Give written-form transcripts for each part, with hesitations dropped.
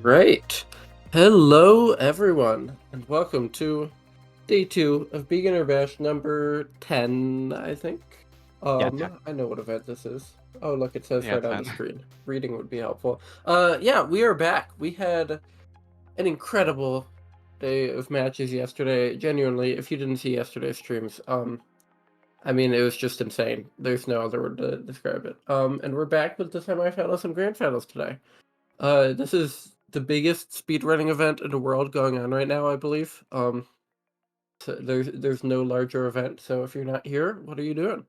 Right. Hello, everyone, and welcome to day 2 of Beginner Bash number 10, I think. Yeah, 10. I know what event this is. Oh, look, it says Yeah, right on 10. the screen. Reading would be helpful. Yeah, we are back. We had an incredible day of matches yesterday. Genuinely, if you didn't see yesterday's streams, I mean, it was just insane. There's no other word to describe it. And we're back with the semifinals and grand finals today. This is the biggest speedrunning event in the world going on right now, I believe. So there's no larger event, so if you're not here, what are you doing?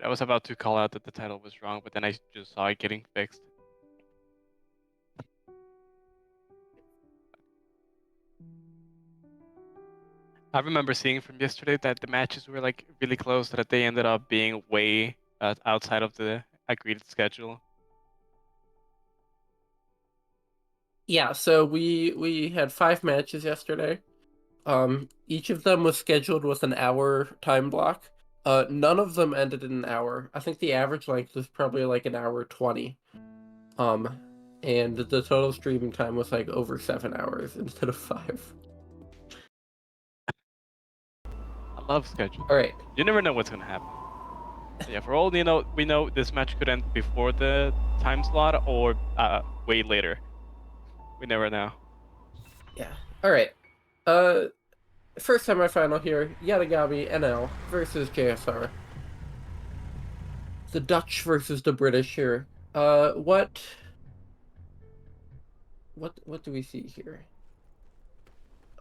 I was about to call out that the title was wrong, but then I just saw it getting fixed. I remember seeing from yesterday that the matches were like really close, that they ended up being way outside of the agreed schedule. Yeah, so we had 5 matches yesterday. Each of them was scheduled with an hour time block. None of them ended in an hour. I think the average length was probably like an hour 20. And the total streaming time was like over 7 hours instead of 5. I love schedule. All right. You never know what's gonna happen. Yeah, for all you know, we know this match could end before the time slot or way later. We never know. Yeah. All right. First semifinal here: Yatagami NL versus JSR. The Dutch versus the British here. What do we see here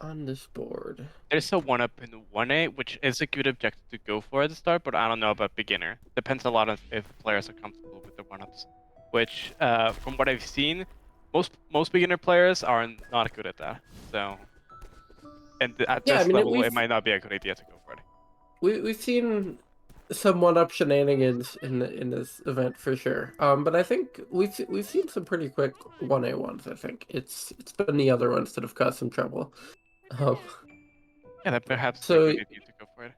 on this board? There's a 1-up in 1A, which is a good objective to go for at the start, but I don't know about beginner. Depends a lot on if players are comfortable with the 1-ups. Which, from what I've seen, most beginner players are not good at that. So, and at Yeah, I this mean level, it might not be a good idea to go for it. we've seen some one-up shenanigans in this event for sure. But I think we've seen some pretty quick 1A ones. I think it's been the other ones that have caused some trouble. Um, Yeah, that perhaps is a so good idea to go for it.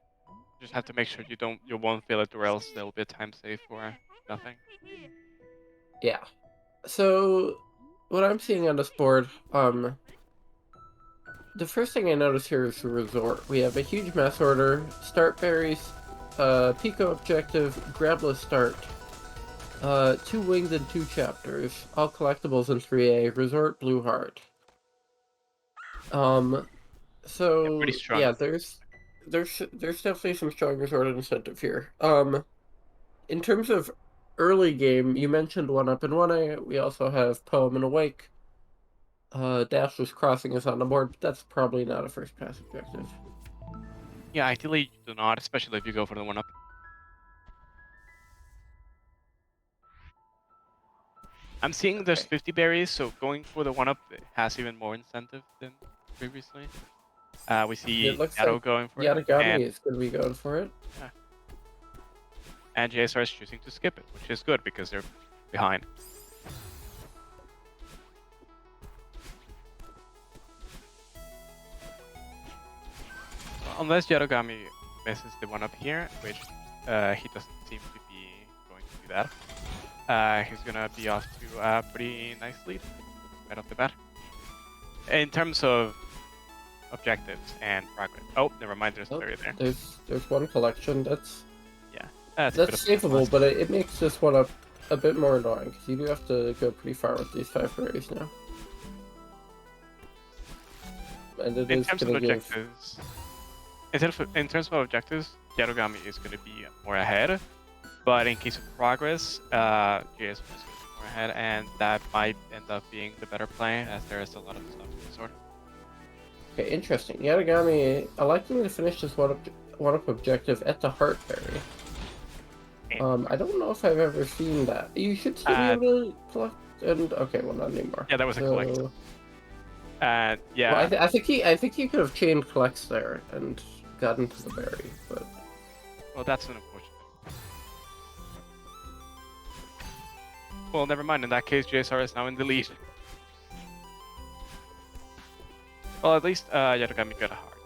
Just have to make sure you won't fail it, or else there'll be a time save for nothing. yeah. So what I'm seeing on this board, the first thing I notice here is the resort. We have a huge mess order, start berries, Pico objective, grabless start, 2 winged and 2 chapters, all collectibles in 3A, resort blue heart. Yeah, pretty So strong. yeah, there's definitely some strong resort incentive here. In terms of early game, you mentioned 1-up and 1A. We also have Poem and Awake. Dashless Crossing is on the board, but that's probably not a first pass objective. Yeah, ideally you do not, especially if you go for the 1-up. I'm seeing there's Okay. 50 berries, so going for the 1-up has even more incentive than previously. We see It looks Yato like going for it, Yatagami and is going to be going for it. JSR is choosing to skip it, which is good because they're behind. Unless Yarogami misses the 1-up here, which he doesn't seem to be going to do that, he's gonna be off to a pretty nice lead right off the bat. In terms of objectives and progress. Oh, never mind. There's a berry there. There's one collection that's That's savable, but it makes this one up a bit more annoying because you do have to go pretty far with these 5 berries now. And it in is terms of going to give. objectives, in terms of objectives, Yarogami is going to be more ahead. But in case of progress, JS is going to be more ahead, and that might end up being the better play, as there is a lot of stuff in the sort. Okay, interesting. Yatagami electing to finish this one-up objective at the heart berry. I don't know if I've ever seen that. You should still be able to collect. And okay, well, not anymore. Yeah, that was a collect. Yeah. Well, I think he could have chained collects there and gotten to the berry, but. Well, that's an unfortunate. Well, never mind. In that case, JSR is now in the lead. Well, at least Yarogami got a heart.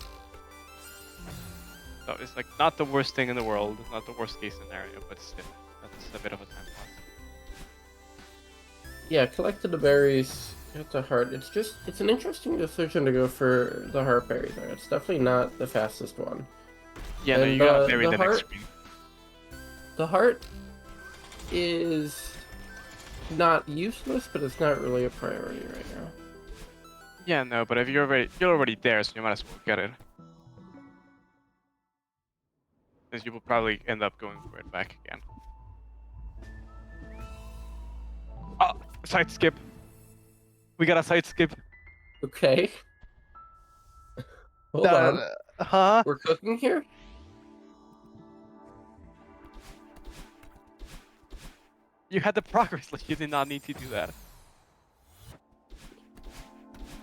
So it's like not the worst thing in the world, not the worst case scenario, but still, that's a bit of a time loss. Yeah, collected the berries, get the heart. It's an interesting decision to go for the heart berry there. It's definitely not the fastest one. Yeah, no, And you gotta bury the next heart, screen. the heart is not useless, but it's not really a priority right now. Yeah, no, but if you're already there, so you might as well get it. Since you will probably end up going for it back again. Oh, side skip. We got a side skip. Okay, hold on. Huh? We're cooking here? You had the progress, like you did not need to do that.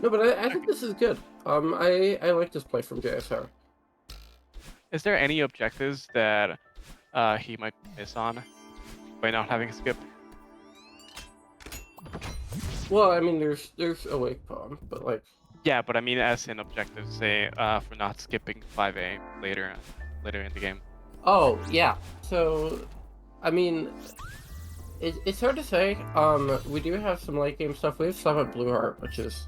No, but I think this is good. I like this play from JSR. Is there any objectives that he might miss on by not having a skip? Well, I mean, there's Awake Palm, but like, Yeah, but I mean as in objectives, say, for not skipping 5A later in the game. oh yeah. So, I mean, it's hard to say. We do have some late game stuff. We have stuff at Blue Heart, which is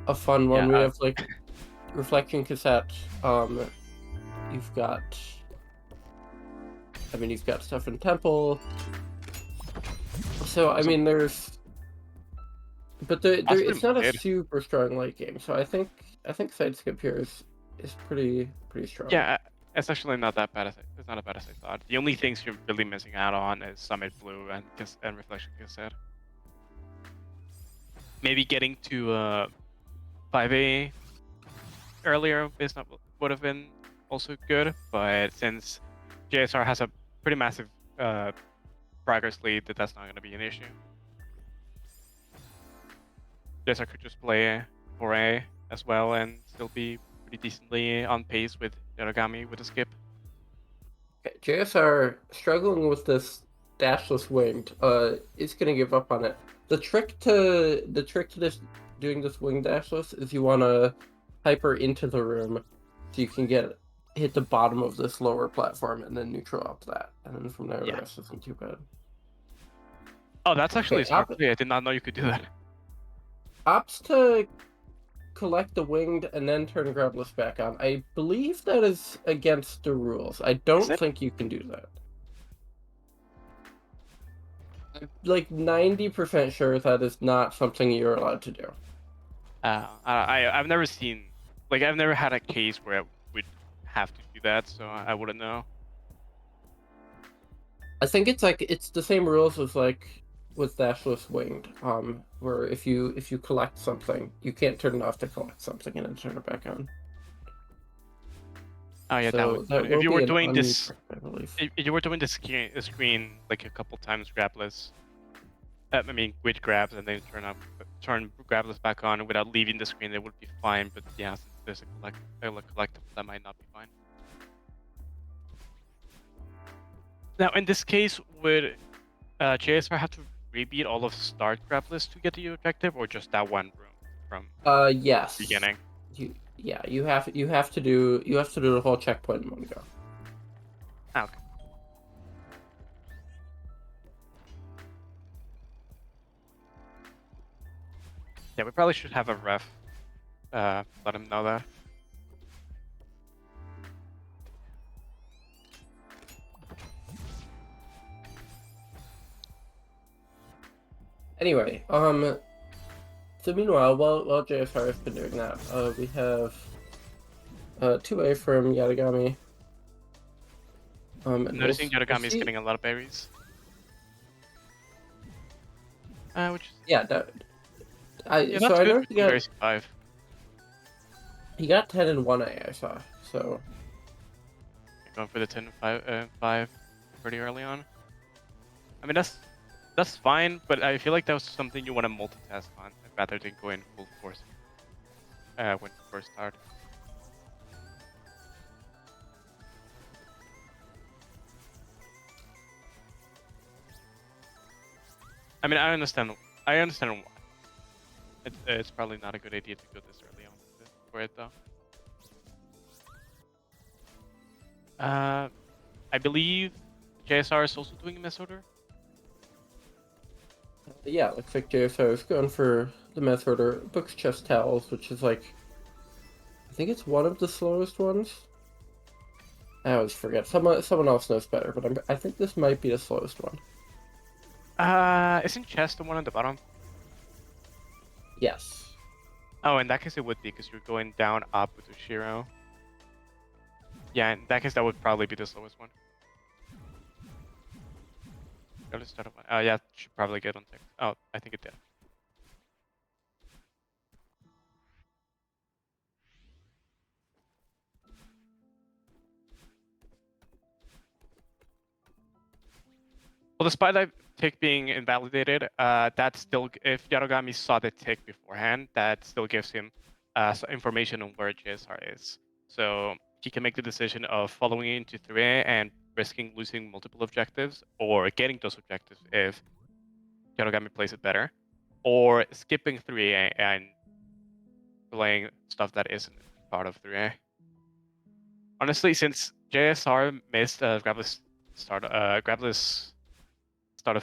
a fun one. Yeah, We have like Reflection Cassette. You've got. I mean, you've got stuff in Temple. So I mean, but it's not a good. super strong late game. So I think side skip here is pretty strong. Yeah, it's actually not that bad it's not as bad as I thought. The only things you're really missing out on is Summit Blue and Reflection Cassette. Maybe getting to 5A earlier would have been also good, but since JSR has a pretty massive progress lead, that's not going to be an issue. JSR could just play 4A as well and still be pretty decently on pace with Yaragami with a skip. Okay, JSR struggling with this dashless winged. Is gonna give up on it. The trick to this doing this winged dashless is you want to hyper into the room so you can hit the bottom of this lower platform and then neutral up that, and then from there the rest isn't too bad. Oh, that's actually Okay, a smart play. I did not know you could do that. Opts to collect the winged and then turn grabless back on. I believe that is against the rules. I don't think you can do that. I'm like 90% sure that is not something you're allowed to do. I've never seen, like, I've never had a case where I would have to do that, so I wouldn't know. I think it's the same rules as like with dashless winged, where if you collect something, you can't turn it off to collect something and then turn it back on. Oh yeah, So that will if you be were an doing this, I believe. if you were doing the screen like a couple times grabless, I mean with grabs and then turn grabless back on without leaving the screen, it would be fine. But yeah, since there's a collectible, that might not be fine. Now in this case, would JSR have to rebeat all of start grabless to get the objective, or just that one room from Yes. beginning? You have to do the whole checkpoint in one go. Okay. Yeah, we probably should have a ref let him know that. Anyway, so meanwhile, while JSR has been doing that, we have 2A from Yatagami. Noticing Yaragami is getting a lot of berries. Which yeah, that's I good. know he got 10 in 1A, I saw. So going for the 10-5 pretty early on. I mean that's fine, but I feel like that was something you want to multitask on rather than go in full force when you first start. I mean, I understand why. It's probably not a good idea to go this early on for it though. I believe JSR is also doing a mess order. Yeah, looks like JSO is going for the mess order. Books Chest Towels, which is like, I think it's one of the slowest ones. I always forget. Someone else knows better, but I think this might be the slowest one. Isn't chest the one on the bottom? Yes. Oh, in that case it would be because you're going down up with Ushiro. Yeah, in that case that would probably be the slowest one. Let's start one. Oh yeah, should probably get on text. Oh, I think it did. Well, despite that tick being invalidated, that still, if Yarogami saw the tick beforehand, that still gives him information on where JSR is. So he can make the decision of following into 3A and risking losing multiple objectives, or getting those objectives if Yarogami plays it better, or skipping 3A and playing stuff that isn't part of 3A. Honestly, since JSR missed Grabless start of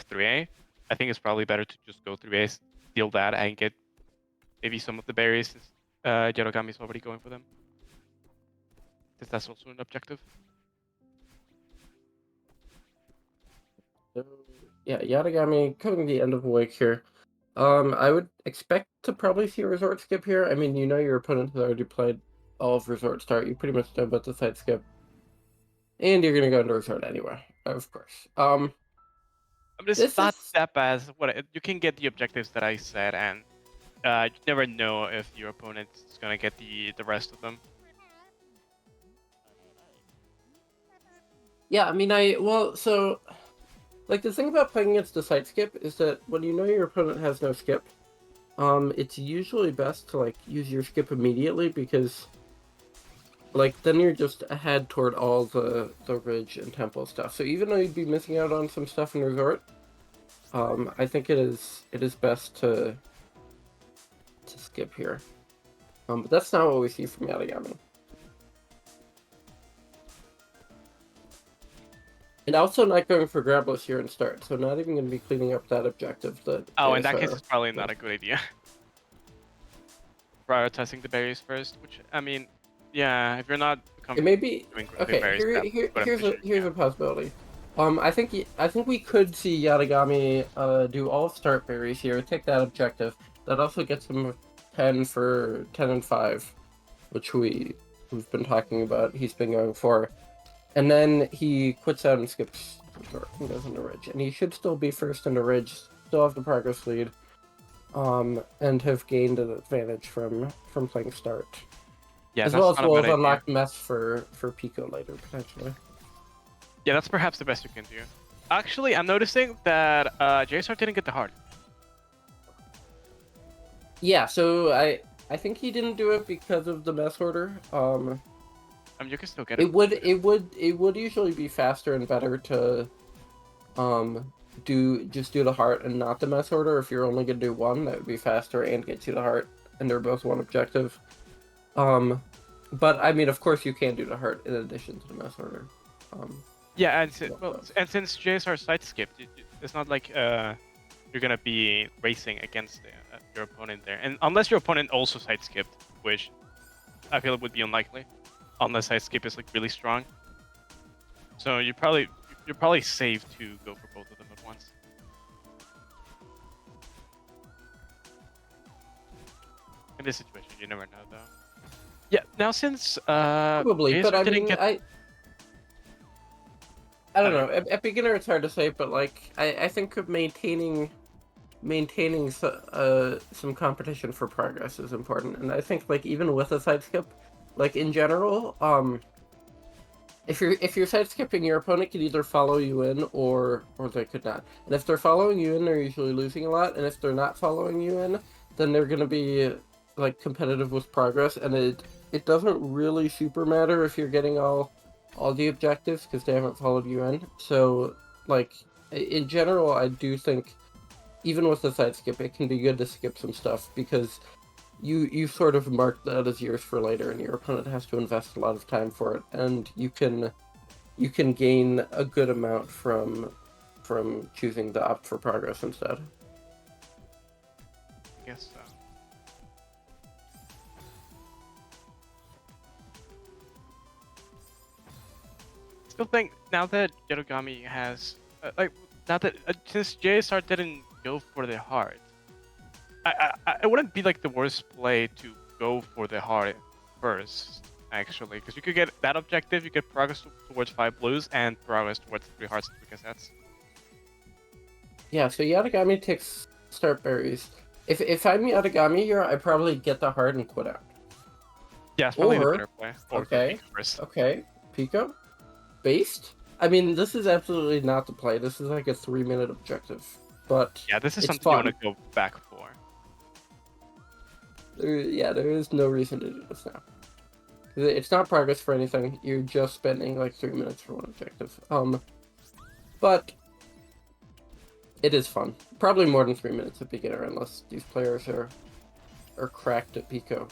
3A, I think it's probably better to just go 3A, steal that, and get maybe some of the berries since Yarogami's already going for them. Since that's also an objective. So, yeah, Yatagami coming to the end of the week here. I would expect to probably see a resort skip here. I mean, you know your opponent has already played all of resort start. You pretty much know about the side skip. And you're gonna go into resort anyway, of course. I mean, it's This not is that bad. You can get the objectives that I said, and you never know if your opponent's gonna get the rest of them. yeah, I mean so like the thing about playing against the side skip is that when you know your opponent has no skip, it's usually best to like use your skip immediately because like then you're just ahead toward all the ridge and temple stuff. So even though you'd be missing out on some stuff in resort, I think it is best to skip here. But that's not what we see from Yatagami. And also not going for Grabless here and start, so not even going to be cleaning up that objective. That Oh, in that case, JSR it's probably not a good idea. Prioritizing the berries first, which I mean, yeah, if you're not It may be doing okay. berries, Here's a possibility. I think we could see Yatagami do all start berries here, take that objective. That also gets him 10 for 10 and 5, which we've been talking about. He's been going for, and then he quits out and skips and goes into ridge, and he should still be first into ridge, still have the progress lead, and have gained an advantage from playing start. yeah, As that's well as not a we'll bad have idea. unlocked mess for Pico later, potentially. Yeah, that's perhaps the best you can do. Actually, I'm noticing that JSR didn't get the heart. Yeah, so I think he didn't do it because of the mess order. I mean, you can still get it. It would usually be faster and better to do the heart and not the mess order. If you're only gonna do one, that would be faster and get you the heart, and they're both one objective. But I mean, of course, you can do the heart in addition to the mess order. Yeah, and since JSR side skipped, it's not like you're gonna be racing against your opponent there, and unless your opponent also side skipped, which I feel it would be unlikely, unless side skip is like really strong. So you're probably safe to go for both of them at once. In this situation, you never know though. Yeah, now since Probably, but JSR I didn't mean, get... I don't know. At beginner, it's hard to say, but like I think of maintaining some competition for progress is important, and I think like even with a side skip, like in general, if you're side skipping, your opponent could either follow you in or they could not. And if they're following you in, they're usually losing a lot, and if they're not following you in, then they're gonna be like competitive with progress, and it doesn't really super matter if you're getting all the objectives because they haven't followed you in. So like in general, I do think even with the side skip, it can be good to skip some stuff because you sort of mark that as yours for later, and your opponent has to invest a lot of time for it, and you can you can gain a good amount from choosing the opt for progress instead. I guess so. Still think now that Yarogami has now that since JSR didn't go for the heart, it wouldn't be like the worst play to go for the heart first, actually, because you could get that objective, you get progress towards 5 blues and progress towards 3 hearts and 3 cassettes. Yeah, so Yatagami takes start berries. If I'm Yatagami here, I probably get the heart and quit out. Yeah, it's probably the Or better play. Or go okay, Pico first. okay, Pico, based. I mean, this is absolutely not the play. This is like a 3-minute objective, but Yeah, this is it's something you want fun. to go back for. There is no reason to do this now. It's not progress for anything. You're just spending like 3 minutes for one objective. But it is fun. Probably more than 3 minutes at beginner, unless these players are cracked at Pico.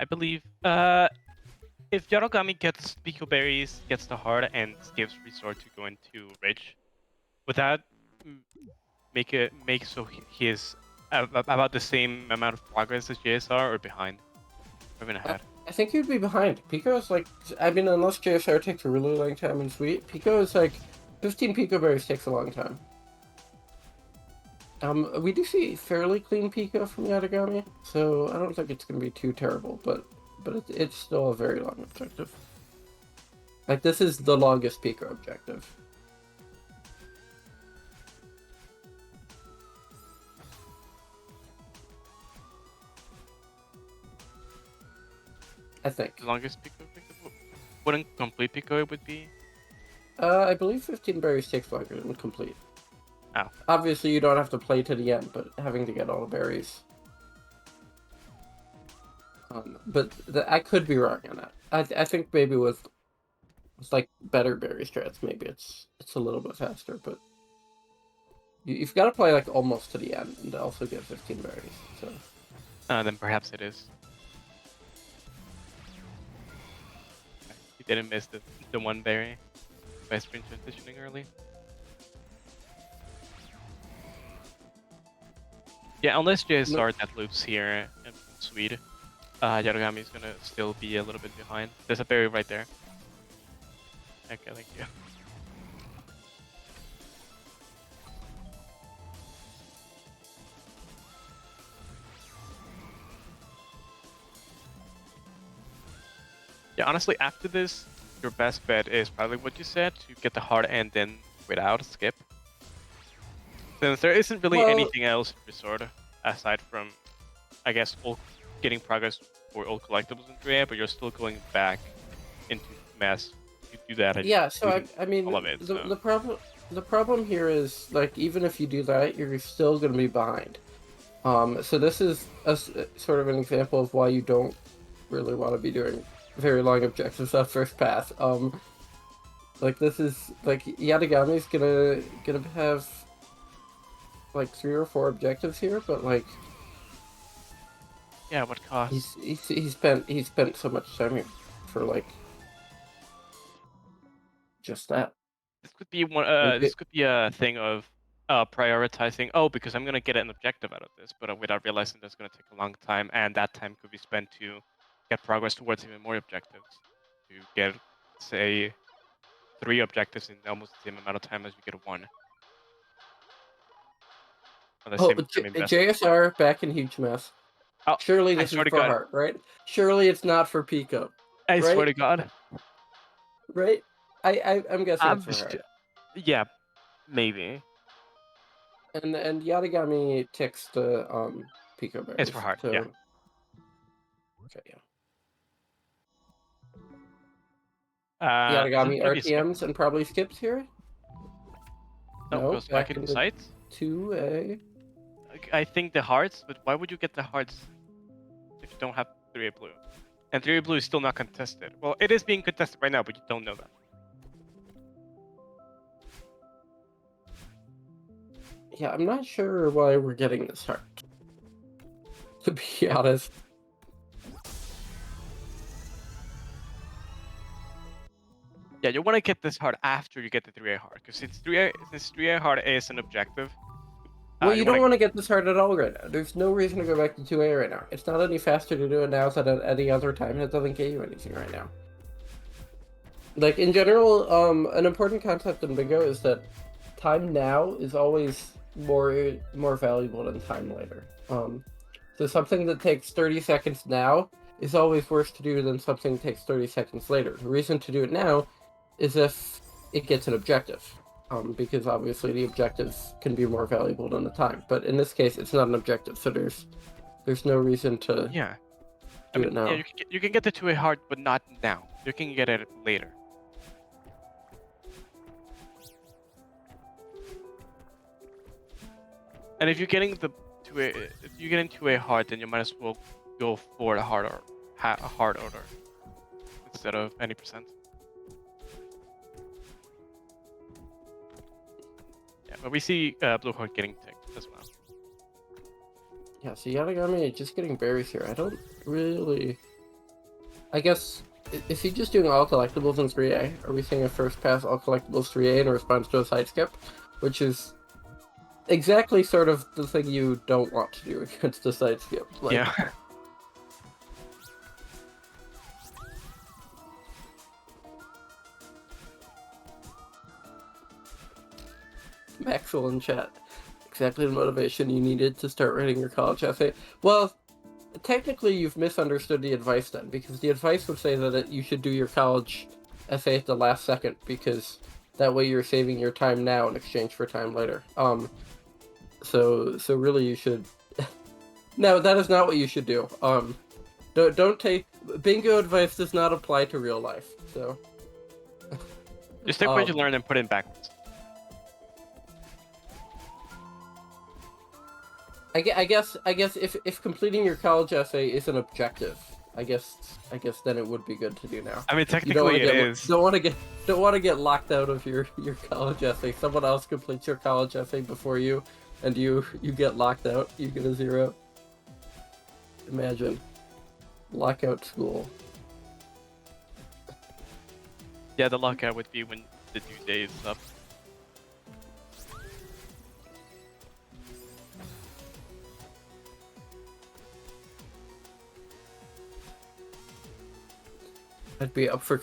I believe if Yarogami gets Pico Berries, gets the heart, and skips Resort to go into Ridge, would that make so he is about the same amount of progress as JSR, or behind, or even ahead? I think you'd be behind. Pico is like, I mean, unless JSR takes a really long time in Sweet, Pico is like, 15 Pico Berries takes a long time. We do see fairly clean Pico from Yatagami, so I don't think it's going to be too terrible, but it's still a very long objective. Like, this is the longest Pico objective. I think. The longest Pico objective? Wouldn't complete Pico it would be? I believe 15 berries takes longer than complete. Oh. Obviously, you don't have to play to the end, but having to get all the berries. But I could be wrong on that. I think maybe with like better berry strats, maybe it's a little bit faster, but you've got to play like almost to the end and also get 15 berries. So Then perhaps it is. He didn't miss the one berry by sprint transitioning early. Yeah, unless JSR that loops here in Swede, Yarogami is gonna still be a little bit behind. There's a berry right there. Okay, thank you. Yeah, honestly, after this, your best bet is probably what you said, to get the heart and then without skip. Since there isn't really anything else in Resort, aside from, I guess, getting progress for all collectibles in 3A, but you're still going back into Mass. You do that. Yeah, so I mean, all of it, the problem here is like even if you do that, you're still going to be behind. So this is sort of an example of why you don't really want to be doing very long objectives at first pass. Like this is like Yatagami's gonna have like 3 or 4 objectives here, but like yeah, what cost? he spent so much time here for like just that. This could be one. Like This could be a thing of prioritizing. Oh, because I'm gonna get an objective out of this, but without realizing that's gonna take a long time, and that time could be spent to get progress towards even more objectives. To get, say, 3 objectives in almost the same amount of time as you get 1. On the oh, same time investment. JSR back in huge mess. Oh, Surely I this swear is to for God. heart, right? Surely it's not for Pico. I right? swear to God. Right? I'm guessing it's for heart. Yeah, maybe. And Yatagami ticks the Pico berries. It's for heart. So... Yeah. Okay, yeah. Yatagami Yatagami RTMs and probably skips here. No, goes back into sights. 2A. I think the hearts, but why would you get the hearts if you don't have 3A blue? And 3A blue is still not contested. Well, it is being contested right now, but you don't know that. Yeah, I'm not sure why we're getting this hard. To be honest. Yeah, you want to get this hard after you get the 3A hard, because since 3A hard is an objective. Well, you you don't wanna... want to get this hard at all right now. There's no reason to go back to 2A right now. It's not any faster to do it now than at any other time, and it doesn't get you anything right now. Like, in general, an important concept in Bingo is that time now is always more valuable than time later. So something that takes 30 seconds now is always worse to do than something that takes 30 seconds later. The reason to do it now is if it gets an objective. Because obviously the objectives can be more valuable than the time. But in this case, it's not an objective, so there's no reason to do it now. Yeah, you can get the 2A hard, but not now. You can get it later. And if you're getting the 2A hard, then you might as well go for a hard order instead of any percent. Yeah, but we see blue hard getting ticked as well. Yeah, so Yatagami just getting berries here. I don't really... I guess, is he just doing all collectibles in 3A? Are we seeing a first pass all collectibles 3A in response to a side skip? Which is exactly sort of the thing you don't want to do against a side skip. Like, yeah. Maxwell in chat. Exactly the motivation you needed to start writing your college essay. Well, technically you've misunderstood the advice then, because the advice would say that you should do your college essay at the last second, because that way you're saving your time now in exchange for time later. So really you should... No, that is not what you should do. Don't take... Bingo advice does not apply to real life, so... Just take what you learn and put it backwards. I guess if completing your college essay is an objective, I guess then it would be good to do now. I mean, technically it is. Don't want to get locked out of your college essay. Someone else completes your college essay before you, and you get locked out. You get a 0. Imagine, lockout school. Yeah, the lockout would be when the due date is up. I'd be up for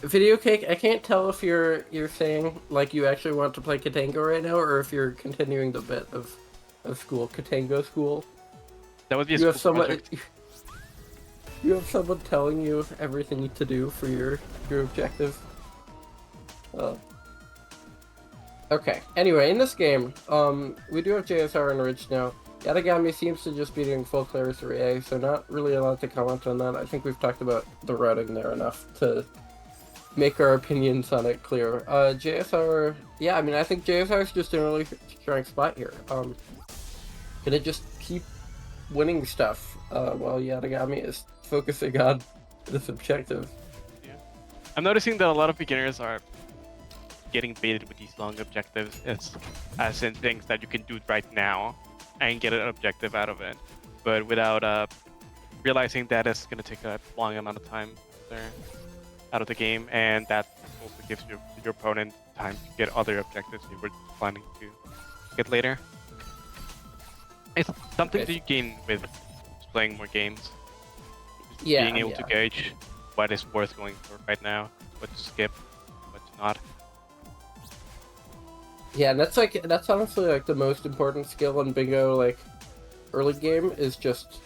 Video Cake. I can't tell if you're saying like you actually want to play Katango right now, or if you're continuing the bit of school, Katango school. That would be a school project. You have someone telling you everything to do for your objective. Okay. Anyway, in this game, we do have JSR and Ridge now. Yatagami seems to just be doing full clear 3A, so not really a lot to comment on that. I think we've talked about the routing there enough to make our opinions on it clear. JSR, yeah, I mean, I think JSR is just in a really strong spot here. Gonna just keep winning stuff while Yatagami is focusing on this objective. Yeah. I'm noticing that a lot of beginners are getting baited with these long objectives, as in things that you can do right now and get an objective out of it, but without realizing that it's going to take a long amount of time out of the game, and that also gives your opponent time to get other objectives you were planning to get later. It's something that you gain with playing more games. Just being able to gauge what is worth going for right now, what to skip, what to not. Yeah, and that's honestly like the most important skill in Bingo. Like, early game is just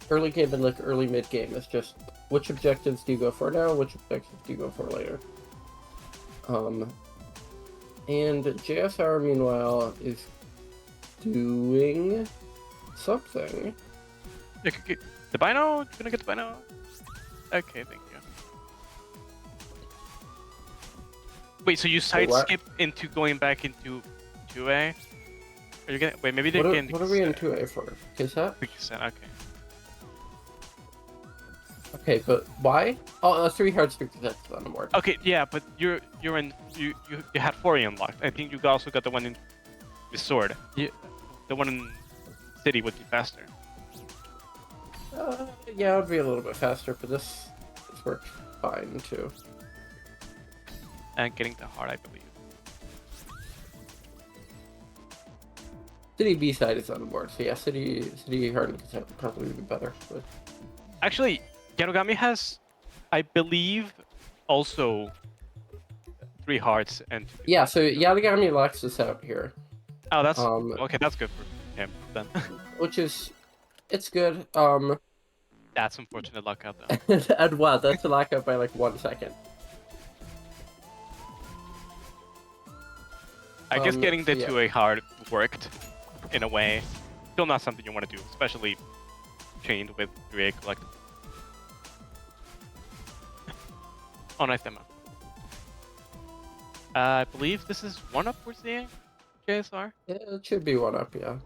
early game and like early mid game is just which objectives do you go for now, which objectives do you go for later. And JSR meanwhile is doing something. Yeah, the Bino? You gonna get the Bino? Okay, thank you. Wait, so you side skip into going back into 2A? Are you getting... Wait, maybe they're getting... What are we in 2A for? Kiss that? Okay. Okay, but why? Oh, 3 hard streak attacks on the board. Okay, yeah, but you had 4 unlocked. I think you also got the one in Resort. The one in City would be faster. Yeah, it would be a little bit faster, but this worked fine too. And getting to hard, I believe. City B side is on the board, so yeah, City hard and consent would probably be better. But... Actually, Yanogami has, I believe, also 3 hearts and 2 yeah, so Yadagami locks this out here. Oh, that's okay. That's good for him then. Which is, it's good. That's unfortunate lockout though. And wow, that's a lockout by like 1 second. I guess getting the yeah. 2A hard worked in a way. Still not something you want to do, especially chained with 3A collect. Oh, nice demo. I believe this is 1-up we're seeing, JSR? Yeah, it should be 1-up, yeah.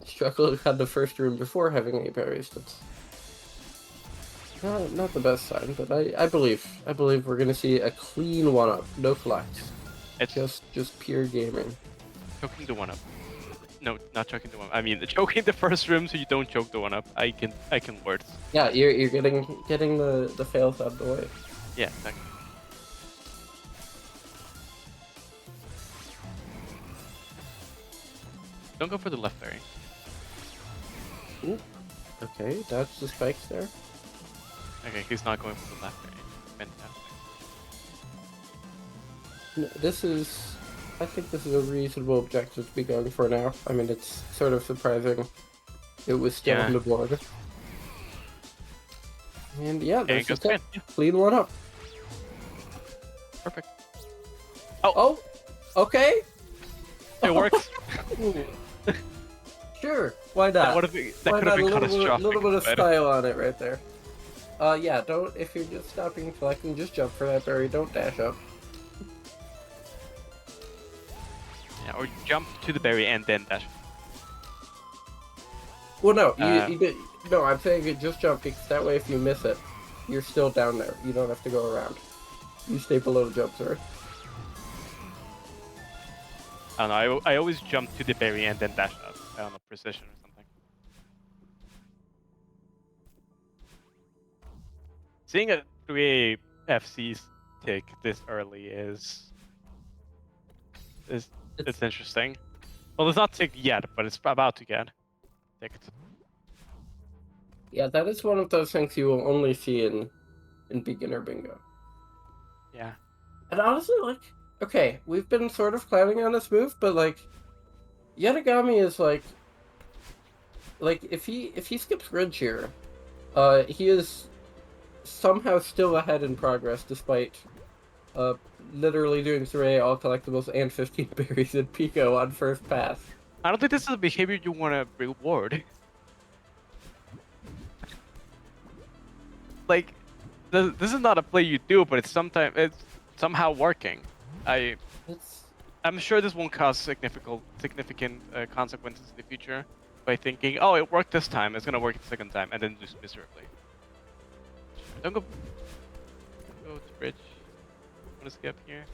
Struggled on the first room before having 8 berries. That's not the best sign, but I believe we're gonna see a clean 1-up, no collects. It's just pure gaming. Choking the 1-up. No, not choking the 1-up. I mean, choking the first room so you don't choke the 1-up. I can words. Yeah, you're getting the fails out of the way. Yeah, exactly. Don't go for the left berry. Ooh. Okay, that's the spikes there. Okay, he's not going for the left berry. Fantastic. I think this is a reasonable objective to be going for now. I mean, it's sort of surprising it was still on the board. And yeah, that's just it. Clean 1-up. Perfect. Oh, okay. It works. Sure, why not? That could have been catastrophic. A little bit of style on it right there. Yeah, if you're just stopping collecting, just jump for that berry. Don't dash up. Yeah, or jump to the berry and then dash. Well, no, no, I'm saying just jump because that way if you miss it, you're still down there. You don't have to go around. You stay below the jump, sorry. I don't know, I always jump to the berry and then dash up. I don't know, precision or something. Seeing a 3A FC's tick this early is it's interesting. Well, it's not tick yet, but it's about to get ticked. Yeah, that is one of those things you will only see in beginner bingo. Yeah. And honestly, like, okay, we've been sort of clowning on this move, but like, Yanagami is like if he skips Ridge here, he is somehow still ahead in progress despite literally doing 3A all collectibles and 15 berries in Pico on first pass. I don't think this is a behavior you want to reward. Like, this is not a play you do, but it's somehow working. I'm sure this won't cause significant consequences in the future by thinking, oh, it worked this time, it's gonna work the second time, and then just miserably. Don't go to bridge. Want to skip here?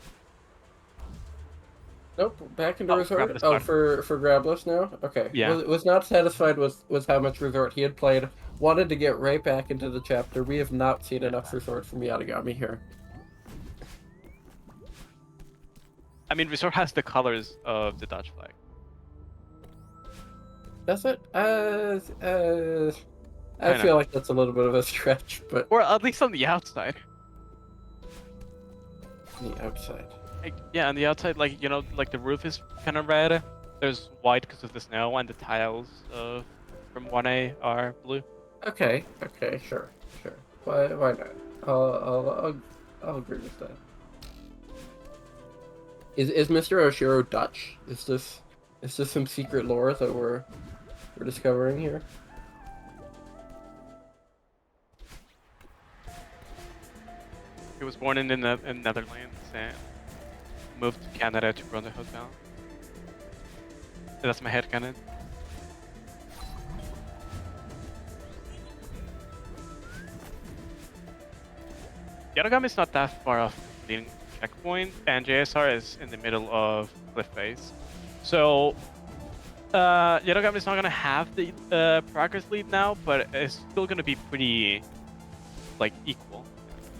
Nope, back into resort. Oh, for Grabless now? Okay. Yeah. Was not satisfied with how much resort he had played. Wanted to get right back into the chapter. We have not seen enough resort from Yanagami here. I mean, resort has the colors of the Dutch flag. Does it? I feel like that's a little bit of a stretch, but... Or at least on the outside. On the outside. Like, yeah, on the outside, like, you know, like the roof is kind of red. There's white because of the snow, and the tiles from 1A are blue. Okay, sure. Why not? I'll agree with that. Is Mr. Oshiro Dutch? Is this some secret lore that we're discovering here? He was born in the Netherlands and moved to Canada to run the hotel. That's my headcanon. Yarogami's not that far off leading checkpoint, and JSR is in the middle of cliff face. So Yarogami's not gonna have the progress lead now, but it's still gonna be pretty like equal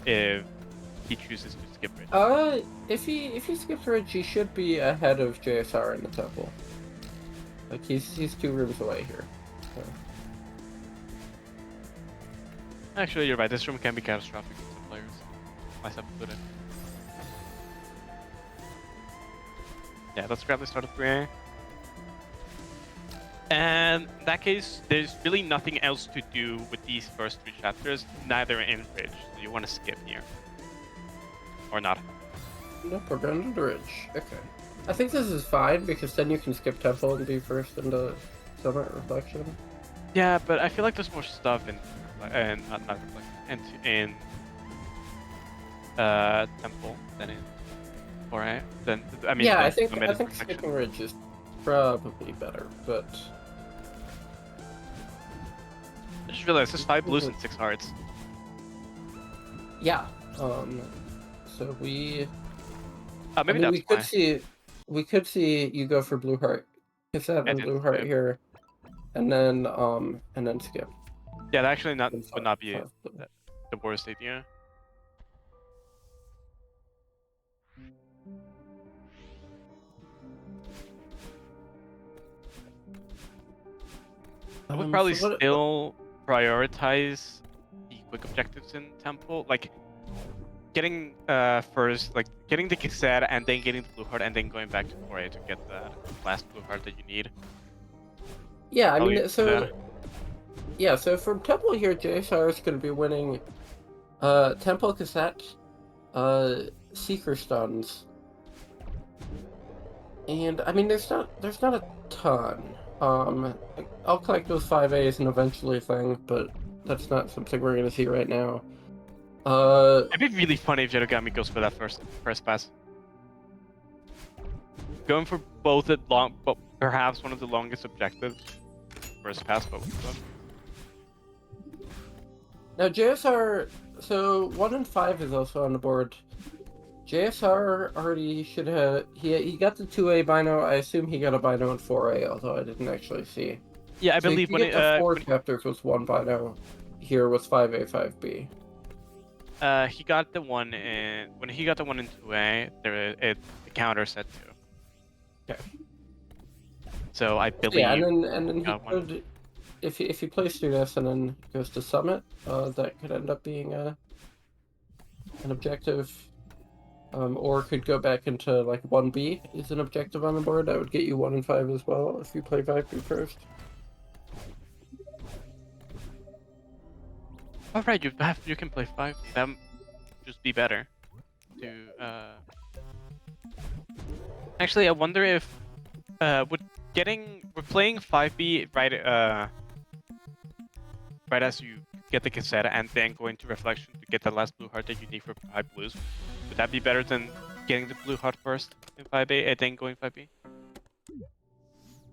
if he chooses to skip it. If he skips Ridge, he should be ahead of JSR in the temple. Like he's 2 rooms away here. So. Actually, you're right. This room can be catastrophic for some players. Myself included. Yeah, let's grab the start of 3A. And in that case, there's really nothing else to do with these first 3 chapters, neither in Ridge. So you want to skip here. Or not. Nope, we're going to the Ridge. Okay. I think this is fine, because then you can skip Temple and be first into Summit Reflection. Yeah, but I feel like there's more stuff in not Reflection, in Temple than in 4A. I mean, yeah, I think Reflection. skipping Ridge is probably better, but I just realized there's 5 blues and 6 hearts. yeah. So we. Maybe I mean, that's why. we could see you go for blue heart, cassette and blue heart here, and then skip. Yeah, that actually would not be 5 blue. the worst idea. I would probably still prioritize the quick objectives in Temple, like getting first, like getting the cassette and then getting the blue heart and then going back to 4A to get the last blue heart that you need. Yeah, I mean, so yeah, so from Temple here, JSR is going to be winning Temple cassette, Seeker stuns, and I mean, there's not a ton. I'll collect those 5As and eventually thing, but that's not something we're going to see right now. It'd be really funny if Yarogami goes for that first pass. Going for both at long, but perhaps one of the longest objectives. First pass both of them. Now JSR, so 1 and 5 is also on the board. JSR already should have, he got the 2A bino. I assume he got a bino in 4A, although I didn't actually see. Yeah, I believe when it 4 chapters was 1 bino. Here was 5A, 5B. He got the one in when he got the one in 2A. The counter set 2. Okay. So I believe. Yeah, and then he could, if he plays through this and then goes to Summit, that could end up being an objective. Or could go back into like 1B is an objective on the board. That would get you 1 and 5 as well if you play 5B first. Oh right, you can play 5. That would just be better. Actually, I wonder if we're playing 5B right as you get the cassette and then going to Reflection to get the last blue heart that you need for 5 blues. Would that be better than getting the blue heart first in 5A and then going 5B?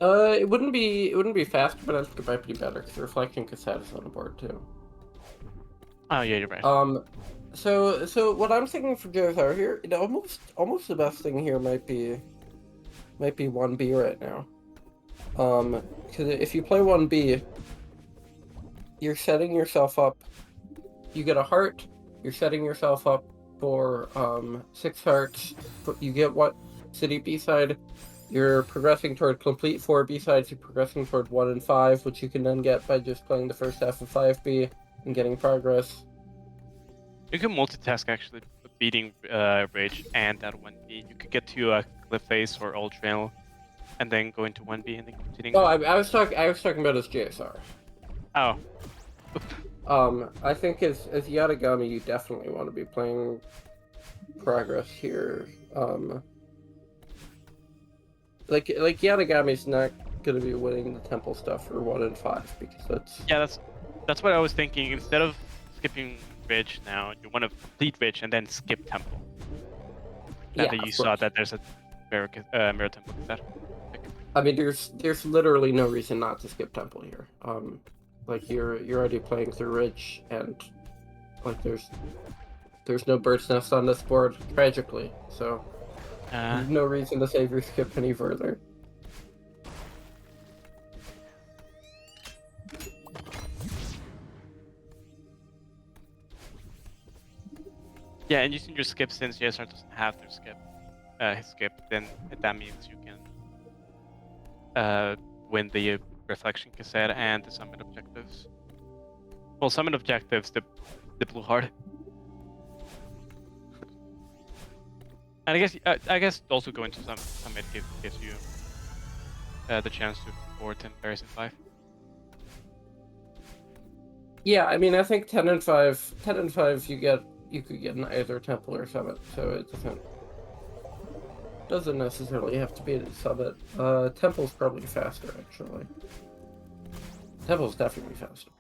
It wouldn't be faster, but I think it might be better because the Reflection cassette is on the board too. Oh yeah, you're right. So what I'm thinking for JSR here, almost the best thing here might be 1B right now. Because if you play 1B, you're setting yourself up. You get a heart. You're setting yourself up for 6 hearts. You get what city B-side. You're progressing toward complete 4 B-sides. You're progressing toward 1 and 5, which you can then get by just playing the first half of 5B and getting progress. You can multitask actually, beating Rage and that 1B. You could get to a Cliff Face or Old Trail, and then go into 1B and then continuing. Oh, I was talking about as JSR. Oh. I think as Yarogami, you definitely want to be playing progress here. Like Yarogami's not gonna be winning the Temple stuff for 1 and 5 because that's what I was thinking. Instead of skipping Ridge now, you want to complete Ridge and then skip Temple. Now that you saw that there's a mirror Temple cassette. I mean, there's literally no reason not to skip Temple here. Like you're already playing through Ridge, and like there's there's no bird's nest on this board, tragically. So there's no reason to save your skip any further. Yeah, and using your skip since JSR doesn't have their skip, his skip, then that means you can win the reflection cassette and the summit objectives. Well, summit objectives, the blue heart. And I guess also going to summit gives you the chance to board 10 berries in 5. Yeah, I mean, I think 10 and 5 you could get an either temple or summit, so it doesn't necessarily have to be a summit. Temple's probably faster, actually. Temple's definitely faster.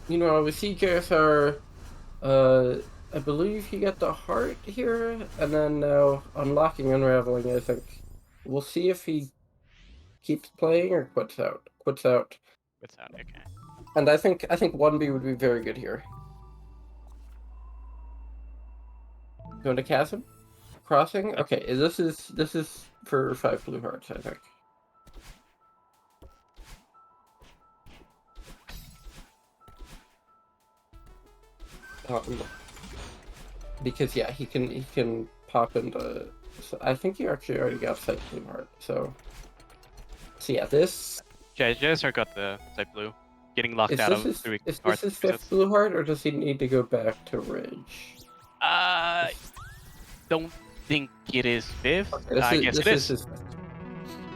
Meanwhile, with CJSR, I believe you get the heart here, and then now unlocking Unraveling, I think. We'll see if he keeps playing or quits out. Quits out, okay. And I think 1B would be very good here. Going to Chasm? Crossing? Okay, this is for 5 blue hearts, I think. Because yeah, he can pop into. So I think you actually already got Sight Blue Heart. So yeah, this. Yeah, JSR got the Sight Blue, getting locked out of 3 Is cards. this his 5th Blue Heart, or does he need to go back to Ridge? Don't think it is 5th. Okay, I guess it is.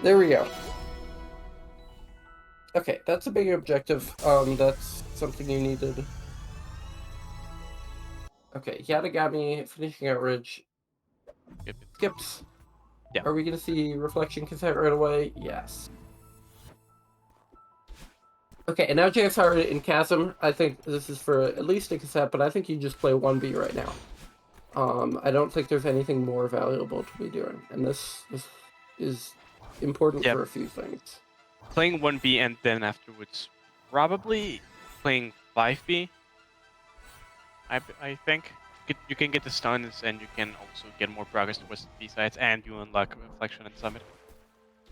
There we go. Okay, that's a big objective. That's something you needed. Okay, Yatagami finishing out Ridge. Skips. Yeah. Are we gonna see Reflection Cassette right away? Yes. Okay, and now JSR in Chasm. I think this is for at least a cassette, but I think you just play 1B right now. I don't think there's anything more valuable to be doing, and this is important for a few things. Playing 1B and then afterwards, probably playing 5B. I think you can get the stuns, and you can also get more progress towards the B sides, and you unlock Reflection and Summit.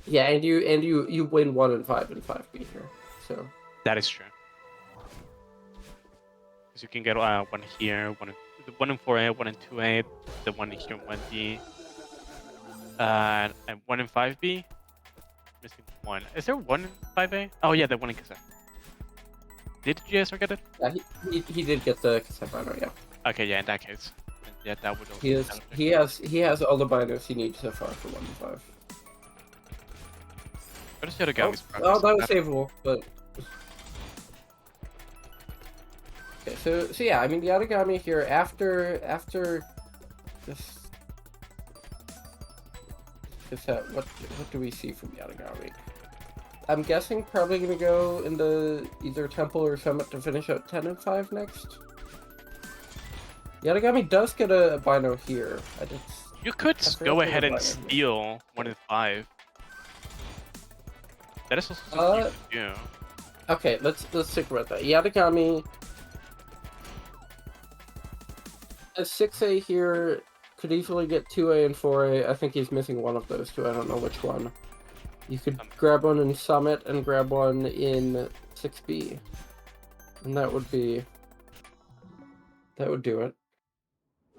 Yeah, and you win 1 and 5 in 5B here, so that is true. Because you can get 1 here, 1 in 4A, 1 in 2A, the 1 here 1B, and 1 in 5B. Missing 1. Is there 1 in 5A? Oh yeah, the 1 in cassette. Did JSR get it? Yeah, he did get the cassette rhino, yeah. Okay, yeah, in that case. Yeah, that would also he has all the binos he needs so far for 1 and 5. What is the other guy? Oh, that was savable, but okay, so yeah, I mean the Yatagami here after this cassette, what do we see from Yatagami? I'm guessing probably gonna go into either Temple or Summit to finish out 10 and 5 next. Yatagami does get a Bino here. You could go ahead and steal 1 in 5. That is also something you can do. Okay, let's think about that. Yatagami a 6A here could easily get 2A and 4A. I think he's missing one of those two. I don't know which one. You could grab one in Summit and grab one in 6B. And that would do it.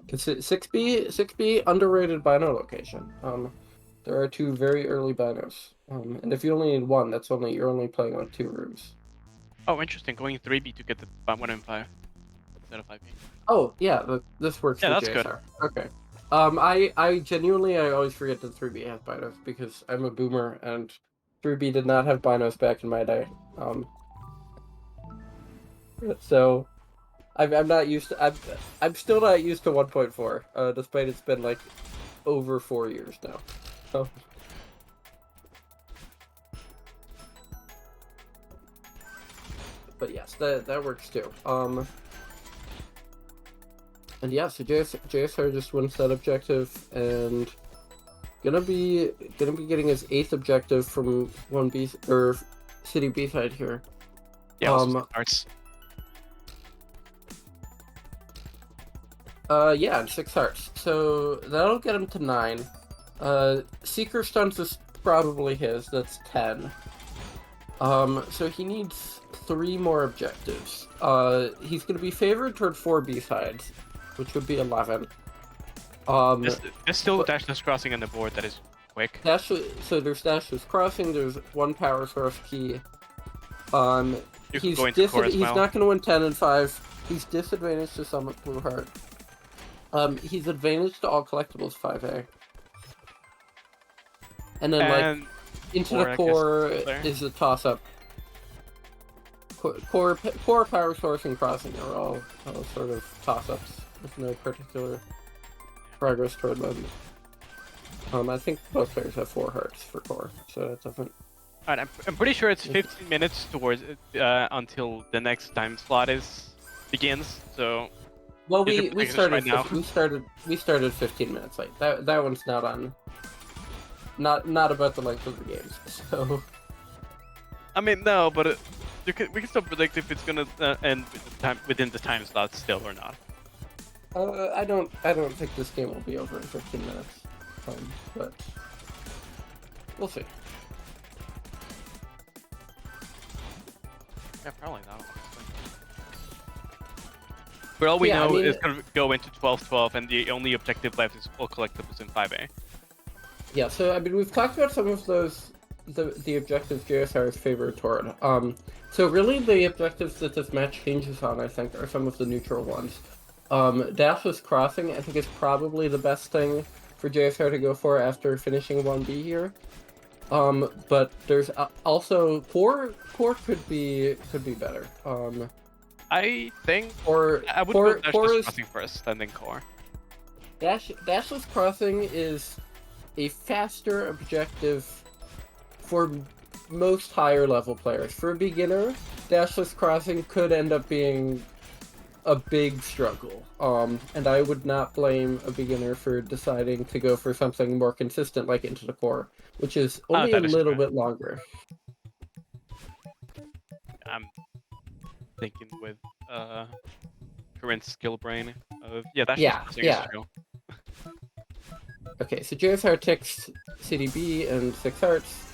Because 6B, underrated Bino location. There are 2 very early Binos. And if you only need 1, you're only playing on 2 rooms. Oh, interesting. Going 3B to get the 1 in 5 instead of 5B. Oh, yeah, this works for that's JSR. good. Okay. I genuinely always forget that 3B has binos because I'm a boomer and 3B did not have binos back in my day. So I'm not used to I'm still not used to 1.4, despite it's been like over 4 years now. So but yes, that works too. And yeah, so JSR just wins that objective, and gonna be getting his 8th objective from 1B or City B side here. Yeah, also starts. Yeah, and 6 hearts. So that'll get him to 9. Seeker Stunts is probably his. That's 10. So he needs 3 more objectives. He's gonna be favored toward 4 B sides, which would be 11. There's still Dashless Crossing on the board that is quick. So there's Dashless Crossing. There's 1 power source key. He's not going to win 10 and 5. He's disadvantaged to Summit Blue Heart. He's advantaged to all collectibles 5A. And then like into the core is a toss-up. Core, power source, and crossing are all sort of toss-ups with no particular progress toward them. I think both players have 4 hearts for core, so it doesn't. Alright, I'm pretty sure it's 15 minutes towards until the next time slot begins. So. Well, we started 15 minutes late. That one's not on. Not about the length of the games. So. I mean, no, but we can still predict if it's gonna end within the time slot still or not. I don't think this game will be over in 15 minutes. But we'll see. Yeah, probably not. For all we know, it's gonna go into 12-12, and the only objective left is all collectibles in 5A. Yeah, so I mean, we've talked about some of those, the objectives JSR is favored toward. So really, the objectives that this match hinges on, I think, are some of the neutral ones. Dashless Crossing, I think, is probably the best thing for JSR to go for after finishing 1B here. But there's also core could be better. I think I would go Dashless Crossing first, and then core. Dashless Crossing is a faster objective for most higher level players. For a beginner, Dashless Crossing could end up being a big struggle. And I would not blame a beginner for deciding to go for something more consistent like Into the Core, which is only a little bit longer. I'm thinking with current skill brain of Crossing is true. Okay, so JSR ticks CDB and 6 hearts.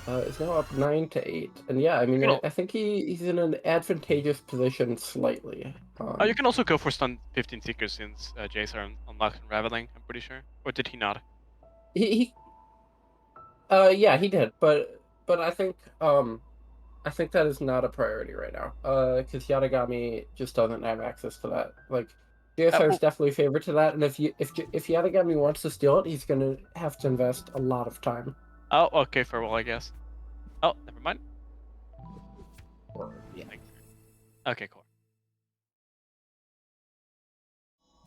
Is now up 9-8, and yeah, I mean, I think he's in an advantageous position slightly. You can also go for stun 15 Seekers since JSR unlocked Unraveling, I'm pretty sure. Or did he not? Yeah, he did, but I think that is not a priority right now. Because Yatagami just doesn't have access to that. Like, JSR is definitely favored to that, and if Yatagami wants to steal it, he's gonna have to invest a lot of time. Oh, okay, farewell, I guess. Oh, never mind. Yeah. Okay, cool.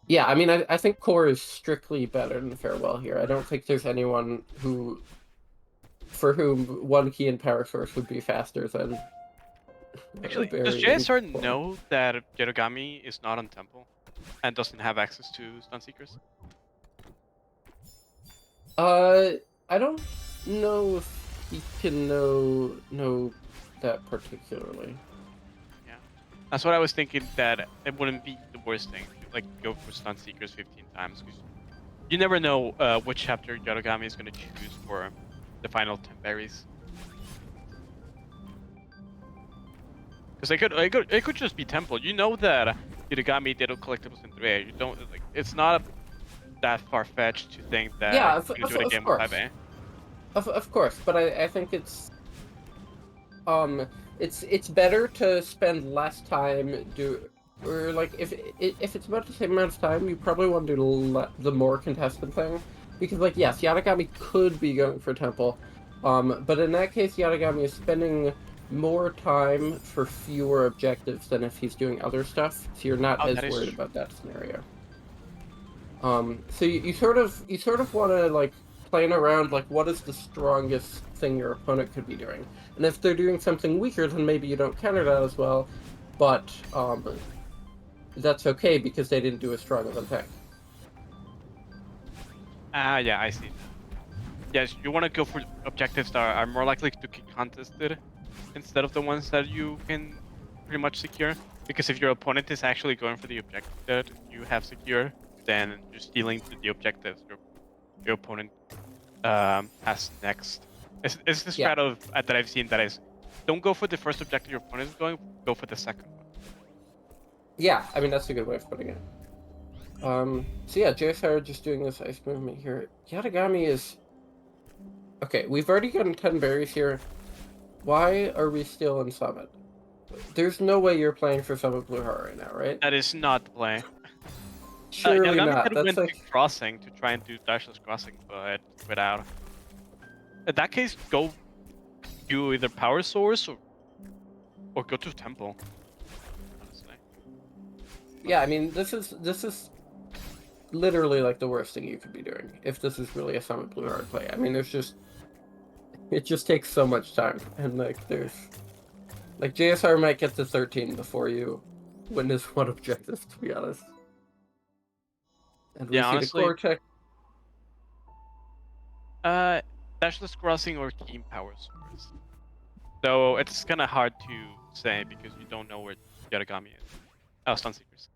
Yeah, I mean, I think core is strictly better than farewell here. I don't think there's anyone for whom 1 key and power source would be faster than. Actually, does JSR know that Yatagami is not on temple and doesn't have access to stun seekers? I don't know if he can know that particularly. Yeah, that's what I was thinking. That it wouldn't be the worst thing to like go for stun seekers 15 times, because you never know which chapter Yatagami is going to choose for the final 10 berries. Because it could just be temple. You know that Yatagami did collectibles in 3A. You don't like. It's not that far-fetched to think that you can do it again with 5A. Of course, but I think it's better to spend less time or like if it's about the same amount of time, you probably want to do the more contested thing, because like yes, Yatagami could be going for temple, but in that case Yatagami is spending more time for fewer objectives than if he's doing other stuff, so you're not as worried about that scenario. So you sort of want to like plan around like what is the strongest thing your opponent could be doing, and if they're doing something weaker, then maybe you don't counter that as well, but that's okay because they didn't do as strong of a thing. Yeah, I see. yes, you want to go for objectives that are more likely to get contested instead of the ones that you can pretty much secure. Because if your opponent is actually going for the objective that you have secure, then you're stealing the objectives your opponent has next. It's the Yeah, strat of that I've seen that is, don't go for the first objective your opponent is going, go for the second one. yeah. I mean, that's a good way of putting it. So yeah, JSR just doing this ice movement here. Yatagami is okay. We've already gotten 10 berries here. Why are we still in Summit? There's no way you're playing for Summit Blue Heart right now, right? That is not the play. Surely Yagami not. could have That's went to like, crossing to try and do dashless crossing, but without. In that case, go do either power source or go to temple. Honestly. yeah. I mean, this is literally like the worst thing you could be doing if this is really a Summit Blue Heart play. I mean, it just takes so much time, and like like JSR might get to 13 before you win this one objective, to be honest. And we Yeah, see the honestly, Cortex. uh, dashless crossing or team power source. So it's kind of hard to say because you don't know where Yaragami is. Oh, stun seekers.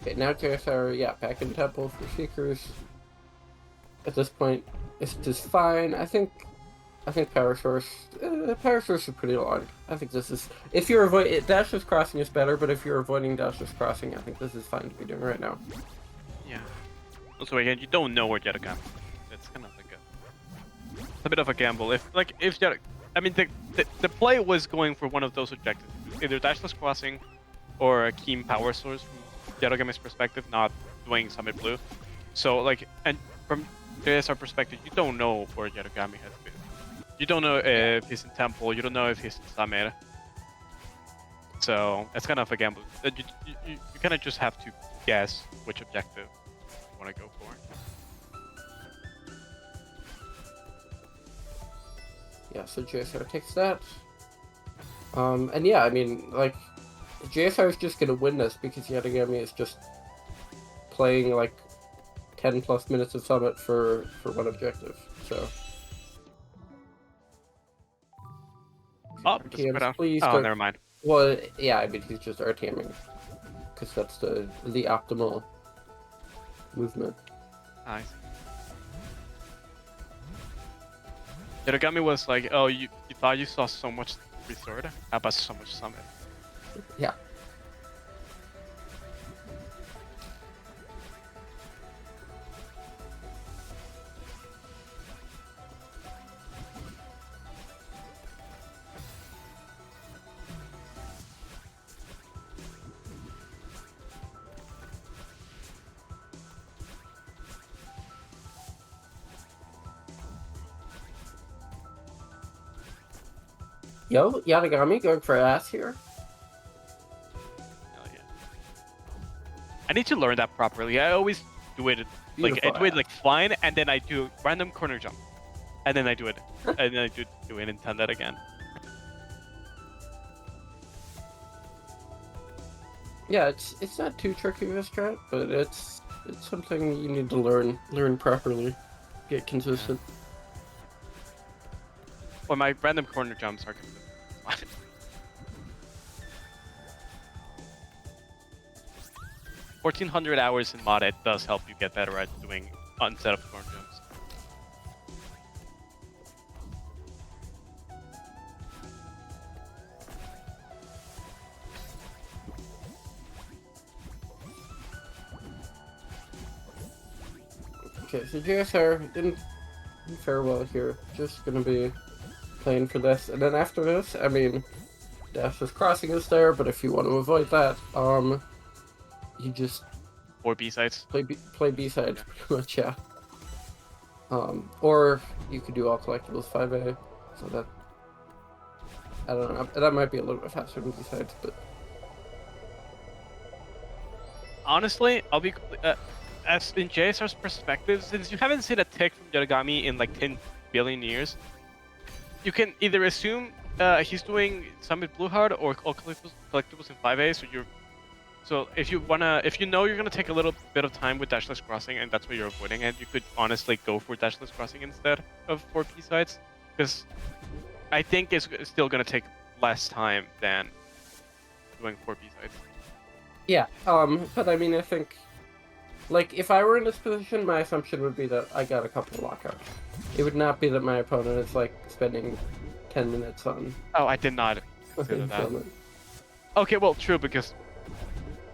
Okay, now JSR, yeah, back in Temple for Seekers. At this point, it's just fine. I think Power Source is pretty long. I think this is if you're avoiding dashless crossing is better, but if you're avoiding dashless crossing, I think this is fine to be doing right now. Yeah. Also, again, you don't know where Yaragami is. It's kind of like a bit of a gamble. If I mean, the play was going for one of those objectives, either dashless crossing or a keen power source from Yaragami's perspective, not doing Summit Blue. So like, and from JSR perspective, you don't know where Yaragami has been. You don't know if he's in Temple. You don't know if he's in Summit. So it's kind of a gamble. You kind of just have to guess which objective you want to go for. Yeah, so JSR takes that. And yeah, I mean, like, JSR is just gonna win this because Yatagami is just playing like 10 plus minutes of Summit for one objective. So. Oh, that's RTMs, quite out. please Oh, go. never mind. Well, yeah, I mean, he's just RTMing because that's the optimal movement. Nice. Yaragami was like, oh, you thought you saw so much resort? How about so much Summit? Yeah. Yo, Yatagami going for ass here. Hell yeah. I need to learn that properly. I always do it like I do it like flying, and then I do random corner jump, and then I do it, and then I do it intended again. Yeah, it's not too tricky of a strat, but it's something you need to learn properly, get consistent. Well, my random corner jumps are consistent. 1400 hours in mod, it does help you get better at doing unset up corner jumps. Okay, so JSR didn't fare well here. Just gonna be playing for this, and then after this, I mean, Dashless Crossing is there, but if you want to avoid that, you just Or B-sides. play B-sides, pretty much, yeah. Or you could do all collectibles 5A, so that, I don't know, that might be a little bit faster than B-sides, but... Honestly, I'll be as in JSR's perspective, since you haven't seen a tick from Yarigami in like 10 billion years, you can either assume he's doing Summit Blue Hard or all collectibles in 5A. So if you know you're gonna take a little bit of time with Dashless Crossing and that's what you're avoiding, and you could honestly go for Dashless Crossing instead of 4P sites, because I think it's still gonna take less time than doing 4P sites. Yeah, but I mean, I think, like, if I were in this position, my assumption would be that I got a couple of lockouts. It would not be that my opponent is, like, spending 10 minutes on... Oh, I did not consider that. Okay, well, true, because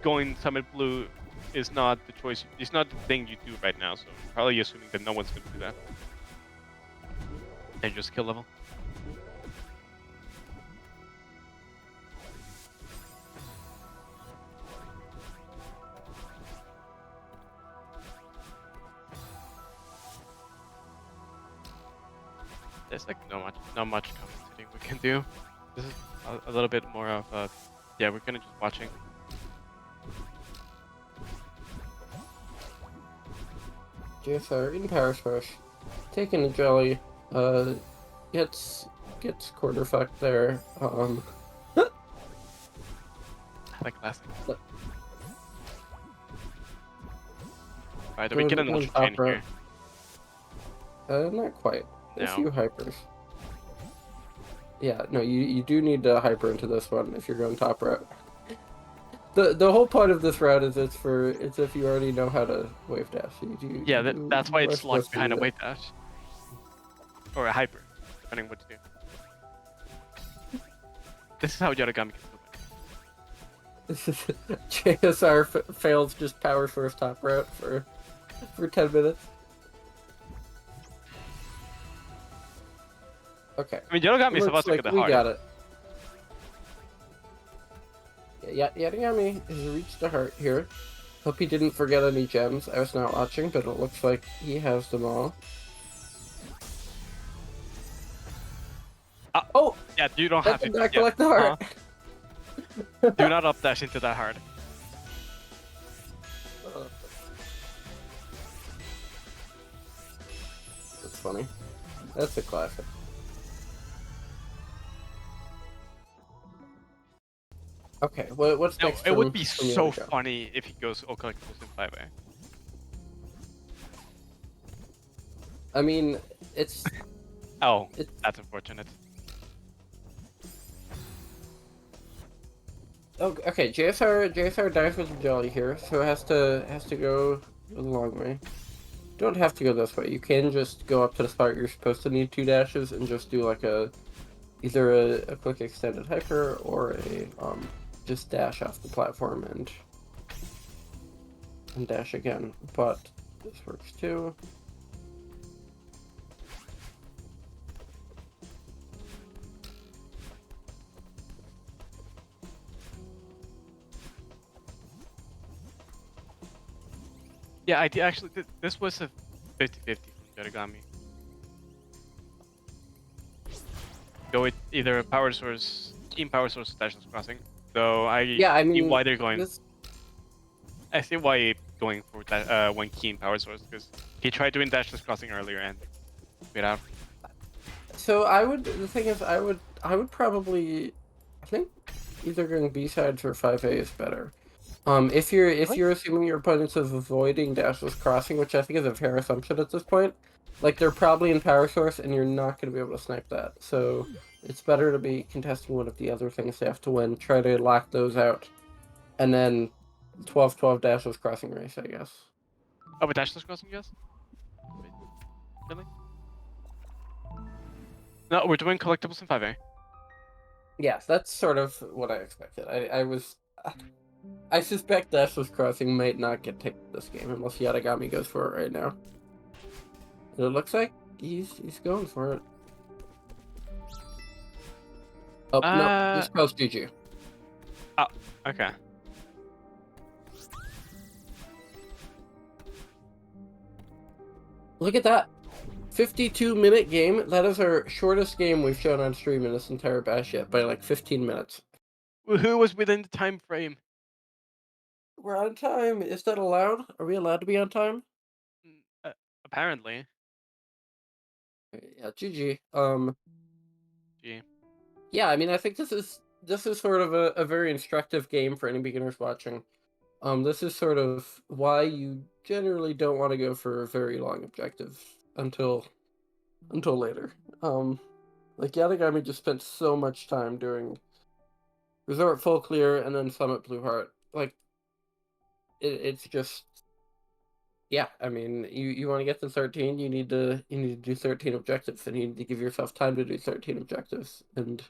going Summit Blue is not the choice. It's not the thing you do right now, so probably assuming that no one's gonna do that. Dangerous skill level. There's like not much commentating we can do. This is a little bit more of a, yeah, we're gonna just watching. JSR in Power Smash, taking a jelly, gets quarter fucked there. I like classic. Alright, do we get an ultra chain here? Not quite. A No. few hypers. Yeah, no, you do need to hyper into this one if you're going top route. The whole point of this route is it's if you already know how to wave dash. Yeah, that's why it's locked behind a wave dash. Or a hyper, depending what you do. This is how Yarigami can do it. JSR fails just power source top route for 10 minutes. Okay. I mean, Yarigami is about to get the heart. We got it. Yeah, Yarigami has reached the heart here. Hope he didn't forget any gems. I was not watching, but it looks like he has them all. Oh! Yeah, you don't have to collect the heart. Do not up dash into that heart. That's funny. That's a classic. Okay, what's next? It would be so funny if he goes all collectibles in 5A. I mean, it's... Oh, that's unfortunate. Okay, JSR dies with the jelly here, so it has to go a long way. Don't have to go this way. You can just go up to the spot you're supposed to need 2 dashes and just do like either a quick extended hyper or a just dash off the platform and dash again. But this works too. Yeah, actually, this was a 50-50 from Yarigami. Go with either power source, team power source, dashless crossing. So I see why they're going. I see why going for that one keen power source, because he tried doing dashless crossing earlier and get out. So the thing is, I would probably, I think either going B-sides or 5A is better. If you're assuming your opponents is avoiding dashless crossing, which I think is a fair assumption at this point, like they're probably in power source and you're not going to be able to snipe that. So it's better to be contesting one of the other things they have to win, try to lock those out, and then 12-12 dashless crossing race, I guess. Oh, but dashless crossing, yes? Wait, really? No, we're doing collectibles in 5A. Yes, that's sort of what I expected. I suspect dashless crossing might not get taken this game unless Yarigami goes for it right now. And it looks like he's going for it. Oh no, this spells GG. Oh, okay. Look at that. 52-minute game. That is our shortest game we've shown on stream in this entire bash yet by like 15 minutes. Who was within the time frame? we're on time. Is that allowed? Are we allowed to be on time? Apparently. Yeah, GG. Gee. Yeah, I mean, I think this is sort of a very instructive game for any beginners watching. This is sort of why you generally don't want to go for very long objectives until later. Like Yatagami just spent so much time doing Resort Full Clear and then Summit Blue Heart. Like it's just yeah. I mean, you want to get to 13, you need to do 13 objectives, and you need to give yourself time to do 13 objectives. And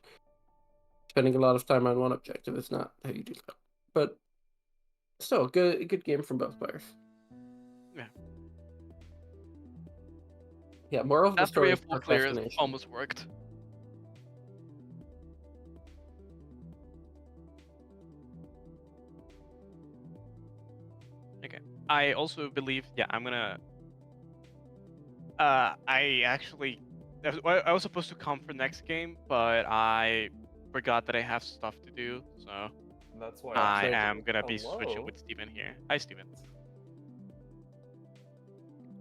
spending a lot of time on one objective is not how you do that. But still, good game from both players. Yeah. Yeah, moral of the After we story is have full clear, it procrastination. almost worked. Okay. I also believe, yeah, I'm gonna. I actually, I was supposed to come for next game, but I forgot that I have stuff to do, so That's why Oh, I'm I sorry. am gonna be switching Hello. with Steven here. Hi, Steven.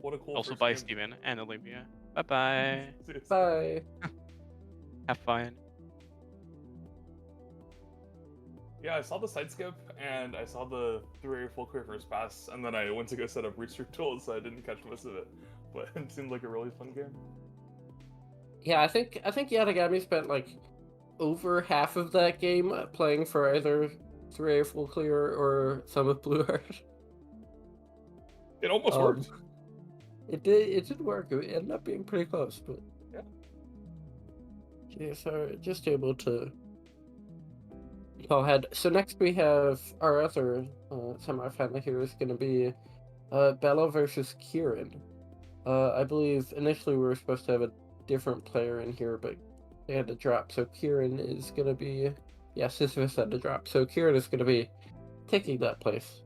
What a cool Also first bye, game. Steven and Olivia. Bye bye. Bye. Have fun. Yeah, I saw the side skip and I saw the 3 full clear first pass, and then I went to go set up restrict tools, so I didn't catch most of it. But it seemed like a really fun game. Yeah, I think Yatagami spent like over half of that game playing for either 3A Full Clear or Summit Blue Heart. It almost worked. It did work. It ended up being pretty close, but Yeah. yeah, so just able to call ahead. So next we have our other semifinal here is going to be Bella versus Kieran. I believe initially we were supposed to have a different player in here, but they had to drop. So Kieran is going to be, yeah, Sisyphus had to drop. So Kieran is going to be taking that place.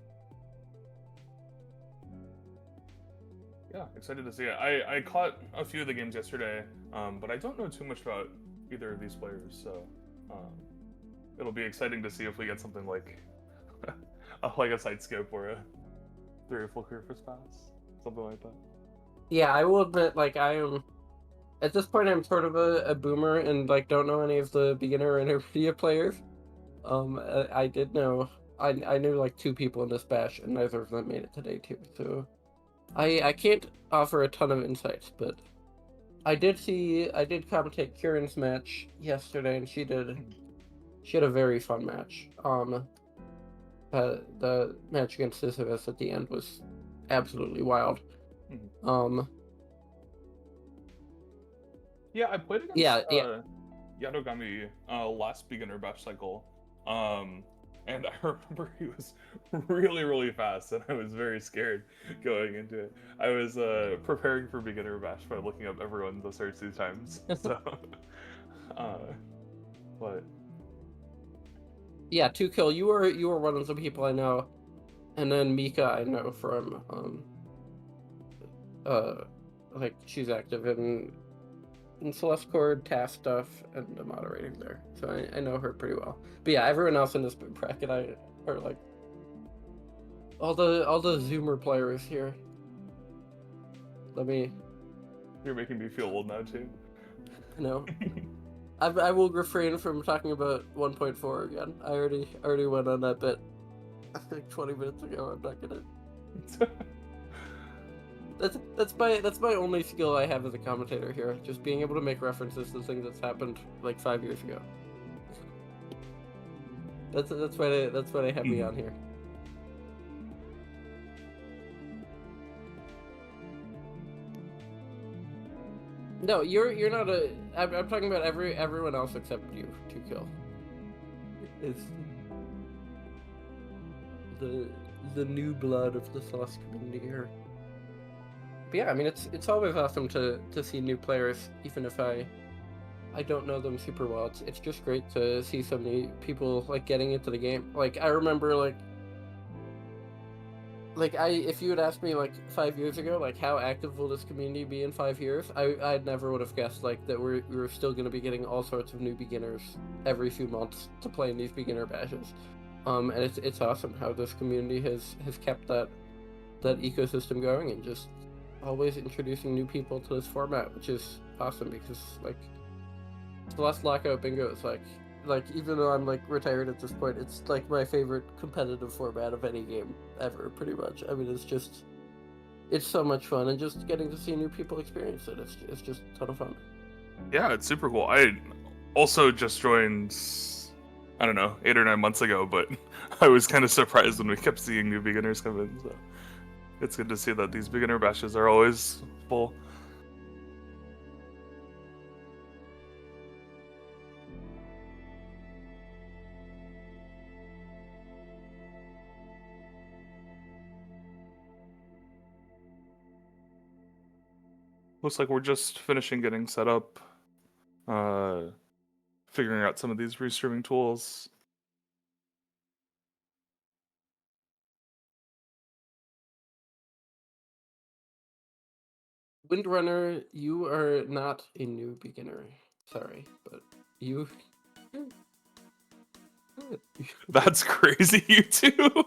Yeah, excited to see it. I caught a few of the games yesterday, but I don't know too much about either of these players, so it'll be exciting to see if we get something like like a side skip or a 3 full clear first pass, something like that. Yeah, I will admit, like, I am, at this point, I'm sort of a boomer and, like, don't know any of the beginner or intermediate players. I did know, I knew, like, 2 people in this bash, and neither of them made it today, too, so I can't offer a ton of insights, but I did commentate Kieran's match yesterday, and she had a very fun match. The match against Sisyphus at the end was absolutely wild. Yeah, I played against Yeah. Yadogami last beginner bash cycle, and I remember he was really, really fast, and I was very scared going into it. I was preparing for beginner bash by looking up everyone's asserts these times. So, but Yeah, 2Kill. You were one of the people I know, and then Mika I know from like she's active in Celeste Cord, task stuff, and the moderating there, so I know her pretty well. But yeah, everyone else in this bracket are like all the Zoomer players here. You're making me feel old now too. No. I will refrain from talking about 1.4 again. I already went on that bit I think 20 minutes ago. I'm not gonna. That's my only skill I have as a commentator here. Just being able to make references to things that's happened like 5 years ago. That's why they have me on here. No, you're not a. I'm talking about everyone else except you. 2Kill. Is the new blood of the Celeste community here. But yeah, I mean it's always awesome to see new players, even if I don't know them super well. It's just great to see so many people like getting into the game. Like I remember if you had asked me like 5 years ago, like how active will this community be in 5 years, I never would have guessed like that we were still going to be getting all sorts of new beginners every few months to play in these beginner bashes. And it's awesome how this community has kept that ecosystem going and just always introducing new people to this format, which is awesome because like Celeste Lockout Bingo is like even though I'm like retired at this point, it's like my favorite competitive format of any game ever, pretty much. I mean, it's so much fun, and just getting to see new people experience it, it's just a ton of fun. Yeah, it's super cool. I also just joined, I don't know, 8 or 9 months ago, but I was kind of surprised when we kept seeing new beginners come in. So it's good to see that these beginner bashes are always full. Looks like we're just finishing getting set up, figuring out some of these restreaming tools. Windrunner, you are not a new beginner. Sorry, but you. That's crazy, you two.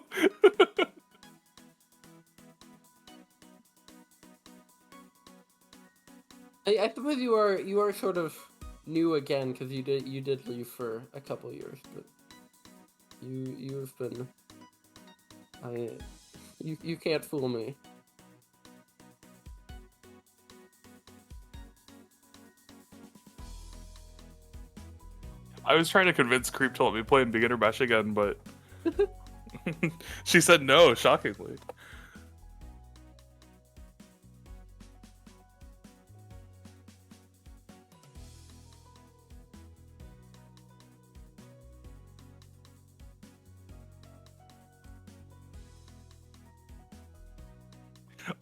I suppose you are sort of new again because you did leave for a couple years, but you have been. You can't fool me. I was trying to convince Creep to let me play in Beginner Bash again, but she said no, shockingly.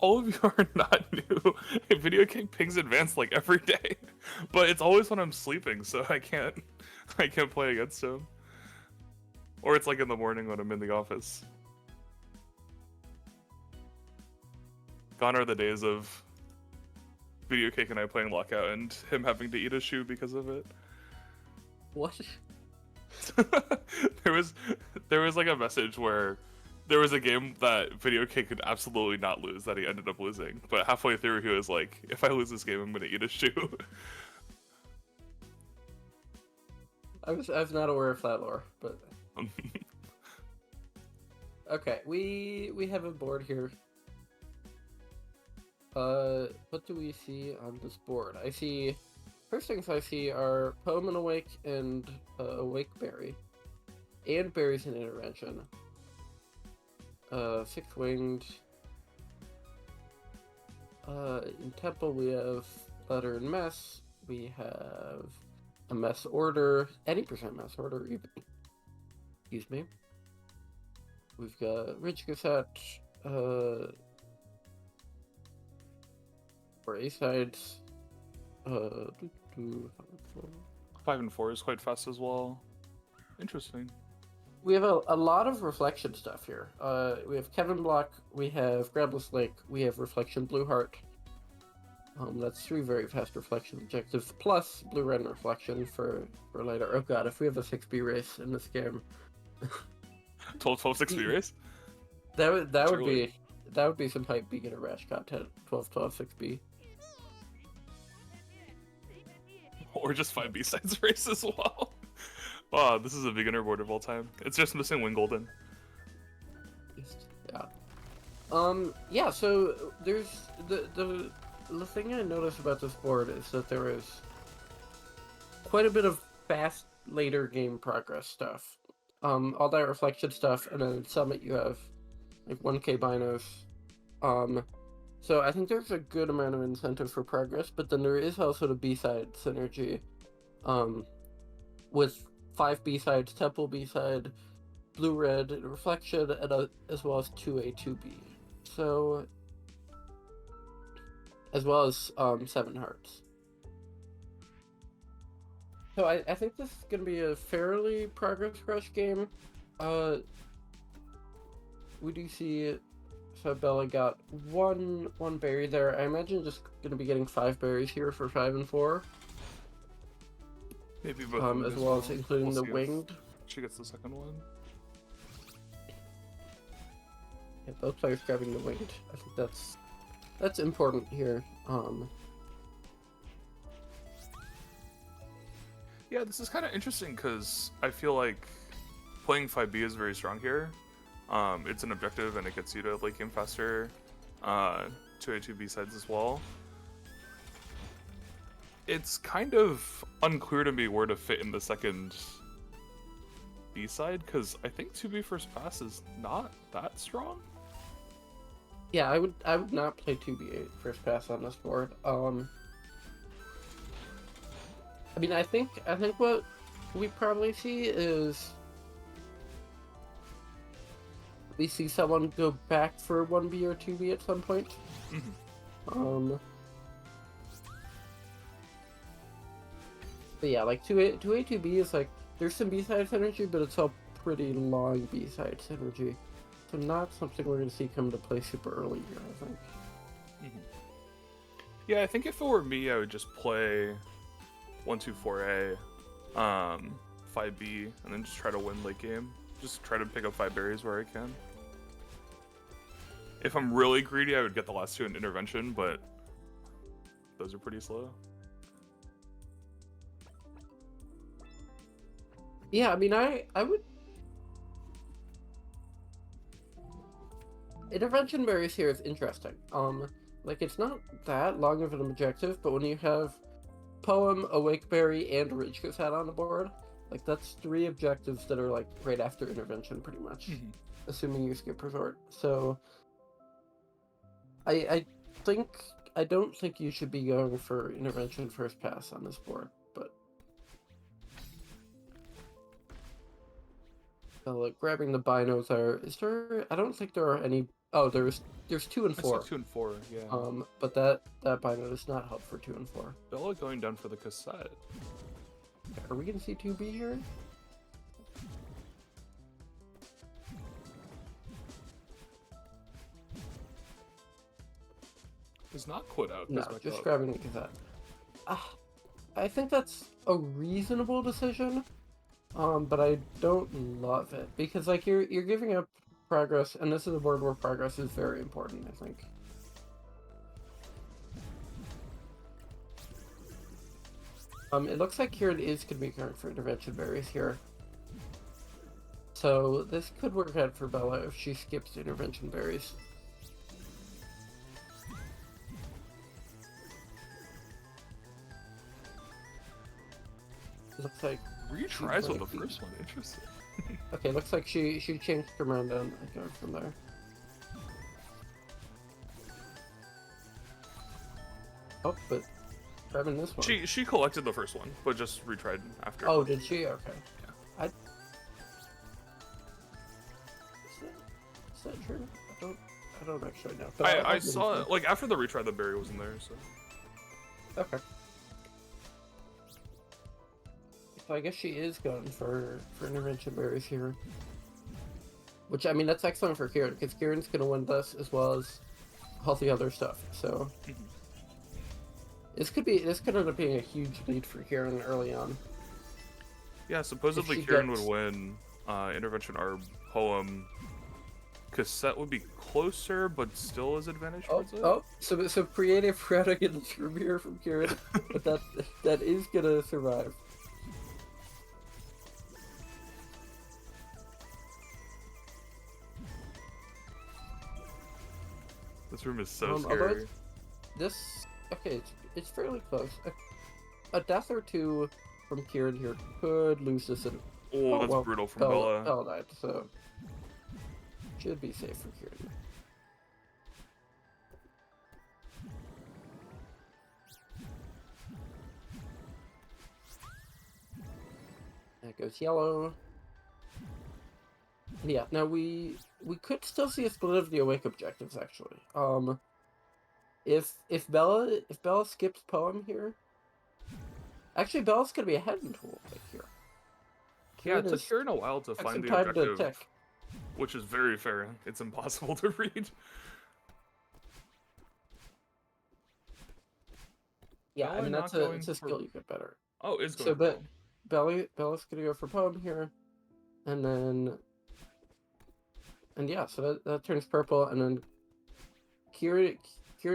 All of you are not new. Video game pings advance like every day, but it's always when I'm sleeping, so I can't play against him. Or it's like in the morning when I'm in the office. Gone are the days of Video Cake and I playing Lockout and him having to eat a shoe because of it. What? there was like a message where there was a game that Video Cake could absolutely not lose that he ended up losing, but halfway through he was like, if I lose this game, I'm gonna eat a shoe. I was not aware of that lore, but okay, we have a board here. What do we see on this board? I see, first things I see are Poem and Awake and Awake Berry, and Berries and Intervention. Six Winged. In Temple we have Letter and Mess. We have a Mess Order, any percent Mess Order even. Excuse me. We've got Rich Cassette, for A-sides. 5 and 4 is quite fast as well. Interesting. We have a lot of reflection stuff here. We have Kevin Block, we have Grabless Lake, we have Reflection Blue Heart. That's 3 very fast reflection objectives, plus Blue Red Reflection for later. Oh god, if we have a 6B race in this game. 12-6B race? That would be some hype beginner rash content. 12-6B. Or just 5 B-sides race as well. Wow, this is a beginner board of all time. It's just missing Wing Golden. Yeah. Yeah, so there's the thing I noticed about this board is that there is quite a bit of fast later game progress stuff. All that reflection stuff, and then in Summit you have like 1K binos. So I think there's a good amount of incentive for progress, but then there is also the B-side synergy. With 5 B-sides, Temple B-side, Blue Red, and Reflection, and as well as 2A, 2B. So, as well as 7 Hearts. So I think this is going to be a fairly progress rush game. We do see Fabella got one berry there. I imagine just going to be getting 5 berries here for 5 and 4. Maybe both as well as including the winged. She gets the second one. Yeah, both players grabbing the winged. I think that's important here. Yeah, this is kind of interesting because I feel like playing 5B is very strong here. It's an objective and it gets you to late game faster. 2A, 2B sides as well. It's kind of unclear to me where to fit in the second B side because I think 2B first pass is not that strong. Yeah, I would not play 2B8 first pass on this board. I mean, I think what we probably see is we see someone go back for 1B or 2B at some point. Mm-hmm. But yeah, like 2A, 2B is like, there's some B-side synergy, but it's all pretty long B-side synergy. So not something we're going to see come into play super early here, I think. Mm-hmm. Yeah, I think if it were me, I would just play 1, 2, 4A, 5B, and then just try to win late game. Just try to pick up 5 berries where I can. If I'm really greedy, I would get the last 2 in intervention, but those are pretty slow. Yeah, I mean, I would... Intervention berries here is interesting. Like, it's not that long of an objective, but when you have Poem, Awake Berry, and Ridge Cassette on the board, like, that's 3 objectives that are, like, right after intervention, pretty much. Mm-hmm. Assuming you skip resort. So, I don't think you should be going for intervention first pass on this board, but... So, like, grabbing the binos are... Is there... I don't think there are any... Oh, there's 2 and 4. 2 and 4, yeah. But that bino does not help for 2 and 4. Bella going down for the cassette. Are we gonna see 2B here? Does not quit out. No, Goes back just up. grabbing the cassette. I think that's a reasonable decision, but I don't love it because like you're giving up progress, and this is a board where progress is very important, I think. It looks like Kieran is going to be going for intervention berries here. So this could work out for Bella if she skips intervention berries. Looks like Retries with the first one, interesting. okay, looks like she changed her mind and going from there. Oh, but grabbing this one. She collected the first one, but just retried after. Oh, did she? Okay. Yeah. Is that true? I don't actually know. But I saw like after the retry, the berry wasn't there. So. Okay. So I guess she is going for intervention berries here. Which, I mean, that's excellent for Kieran, because Kieran's going to win this as well as all the other stuff, so... This could end up being a huge lead for Kieran early on. Yeah, supposedly Kieran would win intervention or poem. Cassette would be closer, but still is advantage towards it. Oh, so creative routing in the room here from Kieran, but that is gonna survive. This room is so scary. Okay, it's fairly close. A death or two from Kieran here could lose this. Oh, that's brutal from Bella. Bella died, so should be safe for Kieran. That goes yellow. Yeah, now we could still see a split of the awake objectives actually. If Bella skips poem here, actually Bella's gonna be ahead in tool right here. Yeah, it took Kieran a while to find the objective, which is very fair. It's impossible to read. Yeah, I mean it's a skill you get better. Oh, it's going. So, but Bella's gonna go for poem here, and then And yeah, so that turns purple, and then Kieran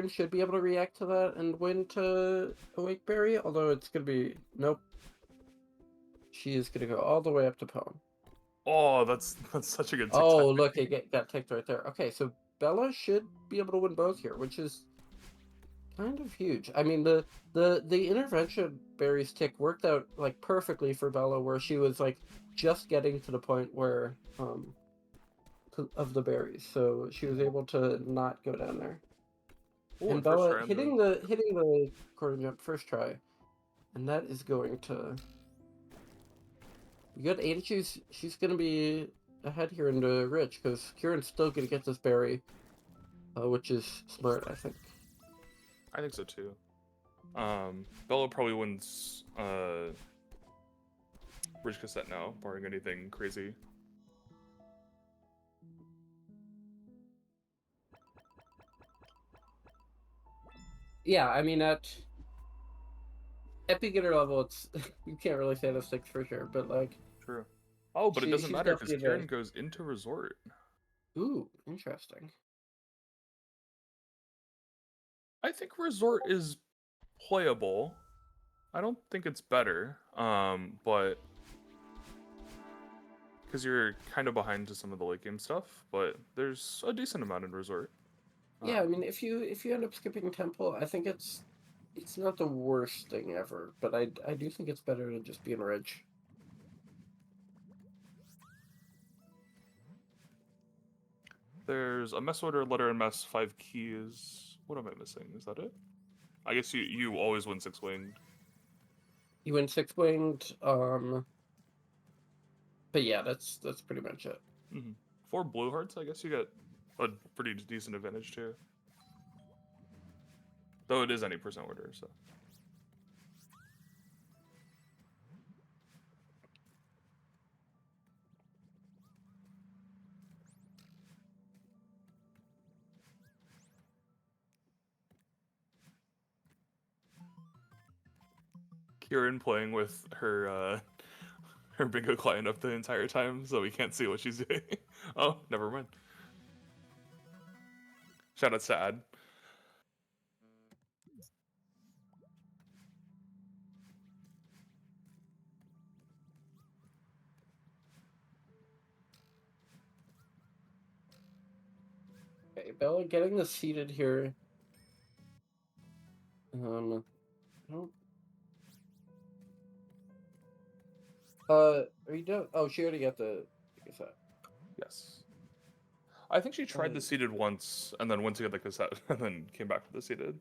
should be able to react to that and win to Awake Berry, although it's gonna be nope. She is gonna go all the way up to Pwn. Oh, that's such a good TikTok. Oh, look, it got ticked right there. Okay, so Bella should be able to win both here, which is kind of huge. I mean, the intervention berries tick worked out like perfectly for Bella, where she was like just getting to the point where of the berries, so she was able to not go down there. Ooh, And first Bella try on hitting the quarter jump first try, and that is going to. You got Ada. She's gonna be ahead here into Rich because Kieran's still gonna get this berry, which is smart, I think. I think so too. Bella probably wins Ridge Cassette now, barring anything crazy. Yeah, I mean at beginner level, it's you can't really say this sticks for sure, but like. True. Oh, but it doesn't She's matter because definitely Kieran goes into Resort. Ooh, interesting. I think Resort is playable. I don't think it's better, but because you're kind of behind to some of the late game stuff, but there's a decent amount in Resort. Yeah, I mean, if you end up skipping Temple, I think it's not the worst thing ever, but I do think it's better to just be in Ridge. There's a mess order, letter, and mess, 5 keys. What am I missing? Is that it? I guess you always win 6 winged. You win 6-winged, but yeah, that's pretty much it. 4 blue hearts. I guess you get a pretty decent advantage too. Though it is any percent order, so. Kieran playing with her her bingo client up the entire time, so we can't see what she's doing. Oh, never mind. Shout out Sad. Okay, Bella getting the seated here. I don't. Are you done? Oh, she already got the. I guess that. Yes. I think she tried the seated once and then went to get the cassette and then came back for the seated.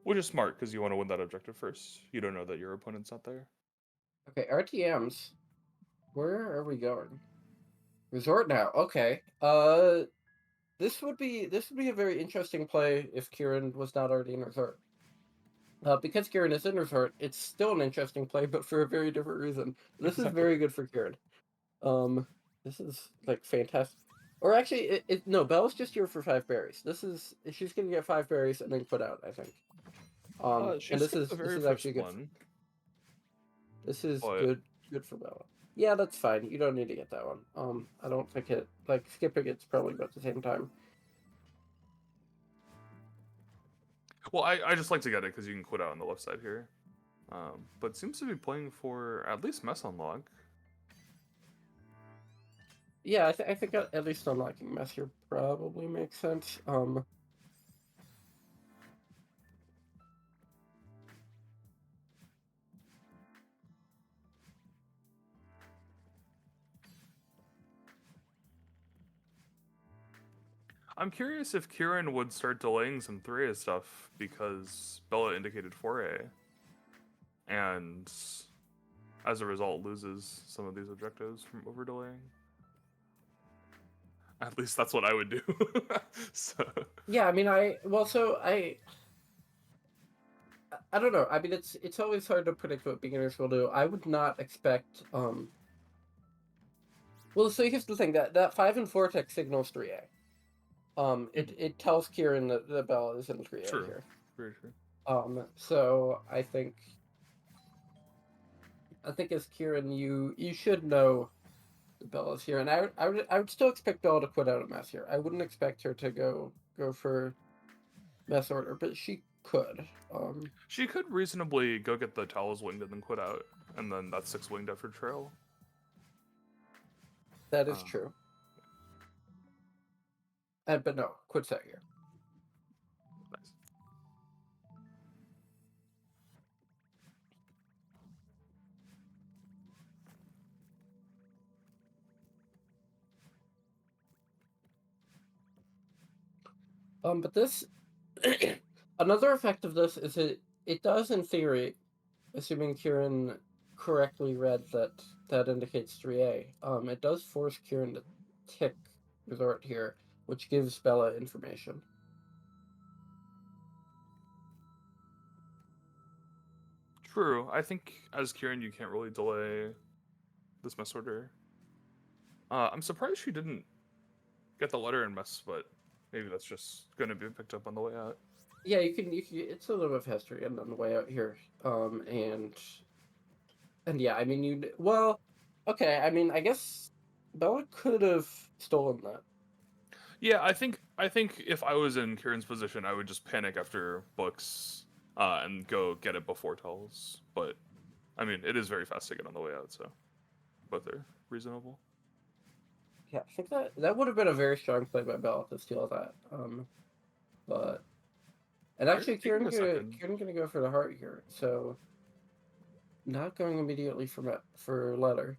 Which is smart because you want to win that objective first. You don't know that your opponent's not there. Okay, RTMs. Where are we going? Resort now. Okay. This would be a very interesting play if Kieran was not already in Resort. Because Kieran is in Resort, it's still an interesting play, but for a very different reason. This is very good for Kieran. This is like fantastic. Or actually, no, Belle's just here for 5 berries. She's gonna get 5 berries and then quit out, I think. And this is actually good. one. This is But good for Bella. Yeah, that's fine. You don't need to get that one. I don't think it like skipping it's probably about the same time. well, I just like to get it because you can quit out on the left side here. But seems to be playing for at least mess on log. Yeah, I think at least unlocking mess here probably makes sense. I'm curious if Kieran would start delaying some 3A stuff because Bella indicated 4A. And as a result, loses some of these objectives from over delaying. At least that's what I would do. So. Yeah, I mean, I don't know. I mean, it's always hard to predict what beginners will do. I would not expect. Well, so here's the thing: that 5 and 4 tech signals 3A. It tells Kieran that the Bella is in 3A True. here. Very true. So I think as Kieran, you should know Bella's here, and I would still expect Bella to quit out of mess here. I wouldn't expect her to go for mess order, but she could. She could reasonably go get the towels winged and then quit out, and then that's 6 winged effort trail. That is true. But no, quits out here. Nice. But this another effect of this is it does in theory, assuming Kieran correctly read that indicates 3A. It does force Kieran to tick resort here, which gives Bella information. True. I think as Kieran, you can't really delay this mess order. I'm surprised she didn't get the letter in mess, but maybe that's just going to be picked up on the way out. Yeah, you can. It's a little bit of history, and on the way out here, and yeah, I mean, okay. I mean, I guess Bella could have stolen that. Yeah, I think if I was in Kieran's position, I would just panic after books and go get it before tells. But I mean, it is very fast to get on the way out, so both are reasonable. Yeah, I think that would have been a very strong play by Bella to steal that. But and actually, Kieran gonna go for the heart here, so not going immediately for letter.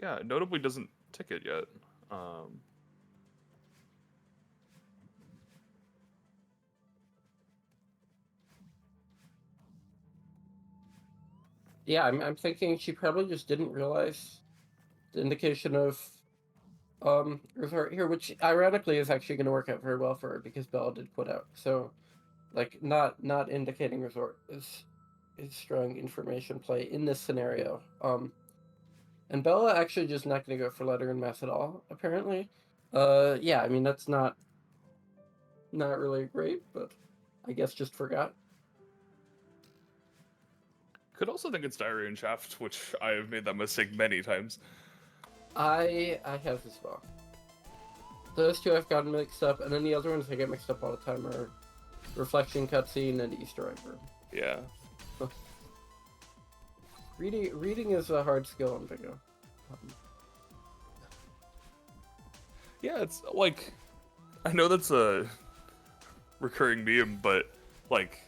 Yeah, notably doesn't ticket yet. Yeah, I'm thinking she probably just didn't realize the indication of resort here, which ironically is actually going to work out very well for her because Bella did put out. So, like, not indicating resort is strong information play in this scenario. And Bella actually just not going to go for letter and mess at all. Apparently, yeah. I mean that's not really great, but I guess just forgot. Could also think it's Diary and Shaft, which I have made that mistake many times. I have as well. Those two I've gotten mixed up, and then the other ones I get mixed up all the time are Reflection Cutscene and Easter Egg Room. Yeah. Reading is a hard skill in Bingo. Yeah, it's like, I know that's a recurring meme, but like,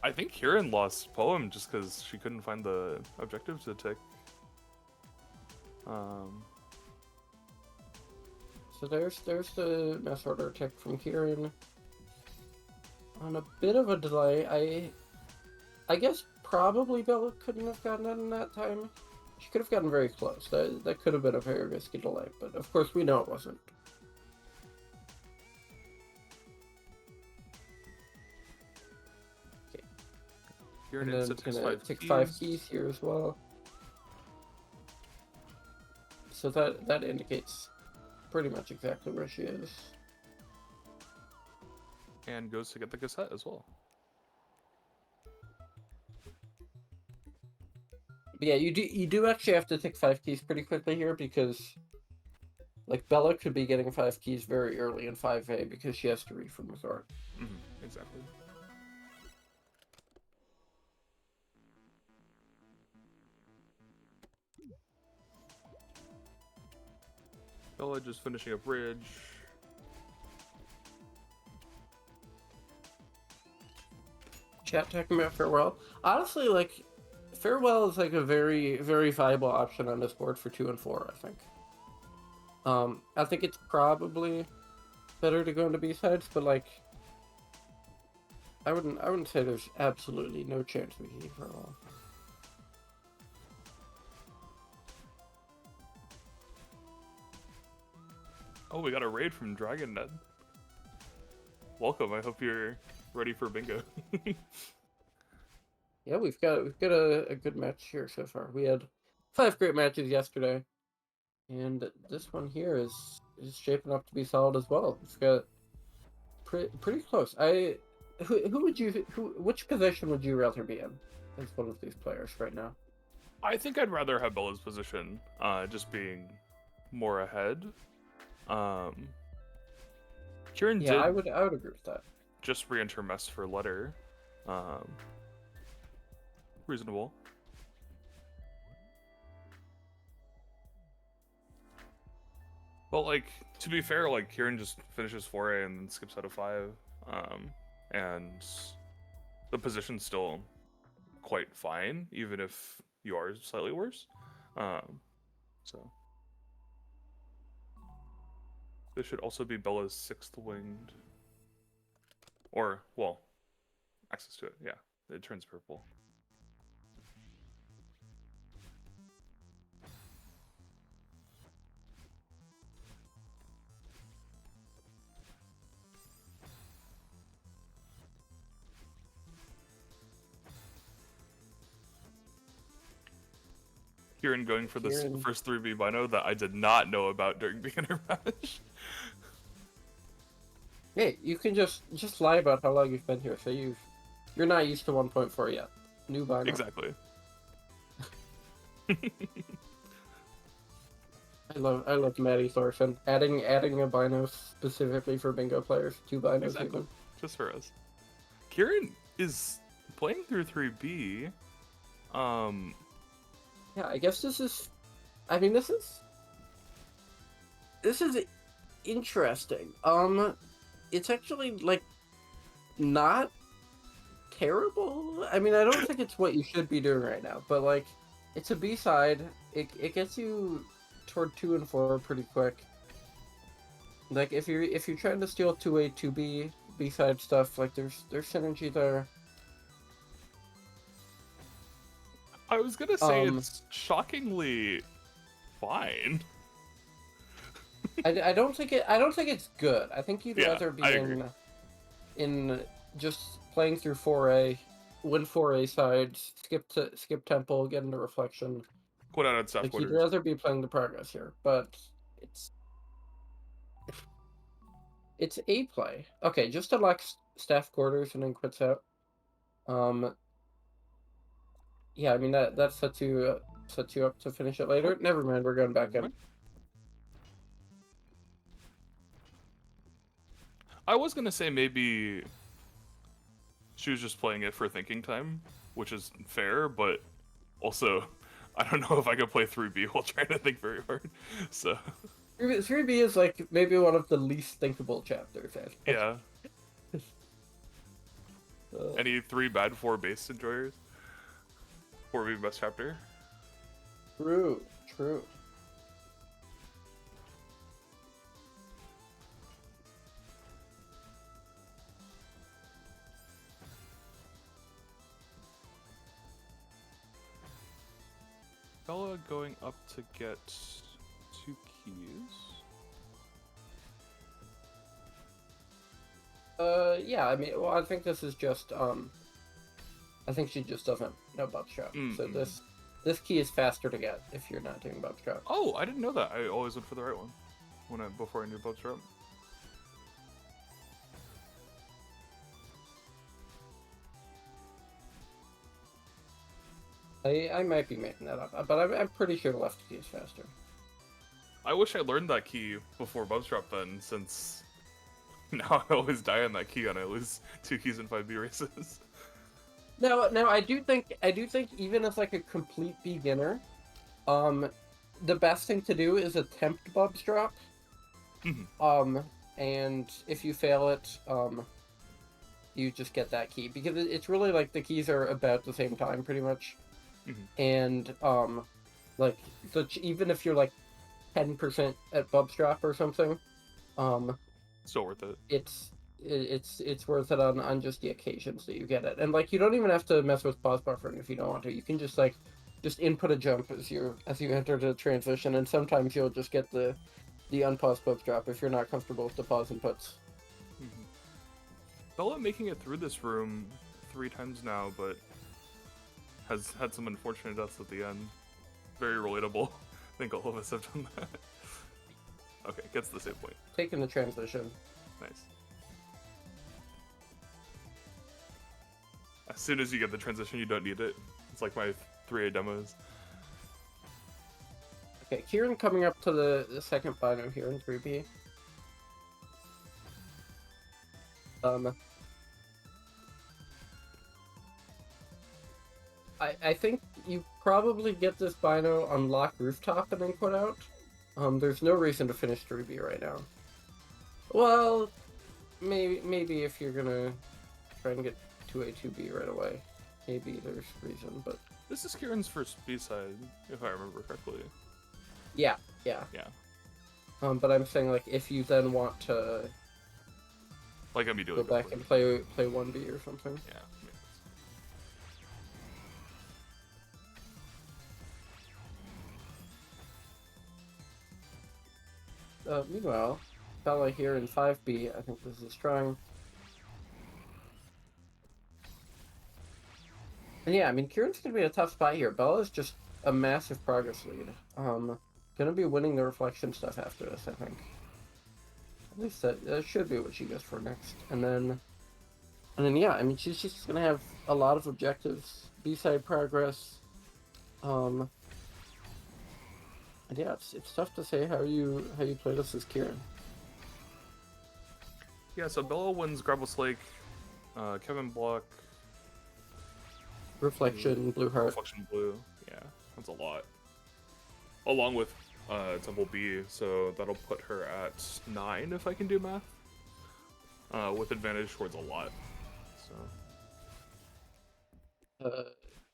I think Kieran lost Poem just because she couldn't find the objective to tick. So there's the mess order tick from Kieran. On a bit of a delay, I guess probably Bella couldn't have gotten it in that time. She could have gotten very close. That could have been a very risky delay, but of course we know it wasn't. Okay. Kieran And then gonna tick 5 keys here as well. So that indicates pretty much exactly where she is. And goes to get the cassette as well. But yeah, you do actually have to tick 5 keys pretty quickly here because, like, Bella could be getting 5 keys very early in 5A because she has to read from resort. Exactly. Bella just finishing a bridge. Chat talking about Farewell. Honestly, like, Farewell is like a very, very viable option on this board for 2 and 4, I think. I think it's probably better to go into B-sides, but like, I wouldn't say there's absolutely no chance we can get Farewell. Oh, we got a raid from Dragon Ned. Welcome. I hope you're ready for bingo. Yeah, we've got a good match here so far. We had 5 great matches yesterday, and this one here is shaping up to be solid as well. It's got pretty close. Which position would you rather be in as one of these players right now? I think I'd rather have Bella's position, just being more ahead. Kieran Yeah, did I would agree with that. just re-enter mess for letter. Um, Reasonable. But like, to be fair, like Kieran just finishes 4A and then skips out of 5. And the position's still quite fine, even if you are slightly worse. So this should also be Bella's 6th winged. Or, well, access to it, yeah. It turns purple. Kieran going for this Kieran. first 3B bino that I did not know about during beginner match. Hey, you can just lie about how long you've been here. So you're not used to 1.4 yet. New binary. Exactly. I love Maddie Thorfinn. Adding a bino specifically for bingo players. 2 binos Exactly. even. Just for us. Kieran is playing through 3B. Yeah, I guess this is. I mean, this is interesting. It's actually like not terrible. I mean, I don't think it's what you should be doing right now, but like, it's a B-side. It gets you toward 2 and 4 pretty quick. Like if you're trying to steal 2A, 2B, B-side stuff, like there's synergy there. I was gonna say it's shockingly fine. I don't think it's good. I think you'd Yeah, rather be I agree. in just playing through 4A, win 4A sides, skip temple, get into reflection. Put out on staff Like you'd quarters. rather be playing the progress here, but it's a play. Okay, just unlock staff quarters and then quits out. Yeah, I mean that sets you up to finish it later. Never mind, we're going back in. I was gonna say maybe she was just playing it for thinking time, which is fair, but also I don't know if I could play 3B while trying to think very hard. So 3B is like maybe one of the least thinkable chapters. yeah. Any 3 bad 4 base enjoyers? 4B best chapter? True. Bella going up to get 2 keys. Yeah, I mean, well, I think this is just, I think she just doesn't know Bubstrap. So this key is faster to get if you're not doing Bubstrap. Oh, I didn't know that. I always went for the right one before I knew Boatstrap. I might be making that up, but I'm pretty sure the left key is faster. I wish I learned that key before Boatstrap then, since now I always die on that key and I lose 2 keys in 5B races. No, I do think even as like a complete beginner, the best thing to do is attempt Bubstrap. And if you fail it, you just get that key because it's really like the keys are about the same time pretty much. And like even if you're like 10% at Bubstrap or something, Still worth it. It's worth it on just the occasions that you get it. And like you don't even have to mess with pause buffering if you don't want to. You can just like input a jump as you enter the transition, and sometimes you'll just get the unpause Bubstrap if you're not comfortable with the pause inputs. Bella making it through this room 3 times now, but has had some unfortunate deaths at the end. Very relatable. I think all of us have done that. Okay, gets the save point. Taking the transition. Nice. As soon as you get the transition, you don't need it. It's like my 3A demos. Okay, Kieran coming up to the second bino here in 3B. I think you probably get this bino, unlock rooftop, and then put out. There's no reason to finish 3B right now. Well, maybe if you're gonna try and get 2A, 2B right away. Maybe there's reason, but... This is Kieran's first B-side, if I remember correctly. Yeah. Yeah. But I'm saying, like, if you then want to... Like immediately go back and play 1B or something. Yeah. Meanwhile, Bella here in 5B, I think this is strong. And yeah, I mean, Kieran's gonna be a tough spot here. Bella's just a massive progress lead. Gonna be winning the reflection stuff after this, I think. At least that should be what she goes for next. And then yeah, I mean, she's just gonna have a lot of objectives, B-side progress. And yeah, it's tough to say how you play this as Kieran. Yeah, so Bella wins Gravel's Lake, Kevin Block, Reflection, Blue Heart. Reflection Blue. Yeah, that's a lot. Along with Temple B, so that'll put her at 9 if I can do math. With advantage towards a lot. So.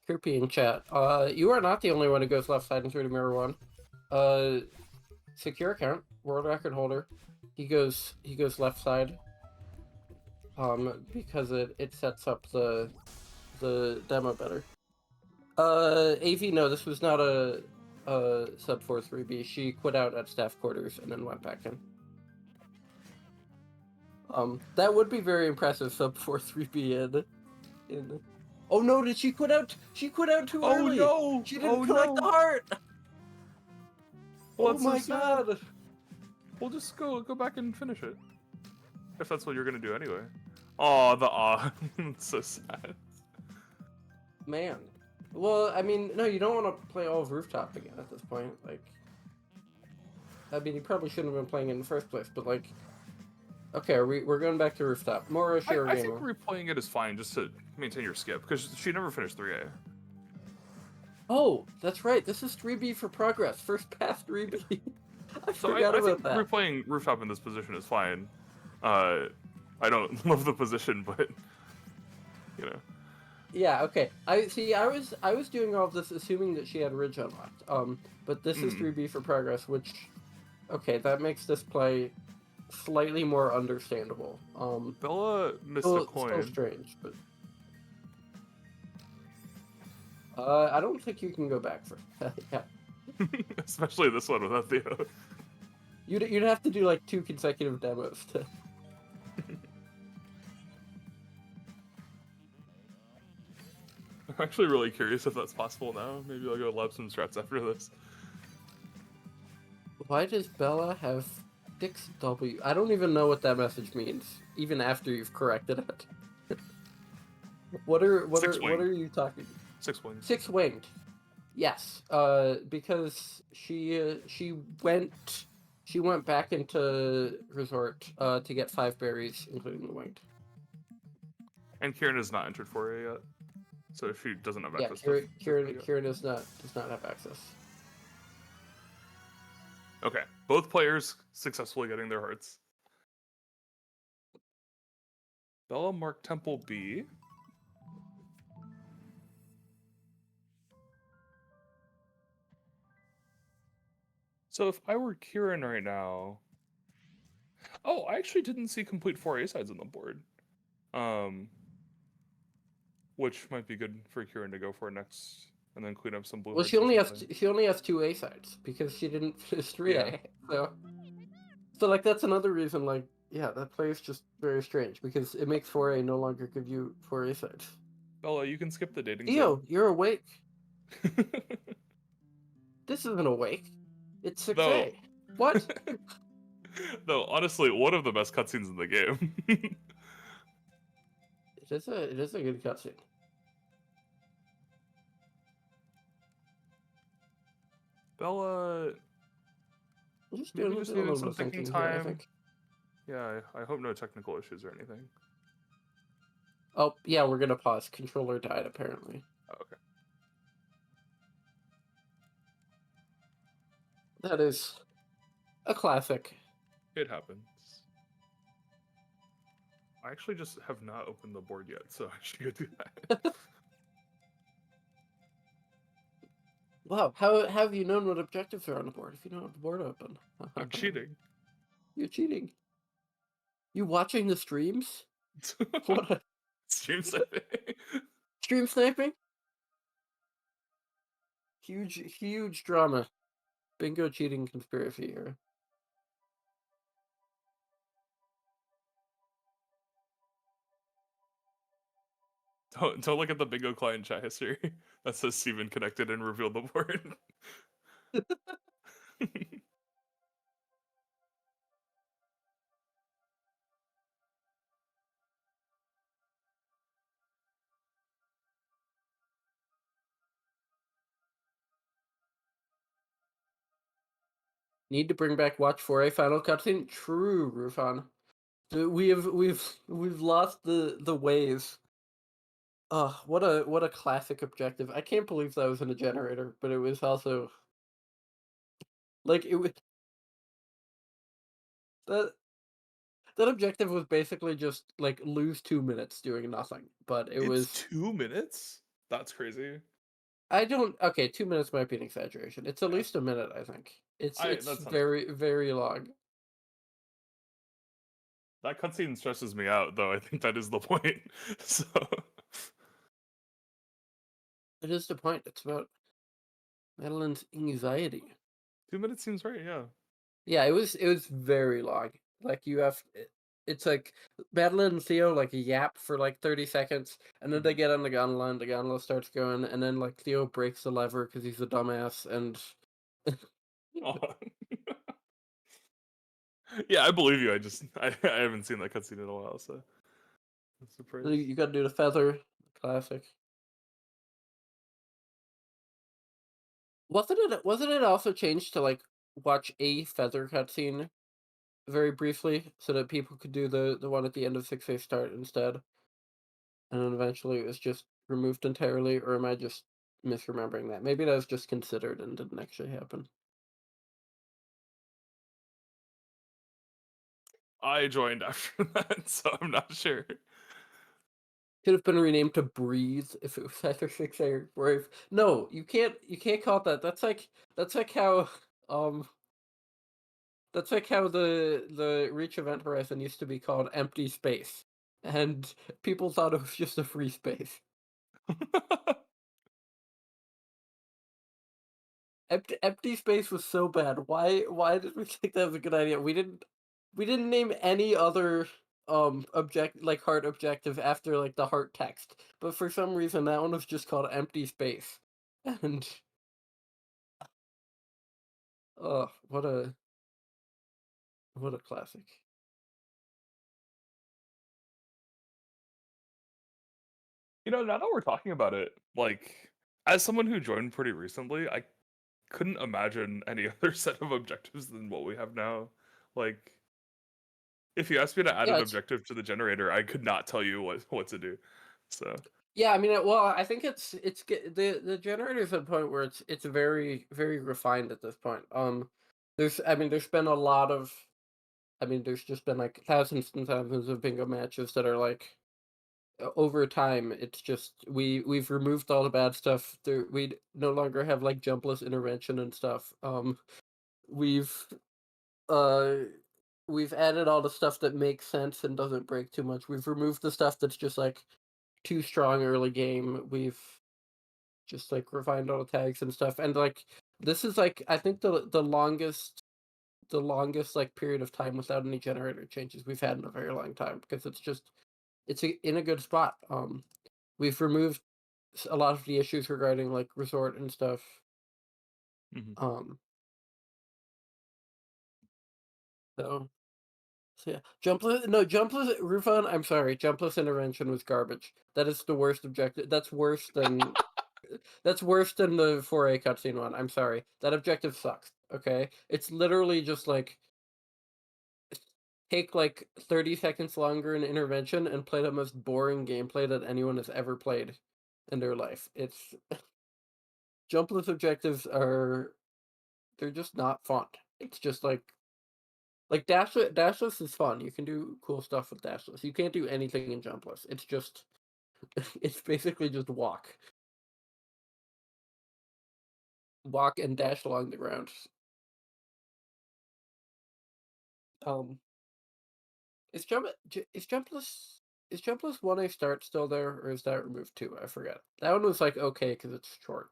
Kirby in chat. You are not the only one who goes left side in 3D Mirror 1. Secure account, world record holder. He goes left side. Because it sets up the demo better. AV, no, this was not a sub 4 3B. She quit out at staff quarters and then went back in. That would be very impressive, sub 4 3B in. Oh no, did she quit out? She quit out too early! Oh no! She didn't collect the heart! Well, oh my god! We'll just go back and finish it. If that's what you're gonna do anyway. Oh, the awe. It's so sad. Man. Well, I mean, no, you don't want to play all of Rooftop again at this point. Like, I mean, you probably shouldn't have been playing it in the first place, but like, okay, we're going back to Rooftop. More share I game. think replaying it is fine just to maintain your skip, because she never finished 3A. Oh, that's right. This is 3B for progress. First pass 3B. I So forgot I about think that. replaying Rooftop in this position is fine. I don't love the position, but you know. Yeah, okay. I was doing all of this assuming that she had Ridge unlocked. But this is 3B for progress, which, okay, that makes this play slightly more understandable. Bella missed still, a coin. Still strange, but I don't think you can go back for yeah. Especially this one without Theo. You'd have to do like 2 consecutive demos to. I'm actually really curious if that's possible now. Maybe I'll go lab some strats after this. Why does Bella have 6W? I don't even know what that message means, even after you've corrected it. What are you talking? 6 wings. 6 winged. Yes. Because she went back into resort to get 5 berries, including the winged. And Kieran is not entered for it yet, so she doesn't have access. Kieran does not have access. Okay, both players successfully getting their hearts. Bella marked Temple B. So if I were Kieran right now... Oh, I actually didn't see complete 4A sides on the board. Which might be good for Kieran to go for next, and then clean up some blue. Well, she only has 2 A sides because she didn't finish 3A. Yeah. So like that's another reason. Like, yeah, that play is just very strange because it makes 4A no longer give you 4 A sides. Bella, you can skip the dating. Theo, you're awake. This isn't awake. It's 6A. No. What? No, honestly, one of the best cutscenes in the game. It is a good cutscene. Bella I'm just maybe doing just a needed little bit some of thinking thinking here, I time. think. Yeah, I hope no technical issues or anything. Oh, yeah, we're gonna pause. Controller died, apparently. Oh, okay. That is a classic. It happens. I actually just have not opened the board yet, so I should go do that. Wow, how have you known what objectives are on the board if you don't have the board open? I'm cheating. You're cheating. You watching the streams? What a Stream sniping. stream sniping? Huge drama. Bingo cheating conspiracy here. Don't look at the bingo client chat history. That says Steven connected and revealed the board. Need to bring back Watch for a final cutscene? True, Rufan. We've lost the ways. What a classic objective. I can't believe that was in a generator, but it was also like it was that that objective was basically just like lose 2 minutes doing nothing. But it It's was 2 minutes? That's crazy. I don't okay, 2 minutes might be an exaggeration. It's at Yeah. least a minute, I think. It's That sounds right. very long. That cutscene stresses me out, though. I think that is the point. So It is the point. It's about Madeline's anxiety. 2 minutes seems right, yeah. Yeah, it was very long. Like it's like Madeline and Theo like yap for like 30 seconds, and then they get on the gondola, and the gondola starts going, and then like Theo breaks the lever because he's a dumbass, and Yeah, I believe you. I haven't seen that cutscene in a while, so I'm surprised. you got to do the feather, classic. Wasn't it also changed to like watch a feather cutscene very briefly so that people could do the one at the end of 6A start instead? And then eventually it was just removed entirely, or am I just misremembering that? Maybe that was just considered and didn't actually happen. I joined after that, so I'm not sure. Could have been renamed to Breathe if it was either 6A or Brave. No, you can't call it that. That's like how that's like how the Reach Event Horizon used to be called Empty Space. And people thought it was just a free space. Empty Space was so bad. Why did we think that was a good idea? We didn't name any other heart objective after like the heart text. But for some reason that one was just called Empty Space. And oh, what a classic. Now that we're talking about it, like, as someone who joined pretty recently, I couldn't imagine any other set of objectives than what we have now. Like, if you asked me to add Yeah, an it's objective to the generator, I could not tell you what to do. So yeah, I mean, well, I think the generator's at a point where it's very refined at this point. There's been a lot of there's just been like thousands and thousands of bingo matches that are like over time. It's just we've removed all the bad stuff. We no longer have like jumpless intervention and stuff. We've uh we've added all the stuff that makes sense and doesn't break too much. We've removed the stuff that's just like too strong early game. We've just like refined all the tags and stuff. And like this is like I think the longest like period of time without any generator changes we've had in a very long time because in a good spot. We've removed a lot of the issues regarding like resort and stuff. mhm. Um, so yeah, jumpless Rufon. I'm sorry, jumpless intervention was garbage. That is the worst objective. That's worse than That's worse than the 4A cutscene one, I'm sorry. That objective sucks, okay? It's literally just, like, take, like, 30 seconds longer in intervention and play the most boring gameplay that anyone has ever played in their life. It's jumpless objectives are they're just not fun. It's just like dashless is fun. You can do cool stuff with dashless. You can't do anything in jumpless. It's just it's basically just walk and dash along the ground. Um, is jumpless 1A start still there, or is that removed too? I forget. That one was like okay because it's short,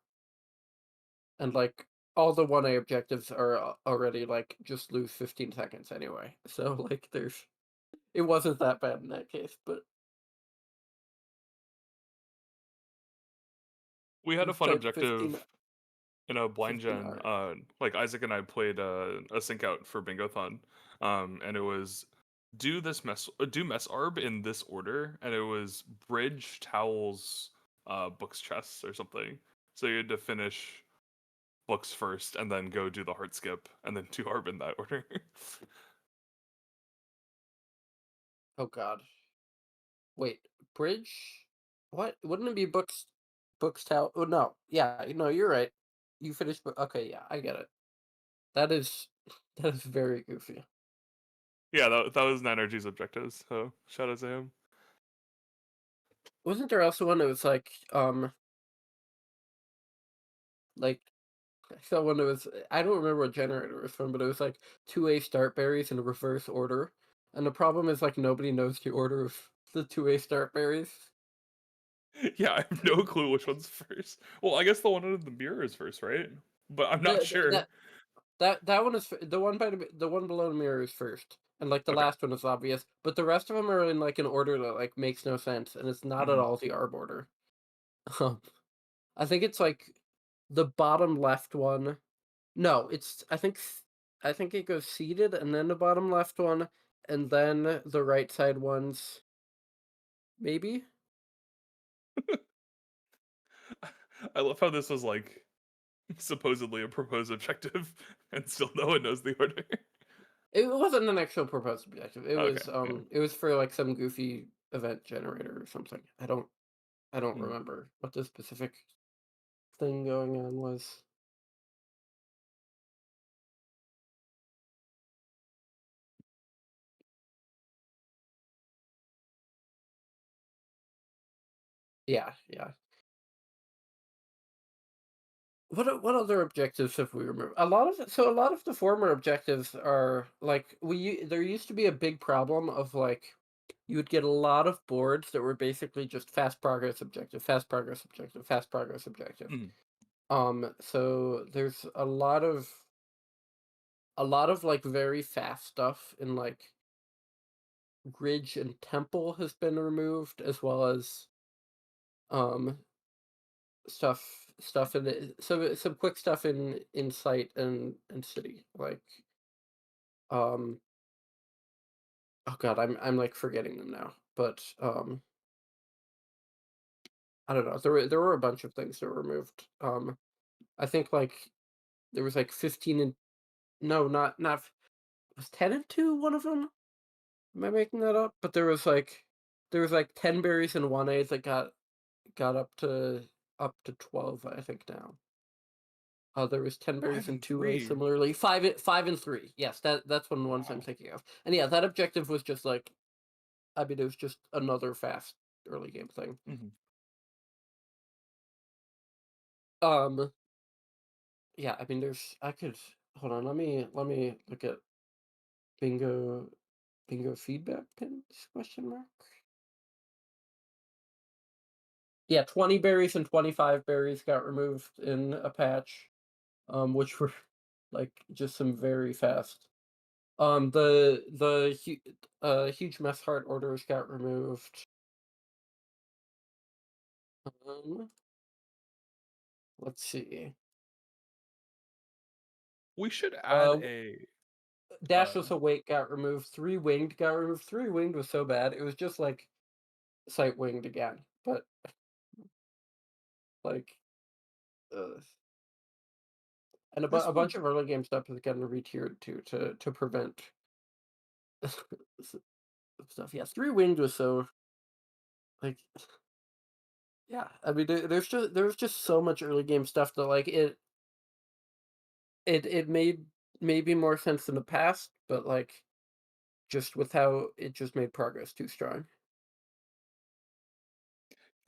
and like all the 1A objectives are already like just lose 15 seconds anyway. So like it wasn't that bad in that case, but We had a we've fun played objective in a blind 15 gen. hours. Like Isaac and I played a sync out for Bingo-thon, and it was do mess arb in this order, and it was bridge towels, books chests or something. So you had to finish books first, and then go do the heart skip, and then do arb in that order. Oh god. Wait, bridge? What? Wouldn't it be books tell? Oh no. Yeah, no, you're right. You finished okay, yeah, I get it. That is that is very goofy. Yeah, that was Nanergy's objectives. So shout out to him. Wasn't there also one that was like I saw one that was I don't remember what generator it was from, but it was like 2A start berries in reverse order. And the problem is like nobody knows the order of the 2A start berries. Yeah, I have no clue which one's first. Well, I guess the one under the mirror is first, right? But I'm not sure. That one is the one the one below the mirror is first, and like the Okay. last one is obvious, but the rest of them are in like an order that like makes no sense, and it's not at Mhm. all the ARB order. Um, I think it's like the bottom left one. No, it's I think it goes seated and then the bottom left one, and then the right side ones. Maybe I love how this was like supposedly a proposed objective, and still no one knows the order. it wasn't an actual proposed objective. Okay. Yeah. It was for like some goofy event generator or something. I don't Mhm. remember what the specific thing going on was. Yeah, yeah. What other objectives have we removed? A lot of the former objectives are like there used to be a big problem of like you would get a lot of boards that were basically just fast progress objective, fast progress objective, fast progress objective. Mhm. So there's a lot of like very fast stuff in like Ridge and Temple has been removed as well as um stuff in it some quick stuff in Sight and City, like, um oh god, I'm, like, forgetting them now, but, I don't know, there were a bunch of things that were removed, I think, like, there was, like, 15 and no, not f was 10 and 2 one of them? Am I making that up? But there was, like, 10 berries in 1A that got up to 12, I think now. There was 10 berries Five in and 2A three. similarly. 5 and 3. Yes, that's one of the ones I'm Wow. thinking of. And yeah, that objective was just like I mean, it was just another fast early game thing. Mhm. Um, yeah, I mean, I could hold on. Let me look at bingo bingo feedback pins question mark. Yeah, 20 berries and 25 berries got removed in a patch, which were like just some very fast. Huge mess heart orders got removed. Um, let's see. We should add Uh, a. Dashless Uh, Awake got removed. 3 Winged got removed. 3 Winged was so bad. It was just like Sight Winged again. But like uh, and This a bunch would of early game stuff is getting retiered too to prevent stuff. Yeah, 3 wins was so like yeah. I mean, there's just so much early game stuff that like it made maybe more sense in the past, but like just with how it just made progress too strong.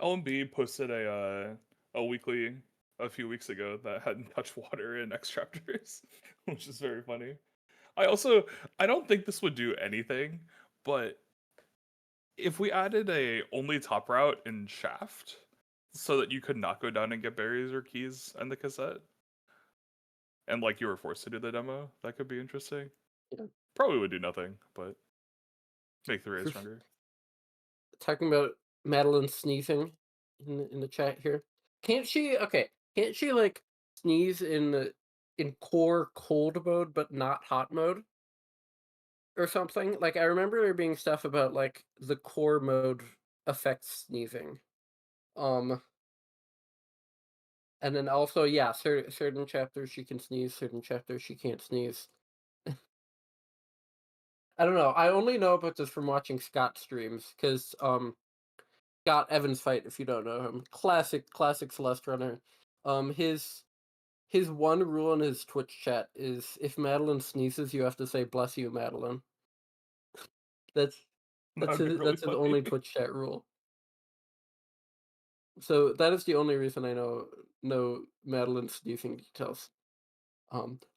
LMB posted a weekly a few weeks ago that hadn't touched water in X chapters, which is very funny. I don't think this would do anything, but if we added a only top route in Shaft, so that you could not go down and get berries or keys in the cassette, and like you were forced to do the demo, that could be interesting. Yeah. Probably would do nothing, but make the race For stronger. talking about Madeline sneezing in the chat here. Can't she okay, can't she like sneeze in core cold mode but not hot mode or something? Like I remember there being stuff about like the core mode affects sneezing. Um and then also yeah, certain chapters she can sneeze, certain chapters she can't sneeze. I don't know. I only know about this from watching Scott streams cuz Scott Evans fight if you don't know him. Classic Celeste runner. His one rule in his Twitch chat is if Madeline sneezes, you have to say "Bless you, Madeline." That's That would be really that's his only funny. Twitch chat rule. So that is the only reason I know Madeline's sneezing details.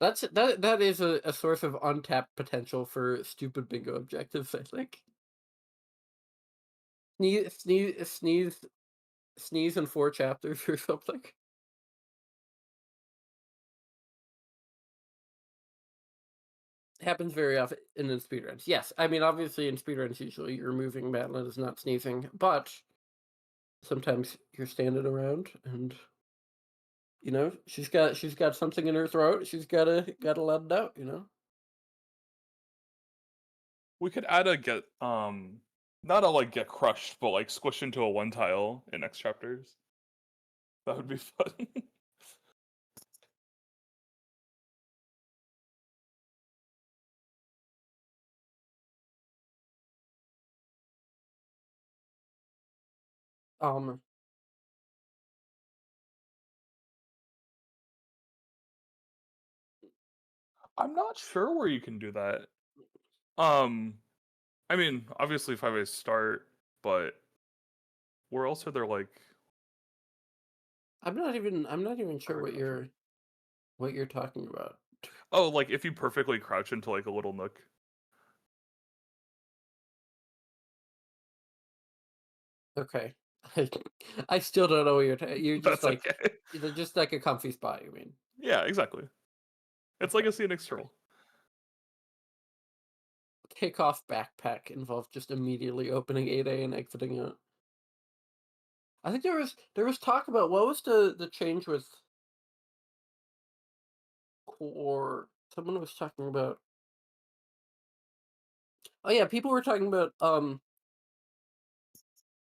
That is a source of untapped potential for stupid bingo objectives. I think sneeze in 4 chapters or something. Happens very often in speedruns. Yes, I mean obviously in speedruns usually you're moving Madeline is not sneezing, but sometimes you're standing around and she's got something in her throat. She's gotta let it out. We could add a get not a like get crushed, but like squish into a one tile in X chapters. That would be fun. Um, I'm not sure where you can do that. Um, I mean, obviously 5A start, but where else are there like I'm not even sure ever crouching? what you're talking about. Oh, like if you perfectly crouch into like a little nook. Okay, I, I still don't know what you're just That's like okay. they're just like a comfy spot. You mean? Yeah, exactly. It's like Okay, a scenic okay. stroll. Kickoff backpack involved just immediately opening 8A and exiting out. I think there was talk about what was the change with core. Someone was talking about. Oh yeah, people were talking about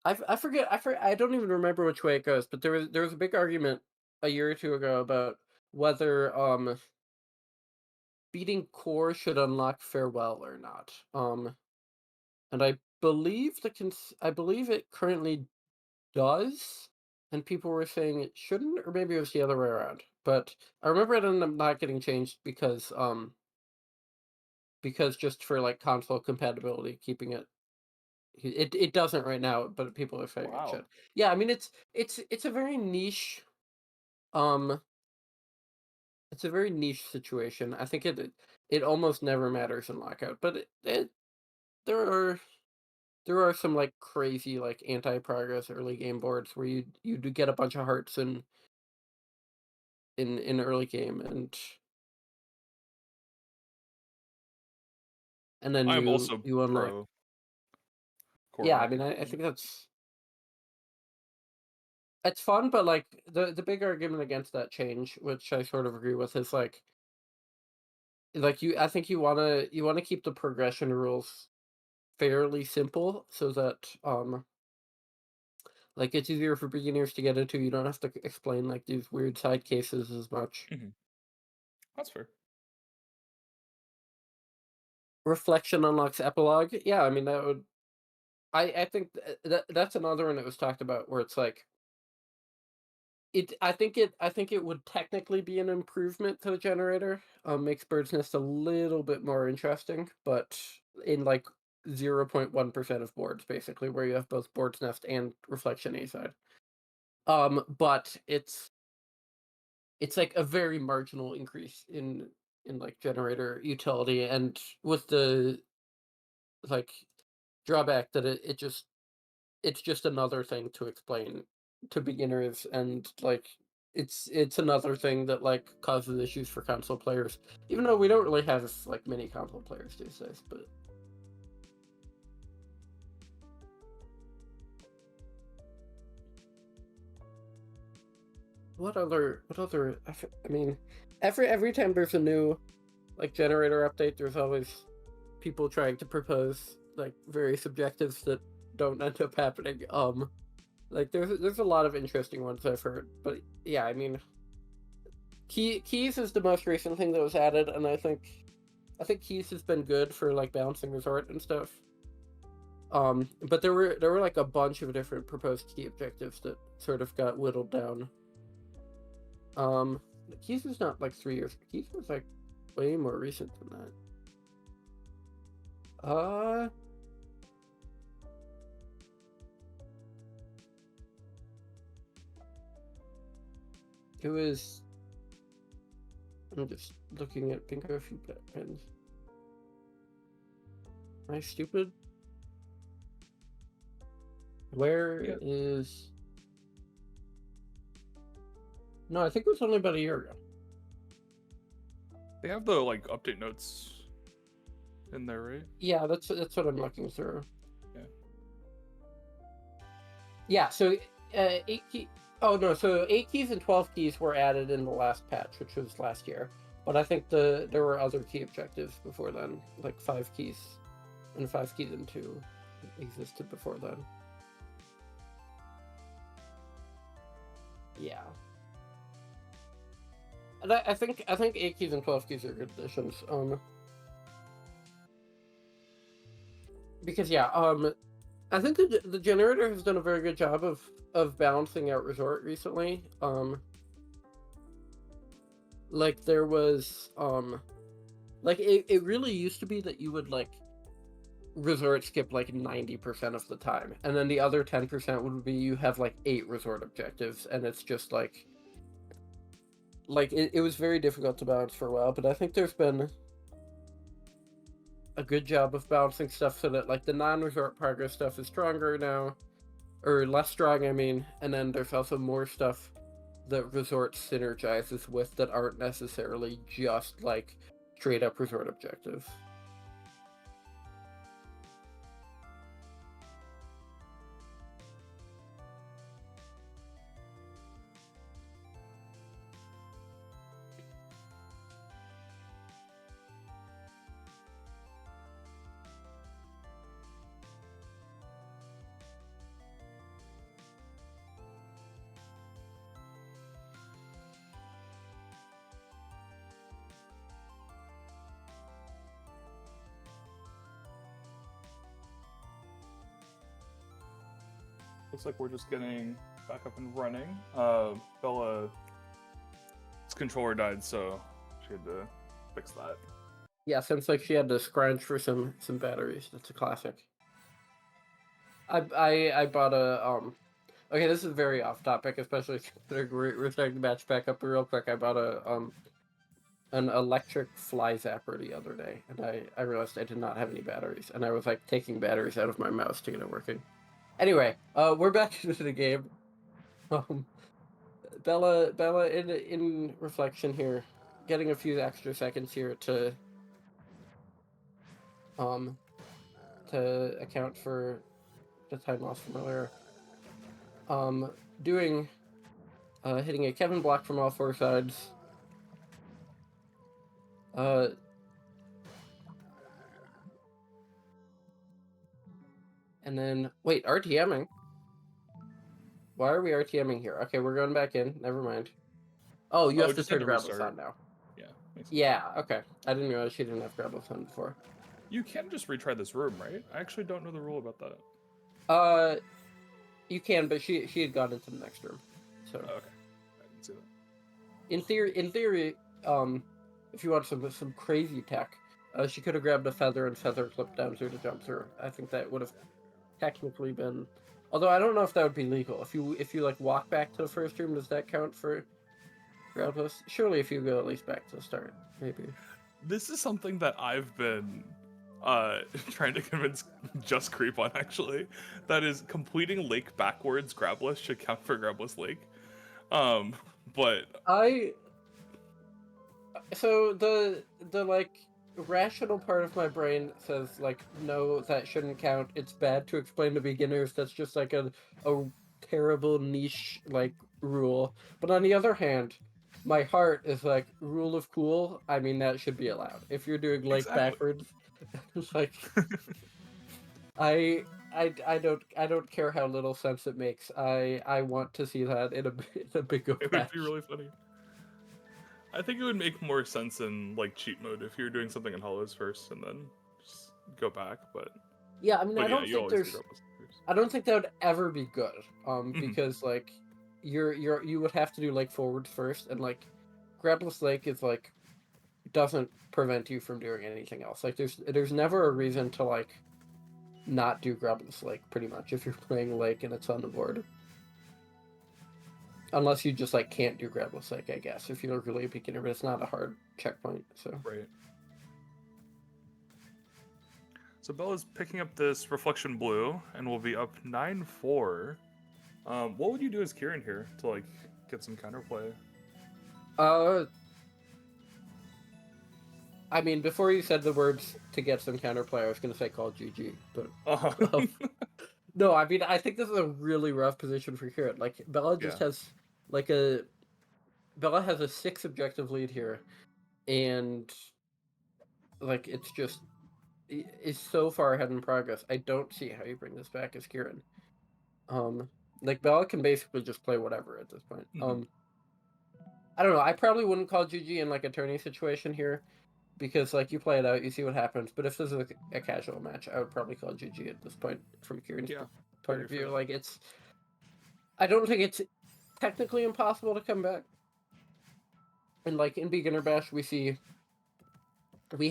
I forget I don't even remember which way it goes, but there was a big argument a year or two ago about whether beating core should unlock farewell or not. And I believe it currently does, and people were saying it shouldn't, or maybe it was the other way around. But I remember it ended up not getting changed because just for like console compatibility, keeping it doesn't right now, but people are saying it Wow. should. Yeah, I mean it's a very niche um it's a very niche situation. I think it almost never matters in lockout, but there are there are some like crazy like anti-progress early game boards where you do get a bunch of hearts in early game and then I'm you also you unlock. pro core Yeah, I mean unlocking. I think that's it's fun, but like the big argument against that change, which I sort of agree with, is like I think you wanna keep the progression rules fairly simple so that Like, it's easier for beginners to get into. You don't have to explain, like, these weird side cases as much. That's fair. Reflection unlocks epilogue. Yeah, I mean, that would... I think that's another one that was talked about where it's like, I think it would technically be an improvement to the generator. Makes Bird's Nest a little bit more interesting, but in like 0.1% of boards, basically, where you have both Bird's Nest and Reflection A side. But it's like a very marginal increase in like generator utility, and with the like drawback that it's just another thing to explain to beginners, and like it's another thing that like causes issues for console players, even though we don't really have like many console players these days. But I mean, every time there's a new like generator update, there's always people trying to propose like various objectives that don't end up happening. Like there's a lot of interesting ones I've heard, but yeah, I mean, keys is the most recent thing that was added, and I think keys has been good for like balancing resort and stuff. But there were like a bunch of different proposed key objectives that sort of got whittled down. Keys was not like 3 years. Keys was like way more recent than that. It was... I'm just looking at Bingo feedback pins. Am I stupid? Where is... No, I think it was only about a year ago. They have the like update notes in there, right? Yeah, that's what I'm looking through. Yeah. Yeah, so 8 key... Oh no, so 8 keys and 12 keys were added in the last patch, which was last year. But I think there were other key objectives before then, like 5 keys, and 5 keys and 2 existed before then. Yeah. And I think 8 keys and 12 keys are good additions. Because yeah, I think the generator has done a very good job of balancing out resort recently. Like there was like it really used to be that you would like resort skip like 90% of the time, and then the other 10% would be you have like 8 resort objectives, and it's just like it was very difficult to balance for a while. But I think there's been a good job of balancing stuff so that like the non-resort progress stuff is stronger now, or less strong, I mean, and then there's also more stuff that resort synergizes with that aren't necessarily just like straight up resort objectives. Looks like we're just getting back up and running. Bella's controller died, so she had to fix that. Yeah, since like she had to scrunch for some batteries. That's a classic. I bought a okay, this is very off topic, especially considering we're starting to match back up real quick. I bought an electric fly zapper the other day, and I realized I did not have any batteries, and I was like taking batteries out of my mouse to get it working. Anyway, we're back into the game. Bella in reflection here, getting a few extra seconds here to account for the time loss from earlier. Doing hitting a Kevin block from all 4 sides. And then wait, RTMing. Why are we RTMing here? Okay, we're going back in. Never mind. Oh, you have to just had turn to Grabless restart. on now. Yeah. Makes sense. Yeah, okay. I didn't realize she didn't have Grabless on before. You can just retry this room, right? I actually don't know the rule about that. You can, but she had gone into the next room. So Oh, okay. I didn't see that. in theory, if you want some crazy tech, she could have grabbed a feather and feather clipped down through to jump through. I think that would have technically been, although I don't know if that would be legal. If you like walk back to the first room, does that count for Grabless? Surely, if you go at least back to the start, maybe. This is something that I've been trying to convince Just Creep on, actually. That is, completing Lake backwards Grabless should count for Grabless Lake. But So the like rational part of my brain says like no, that shouldn't count. It's bad to explain to beginners. That's just like a terrible niche like rule. But on the other hand, my heart is like rule of cool. I mean that should be allowed. If you're doing like exactly. backwards, like I don't care how little sense it makes. I want to see that in a bingo It would be really funny. I think it would make more sense in like cheat mode if you're doing something in hollows first and then just go back. But yeah, I mean but I don't you think always do there's. Grabless first. I don't think that would ever be good. Mhm. Because like you would have to do like forwards first, and like Grabless Lake is like doesn't prevent you from doing anything else. Like there's never a reason to like not do Grabless Lake pretty much if you're playing Lake and it's on the board. Unless you just like can't do Grabless Lake, I guess, if you're really a beginner, but it's not a hard checkpoint, so. Right. So Bella's picking up this Reflection Blue and will be up 9-4. What would you do as Kieran here to like get some counterplay? I mean, before you said the words to get some counterplay, I was gonna say call GG, but no, I mean, I think this is a really rough position for Kieran. Like Bella just has like Bella has a 6 objective lead here, and like it's so far ahead in progress. I don't see how you bring this back as Kieran. Like Bella can basically just play whatever at this point. Mhm. I don't know. I probably wouldn't call GG in like a tourney situation here, because like you play it out, you see what happens. But if this is a casual match, I would probably call GG at this point from Kieran's point of view. fair. Like I don't think it's technically impossible to come back. And like in Beginner Bash, we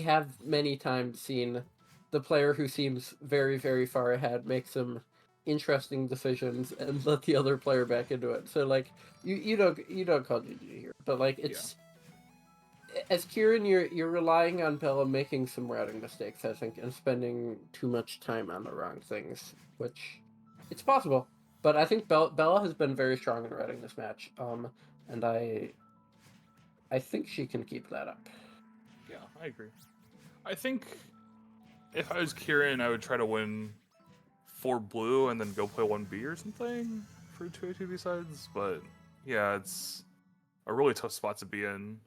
have many times seen the player who seems very, very far ahead make some interesting decisions and let the other player back into it. So like you don't call GG here, but like it's as Kieran, you're relying on Bella making some routing mistakes, I think, and spending too much time on the wrong things, which it's possible. But I think Bella has been very strong in routing this match, and I think she can keep that up. Yeah, I agree. I think if I was Kieran, I would try to win 4 blue and then go play 1B or something for 2A 2B sides. But yeah, it's a really tough spot to be in.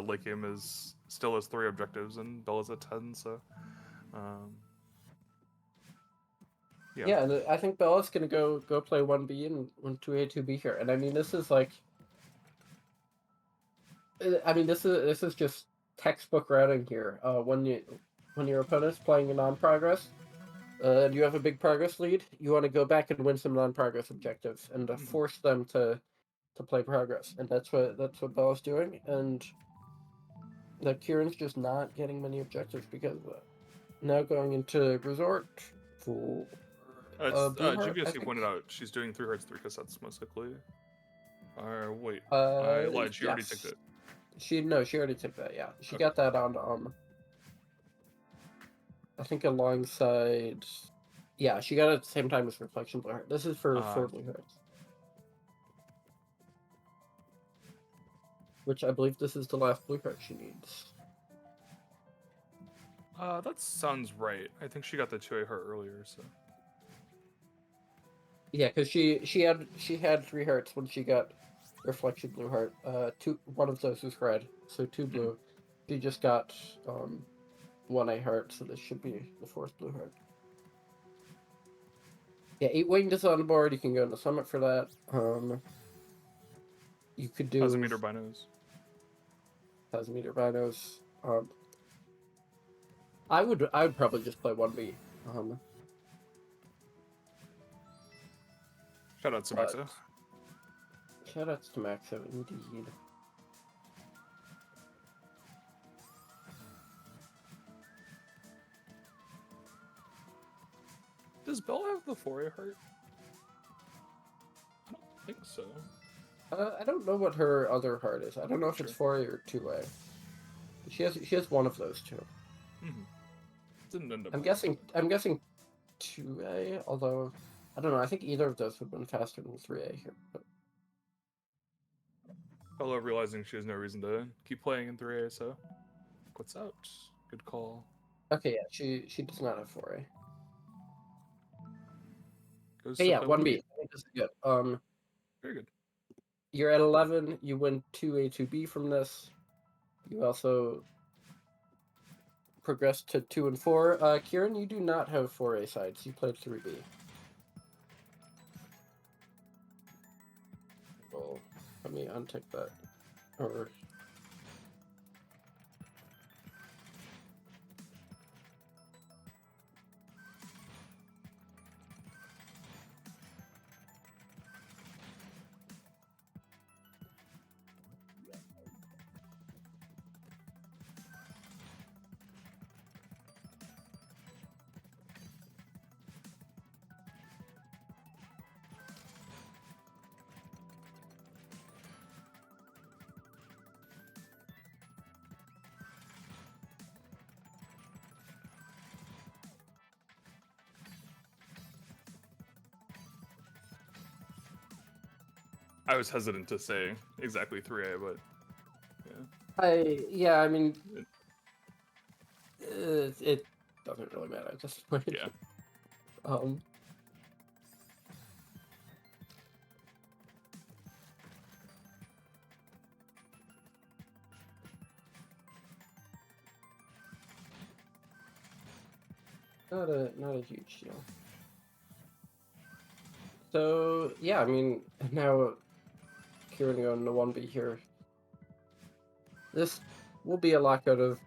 Late game still has 3 objectives and Bella's at 10, so yeah, and I think Bella's gonna go play 1B and 2A 2B here, and I mean this is like, I mean this is just textbook routing here. When your opponent's playing a non-progress, and you have a big progress lead, you want to go back and win some non-progress objectives and force them to play progress, and that's what Bella's doing, and that Kieran's just not getting many objectives because of that. Now going into resort for blue heart, GBSC pointed out she's doing 3 hearts 3 cassettes most likely. Wait, I lied. She already took it. She already took that. Yeah, she got that on I think alongside. Yeah, she got it at the same time as Reflection Blue Heart. This is for 4 blue hearts, which I believe this is the last blue heart she needs. That sounds right. I think she got the 2A heart earlier, so. Yeah, because she had 3 hearts when she got Reflection Blue Heart. One of those was red, so 2 blue. She just got 1A heart, so this should be the 4th blue heart. Yeah, 8 winged is on the board. You can go into summit for that. You could do 1,000 meter binos. 1,000 meter binos. I would probably just play 1B. Shout out to but- Maxa. Shoutouts to Maxo, indeed. Does Belle have the 4A heart? I don't think so. I don't know what her other heart is. I don't know if it's 4A or 2A. But she has one of those two. Mm-hmm. Didn't end up. I'm guessing 2A, although I don't know. I think either of those would have been faster than 3A here. But Bella realizing she has no reason to keep playing in 3A, so what's out? Good call. okay, yeah, she does not have 4A. Goes Hey, to yeah, play 1B. I think this is good. Very good. You're at 11. You win 2A, 2B from this. You also progress to 2 and 4. Kieran, you do not have 4A sides. You played 3B. Well, let me untick that. Or I was hesitant to say exactly 3A, but I mean, it doesn't really matter at this point. yeah. Not a huge deal. So yeah, I mean, now Kieran going to 1B here. This will be a lockout of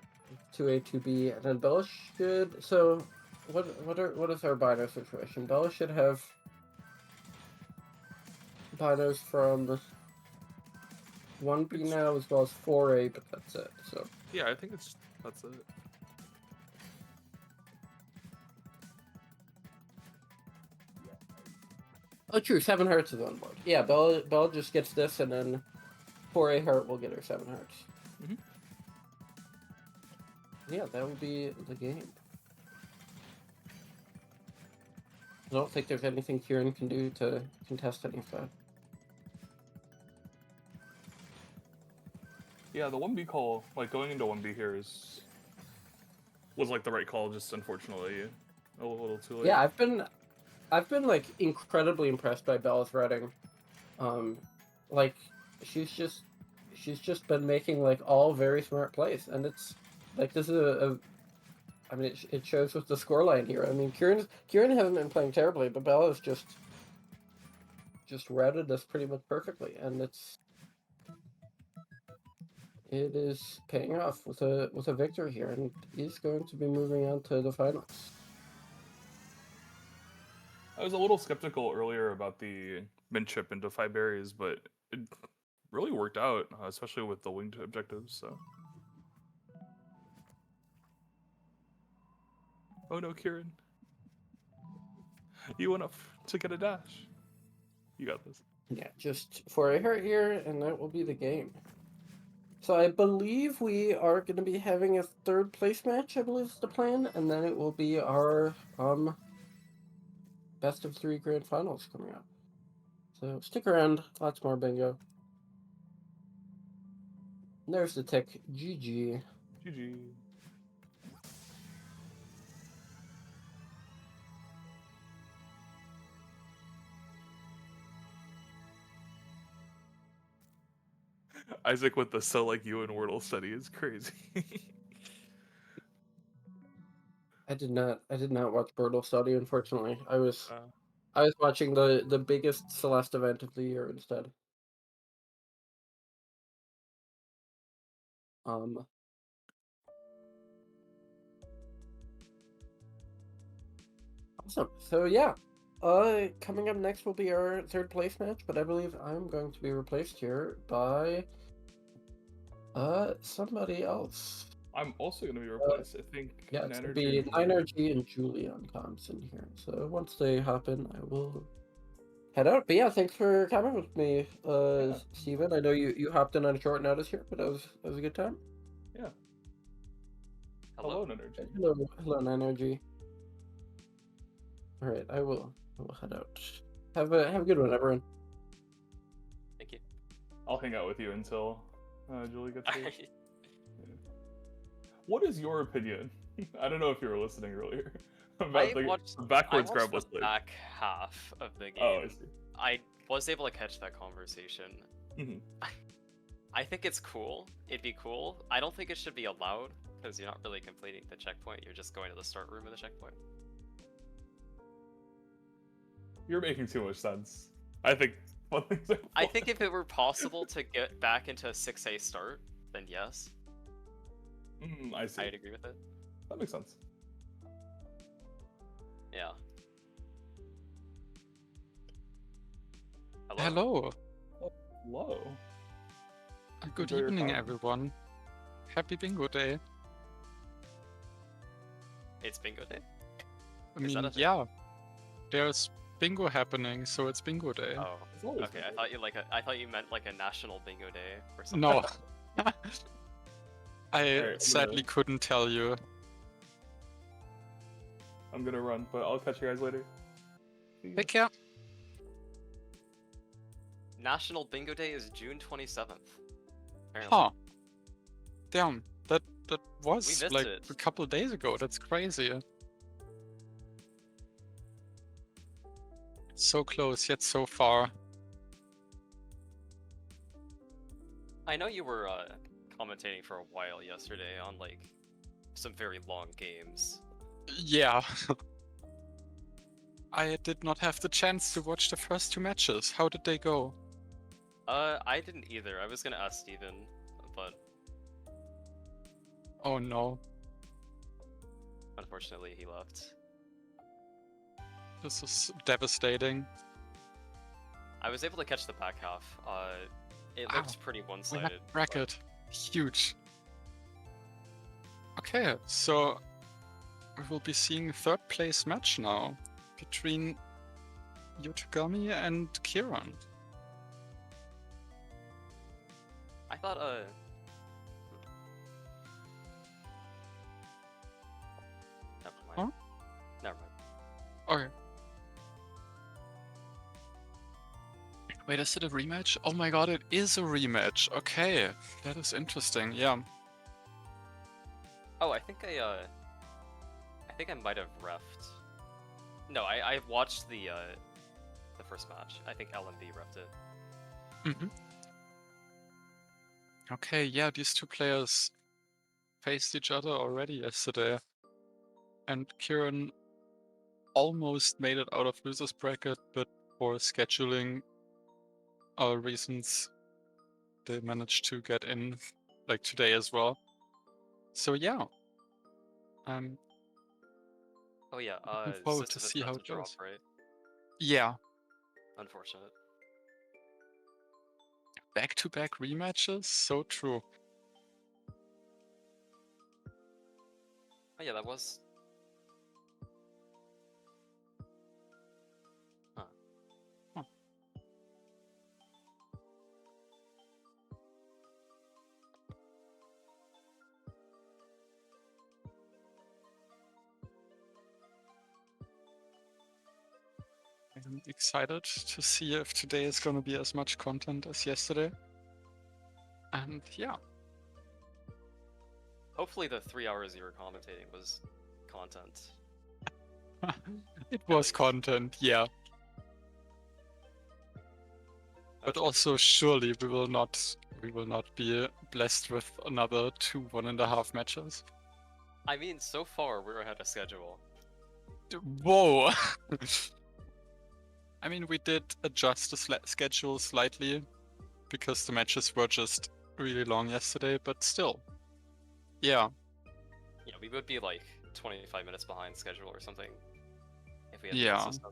2A, 2B, and then Bella should. So what is our bino situation? Bella should have binos from 1B now as well as 4A, but that's it. So Yeah, I think that's it. oh, true. 7 hearts is on board. Yeah, Bella just gets this, and then 4A heart will get her 7 hearts. Mhm. Yeah, that will be the game. I don't think there's anything Kieran can do to contest any of that. Yeah, the 1B call, like going into 1B here was like the right call, just unfortunately a little too late. Yeah, I've been like incredibly impressed by Bella's writing. Like she's just been making like all very smart plays, and it's like this is I mean, it shows with the scoreline here. I mean, Kieran hasn't been playing terribly, but Bella's just routed us pretty much perfectly, and it is paying off with a victory here, and is going to be moving on to the finals. I was a little skeptical earlier about the min chip into 5 berries, but it really worked out, especially with the winged objectives. So. Oh no, Kieran. You went up to get a dash. You got this. Yeah, just for a hurt here, and that will be the game. So I believe we are going to be having a 3rd place match, I believe is the plan, and then it will be our best of 3 grand finals coming up. So stick around, lots more bingo. And there's the tick. GG. GG. Isaac with the "so like you" and Wordle study is crazy. I did not watch Birtle study, unfortunately. I was I was watching the biggest Celeste event of the year instead. Um, awesome. So yeah, coming up next will be our third place match, but I believe I'm going to be replaced here by somebody else. I'm also going to be replaced. I think Yeah, it's gonna Nanergy be and Julian. Energy and Julian Thompson here. So once they hop in, I will head out. But yeah, thanks for coming with me, Yeah. Steven. I know you hopped in on short notice here, but that was a good time. Yeah. Hello. Hello, Nanergy. Hello, Energy. All right, I will head out. Have a good one, everyone. Thank you. I'll hang out with you until Julie gets here. What is your opinion? I don't know if you were listening earlier about the backwards I grab watched the was back half of the game. Oh, I see. I was able to catch that conversation. Mhm. I think it's cool. It'd be cool. I don't think it should be allowed because you're not really completing the checkpoint. You're just going to the start room of the checkpoint. You're making too much sense. I think one thing's I think if it were possible to get back into a 6A start, then yes, I see. I'd agree with it. That makes sense. Yeah. Hello. Hello. Good Enjoy your evening, time. everyone. Happy Bingo Day. It's bingo day? I Is that mean, a thing? yeah. There's bingo happening, so it's Bingo Day. Oh, It's always okay. bingo. I thought you meant like a national bingo day or something. No. I Alright, sadly couldn't tell you. I'm gonna run, but I'll catch you guys later. See ya. Take care. National Bingo Day is June 27th. Apparently. Huh. Damn, that was missed like it. a couple days ago. That's crazy. So close, yet so far. I know you were commentating for a while yesterday on like some very long games. Yeah. I did not have the chance to watch the first two matches. How did they go? I didn't either. I was gonna ask Steven, but Oh no. unfortunately he left. This is devastating. I was able to catch the back half. It Wow. looked pretty We have one-sided. bracket. Huge. Okay, so we will be seeing third place match now between Yotogami and Kieran. I thought never mind. Huh? Never mind. Okay. Wait, is it a rematch? Oh my god, it is a rematch. Okay, that is interesting. Yeah. Oh, I think I might have refed. No, I watched the first match. I think LMB refed it. Mm-hmm. Okay, yeah, these two players faced each other already yesterday. And Kieran almost made it out of losers bracket, but for scheduling reasons, they managed to get in like today as well. So yeah. Oh yeah, Looking forward to Sisyphus see had how to it drop, goes. right? Yeah. Unfortunate. Back-to-back rematches? So true. Oh yeah, that was. Huh. Huh. I'm excited to see if today is going to be as much content as yesterday. And yeah. Hopefully the 3 hours you were commentating was content. It was least. content, yeah. But also surely we will not be blessed with another 1.5 matches. I mean, so far we're ahead of schedule. Whoa! I mean, we did adjust the schedule slightly because the matches were just really long yesterday, but still. Yeah. Yeah, we would be like 25 minutes behind schedule or something if we had Yeah. the system.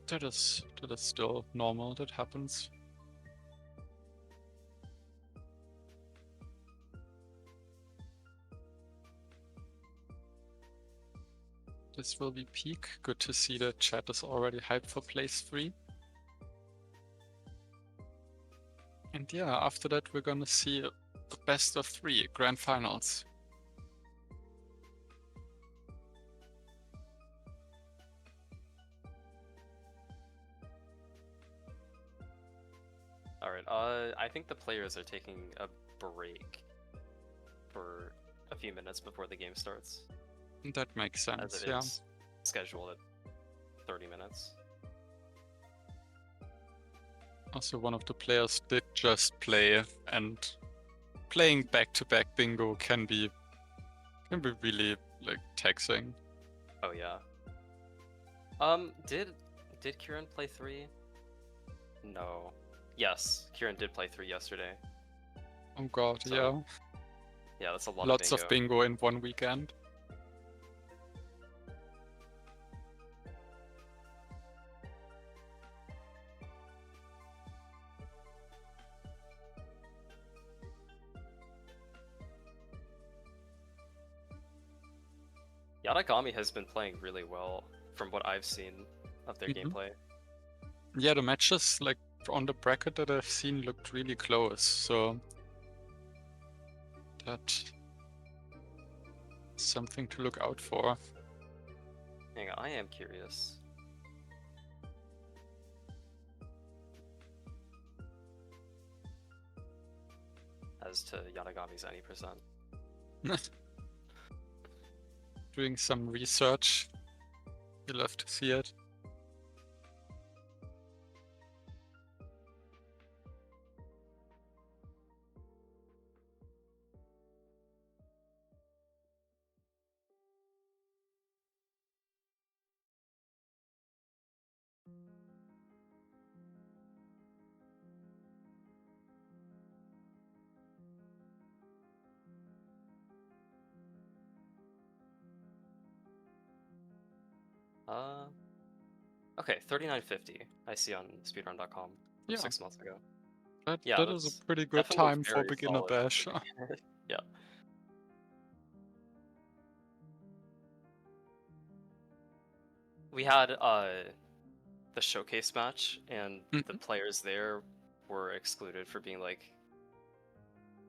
That is still normal. That happens. This will be peak. Good to see the chat is already hyped for place 3. And yeah, after that we're gonna see the best of 3 grand finals. Alright, I think the players are taking a break for a few minutes before the game starts, That makes as sense, it yeah. is scheduled at 30 minutes. Also, one of the players did just play, and playing back-to-back bingo can be really like taxing. Oh yeah. Did Kieran play 3? No. Yes, Kieran did play 3 yesterday. Oh god, So, yeah. Yeah, that's a lot Lots of of bingo in one weekend. Yadagami has been playing really well from what I've seen of their gameplay. Yeah, the matches like on the bracket that I've seen looked really close, so that's something to look out for. Hang on, I am curious. As to Yadagami's any percent. Doing some research. You'll have to see it. Okay, 3950. I see on speedrun.com from Yeah. 6 months ago. That Yeah, is a that's pretty good definitely time for very beginner solid. bash. Yeah. We had the showcase match, and the players there were excluded for being like,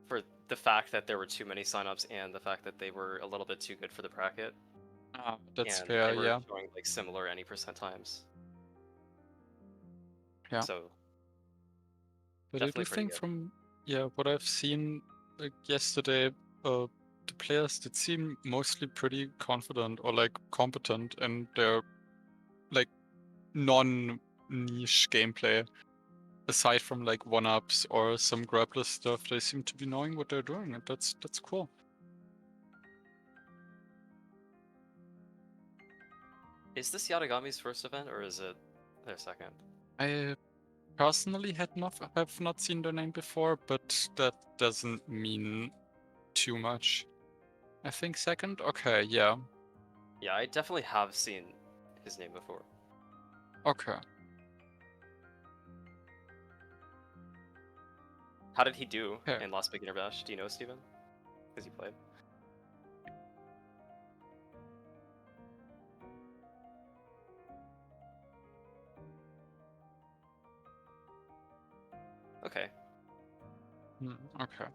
for the fact that there were too many signups and the fact that they were a little bit too good for the bracket. That's And fair, they were yeah. showing like similar any percent times. Yeah. So But I do definitely pretty think good. from what I've seen like yesterday, the players did seem mostly pretty confident or like competent in their like non-niche gameplay. Aside from like one-ups or some grappler stuff, they seem to be knowing what they're doing, and that's cool. Is this Yadagami's first event or is it their second? I personally have not seen their name before, but that doesn't mean too much. I think second? Okay, yeah. Yeah, I definitely have seen his name before. Okay. How did he do Okay. in Last Beginner Bash? Do you know, Steven? Because you played. Okay. Okay.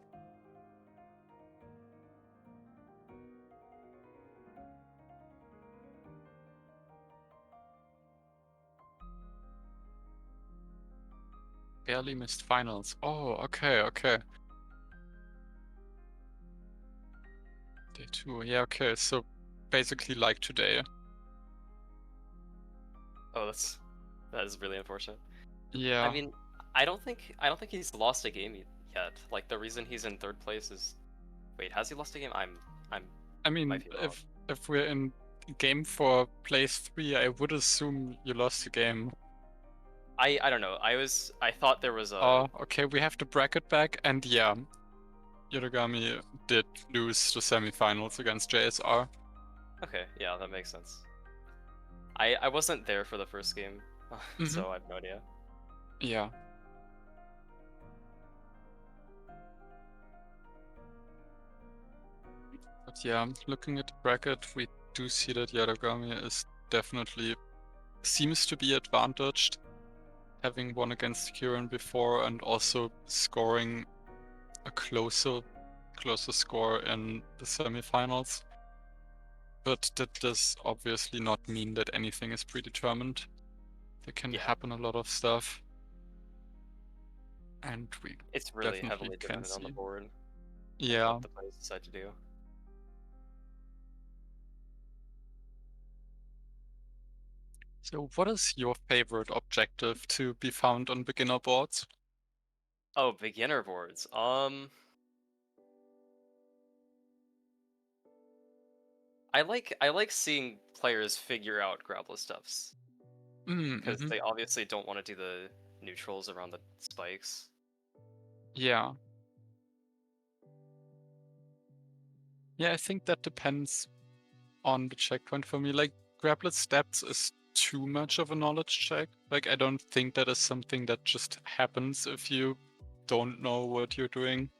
Barely missed finals. Oh, okay. Day 2. Yeah, okay. So basically like today. Oh, that is really unfortunate. Yeah. I mean, I don't think he's lost a game yet. Like the reason he's in third place is, wait, has he lost a game? I mean, might be wrong. if we're in game for place 3, I would assume you lost the game. I don't know. I thought there was a. Oh, okay, we have the bracket back, and yeah, Yorogami did lose the semifinals against JSR. Okay, yeah, that makes sense. I wasn't there for the first game, so I have no idea. Yeah. But yeah, looking at the bracket, we do see that Yorogami is definitely seems to be advantaged, having won against Kieran before and also scoring a closer score in the semifinals. But that does obviously not mean that anything is predetermined. There can Yeah. happen a lot of stuff. And we It's really definitely heavily can dependent on the see. board. And Yeah. what the players decide to do. So what is your favorite objective to be found on beginner boards? Oh, beginner boards. I like seeing players figure out grappler stuffs because Mm-hmm. they obviously don't want to do the neutrals around the spikes. Yeah. Yeah, I think that depends on the checkpoint for me. Like, grapplet steps is too much of a knowledge check. Like, I don't think that is something that just happens if you don't know what you're doing.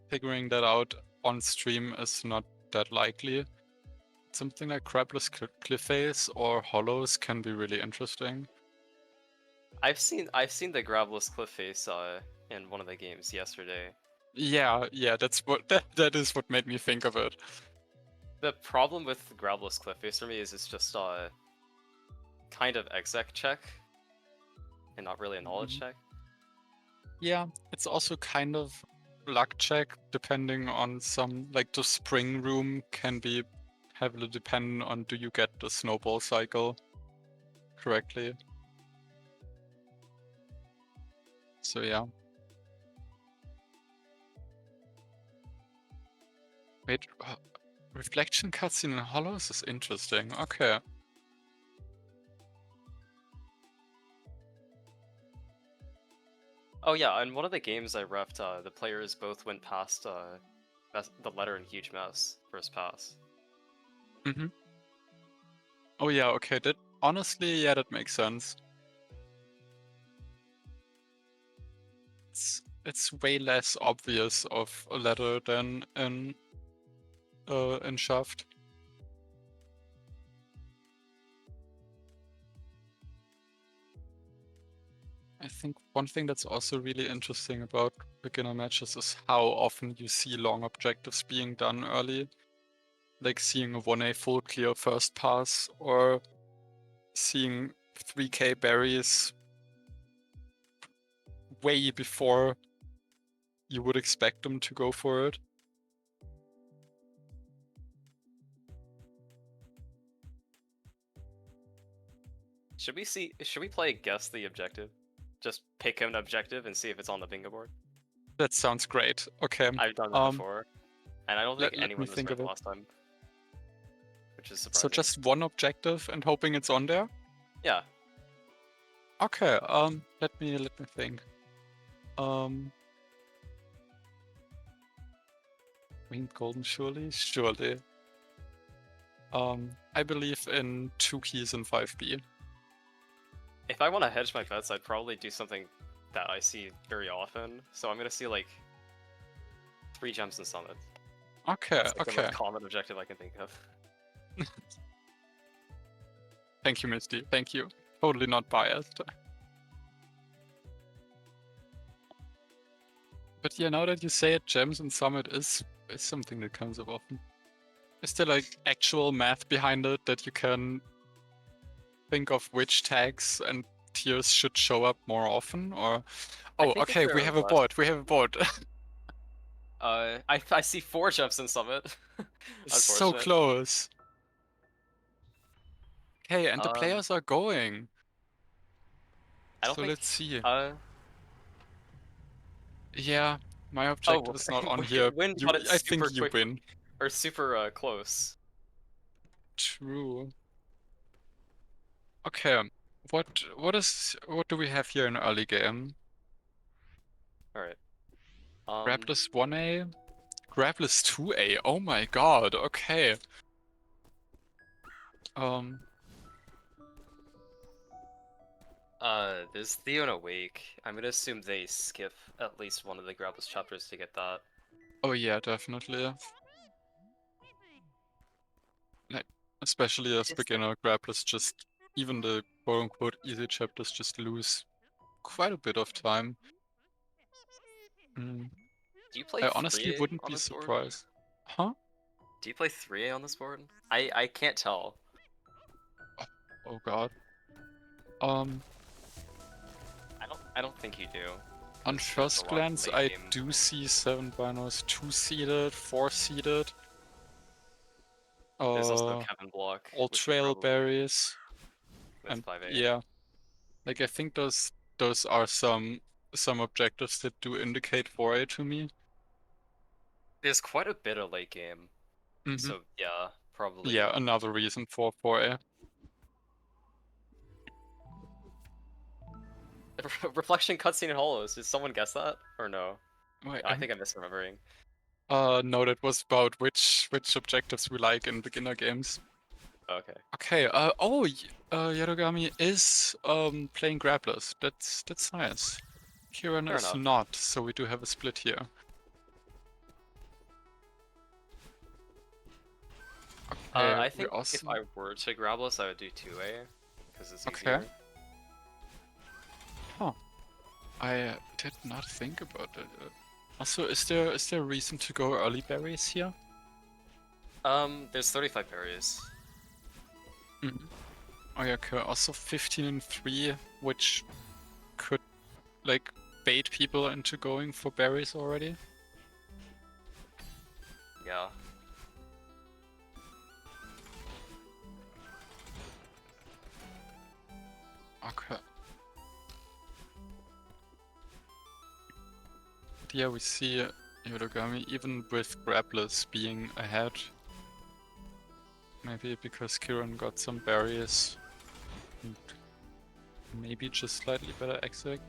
Figuring that out on stream is not that likely. Something like Crabless Cliff Face or Hollows can be really interesting. I've seen the grabless cliff face in one of the games yesterday. Yeah, that's what that is what made me think of it. The problem with grabless cliff face for me is it's just kind of exec check and not really a knowledge check. Yeah, it's also kind of luck check depending on some, like the spring room can be heavily dependent on do you get the snowball cycle correctly. So yeah. Wait, reflection cutscene in Hollows is interesting. Okay. Oh yeah, in one of the games I refed, the players both went past the letter in huge mess first pass. Mm-hmm. Oh yeah, okay. That honestly, yeah, that makes sense. It's way less obvious of a ladder than in Shaft. I think one thing that's also really interesting about beginner matches is how often you see long objectives being done early. Like seeing a 1A full clear first pass or seeing 3k berries way before you would expect them to go for it. Should we play guess the objective? Just pick an objective and see if it's on the bingo board. That sounds great. Okay. I've done that before, and I don't think let me anyone was think right of it. last time, which is So surprising. just one objective and hoping it's on there? Yeah. Okay, let me think. Winged Golden surely? Surely. I believe in 2 keys in 5B. If I want to hedge my bets, I'd probably do something that I see very often. So I'm gonna see like 3 gems and summits. Okay, That's like the okay. most common objective I can think of. Thank you, Misty. Thank you. Totally not biased. But yeah, now that you say it, gems and summit is something that comes up often. Is there like actual math behind it that you can think of which tags and tiers should show up more often? Or oh, okay, we have a board. We have a board. I see 4 gems in summit. So close. Okay, and the players are going. I don't think. Let's see. Yeah, my objective is not on here. Win, You, but it's I super think you quick win. or super close. True. Okay. What do we have here in early game? All right. Grappler's 1A, Grappler's 2A. Oh my god. Okay. There's Theo and Awake. I'm gonna assume they skip at least one of the Grapples chapters to get that. Oh yeah, definitely. Like, especially as Is beginner, grapplers just, even the quote-unquote easy chapters just lose quite a bit of time. Mm. Do you play I honestly 3A wouldn't on be this board? surprised. Huh? Do you play 3A on this board? I can't tell. Oh god. I don't think you do. On There's a first lot of glance, late I game. do see 7 binos 2-seeded, 4-seeded. There's also Kevin Block, All which trail probably berries. with And 5A. yeah. Like I think those are some objectives that do indicate 4A to me. There's quite a bit of late game. Mhm. So yeah, probably. Yeah, another reason for 4A. Reflection cutscene in Hollows. Did someone guess that or no? Wait, I think I'm misremembering. no, that was about which objectives we like in beginner games. Okay. Okay, Yarogami is playing grapplers. That's nice. Kieran Fair is enough. not, so we do have a split here. Okay, I we think also... if I were to Grabless, I would do 2A because it's Okay. easier. Huh. I did not think about it. Also, is there a reason to go early berries here? There's 35 berries. Mm-hmm. Oh yeah, okay. Also 15 and 3, which could like bait people into going for berries already. Yeah. Okay. But yeah, we see Yorogami even with grapplers being ahead. Maybe because Kiran got some berries. And maybe just slightly better exec.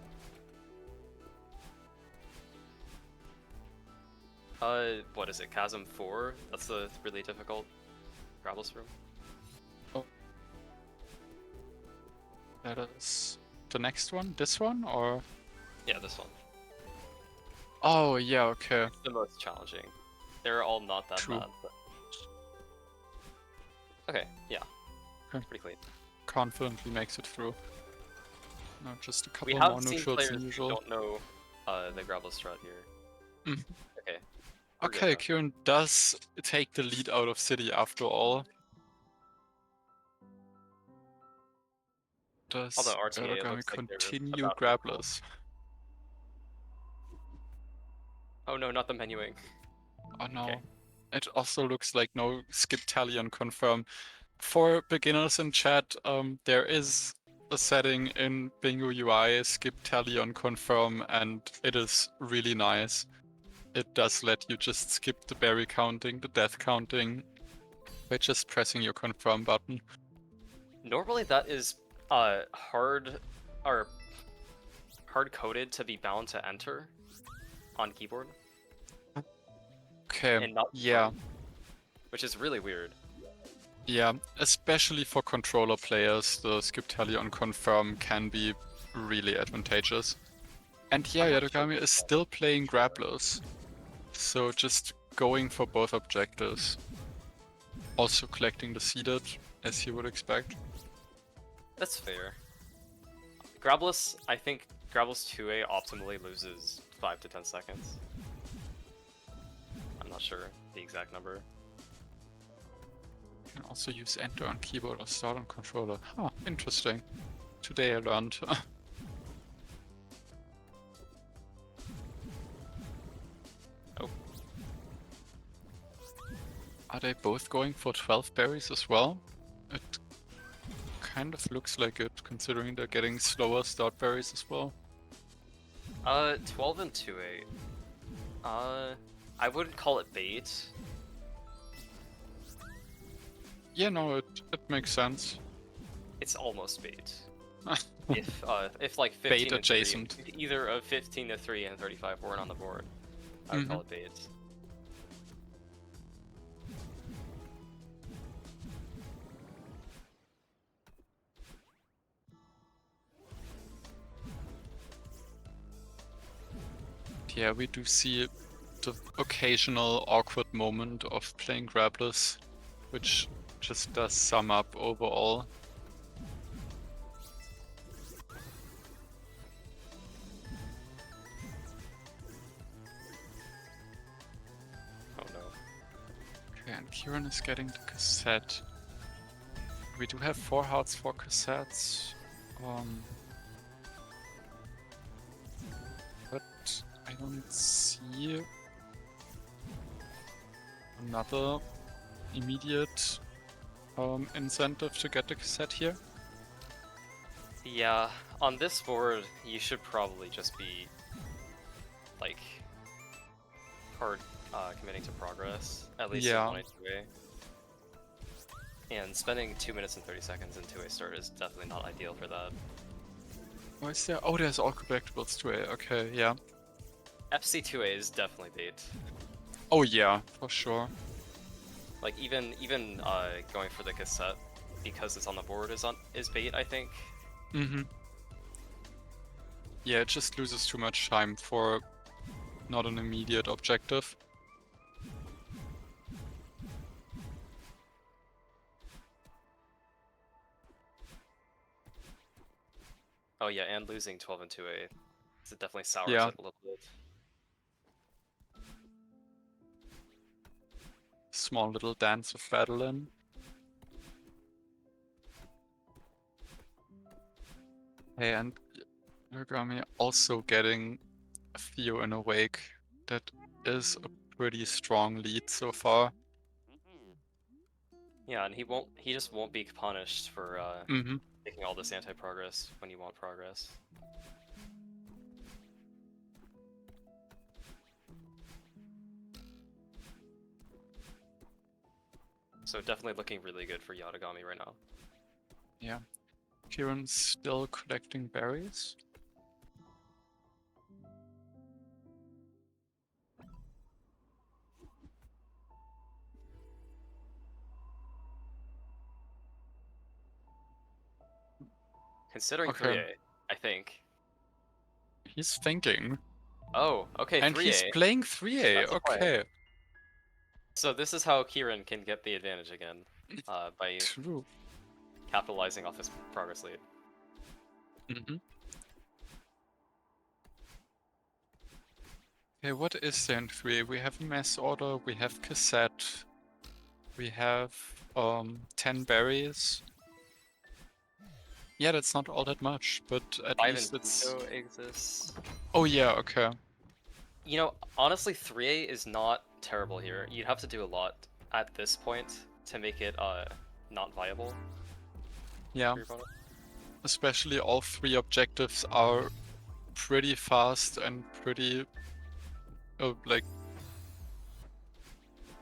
What is it? Chasm 4? That's the really difficult Grabless room. That is the next one? This one? Or? Yeah, this one. Oh, yeah, okay. The most challenging. They're all not that True. bad, but... Okay, yeah. Okay. Pretty clean. Confidently makes it through. No, just a couple We more have seen neutrals players than who usual. don't know the Grabless strat here. Mhm. Okay. We're good Okay, now. Kieran does take the lead out of City after all. Does Although RTA Yorogami looks like they're continue about equal. grapplers? Oh no, not the menuing. Oh no. Okay. It also looks like no skip tally on confirm. For beginners in chat, there is a setting in Bingo UI, skip tally on confirm, and it is really nice. It does let you just skip the berry counting, the death counting, by just pressing your confirm button. Normally that is hard coded to be bound to enter on keyboard. Okay, And not yeah. confirm, which is really weird. Yeah, especially for controller players, the skip tally on confirm can be really advantageous. And yeah, I'm not sure Yarogami about is that. still playing grapplers. So just going for both objectives. Also collecting the seeded, as you would expect. That's fair. Grabless, I think Grabless 2A optimally loses 5 to 10 seconds. I'm not sure the exact number. You can also use enter on keyboard or start on controller. Huh, interesting. Today I learned. Oh. Are they both going for 12 berries as well? It kind of looks like it, considering they're getting slower start berries as well. 12 and 2A. I wouldn't call it bait. Yeah, no, it makes sense. It's almost bait. If like 15 Bait to 3, adjacent. either of 15 to 3 and 35 weren't on the board, I would call it bait. Yeah, we do see the occasional awkward moment of playing Grabless, which just does sum up overall. Oh no. Okay, and Kieran is getting the cassette. We do have 4 hearts for cassettes. But I don't see another immediate incentive to get the cassette here. Yeah, on this board, you should probably just be like hard committing to progress, at least Yeah. in 1A2A. And spending 2 minutes and 30 seconds into a start is definitely not ideal for that. Why is there? Oh, there's all collectibles to it. Okay, yeah. FC2A is definitely bait. Oh yeah, for sure. Like even going for the cassette because it's on the board is bait, I think. Mm-hmm. Yeah, it just loses too much time for not an immediate objective. Oh yeah, and losing 12 and 2A, it definitely sours Yeah. it a little bit. Small little dance of Battlein. Hey, and Origami also getting a Theo in a wake. That is a pretty strong lead so far. Yeah, and he just won't be punished for Mm-hmm. taking all this anti-progress when you want progress. So definitely looking really good for Yatagami right now. Yeah. Kieran's still collecting berries. Considering Okay. 3A, I think. He's thinking. Oh, okay, And 3A. he's playing 3A, That's a play. okay. So this is how Kieran can get the advantage again, by True. capitalizing off his progress lead. Mm-hmm. Okay, what is there in 3A? We have mass order, we have cassette, we have 10 berries. Yeah, that's not all that much, but at 5 least and it's... Bingo exists. Oh yeah, okay. You know, honestly, 3A is not terrible here. You'd have to do a lot at this point to make it not viable Yeah, for your opponent. especially all 3 objectives are pretty fast and pretty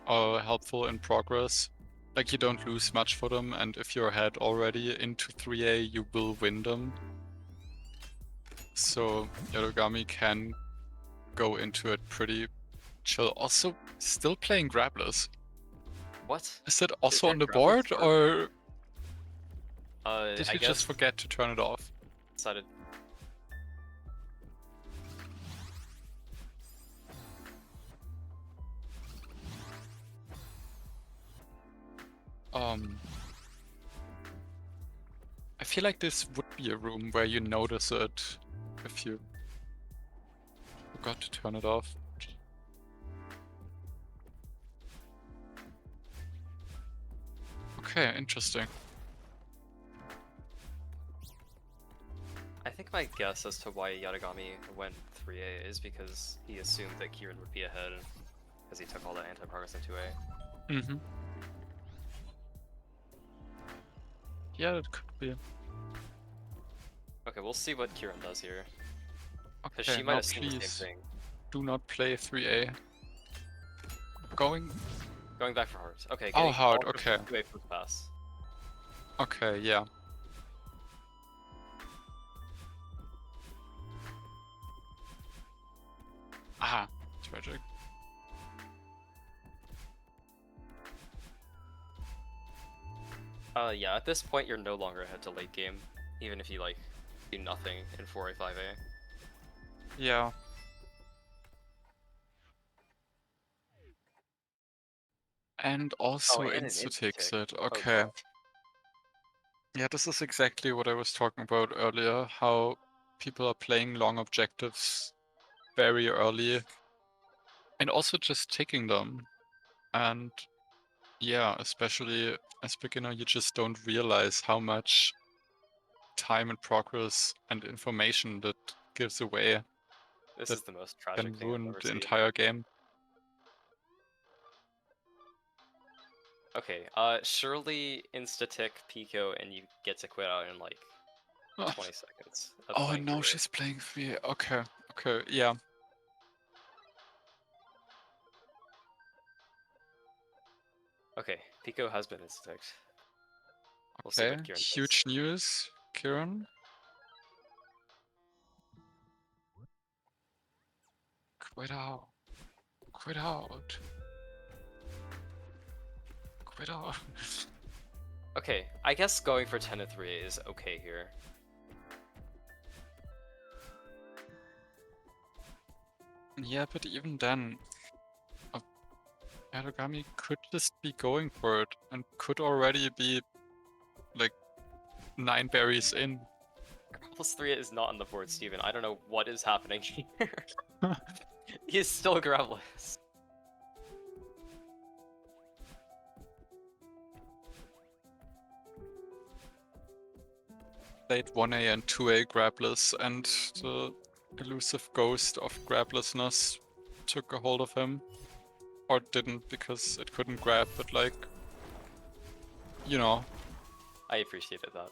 helpful in progress. Like, you don't lose much for them, and if you're ahead already into 3A, you will win them. So Yarogami can go into it pretty chill. Also, still playing Grabblers. What? Is it also there on the Grabblers board, for- or did I he guess just forget to turn it off? decided. I feel like this would be a room where you notice it if you forgot to turn it off. Okay, interesting. I think my guess as to why Yatagami went 3A is because he assumed that Kieran would be ahead because he took all that anti-progress in 2A. Mm-hmm. Yeah, it could be. Okay, we'll see what Kieran does here. Because Okay, she might now assume the please same thing. do not play 3A. Going Going back for heart. Okay, Oh, getting heart, all okay. 2A first pass. Okay, yeah. Ah, tragic. Yeah, at this point you're no longer ahead to late game, even if you like do nothing in 4A 5A. Yeah. And also and an insta-takes insta-tick. it. Oh, Okay. God. Yeah, this is exactly what I was talking about earlier, how people are playing long objectives very early and also just taking them. And yeah, especially as beginner, you just don't realize how much time and progress and information that gives away This that is the most tragic can thing I've ruin ever the seen. entire game. Okay, surely insta-tick Pico and you get to quit out in like 20 seconds of Oh playing no, through it. she's playing 3. Okay, okay, yeah. Okay, Pico has been insta-ticked. We'll see Okay, what Kieran does. huge news, Kieran. Quit out. Quit out. Quit out. Okay, I guess going for 10 and 3 is okay here. Yeah, but even then, Aragami could just be going for it and could already be like 9 berries in. Plus 3 is not on the board, Steven. I don't know what is happening here. He's still graveless. Played 1A and 2A grabless, and the elusive ghost of grablessness took a hold of him. Or didn't, because it couldn't grab, but like, you know. I appreciated that.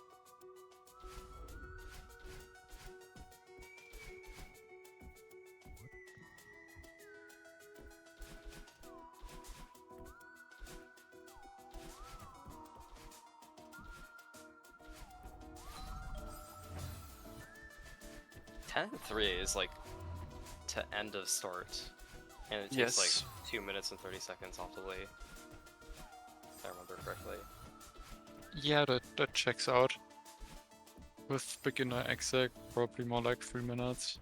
Ten and 3 is like to end of start, and it takes Yes. like 2 minutes and 30 seconds off the late. If I remember correctly. Yeah, that checks out. With beginner exec, probably more like 3 minutes.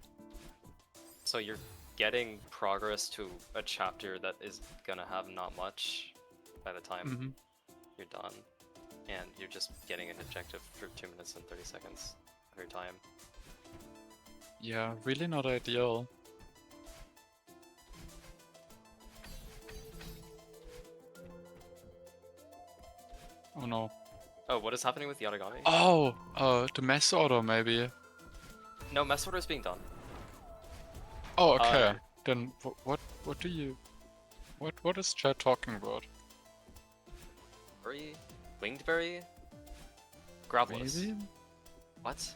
So you're getting progress to a chapter that is gonna have not much by the time you're done, and you're just getting an objective for 2 minutes and 30 seconds of your time. Yeah, really not ideal. Oh no. Oh, what is happening with the Yarigami? Oh, the mess order maybe. No, mess order is being done. Oh, okay. Then what do you what is chat talking about? Berry? Winged berry? Gravelous. Maybe? What?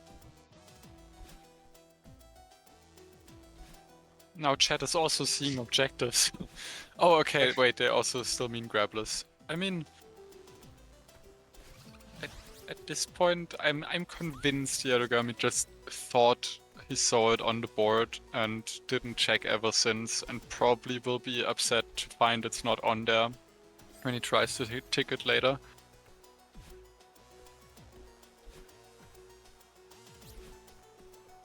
Now chat is also seeing objectives. Oh, okay, wait, they also still mean grabless. I mean, at this point, I'm convinced Yarogami just thought he saw it on the board and didn't check ever since, and probably will be upset to find it's not on there when he tries to tick it later.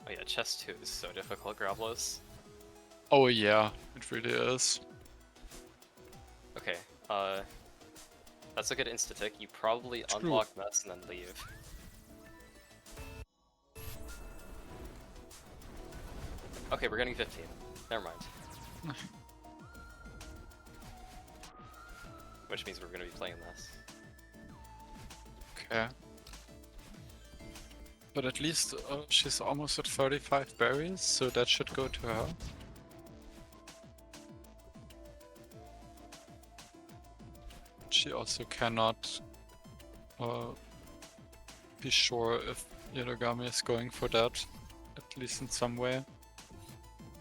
Oh yeah, chest 2 is so difficult, Gravelous. Oh yeah, it really is. Okay, that's a good insta-tick. You probably True. unlock mess and then leave. Okay, we're getting 15. Never mind. Which means we're gonna be playing this. Okay. But at least she's almost at 35 berries, so that should go to her. She also cannot be sure if Yarogami is going for that, at least in some way.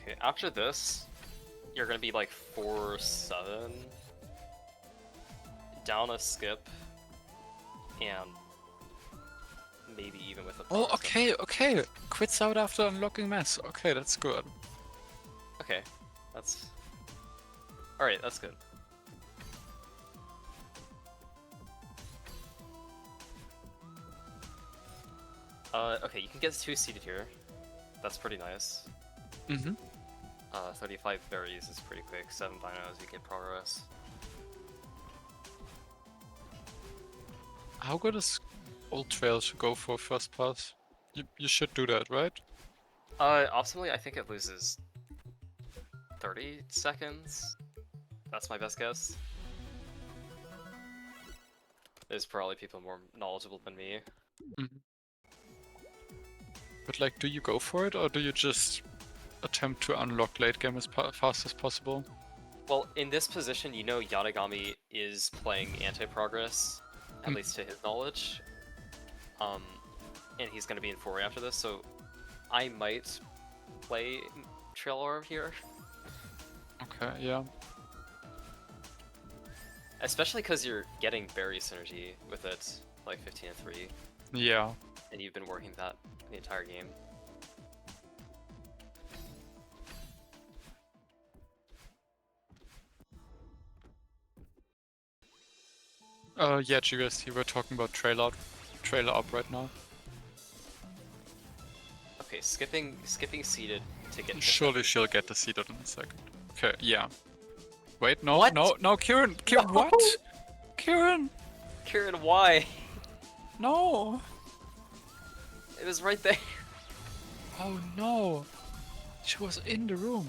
Okay, after this, you're gonna be like 4-7. down a skip, and maybe even with a Oh, progress up. okay, okay. Quits out after unlocking mess. Okay, that's good. Okay, that's... Alright, that's good. Okay, you can get 2 seeded here. That's pretty nice. Mm-hmm. 35 berries is pretty quick. 7 dinos, you get progress. How good is Old Trail to go for first pass? You should do that, right? Optimally, I think it loses 30 seconds. That's my best guess. There's probably people more knowledgeable than me. Mm-hmm. But like, do you go for it, or do you just attempt to unlock late game as fast as possible? Well, in this position, you know Yatagami is playing anti-progress, at least to his knowledge. And he's gonna be in 4 after this, so I might play Trail Orb here. Okay, yeah. Especially because you're getting berry synergy with it, like 15 and 3, Yeah. and you've been working that the entire game. Yeah, GST, we're talking about trailer up right now. Okay, skipping seeded to get. Surely she'll get the seeded in a second. Okay, yeah. Wait, no, What? no, Kieran, No! what? Kieran, Kieran, why? no! It was right there. Oh no! She was in the room.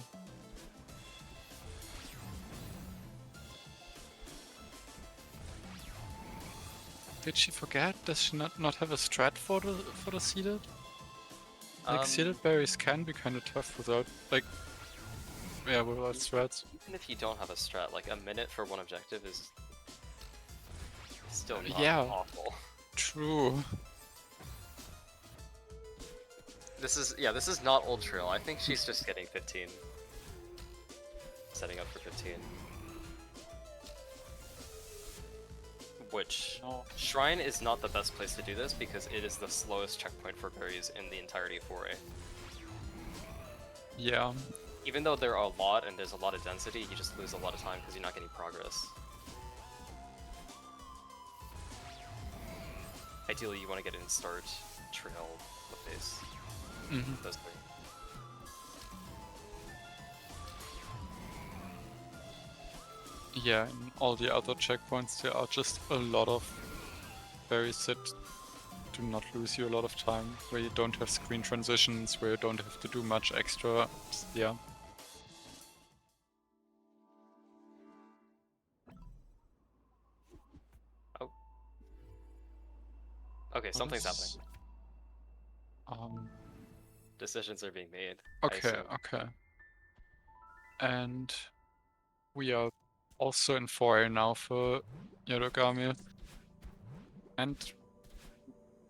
Did she forget? Does she not have a strat for the seeded? Like seeded berries can be kind of tough without yeah, without strats. Even if you don't have a strat, like a minute for one objective is still not Yeah. awful. True. This is not Old Trail. I think she's just getting 15. Setting up for 15. Which, No. Shrine is not the best place to do this because it is the slowest checkpoint for berries in the entirety of 4A. Yeah. Even though there are a lot and there's a lot of density, you just lose a lot of time because you're not getting progress. Ideally, you want to get in start, trail, the base. Mm-hmm. Those three. Yeah, in all the other checkpoints there are just a lot of berries that do not lose you a lot of time, where you don't have screen transitions, where you don't have to do much extra. Yeah. Oh. Okay, something's happening. Decisions are being made. I Okay, assume. okay. And we are also in 4A now for Yodogami. And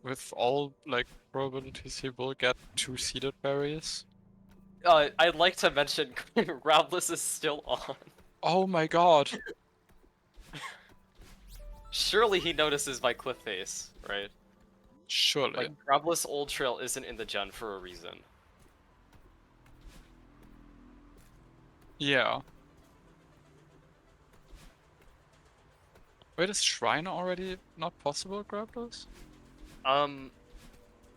with all probabilities he will get 2 seeded berries. I'd like to mention Ravlis is still on. Oh my god! Surely he notices my cliff face, right? Surely. Like, Ravlis Old Trail isn't in the gen for a reason. Yeah. Wait, is Shrine already not possible, Grapplers?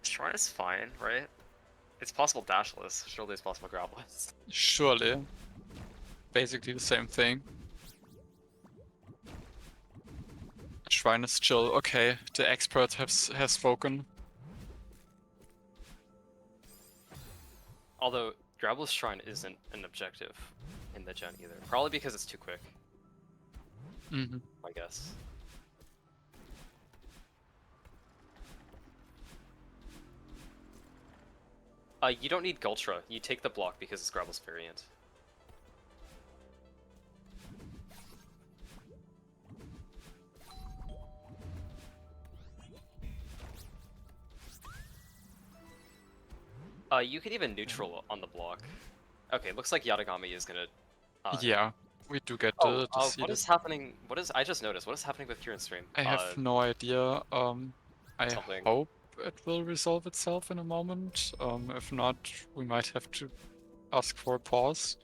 Shrine is fine, right? It's possible dashless. Surely it's possible grabless. Surely. Basically the same thing. Shrine is chill. Okay, the expert has spoken. Although, grabless Shrine isn't an objective in the gen either. Probably because it's too quick, Mm-hmm. I guess. You don't need Gultra. You take the block because it's grabless variant. You could even neutral on the block. Okay, looks like Yatagami is gonna Yeah. We do get Oh, the what seeded. is happening? I just noticed. What is happening with Kieran's stream? I have no idea. I Something. hope it will resolve itself in a moment. If not, we might have to ask for a pause.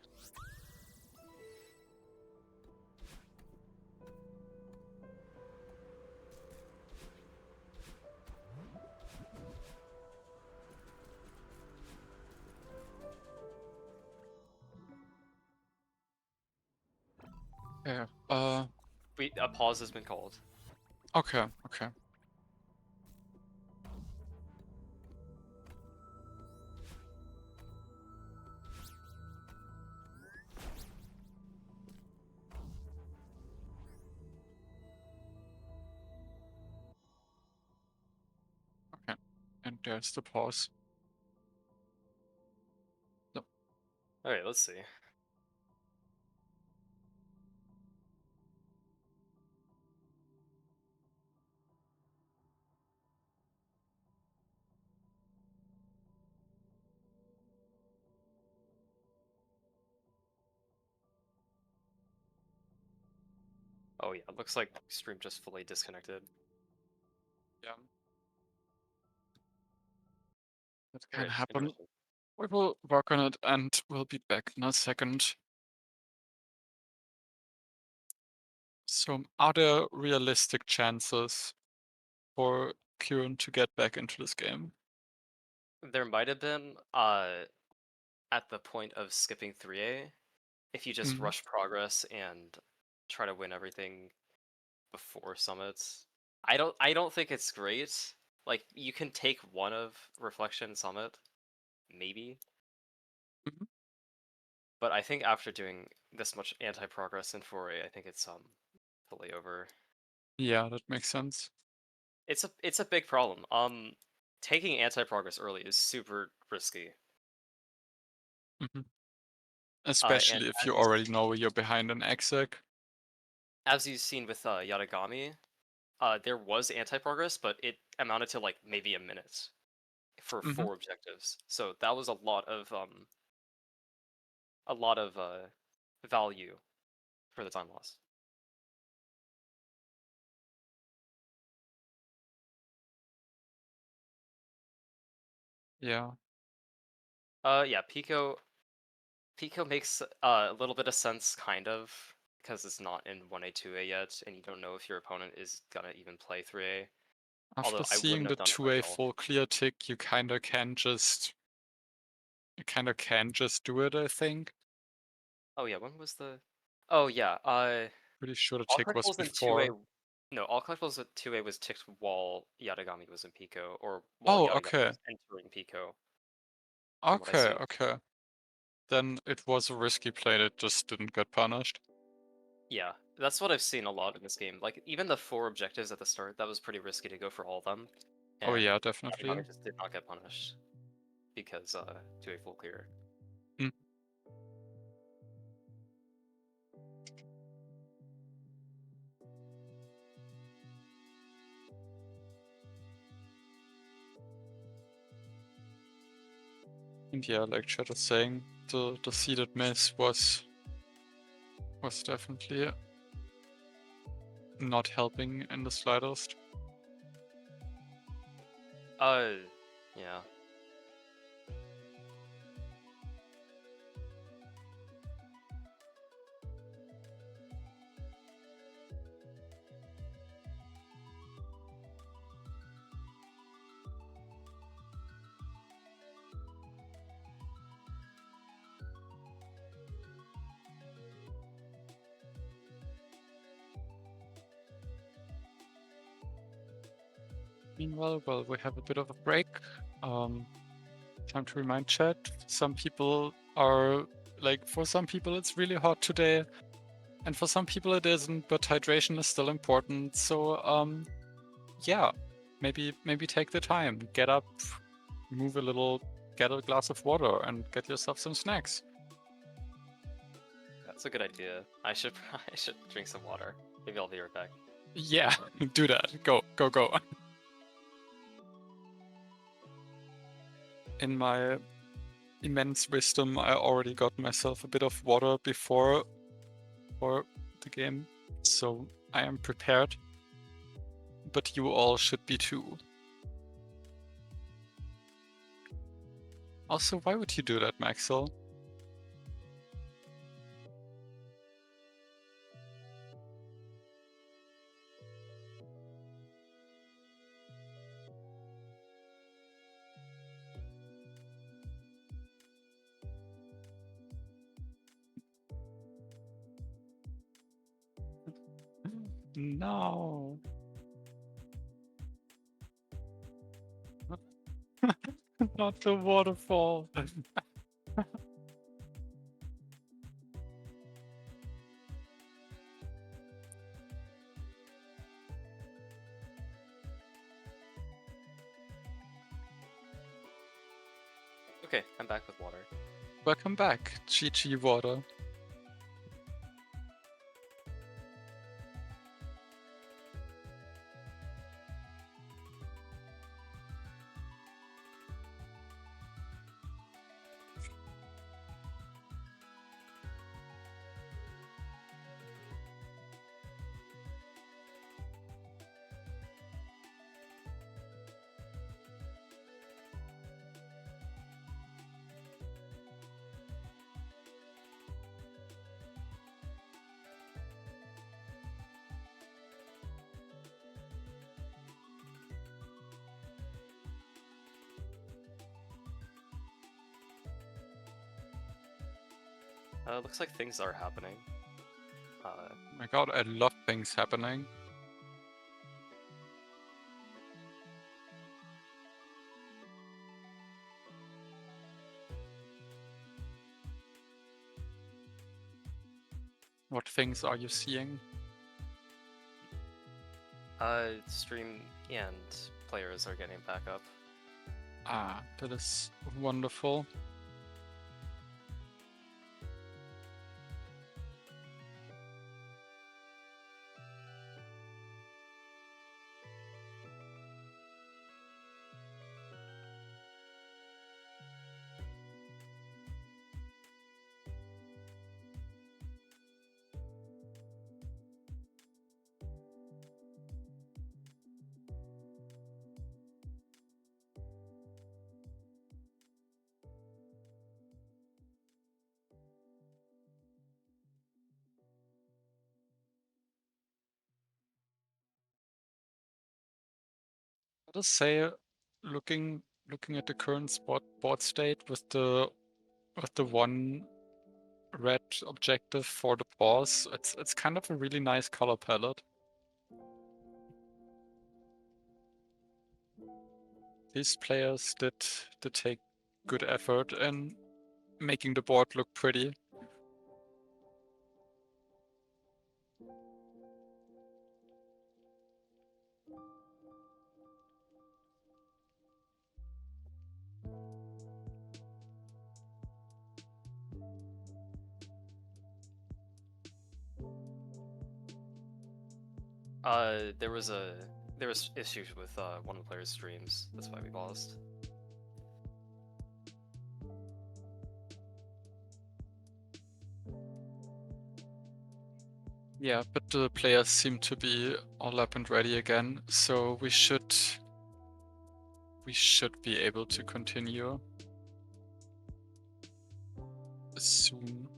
Yeah. A pause has been called. Okay. Okay. Okay. And there's the pause. No. All right, let's see. Oh yeah, it looks like stream just fully disconnected. Yeah. That can Alright, happen. interesting. We will work on it and we'll be back in a second. So, are there realistic chances for Kieran to get back into this game? There might have been at the point of skipping 3A, if you just Mhm. rush progress and try to win everything before summits. I don't think it's great. Like you can take one of Reflection Summit, maybe. Mhm. But I think after doing this much anti-progress in 4A, I think it's fully over. Yeah, that makes sense. It's a big problem. Taking anti-progress early is super risky. Mhm. And Especially if you already know you're behind an exec. as you've seen with Yatagami, there was anti-progress, but it amounted to like maybe a minute for Mhm. 4 objectives. So that was a lot of value for the time loss. Yeah. Yeah, Pico makes a little bit of sense, kind of, because it's not in 1A 2A yet, and you don't know if your opponent is gonna even play 3A. After Although I seeing wouldn't the have done it 2A myself. full clear tick, you kinda can just do it, I think. Oh yeah, when was the? Oh yeah, Pretty sure the all tick was collectibles in 2A. before. No, all collectibles at 2A was ticked while Yatagami was in Pico, or while Oh, Yatagami okay. was entering Pico, from what I Okay, see. okay. Then it was a risky play that just didn't get punished. Yeah, that's what I've seen a lot in this game. Like even the 4 objectives at the start, that was pretty risky to go for all of them. Oh And yeah, definitely. Yatagami just did not get punished because 2A full clear. Mm. And yeah, like Chat is saying, the seeded miss was definitely not helping in the slightest. Yeah. Meanwhile, well, we have a bit of a break. Time to remind chat. Some people are like, for some people it's really hot today, and for some people it isn't. But hydration is still important. So yeah, maybe take the time, get up, move a little, get a glass of water, and get yourself some snacks. That's a good idea. I should I should drink some water. Maybe I'll be right back. Yeah, do that. Go, go, go. In my immense wisdom, I already got myself a bit of water before for the game, so I am prepared. But you all should be too. Also, why would you do that, Maxwell? No. Not the waterfall. Okay, I'm back with water. Welcome back, GG Water. Looks like things are happening. Oh my god, I love things happening. What things are you seeing? Stream and players are getting back up. Ah, that is wonderful. Let us say, looking at the current board state with the one red objective for the boss, it's kind of a really nice color palette. These players did take good effort in making the board look pretty. There was issues with one of the players' streams. That's why we paused. Yeah, but the players seem to be all up and ready again, so we should be able to continue soon.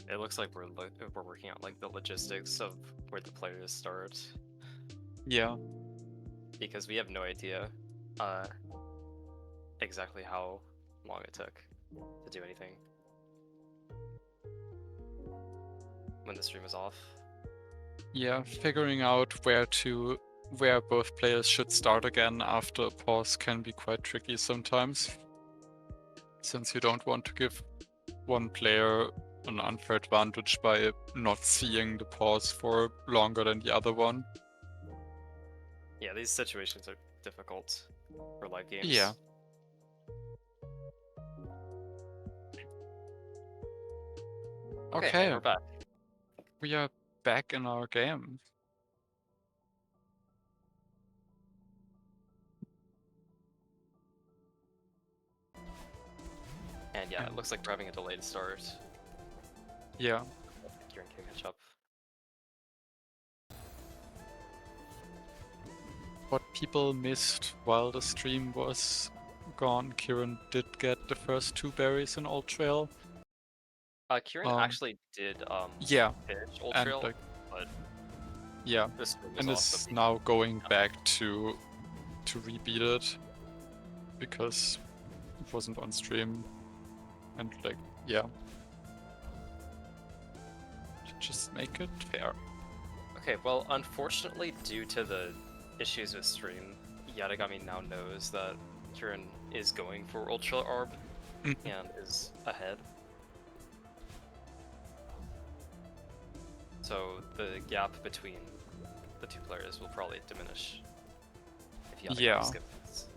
It looks like we're working out like the logistics of where the players start Yeah. because we have no idea exactly how long it took to do anything when the stream was off. Yeah, figuring out where both players should start again after a pause can be quite tricky sometimes, since you don't want to give one player an unfair advantage by not seeing the pause for longer than the other one. Yeah, these situations are difficult for live games. Yeah. Okay, and we're back. we are back in our game. And yeah, it looks like we're having a delayed start. Yeah. Kieran can catch up. What people missed while the stream was gone, Kieran did get the first 2 berries in Old Trail. Kieran actually did Yeah, finish Old and Trail, like, but yeah, the stream was and off, is so now going back to rebeat it because it wasn't on stream, and like, yeah, just make it fair. Okay, well, unfortunately, due to the issues with stream, Yatagami now knows that Kieran is going for Ultra Orb and is ahead. So the gap between the two players will probably diminish if Yatagami Yeah. skips this.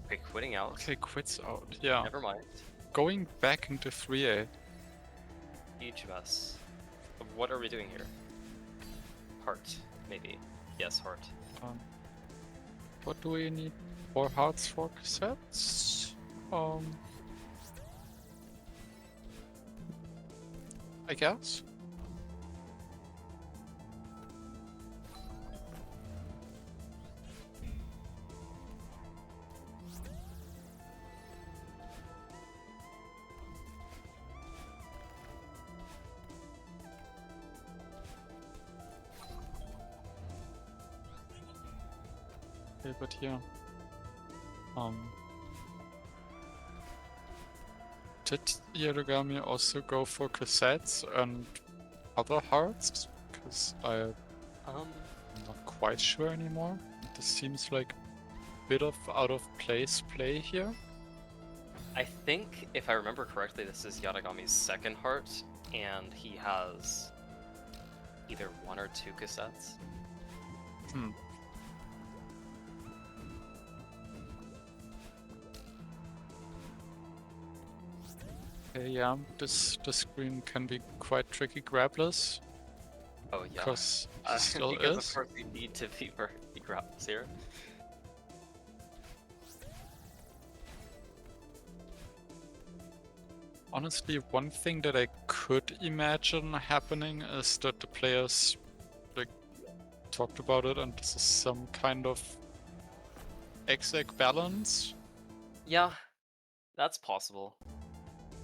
Okay, quitting out. Okay, quits out. Yeah, Never mind. going back into 3A. Huge mess. What are we doing here? Heart, maybe. Yes, heart. What do we need? 4 hearts for cassettes? I guess. Okay, but yeah. Did Yarugami also go for cassettes and other hearts? Because I'm not quite sure anymore. This seems like a bit of out of place play here. I think, if I remember correctly, this is Yatagami's second heart, and he has either 1 or 2 cassettes. Okay, yeah, this screen can be quite tricky grabless. Oh yeah, Because it still because is. of course you need to be grapples here. Honestly, one thing that I could imagine happening is that the players like talked about it and this is some kind of exec balance. Yeah, that's possible.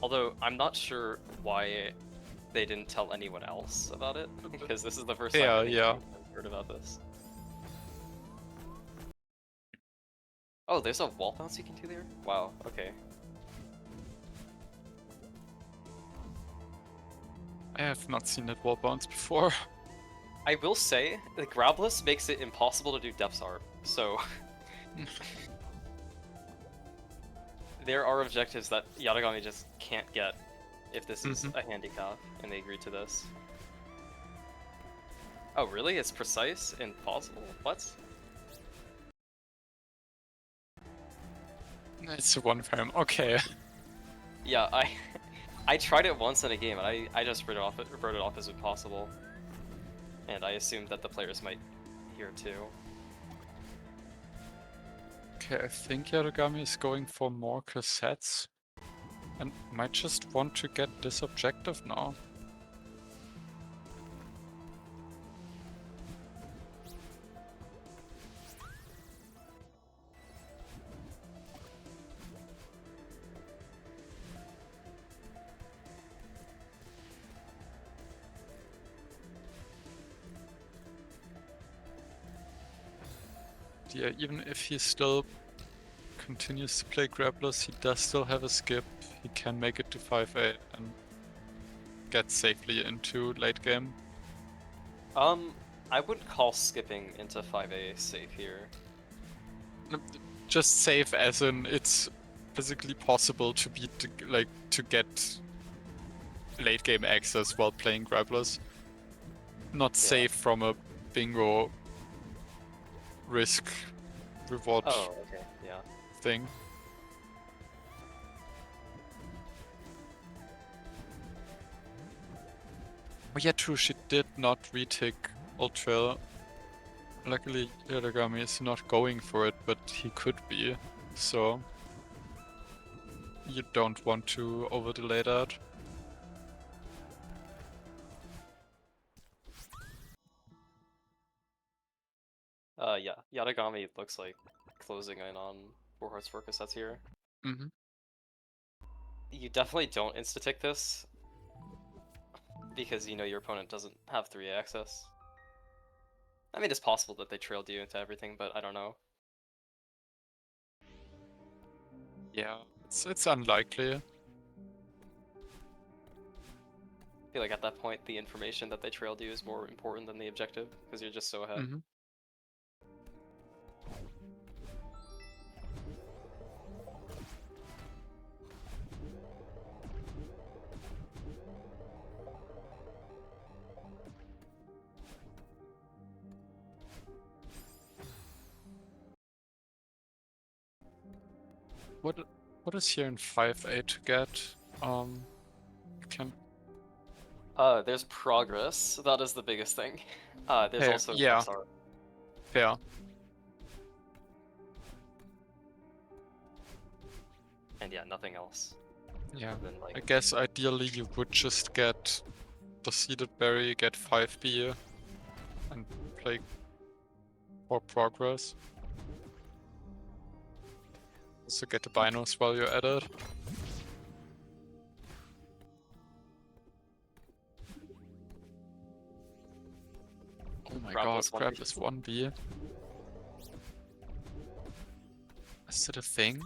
Although I'm not sure why they didn't tell anyone else about it, because this is the first time I think Yeah. I've heard about this. Oh, there's a wall bounce you can do there? Wow, okay. I have not seen that wall bounce before. I will say, the grabless makes it impossible to do Depth's Arp, so... there are objectives that Yatagami just can't get if this is a handicap, and they agreed to this. Oh really? It's precise and possible? What? It's a 1 frame. Okay. Yeah, I tried it once in a game, and I just wrote it off as impossible. And I assumed that the players might hear too. Okay, I think Yarugami is going for more cassettes. And might just want to get this objective now. yeah, even if he still continues to play grapplers, he does still have a skip. He can make it to 5-8 and get safely into late game. I wouldn't call skipping into 5A safe here. Just safe as in it's physically possible to beat, to get late game access while playing grapplers. Not safe from a bingo risk reward Oh, okay, yeah. thing. Oh yeah, true, she did not retake Ultra. Luckily, Yadagami is not going for it, but he could be, so you don't want to over-delay that. Yeah, Yatagami looks like closing in on 4 Hearts 4 cassettes here. Mm-hmm. You definitely don't insta-tick this, because you know your opponent doesn't have 3 access. I mean, it's possible that they trailed you into everything, but I don't know. Yeah, it's unlikely. I feel like at that point, the information that they trailed you is more important than the objective, because you're just so ahead. Mm-hmm. What is here in 5-8 to get? Can There's progress. That is the biggest thing. There's Hey, also yeah. Pulsar. fair. And yeah, nothing else. Yeah. Then, like, I guess ideally you would just get the seeded berry, get 5B, and play for progress. Also get the binos while you're at it. Oh my Grab god, this 1B. grab this 1B. Is it a thing?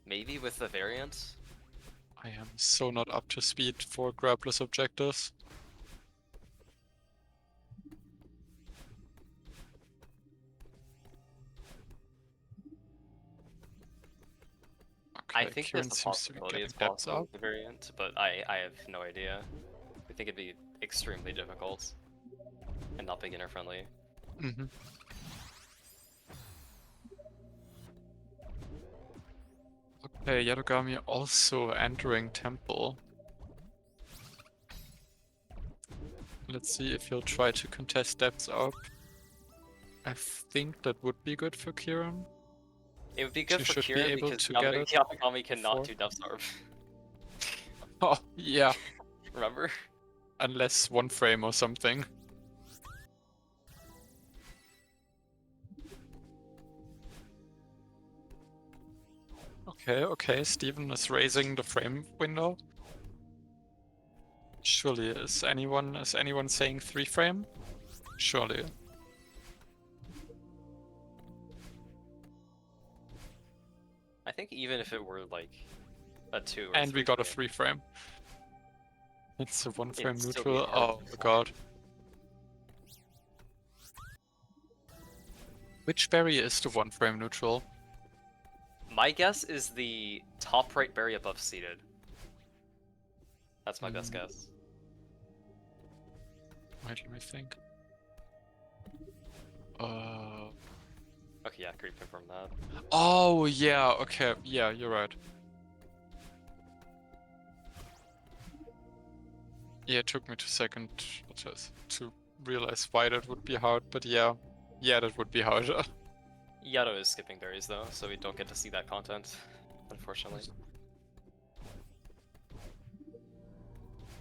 Maybe with the variant. I am so not up to speed for grabless objectives. I Okay, think Kieran there's a seems to be possibility getting it's depths possible up. with the variant, but I have no idea. I think it'd be extremely difficult and not beginner friendly. Mm-hmm. Okay, Yadogami also entering temple. Let's see if he'll try to contest depths up. I think that would be good for Kieran. It would be good She for should be Kieran able because to get it Yamagami cannot before. do Death Starve. Oh, yeah, Remember? unless one frame or something. Okay, Steven is raising the frame window. Surely, is anyone saying 3 frame? Surely. I think even if it were like a 2 or And we 3 got a frame, 3 frame. It's a 1 frame it'd still be neutral. hard Oh to my perform. god. Which berry is the 1 frame neutral? My guess is the top right berry above seated. That's my best guess. Wait, let me think. Okay, yeah, Creep confirmed that. Oh yeah, okay, yeah, you're right. Yeah, it took me 2 seconds to realize why that would be hard, but yeah, that would be hard. Yato is skipping berries though, so we don't get to see that content, unfortunately.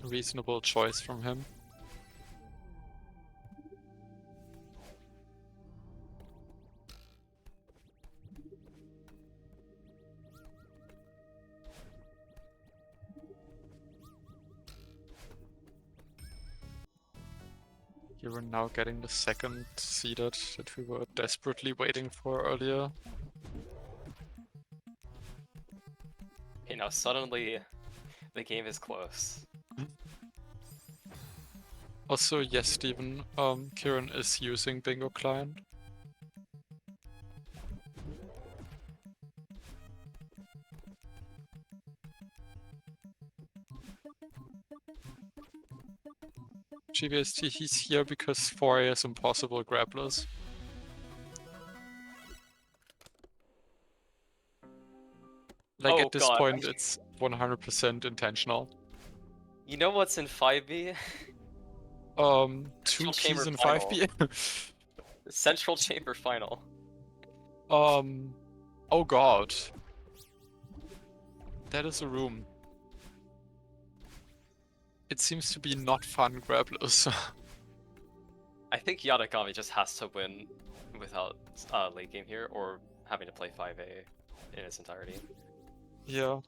Reasonable choice from him. You were now getting the second seeded that we were desperately waiting for earlier. Okay, now suddenly the game is close. Also, yes, Steven, Kieran is using Bingo Client. GVST, he's here because 4A is impossible grapplers. Like Oh, at this God. point, it's 100% intentional. You know what's in 5B? Two Central Chamber keys in Final. 5B. Central Chamber Final. Oh god. That is a room. It seems to be not fun grapplers. I think Yatagami just has to win without late game here, or having to play 5A in its entirety. Yeah.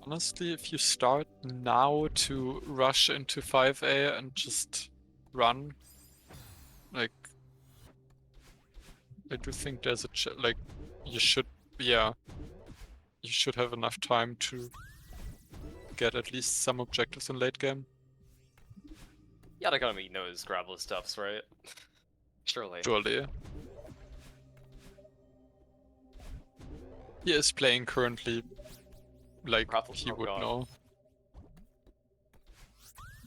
Honestly, if you start now to rush into 5A and just run, like, I do think there's a like, you should, yeah, you should have enough time to get at least some objectives in late game. Yatagami knows Gravel stuffs, right? Surely. Surely. He is playing currently like Grapple- he oh would god. know.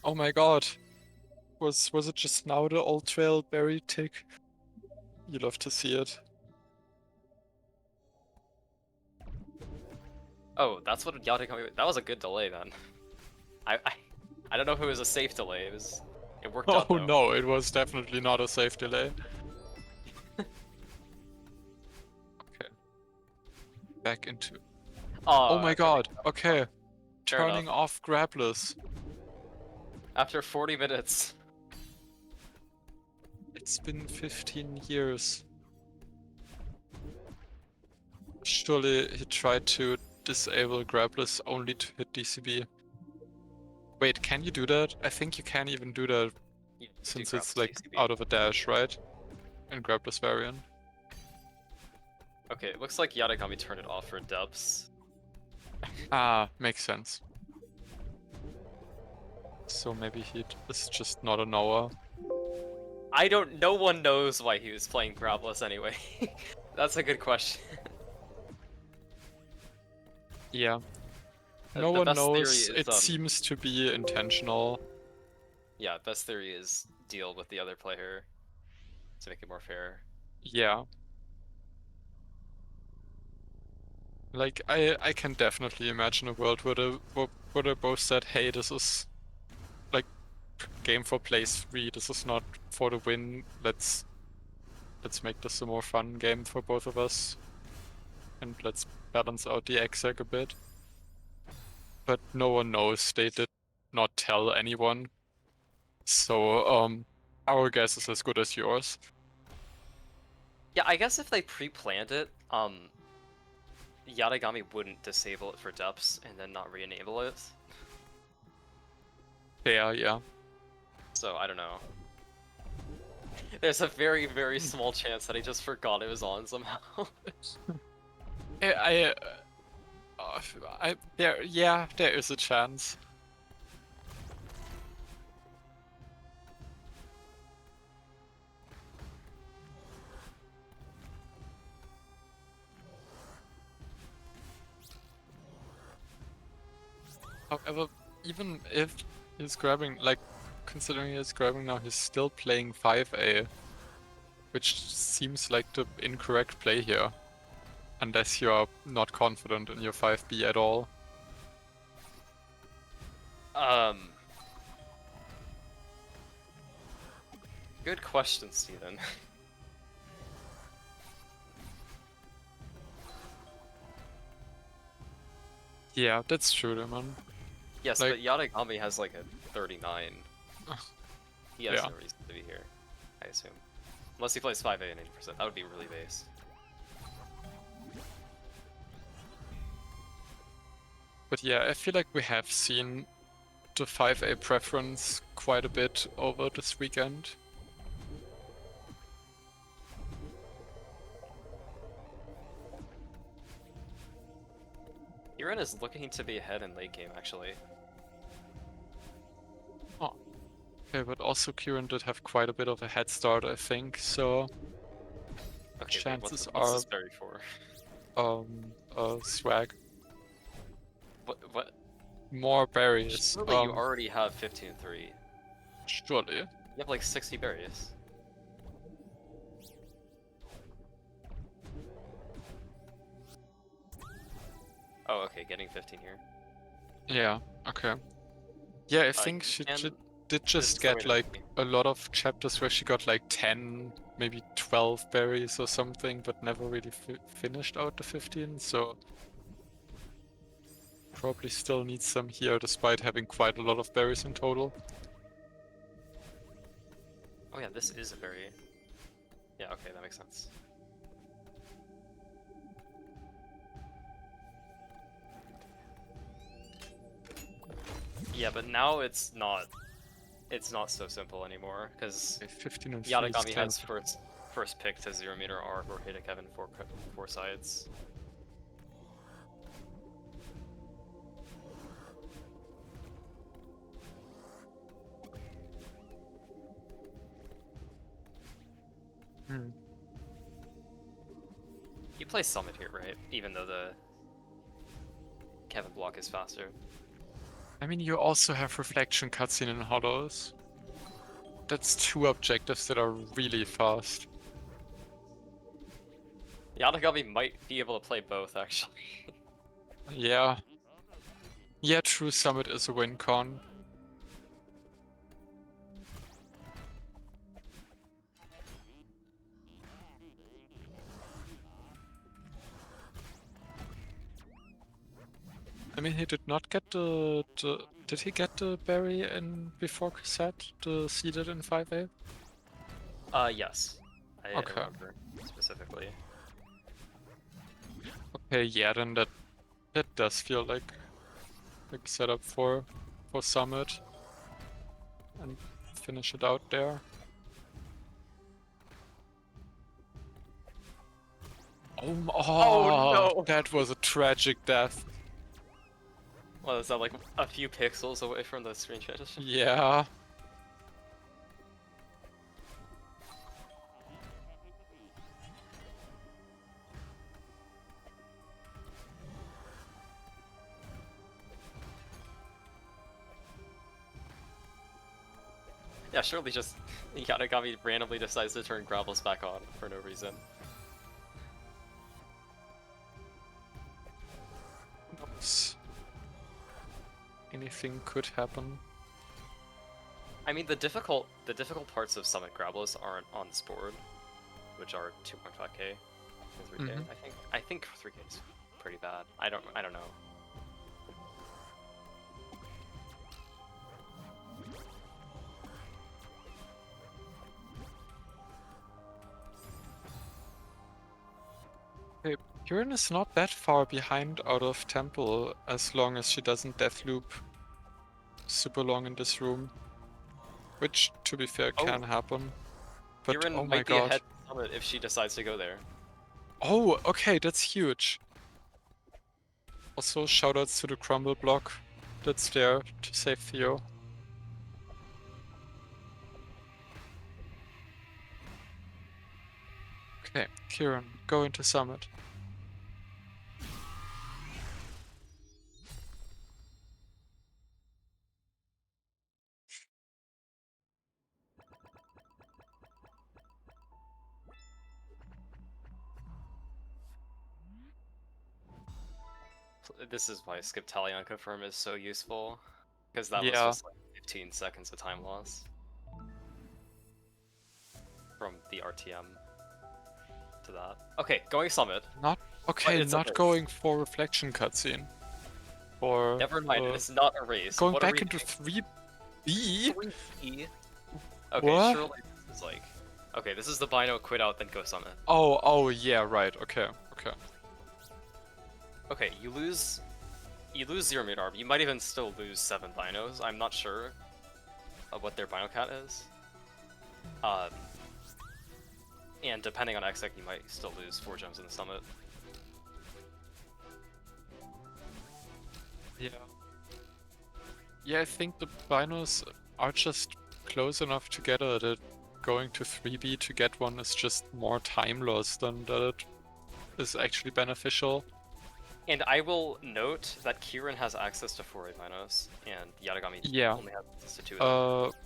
Oh my god. Was it just now the old trail berry tick? You love to see it. Oh, that's what Yatagami. That was a good delay then. I don't know if it was a safe delay. It worked out Oh though. no, it was definitely not a safe delay. Okay. Back into. Oh my god, okay. Fair Turning enough. off grapplers. After 40 minutes. It's been 15 years. Surely he tried to disable grapplers only to hit DCB. Wait, can you do that? I think you can even do that You do since grapple it's like TCB. out of a dash, right? In grapplers variant. Okay, it looks like Yatagami turned it off for depths. Ah, makes sense. So maybe he is just not a knower. No one knows why he was playing Graveless anyway. That's a good question. Yeah. The No one best theory knows. is, It seems to be intentional. Yeah, best theory is deal with the other player to make it more fair. Yeah. Like, I can definitely imagine a world where they both said, hey, this is like game for place 3, this is not for the win, let's make this a more fun game for both of us. And let's balance out the exec a bit. But no one knows, they did not tell anyone. So, our guess is as good as yours. Yeah, I guess if they pre-planned it, Yatagami wouldn't disable it for depths and then not re-enable it. Yeah. So I don't know. There's a very, very small chance that he just forgot it was on somehow. There is a chance. However, even if he's grabbing, like, considering he's grabbing now, he's still playing 5A, which seems like the incorrect play here. Unless you're not confident in your 5B at all. Good question, Steven. Yeah, that's true, though, man. Yes, Like- but Yatagami has like a 39. He has Yeah. no reason to be here, I assume. Unless he plays 5A and 80%, that would be really base. But yeah, I feel like we have seen the 5A preference quite a bit over this weekend. Kieran is looking to be ahead in late game, actually. Oh. Okay, but also Kieran did have quite a bit of a head start, I think, so Okay, chances wait, what's are this berry for? Swag. What? More berries. Surely you already have 15-3. Surely. You have like 60 berries. Oh, okay, getting 15 here. Yeah, okay. Yeah, I think you she can- did this just is the way get to like be. a lot of chapters where she got like 10, maybe 12 berries or something, but never really finished out the 15, so probably still needs some here despite having quite a lot of berries in total. Oh yeah, this is a berry. Yeah, okay, that makes sense. Yeah, but now it's not so simple anymore, because Okay, 15 and 3 is Yatagami 10. has first pick to 0-meter arc or hit a Kevin four sides. Hmm. You play Summit here, right? Even though the Kevin block is faster. I mean, you also have Reflection cutscene in Hollows. That's two objectives that are really fast. Yatagami might be able to play both, actually. Yeah. Yeah, true, Summit is a win con. I mean, he did not get did he get the berry in before cassette, the seeded in 5A? Yes. I Okay. remember specifically. Okay, yeah, then that does feel like setup for Summit. And finish it out there. Oh, no! That was a tragic death. Well, is that like a few pixels away from the screen transition? Yeah. Yeah, surely just Yatagami randomly decides to turn Gravels back on for no reason. Oops. Anything could happen. I mean, the difficult parts of Summit Gravelos aren't on this board, which are 2.5k and 3k. Mhm. I think 3k is pretty bad. I don't know. Okay, Kieran is not that far behind out of Temple as long as she doesn't deathloop super long in this room. Which, to be fair, can happen. But Kieran oh my might be god. ahead of Summit if she decides to go there. Oh, okay, that's huge. Also, shoutouts to the crumble block that's there to save Theo. Okay, Kieran, go into Summit. This is why Skip Tally on Confirm is so useful, because that was Yeah. just like 15 seconds of time loss from the RTM to that. Okay, going Summit. Okay, it's a not race. going for reflection cutscene. Or Never mind, it's not a race. going What are back we into doing? 3B? 3B? Okay, What? surely this is like Okay, this is the Bino quit out, then go summon. Oh, yeah, right. Okay. Okay, you lose 0 mid arb. You might even still lose 7 Binos. I'm not sure of what their Bino count is. And depending on exec, you might still lose 4 gems in the summit. Yeah. Yeah, I think the binos are just close enough together that going to 3B to get one is just more time loss than that it is actually beneficial. And I will note that Kieran has access to 4 Binos, and Yatagami Yeah. only has access to 2 of them.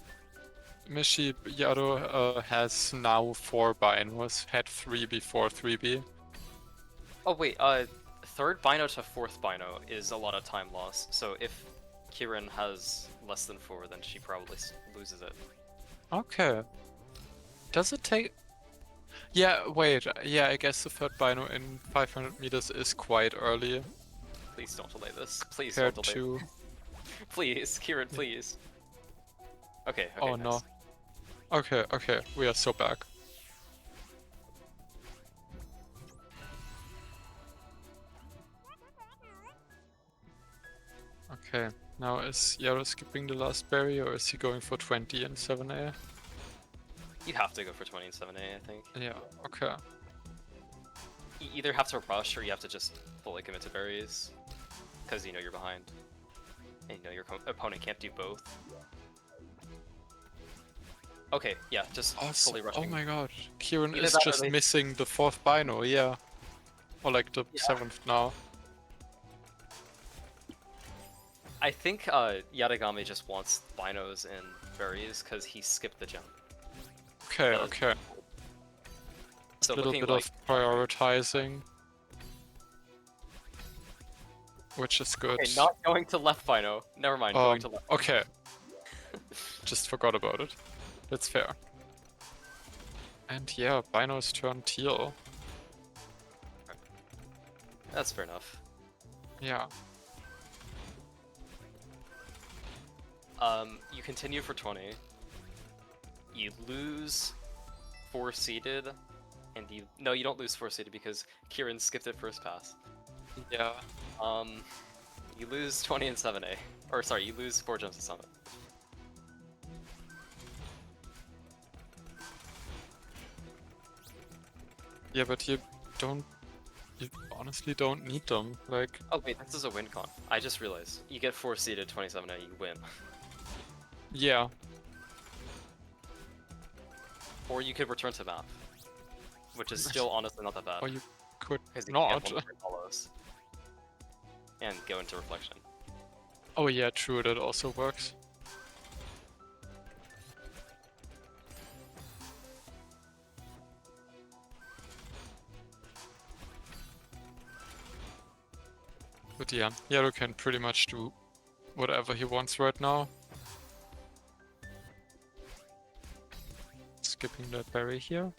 Mishi Yado has now 4 binos, had 3 before 3B. Oh wait, 3rd Bino to 4th Bino is a lot of time loss, so if Kieran has less than 4, then she probably loses it. Okay. Does it take... Yeah, wait. Yeah, I guess the 3rd bino in 500 meters is quite early. Please don't delay this. Please Compared don't delay. to... Please, Kieran, please. Okay, Oh nice. no. Okay, we are so back. Okay, now is Yaro skipping the last barrier or is he going for 20 and 7A? You have to go for 20 and 7A, I think. Yeah, okay. You either have to rush or you have to just fully commit to berries, because you know you're behind. And you know your opponent can't do both. Okay, yeah, just fully rushing. Oh my god, Kieran Either is that or just they- missing the 4th bino, yeah. Or like the 7th now. I think Yatagami just wants binos and berries because he skipped the jump. Okay. So A little looking bit like of prioritizing. Which is good. okay, not going to left bino. Never mind, going to left. Okay. Just forgot about it. That's fair. And yeah, binos turn teal. That's fair enough. Yeah. You continue for 20. You lose 4 seeded, and you don't lose 4 seeded because Kieran skipped it first pass. Yeah. You lose 20 and 7A, or sorry, you lose 4 gems to summit. Yeah, but you honestly don't need them. Like, Oh wait, this is a win con. I just realized you get 4 seeded 27A, you win. yeah. Or you could return to map, which is still honestly not that bad. Or you could Because you not. can get one follows and go into reflection. Oh yeah, true, that also works. But yeah, Yellow can pretty much do whatever he wants right now. Skipping that berry here.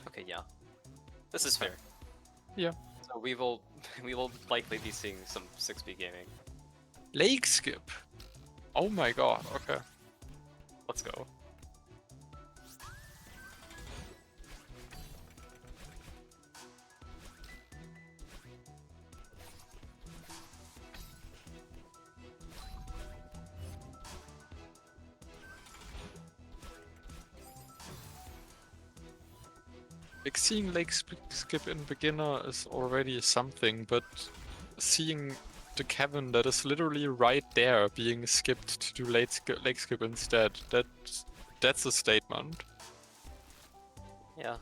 Okay, yeah. This is fair. Yeah. So we will likely be seeing some 6B gaming. Lake skip! Oh my god, okay. Let's go. Like, seeing Lake skip in beginner is already something, but seeing the cabin that is literally right there being skipped to do lake skip instead, that's a statement. Yeah.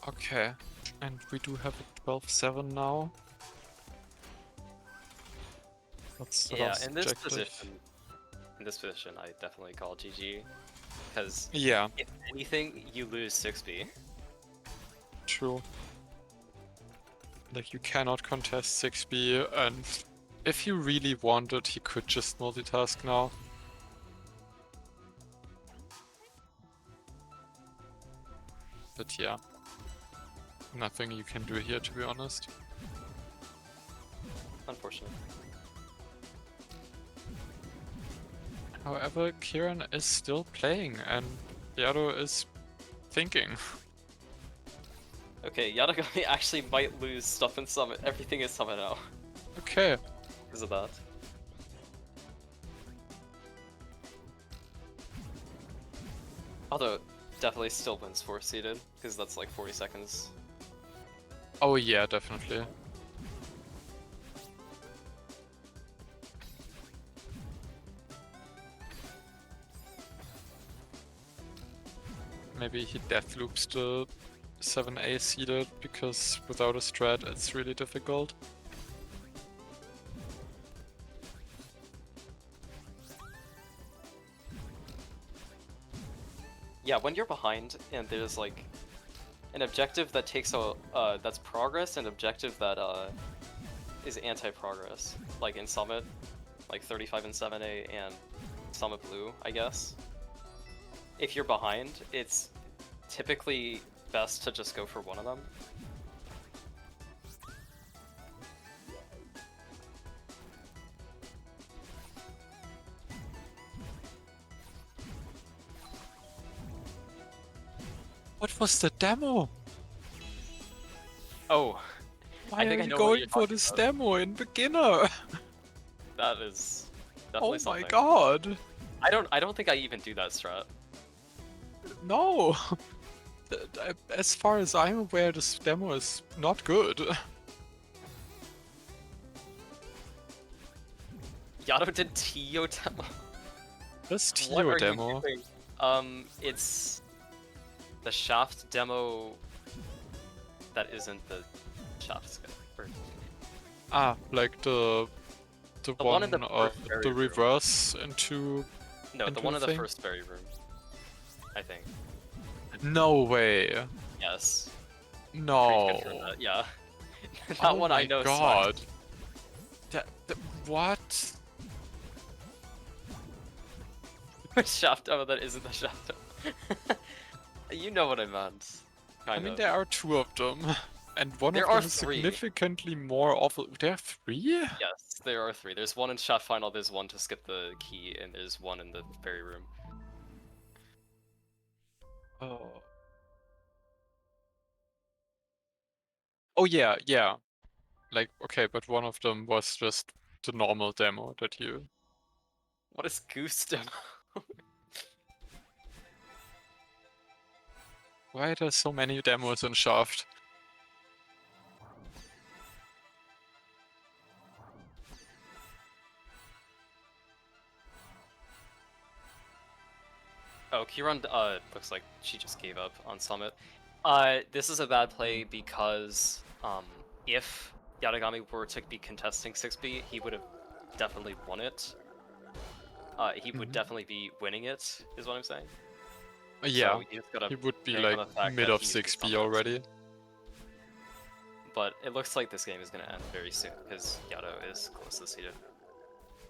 Okay, and we do have a 12-7 now. That's the Yeah, last in this objective. position, I definitely call GG. Because Yeah, if anything, you lose 6B. true. Like, you cannot contest 6B, and if he really wanted, he could just multitask now. But yeah, nothing you can do here, to be honest. Unfortunate. However, Kieran is still playing, and Yado is thinking. Okay, Yadagami actually might lose stuff in Summit. Everything is Summit now. Okay. Because of that. Although, definitely still wins 4 seeded, because that's like 40 seconds. Oh yeah, definitely. Maybe he deathloops the 7A seeded, because without a strat it's really difficult. Yeah, when you're behind and there's like an objective that takes a that's progress and objective that is anti-progress, like in Summit, like 35 and 7A and Summit Blue, I guess. If you're behind, it's typically best to just go for one of them. What was the demo? Oh, Why think are I you know what going you're for talking this about. demo in beginner? that is Oh definitely my something. god! I don't think I even do that strat. No! As far as I'm aware, this demo is not good. Yado did Tio demo. This What Tio are demo. you doing? It's the Shaft demo that isn't the Shaft skin. Ah, like the one in one the of first berry the room. reverse into. No, the into one in the thing? first berry room. I think. No way. Yes. No. Pretty sure that, yeah. that Oh one I my know. god. What? Shaft demo that isn't the Shaft demo. You know what I meant. I Kind mean, of. there are 2 of them, and one There of are them is 3. significantly more awful. There are 3? Yes, there are 3. There's one in Shaft Final, there's one to skip the key, and there's one in the berry room. Oh. Oh yeah, yeah. Like, okay, but one of them was just the normal demo that you... What is Goose demo? Why are there so many demos in Shaft? Oh, Kiran, looks like she just gave up on Summit. This is a bad play because, if Yadagami were to be contesting 6B, he would have definitely won it. He would definitely be winning it, is what I'm saying. Yeah, So you just gotta he would be bank on like the fact mid that of he's 6B Summit. already. But it looks like this game is gonna end very soon because Yado is close to seated.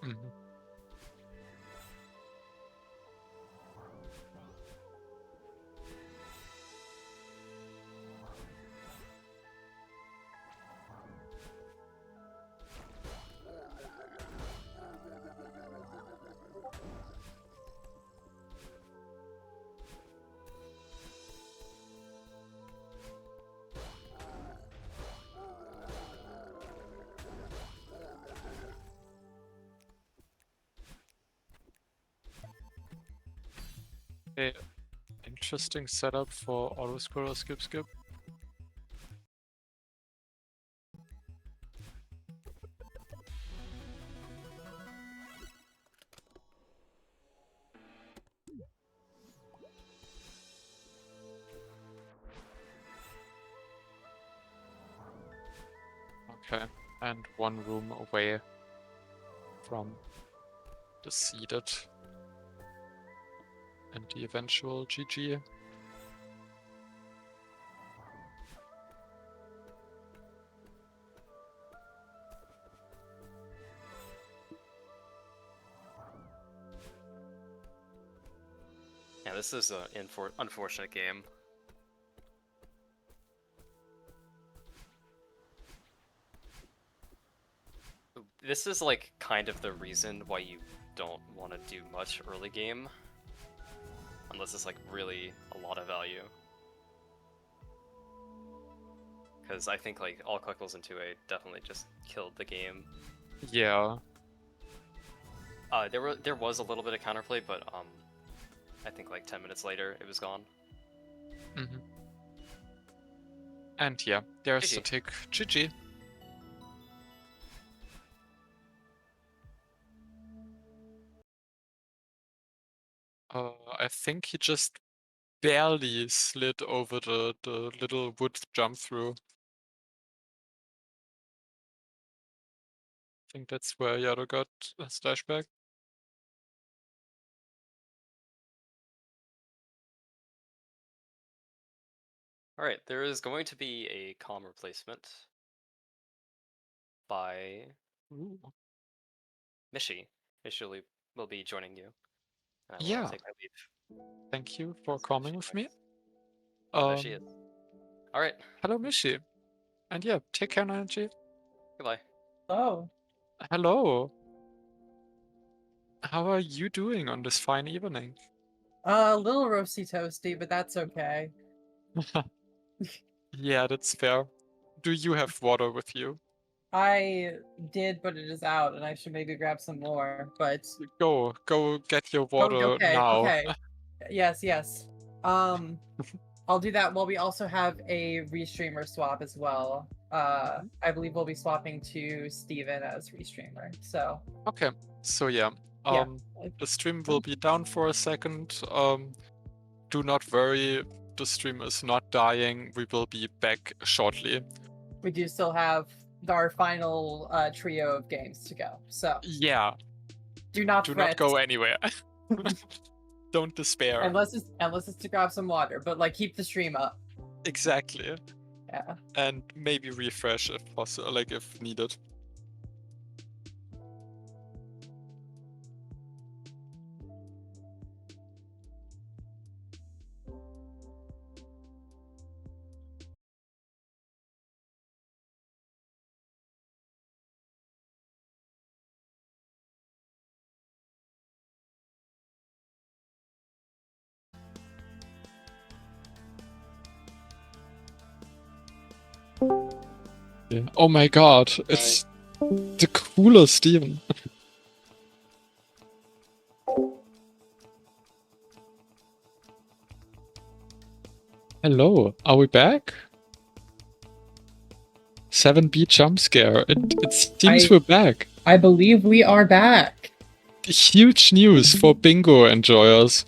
Mhm. Okay, interesting setup for auto scroller skip skip. Okay, and 1 room away from the seeded and the eventual GG. Yeah, this is an unfortunate game. this is like kind of the reason why you don't want to do much early game, unless it's like really a lot of value. Because I think like all collectibles in 2A definitely just killed the game. Yeah. There was a little bit of counterplay, but I think like 10 minutes later it was gone. Mm-hmm. And yeah, there's GG. the tick. GG. I think he just barely slid over the little wood jump through. I think that's where Yado got a slashback. Alright, there is going to be a calm replacement by Ooh. Mishi. Mishi will be joining you. And I will Yeah. take my leave. Thank you for As coming Mishi with me. joins. Oh, there she is. Alright, Hello, Mishi. And yeah, take care, Energy. goodbye. Oh, Hello. How are you doing on this fine evening? a little roasty toasty, but that's okay. Yeah, that's fair. Do you have water with you? I did, but it is out, and I should maybe grab some more. But Go get your water okay, now. okay, yes. I'll do that while we also have a restreamer swap as well. I believe we'll be swapping to Steven as restreamer. So Okay, so yeah, Yeah. the stream will be down for a second. Do not worry, the stream is not dying. We will be back shortly. we do still have our final trio of games to go. So Yeah, do not do fret. not go anywhere. Don't despair. Unless it's to grab some water, but like keep the stream up. Exactly. Yeah. And maybe refresh if possible, like if needed. Yeah. Oh my god, it's the coolest Steven. Hello, are we back? 7B jump scare. It seems we're back. I believe we are back. Huge news for bingo enjoyers.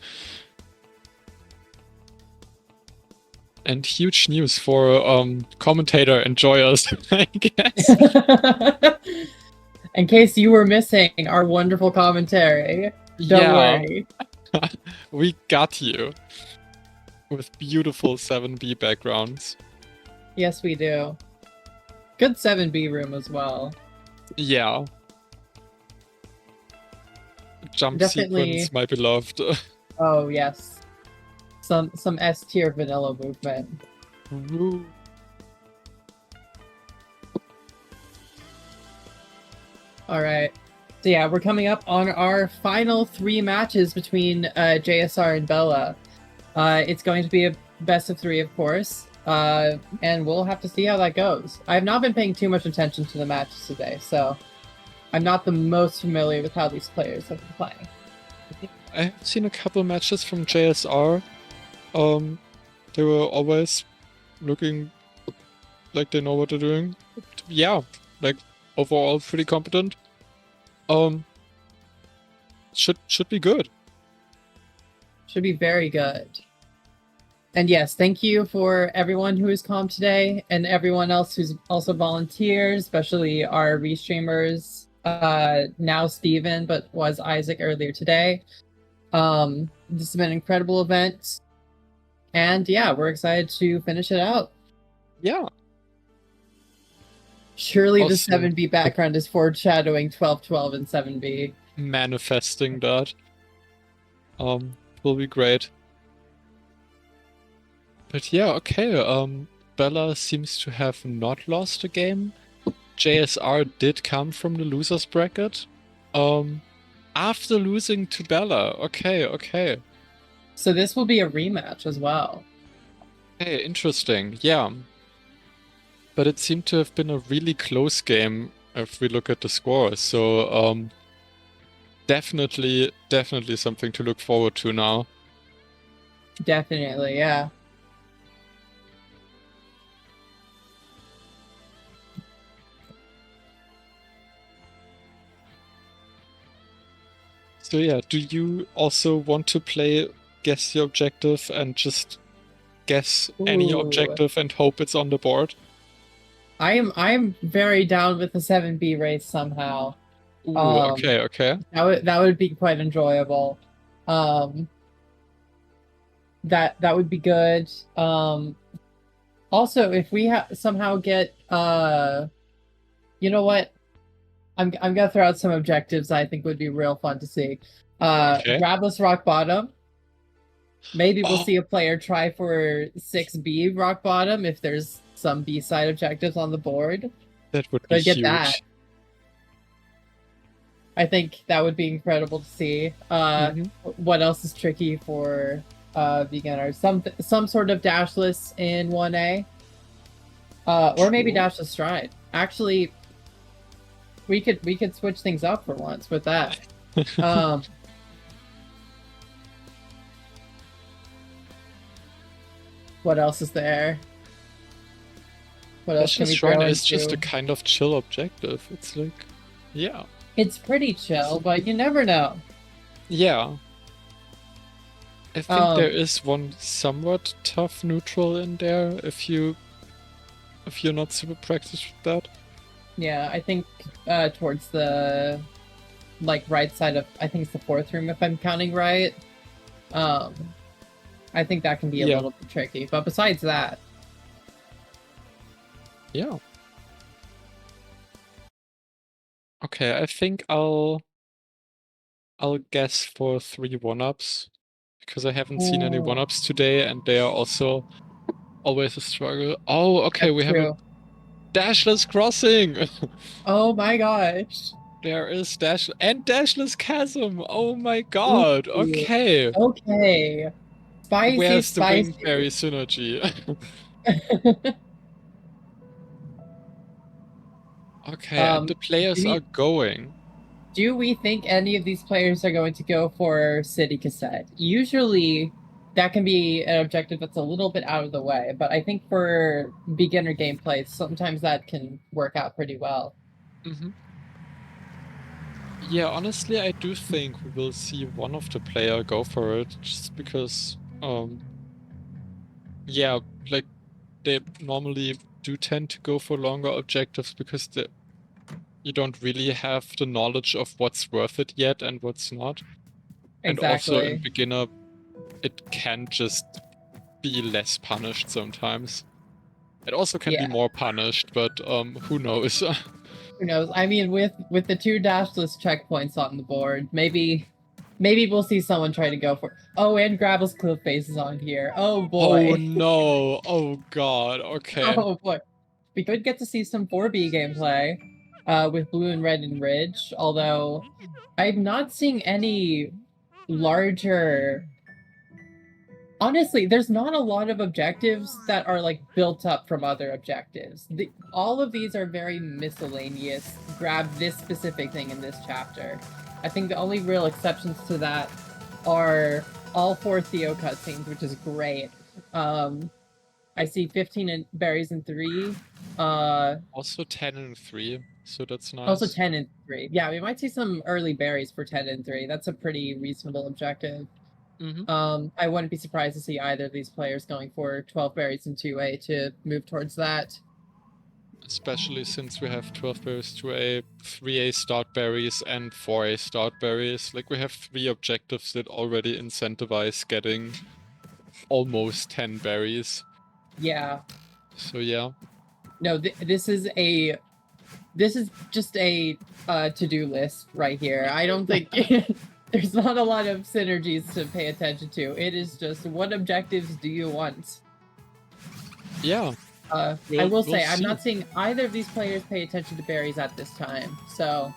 And huge news for commentator enjoyers, I guess. In case you were missing our wonderful commentary, don't worry. We got you. With beautiful 7B backgrounds. Yes, we do. Good 7B room as well. Yeah. Jump Definitely. sequence, my beloved. Oh yes. Some S tier vanilla movement. Woo. Alright. So yeah, we're coming up on our final 3 matches between JSR and Bella. It's going to be a best of 3, of course. And we'll have to see how that goes. I've not been paying too much attention to the matches today, so I'm not the most familiar with how these players have been playing. I've seen a couple matches from JSR. They were always looking like they know what they're doing. Yeah, like overall pretty competent. Should be good. Should be very good. And yes, thank you for everyone who has come today and everyone else who's also volunteered, especially our restreamers. Now Steven, but was Isaac earlier today. This has been an incredible event. And yeah, we're excited to finish it out. Yeah. Surely Also, the 7B background is foreshadowing 12-12 and 7B. manifesting that. Will be great. But yeah, okay. Bella seems to have not lost a game. JSR did come from the losers bracket. After losing to Bella. Okay. So this will be a rematch as well. Hey, interesting. Yeah. But it seemed to have been a really close game if we look at the scores. So definitely something to look forward to now. Definitely, yeah. So yeah, do you also want to play Guess Your Objective and just guess any Ooh. objective and hope it's on the board? I'm very down with the 7B race somehow. Ooh, Um, okay. That would be quite enjoyable. That would be good. Also, if we somehow get you know what? I'm gonna throw out some objectives I think would be real fun to see. Okay. Grabless rock bottom. Maybe we'll Oh. see a player try for 6B rock bottom if there's some B-side objectives on the board. That would be But get huge. that. I think that would be incredible to see. What else is tricky for beginners? Some sort of dashless in 1A. Or maybe True. dashless stride. Actually, we could switch things up for once with that. What else is there? What else can Dashless we Shrine throw is just a into? kind of chill objective. It's like, yeah. It's pretty chill, but you never know. Yeah. I think there is one somewhat tough neutral in there if you're not super practiced with that. Yeah, I think towards the right side of, I think it's the fourth room if I'm counting right. I think that can be a little bit tricky, but besides that, yeah. Okay, I think I'll guess for 3 1-ups because I haven't seen any 1-ups today, and they are also always a struggle. Oh, okay, we have a dashless crossing. Oh my gosh. There is dashless chasm. Oh my god. Ooh. Okay. Okay. Spicy, Where's the spicy. Wingberry synergy? Okay, and the players are going. Do we think any of these players are going to go for City Cassette? Usually that can be an objective that's a little bit out of the way, but I think for beginner gameplay, sometimes that can work out pretty well. Yeah, honestly, I do think we will see one of the player go for it, just because, yeah, like, they normally do tend to go for longer objectives because you don't really have the knowledge of what's worth it yet and what's not. And also in beginner, it can just be less punished sometimes. It also can be more punished, but who knows? Who knows? I mean, with the 2 dashless checkpoints on the board, maybe we'll see someone try to go for. Oh, and Grabble's Cliff Face is on here. Oh boy. Oh no! Oh god! Okay. Oh boy. We could get to see some 4B gameplay with Blue and Red and Ridge, although I'm not seeing any larger. Honestly, there's not a lot of objectives that are built up from other objectives. All of these are very miscellaneous. Grab this specific thing in this chapter. I think the only real exceptions to that are all 4 Theo cutscenes, which is great. I see 15 berries in 3. Also 10 in 3, so that's nice. Also 10 in 3. Yeah, we might see some early berries for 10 in 3. That's a pretty reasonable objective. I wouldn't be surprised to see either of these players going for 12 berries in 2A to move towards that. Especially since we have 12 berries 2A, 3A start berries, and 4A start berries. Like, we have 3 objectives that already incentivize getting almost 10 berries. Yeah. So yeah. No, this is just a to-do list right here. I don't think there's not a lot of synergies to pay attention to. It is just, what objectives do you want? Yeah. I We'll- will we'll say, I'm see. not seeing either of these players pay attention to berries at this time. So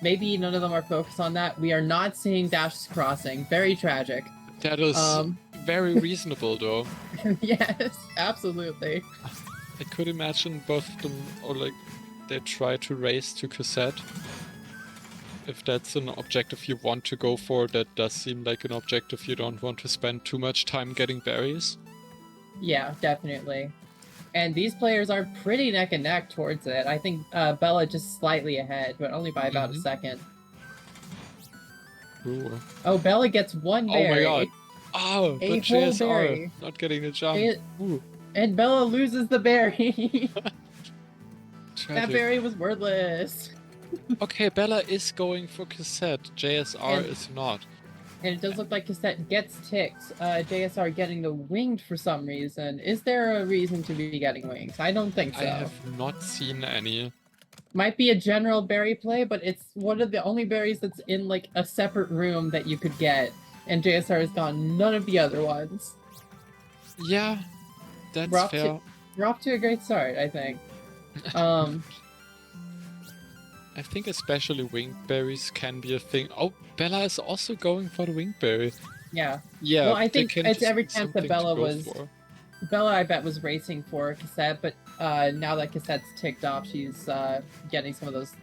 maybe none of them are focused on that. We are not seeing dashes crossing. Very tragic. That is very reasonable, though. Yes, absolutely. I could imagine both of them, or like, they try to race to cassette. If that's an objective you want to go for, that does seem like an objective you don't want to spend too much time getting berries. Yeah, definitely. And these players are pretty neck and neck towards it. I think Bella just slightly ahead, but only by about a second. Ooh. Oh, Bella gets one berry. Oh my god. Oh, A but whole JSR berry. not getting the jump. Ooh. And Bella loses the berry. That Tragic. berry was worthless. Okay, Bella is going for cassette. JSR And- is not. And it does look like Cassette gets ticked. JSR getting the winged for some reason. Is there a reason to be getting wings? I don't think so. I have not seen any. Might be a general berry play, but it's one of the only berries that's in like a separate room that you could get. And JSR has gone none of the other ones. Yeah, that's We're off fair. We're off to a great start, I think. I think especially wingberries can be a thing. Oh, Bella is also going for the wingberry. Yeah. Yeah, Well, I they think can it's just every be chance that something to Bella go was- for. Bella, I bet, was racing for Cassette, but now that Cassette's ticked off, she's getting some of those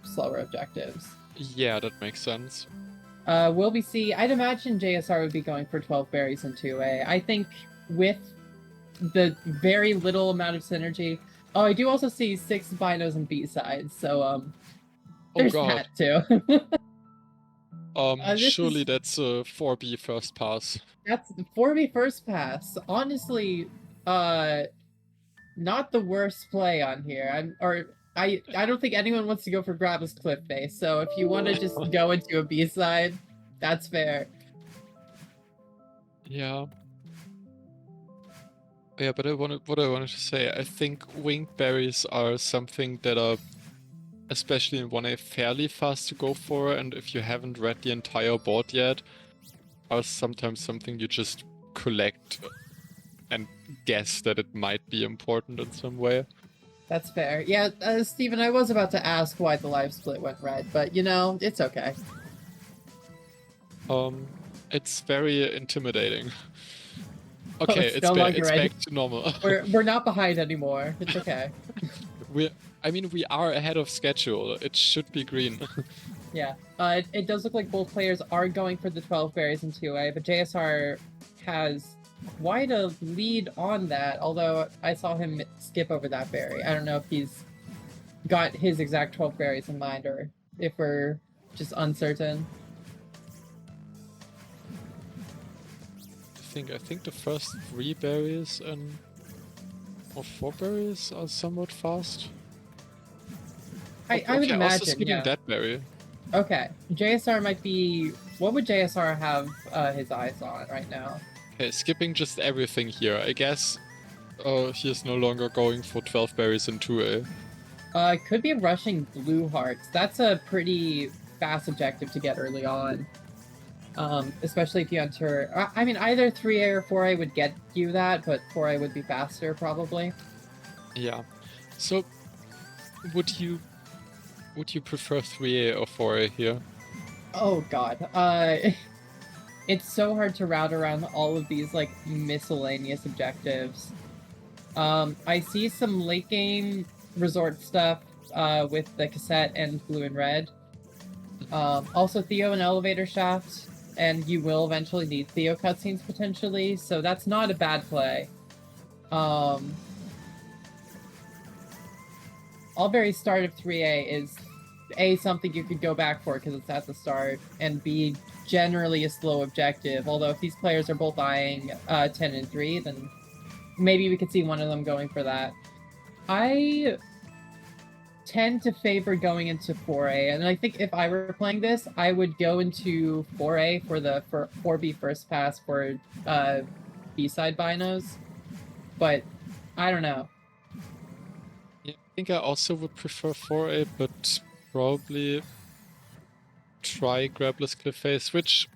slower objectives. Yeah, that makes sense. Will we see? I'd imagine JSR would be going for 12 berries in 2A. I think with the very little amount of synergy. Oh, I do also see 6 binos and B-sides, so Oh there's god. that too. this Surely is- that's a 4B first pass. That's 4B first pass. Honestly, not the worst play on here. I don't think anyone wants to go for Gravis Cliff Face, so if you want to just go into a B-side, that's fair. Yeah. Yeah, but what I wanted to say, I think winged berries are something that are, especially in 1A, fairly fast to go for, and if you haven't read the entire board yet, are sometimes something you just collect and guess that it might be important in some way. That's fair. Yeah, Steven, I was about to ask why the live split went red, but you know, it's okay. It's very intimidating. Okay, it's no longer it's red. back to normal. We're not behind anymore. It's okay. we are ahead of schedule. It should be green. Yeah. It does look like both players are going for the 12 berries in 2A, but JSR has quite a lead on that, although I saw him skip over that berry. I don't know if he's got his exact 12 berries in mind or if we're just uncertain. I think the first 3 berries or 4 berries are somewhat fast. I would Okay, also imagine, skipping yeah. that berry. Okay. JSR might be... What would JSR have his eyes on right now? Okay, skipping just everything here. I guess he is no longer going for 12 berries in 2A. Could be rushing blue hearts. That's a pretty fast objective to get early on. Especially if you enter... I mean, either 3A or 4A would get you that, but 4A would be faster, probably. Yeah. So, would you prefer 3A or 4A here? Oh god. It's so hard to route around all of these, like, miscellaneous objectives. I see some late game resort stuff with the cassette and blue and red. Also Theo and elevator shaft, and you will eventually need Theo cutscenes potentially, so that's not a bad play. All very start of 3A is A, something you could go back for because it's at the start, and B, generally a slow objective, although if these players are both eyeing 10 and 3, then maybe we could see one of them going for that. I tend to favor going into 4A, and I think if I were playing this, I would go into 4A for the 4B first pass for B-side binos, but I don't know. Yeah, I think I also would prefer 4A, but probably try Grabless Cliff Face, which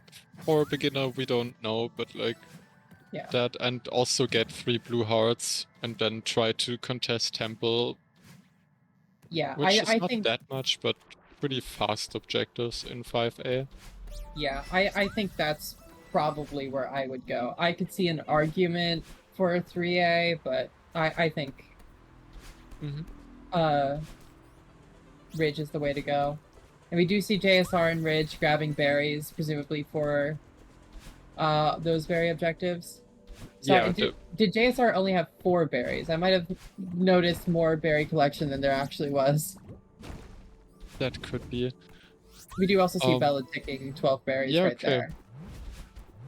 for a beginner we don't know, but like Yeah. that and also get 3 blue hearts and then try to contest temple, Yeah, which is I not think that much, but pretty fast objectives in 5A. yeah, I think that's probably where I would go. I could see an argument for a 3A, but I think Mm-hmm. Ridge is the way to go. And we do see JSR and Ridge grabbing berries, presumably for those berry objectives. Sorry, Yeah, did JSR only have 4 berries? I might have noticed more berry collection than there actually was. that could be. We do also see Bella ticking 12 berries Yeah, right okay. there.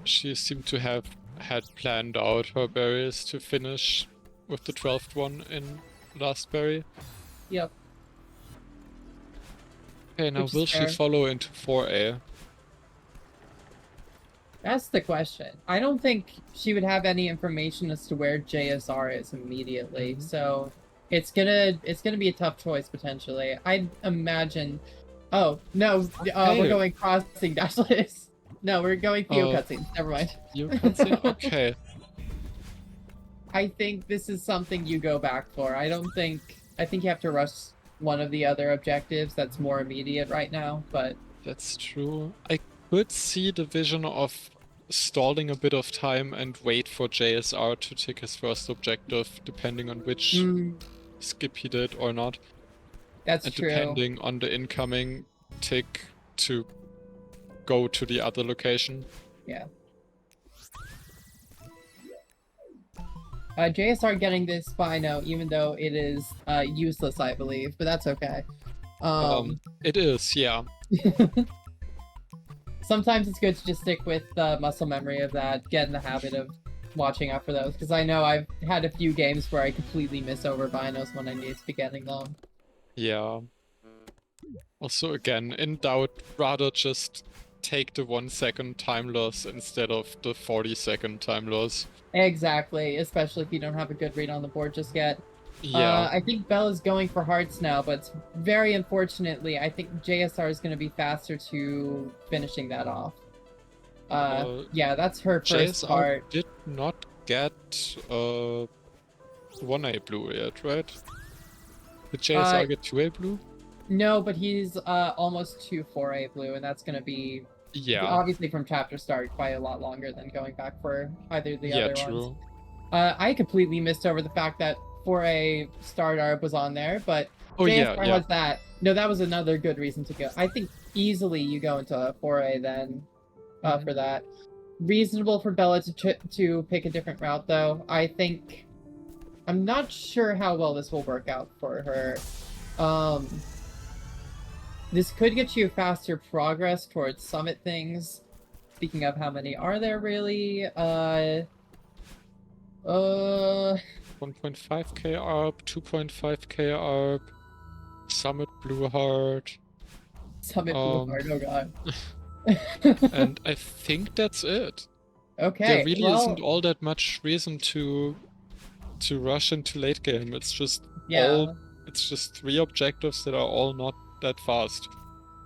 She seemed to have had planned out her berries to finish with the 12th one in last berry. Yep. Okay, now Which is will she fair. follow into 4A? That's the question. I don't think she would have any information as to where JSR is immediately, so it's gonna be a tough choice potentially. I'd imagine. Oh no, we're going crossing dashless. No, we're going Theo cutscenes. Never mind. Theo cutscene? Okay. I think this is something you go back for. I think you have to rush one of the other objectives that's more immediate right now, but That's true. I could see the vision of stalling a bit of time and wait for JSR to tick his first objective, depending on which skip he did or not. That's and true. Depending on the incoming tick to go to the other location. Yeah. JSR getting this Spino, even though it is useless, I believe, but that's okay. It is, yeah. Sometimes it's good to just stick with the muscle memory of that, get in the habit of watching out for those, because I know I've had a few games where I completely miss over binos when I need to be getting them. Yeah. Also, again, in doubt, rather just take the 1 second time loss instead of the 40-second time loss. Exactly, especially if you don't have a good read on the board just yet. Yeah. I think Bella's going for hearts now, but very unfortunately, I think JSR is going to be faster to finishing that off. Yeah, that's her first JSR part. did not get 1A blue yet, right? Did JSR get 2A blue? No, but he's almost to 4A blue, and that's going to be obviously from chapter start quite a lot longer than going back for either of the other ones. I completely missed over the fact that 4A start ARB was on there, but JSR has that. No, that was another good reason to go. I think easily you go into 4A then for that. Reasonable for Bella to pick a different route, though. I'm not sure how well this will work out for her. This could get you faster progress towards summit things. Speaking of how many are there really? 1.5k ARB, 2.5k ARB, Summit Blue Heart. Summit Blue Heart, oh god. And I think that's it. Okay. There really isn't all that much reason to rush into late game. It's just it's just 3 objectives that are all not that fast.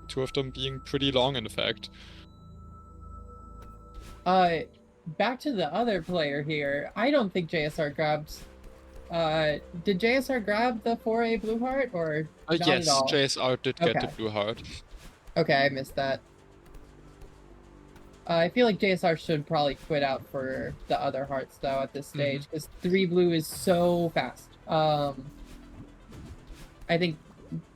2 of them being pretty long, in fact. Back to the other player here. I don't think JSR grabbed. Did JSR grab the 4A blue heart or not yes, at all? JSR did get the blue heart. Okay, I missed that. I feel like JSR should probably quit out for the other hearts though at this stage because 3 blue is so fast. I think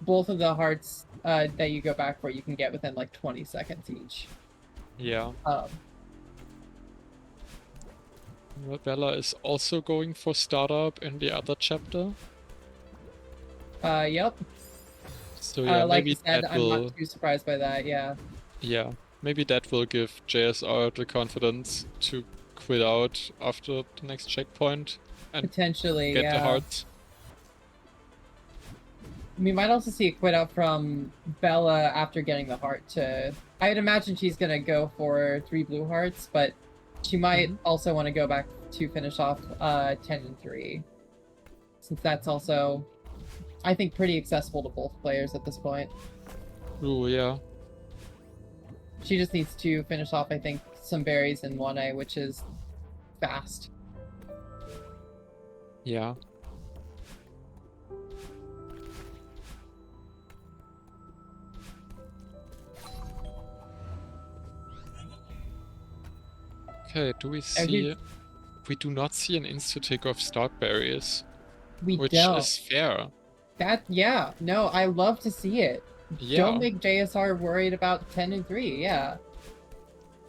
both of the hearts that you go back for you can get within like 20 seconds each. Yeah. Bella is also going for startup in the other chapter. Yep. So yeah, like maybe I said, that I'm will... not too surprised by that, yeah. Yeah, maybe that will give JSR the confidence to quit out after the next checkpoint and potentially get the hearts. We might also see a quit out from Bella after getting the heart to... I'd imagine she's gonna go for 3 blue hearts, but she might also want to go back to finish off 10 and 3. Since that's also, I think, pretty accessible to both players at this point. Ooh, yeah. She just needs to finish off, I think, some berries in 1A, which is fast. Yeah. Okay, do we see... We do not see an insta-tick of start barriers, We which don't. is fair. Yeah, no, I love to see it. Yeah. Don't make JSR worried about 10 and 3, yeah.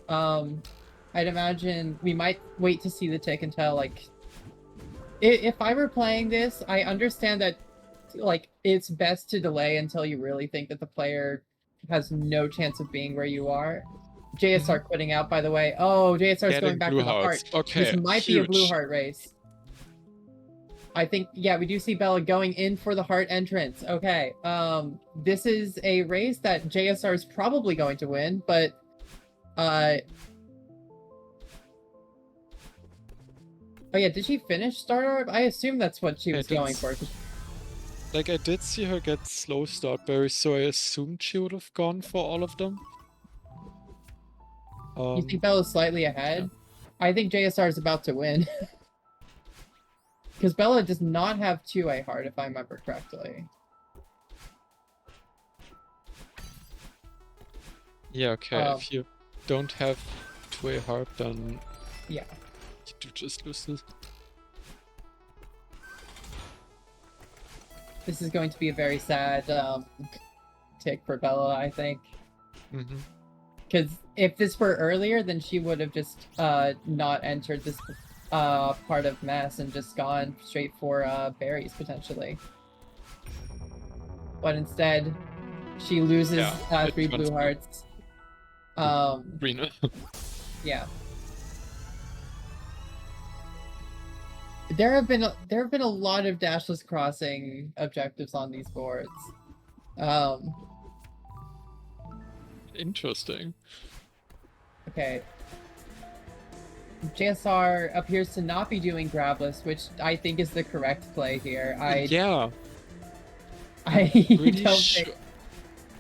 I'd imagine we might wait to see the tick until, like... If I were playing this, I understand that, like, it's best to delay until you really think that the player has no chance of being where you are. JSR quitting out, by the way. Oh, JSR's going back blue to the hearts. heart. Okay, This might be a blue huge. heart race. I think, yeah, we do see Bella going in for the heart entrance. Okay, this is a race that JSR is probably going to win, but, oh yeah, did she finish Star Orb? I assume that's what she was going for. Like, I did see her get slow start berries, so I assumed she would have gone for all of them. You think Bella's slightly ahead? Yeah. I think JSR is about to win. Because Bella does not have 2A heart, if I remember correctly. Yeah, okay. If you don't have 2A heart, then... Yeah. You do just lose this. This is going to be a very sad tick for Bella, I think. Because if this were earlier, then she would have just not entered this part of mess and just gone straight for berries, potentially. But instead, she loses 3 blue hearts. Green. Yeah. There have been a lot of dashless crossing objectives on these boards. Interesting. Okay. JSR appears to not be doing grabless, which I think is the correct play here. I Really don't think...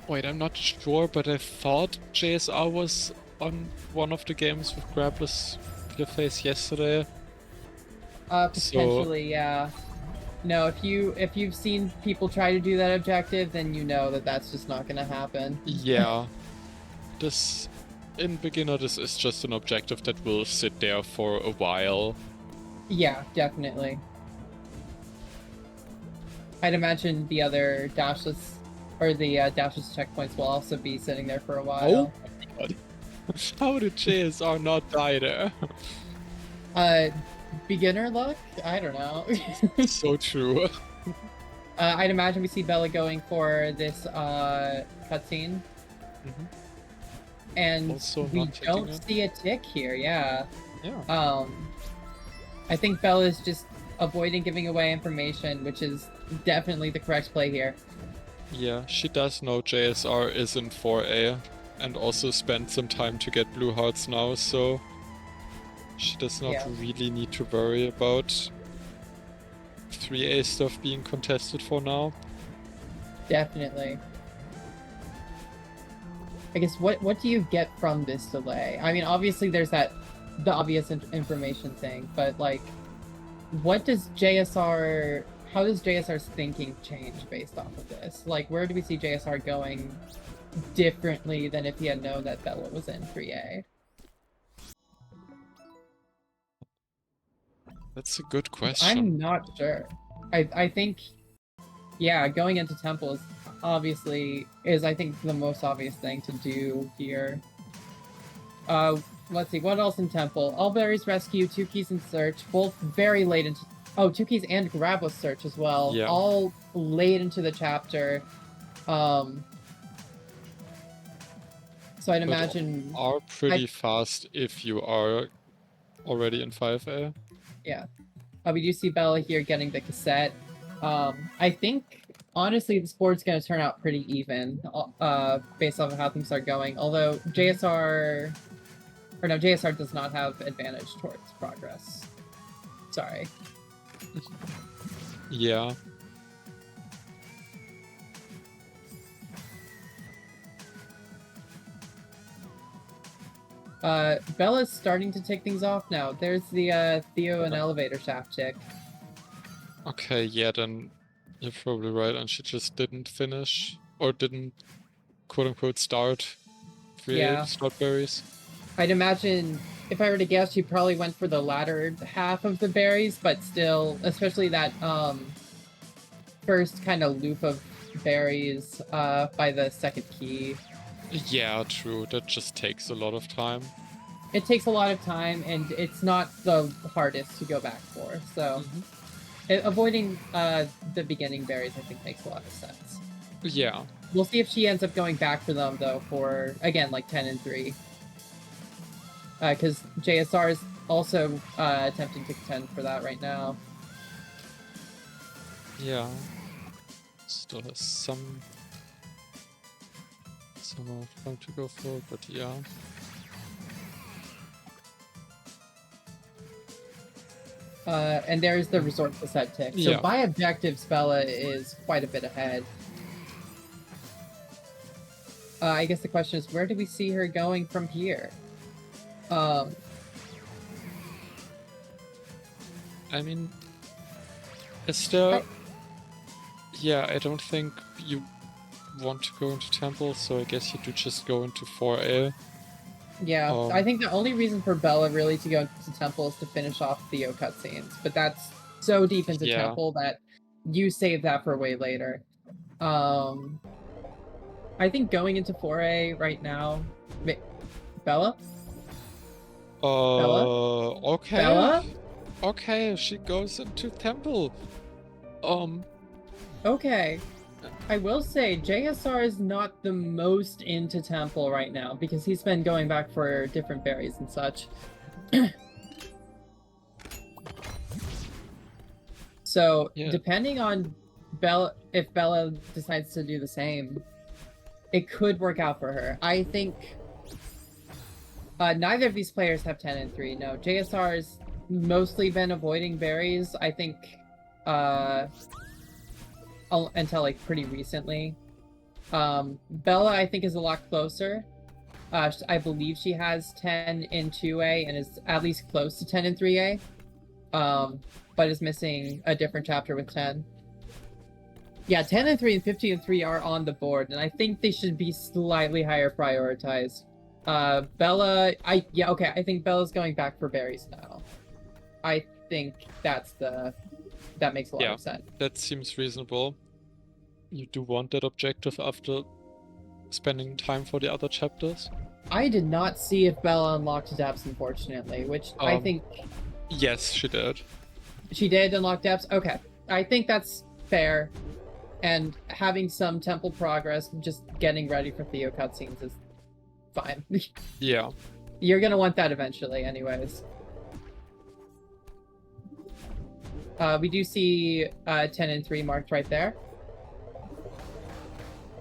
Wait, I'm not sure, but I thought JSR was on one of the games with grabless face yesterday. Potentially, yeah. No, if you've seen people try to do that objective, then you know that that's just not gonna happen. Yeah. In beginner, this is just an objective that will sit there for a while. Yeah, definitely. I'd imagine the other dashless, or the dashless checkpoints will also be sitting there for a while. Oh my god. How did JSR not die there? Beginner luck? I don't know. So true. I'd imagine we see Bella going for this cutscene. And Also we not don't it. see a tick here, yeah. Yeah. I think Bella's just avoiding giving away information, which is definitely the correct play here. Yeah, she does know JSR is in 4A and also spent some time to get blue hearts now, so she does not really need to worry about 3A stuff being contested for now. Definitely. I guess what do you get from this delay? I mean, obviously there's the obvious information thing, but like, how does JSR's thinking change based off of this? Like, where do we see JSR going differently than if he had known that Bella was in 3A? That's a good question. I'm not sure. I think, yeah, going into Temple is I think the most obvious thing to do here. Let's see, what else in Temple? All berries rescue, 2 keys in search, both very late into... Oh, 2 keys and grabless search as well. Yeah. All late into the chapter. So I'd imagine... Are pretty fast if you are already in 5A. Yeah. We do see Bella here getting the cassette. I think, honestly, this board's going to turn out pretty even, based off of how things are going. Although JSR does not have advantage towards progress. Sorry. Yeah. Bella's starting to take things off now. There's the Theo and elevator shaft chick. Okay, yeah, then you're probably right, and she just didn't finish, or didn't, quote-unquote, start Yeah. berries. I'd imagine, if I were to guess, she probably went for the latter half of the berries, but still, especially that first kind of loop of berries by the second key. Yeah, true. That just takes a lot of time. It takes a lot of time, and it's not the hardest to go back for. So avoiding the beginning berries, I think, makes a lot of sense. Yeah. We'll see if she ends up going back for them, though, for, again, like 10 and 3. Because JSR is also attempting to contend for that right now. Yeah. Still has some more time to go for, but yeah. And there's the resort to set tick. So Yeah. by objectives, Bella is quite a bit ahead. I guess the question is, where do we see her going from here? I mean, is there... Yeah, I don't think you want to go into Temple, so I guess you do just go into 4A. Yeah, I think the only reason for Bella really to go into Temple is to finish off Theo cutscenes, but that's so deep into Temple that you save that for way later. I think going into 4A right now... Bella? Bella? Okay. Bella? Okay, she goes into Temple. Okay. I will say, JSR is not the most into Temple right now, because he's been going back for different berries and such. So, depending on if Bella decides to do the same, it could work out for her. I think neither of these players have 10 and 3. No, JSR's mostly been avoiding berries, I think, until like pretty recently. Bella, I think, is a lot closer. I believe she has 10 in 2A and is at least close to 10 in 3A, but is missing a different chapter with 10. Yeah, 10 and 3 and 15 and 3 are on the board, and I think they should be slightly higher prioritized. Bella, I think Bella's going back for berries now. I think that makes a lot of sense. That seems reasonable. You do want that objective after spending time for the other chapters? I did not see if Bella unlocked depths, unfortunately, which I think... Yes, she did. She did unlock depths? Okay. I think that's fair. And having some temple progress, just getting ready for Theo cutscenes is fine. Yeah. You're gonna want that eventually anyways. We do see 10 and 3 marked right there.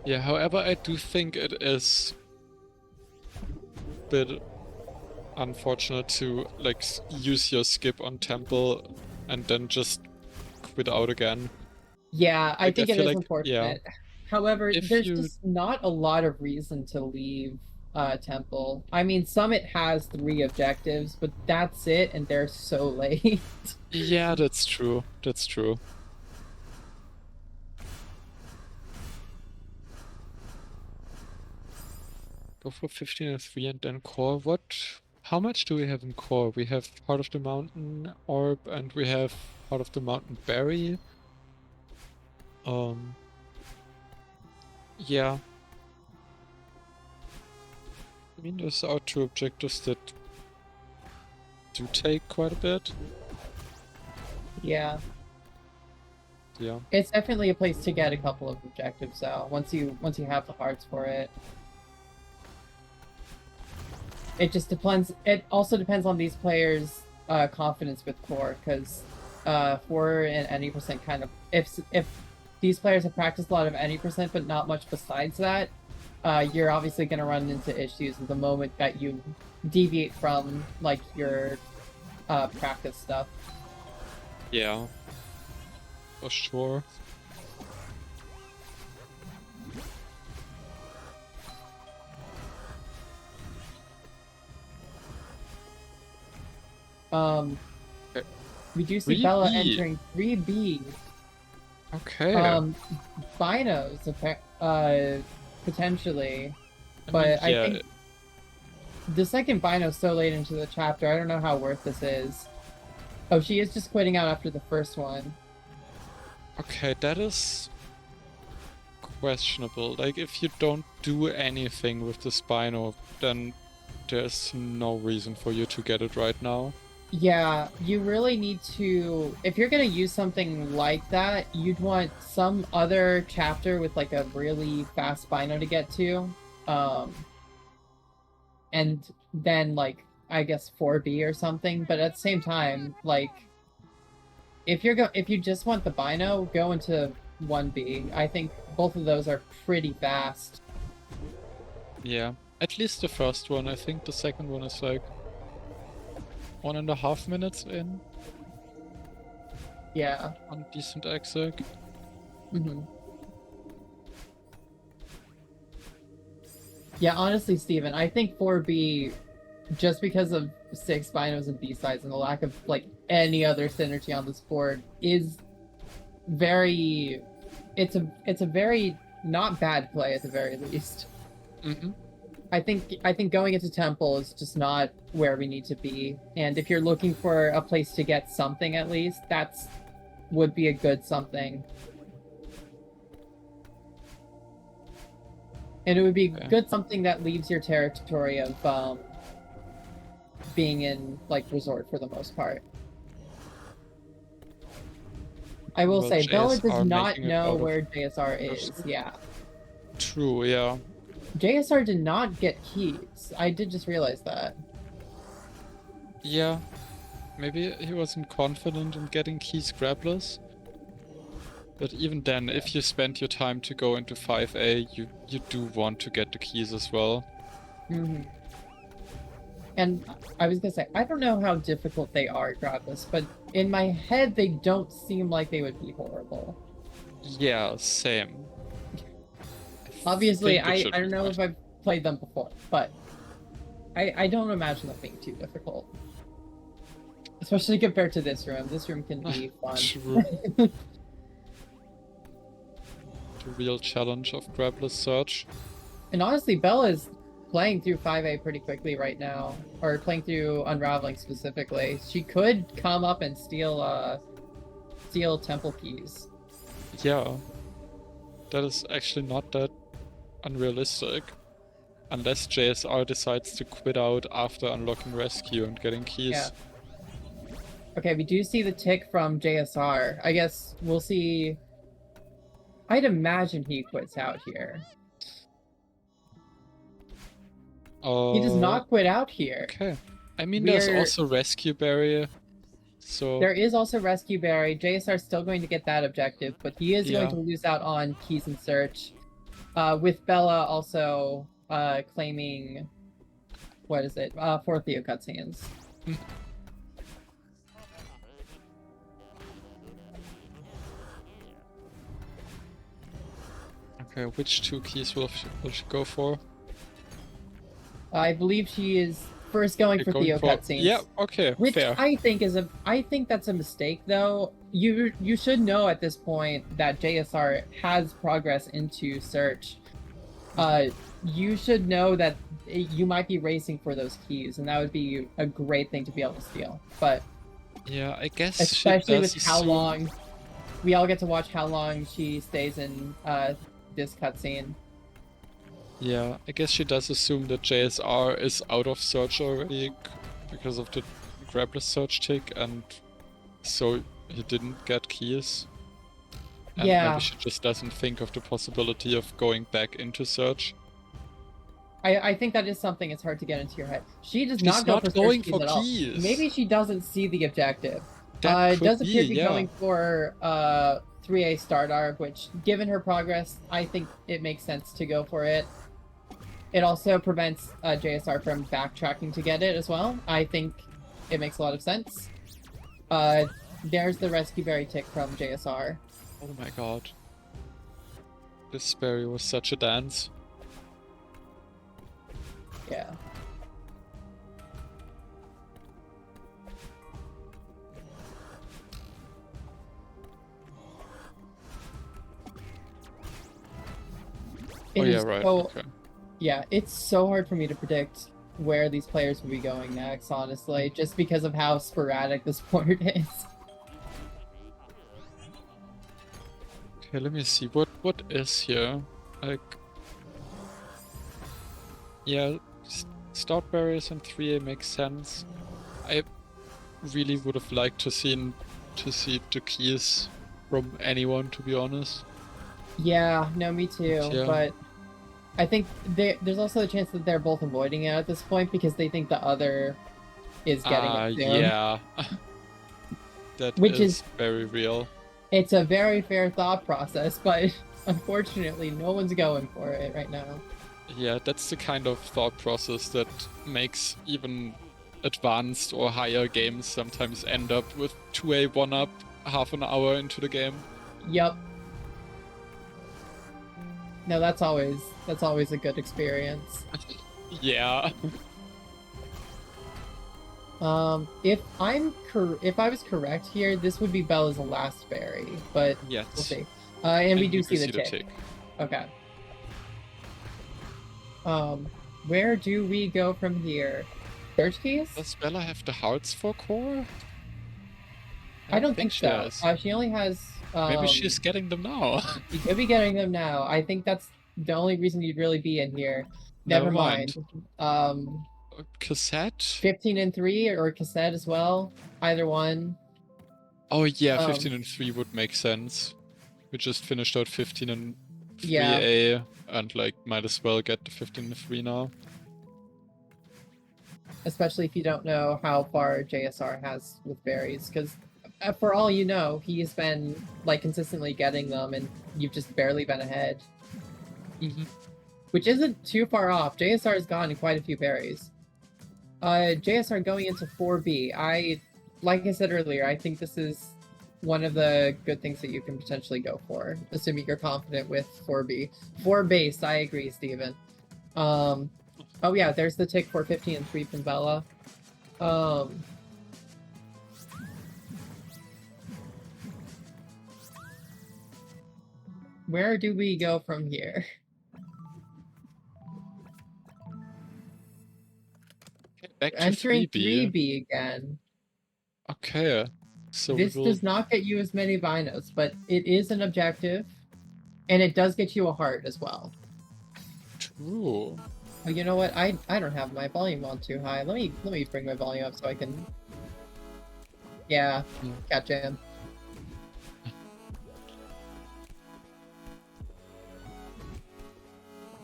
Yeah, however, I do think it is a bit unfortunate to like use your skip on Temple and then just quit out again. Yeah, I think it is unfortunate. Yeah. However, there's just not a lot of reason to leave Temple. I mean, Summit has 3 objectives, but that's it, and they're so late. Yeah, that's true. That's true. Go for 15 and 3 and then core. How much do we have in core? We have Heart of the Mountain Orb and we have Heart of the Mountain Berry. Yeah. I mean, those are 2 objectives that do take quite a bit. Yeah. Yeah. It's definitely a place to get a couple of objectives out once you have the hearts for it. It just depends. It also depends on these players' confidence with core, because for an any percent kind of if these players have practiced a lot of any percent but not much besides that, you're obviously going to run into issues the moment that you deviate from like your practice stuff. Yeah. For sure. Okay. We do see Bella 3B. entering 3B. Okay. Binos, potentially. I But mean, I yeah. think the second Bino's so late into the chapter, I don't know how worth this is. Oh, she is just quitting out after the first one. Okay, that is questionable. Like, if you don't do anything with the Spino, then there's no reason for you to get it right now. Yeah, you really need to, if you're gonna use something like that, you'd want some other chapter with like a really fast Spino to get to. And then like, I guess 4B or something, but at the same time, like, if you just want the Bino, go into 1B. I think both of those are pretty fast. Yeah, at least the first one. I think the second one is like 1.5 minutes in Yeah. on decent exec. Yeah, honestly, Steven, I think 4B, just because of 6 Binos and B-sides and the lack of like any other synergy on this board, is very. It's a very not bad play at the very least. I think going into Temple is just not where we need to be, and if you're looking for a place to get something at least, that's would be a good something. And it would be good something that leaves your territory of being in like resort for the most part. I will say, Bella does not know where JSR is. Yeah. True, yeah. JSR did not get keys. I did just realize that. Yeah. Maybe he wasn't confident in getting keys grabless. But even then, if you spend your time to go into 5A, you do want to get the keys as well. And I was gonna say, I don't know how difficult they are grabless, but in my head, they don't seem like they would be horrible. Yeah, same. Obviously, I don't know if I've played them before, but I don't imagine them being too difficult. Especially compared to this room. This room can be fun. True. The real challenge of grabless search. And honestly, Bella is playing through 5A pretty quickly right now. Or playing through Unraveling specifically. She could come up and steal temple keys. Yeah. That is actually not that unrealistic. Unless JSR decides to quit out after unlocking rescue and getting keys. Yeah. Okay, we do see the tick from JSR. I guess we'll see. I'd imagine he quits out here. He does not quit out here. Okay. I mean, there's also rescue barrier. So there is also rescue berry. JSR is still going to get that objective, but he is going to lose out on keys and search. With Bella also claiming, what is it? 4 Theo cutscenes. Okay, which 2 keys will she go for? I believe she is first going for Theo cutscenes. Yeah, okay, which fair. I think that's a mistake though. You should know at this point that JSR has progress into search. You should know that you might be racing for those keys, and that would be a great thing to be able to steal. But yeah, I guess especially with how long we all get to watch how long she stays in this cutscene. Yeah, I guess she does assume that JSR is out of search already because of the grabless search tick, and so he didn't get keys. And maybe she just doesn't think of the possibility of going back into search. I think that is something it's hard to get into your head. She's not go for going keys for at all. keys. Maybe she doesn't see the objective. That it does appear to be yeah. going for 3A Stardark, which, given her progress, I think it makes sense to go for it. It also prevents JSR from backtracking to get it as well. I think it makes a lot of sense. There's the rescue berry tick from JSR. Oh my god. This berry was such a dance. Yeah. Oh It yeah, is right. so Okay. yeah, it's so hard for me to predict where these players will be going next, honestly, just because of how sporadic the sport is. Okay, let me see. What is here? Like, yeah, stout berries and 3A makes sense. I really would have liked to see the keys from anyone, to be honest. Yeah, no, me too. Yeah. But I think there's also a chance that they're both avoiding it at this point because they think the other is getting it soon. Yeah. That Which is very real. It's a very fair thought process, but unfortunately, no one's going for it right now. Yeah, that's the kind of thought process that makes even advanced or higher games sometimes end up with 2A 1-up half an hour into the game. Yep. No, that's always a good experience. Yeah. If I was correct here, this would be Bella's last berry, but Yes. we'll see. And we do see the tick. Okay. Where do we go from here? Search keys? Does Bella have the hearts for core? I don't think she so. does. She only has. Maybe she's getting them now. You could be getting them now. I think that's the only reason you'd really be in here. Never mind. Cassette? 15 and 3 or cassette as well. Either one. Oh yeah, 15 and 3 would make sense. We just finished out 15 and 3A and like might as well get the 15 and 3 now. Especially if you don't know how far JSR has with berries, because for all you know, he's been like consistently getting them and you've just barely been ahead. Which isn't too far off. JSR has gotten quite a few berries. JSR going into 4B. Like I said earlier, I think this is one of the good things that you can potentially go for, assuming you're confident with 4B. 4 base, I agree, Steven. Oh yeah, there's the tick for 15 and 3 from Bella. Where do we go from here? Back to Entering 3B. 3B again. Okay. So this does not get you as many binos, but it is an objective, and it does get you a heart as well. True. Oh, you know what? I don't have my volume on too high. Let me bring my volume up so I can. Yeah, catch him.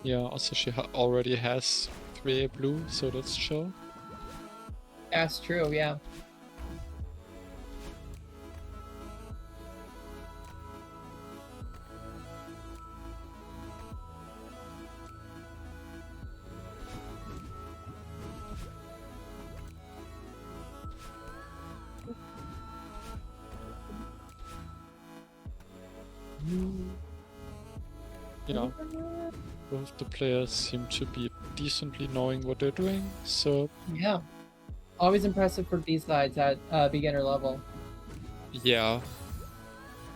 Yeah. Also, she already has 3A blue, so that's chill. That's true. Yeah. Yeah, both the players seem to be decently knowing what they're doing, so... Yeah. Always impressive for B-sides at beginner level. Yeah.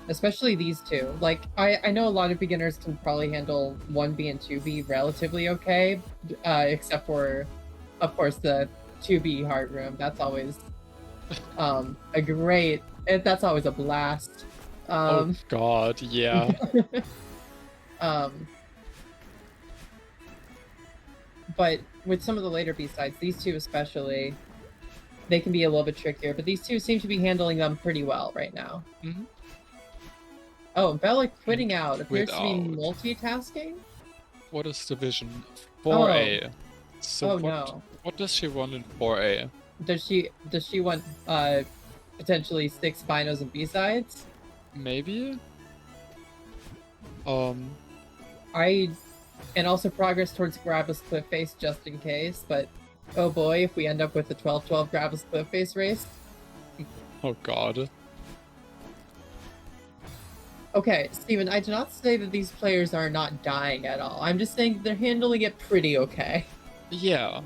Especially these two. Like, I know a lot of beginners can probably handle 1B and 2B relatively okay, except for, of course, the 2B hard room. That's always a great... That's always a blast. Oh god, yeah. But with some of the later B-sides, these two especially, they can be a little bit trickier, but these two seem to be handling them pretty well right now. Oh, Bella quitting out appears to be multitasking? What is the vision? 4A. So no. What does she want in 4A? Does she want potentially 6 binos and B-sides? Maybe? And also progress towards Gravis Cliff Face just in case, but oh boy, if we end up with the 12-12 Gravis Cliff Face race. Oh god. Okay, Steven, I do not say that these players are not dying at all. I'm just saying they're handling it pretty okay. Yeah.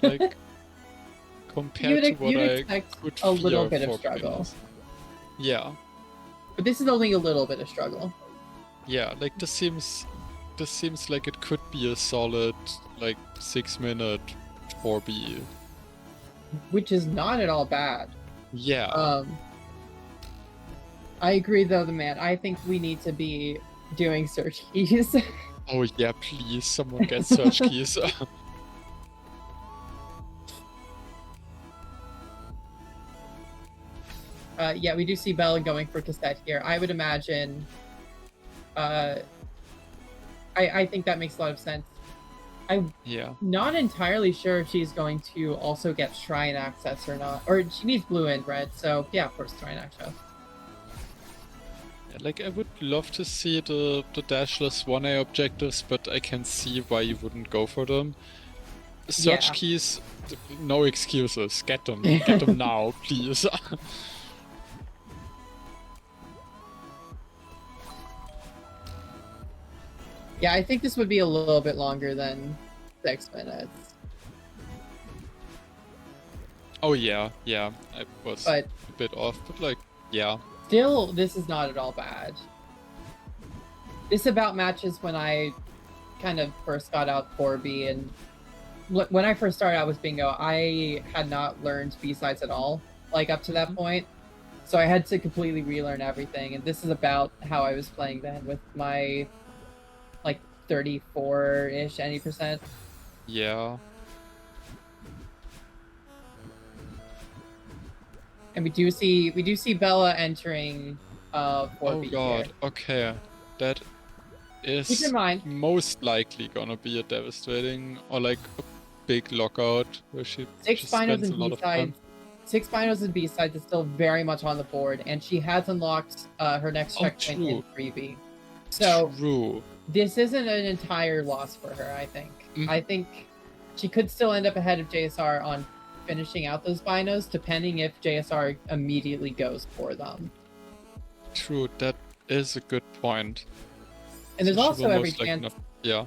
Like, compared to what I could a little fear bit of for struggle. beginners. Yeah. But this is only a little bit of struggle. Yeah, like this seems this seems like it could be a solid, like, 6-minute 4B. Which is not at all bad. Yeah. I agree though, man. I think we need to be doing search keys. Oh yeah, please, someone get search keys. Yeah, we do see Bella going for cassette here. I would imagine. I think that makes a lot of sense. I'm Yeah. not entirely sure if she's going to also get shrine access or not. Or she needs blue and red, so yeah, of course, shrine access. Yeah, like, I would love to see the dashless 1A objectives, but I can see why you wouldn't go for them. Search Yeah. keys, no excuses. Get them. Get them now, please. Yeah, I think this would be a little bit longer than 6 minutes. Oh yeah, yeah. I was But a bit off, but like, yeah. still, this is not at all bad. This about matches when I kind of first got out 4B, and when I first started out with Bingo, I had not learned B-sides at all, like up to that point. So I had to completely relearn everything, and this is about how I was playing then with my like 34-ish, any percent. Yeah. And we do see Bella entering 4B Oh god, here. okay. That is Keep in mind, most likely gonna be a devastating or like a big lockout where she 6 just binos spends a and lot of time. B-sides. 6 binos and B-sides is still very much on the board, and she has unlocked her next checkpoint in 3B. So True. this isn't an entire loss for her, I think. I think she could still end up ahead of JSR on finishing out those binos, depending if JSR immediately goes for them. True, that is a good point. And there's So she also will every most likely chance. not- yeah.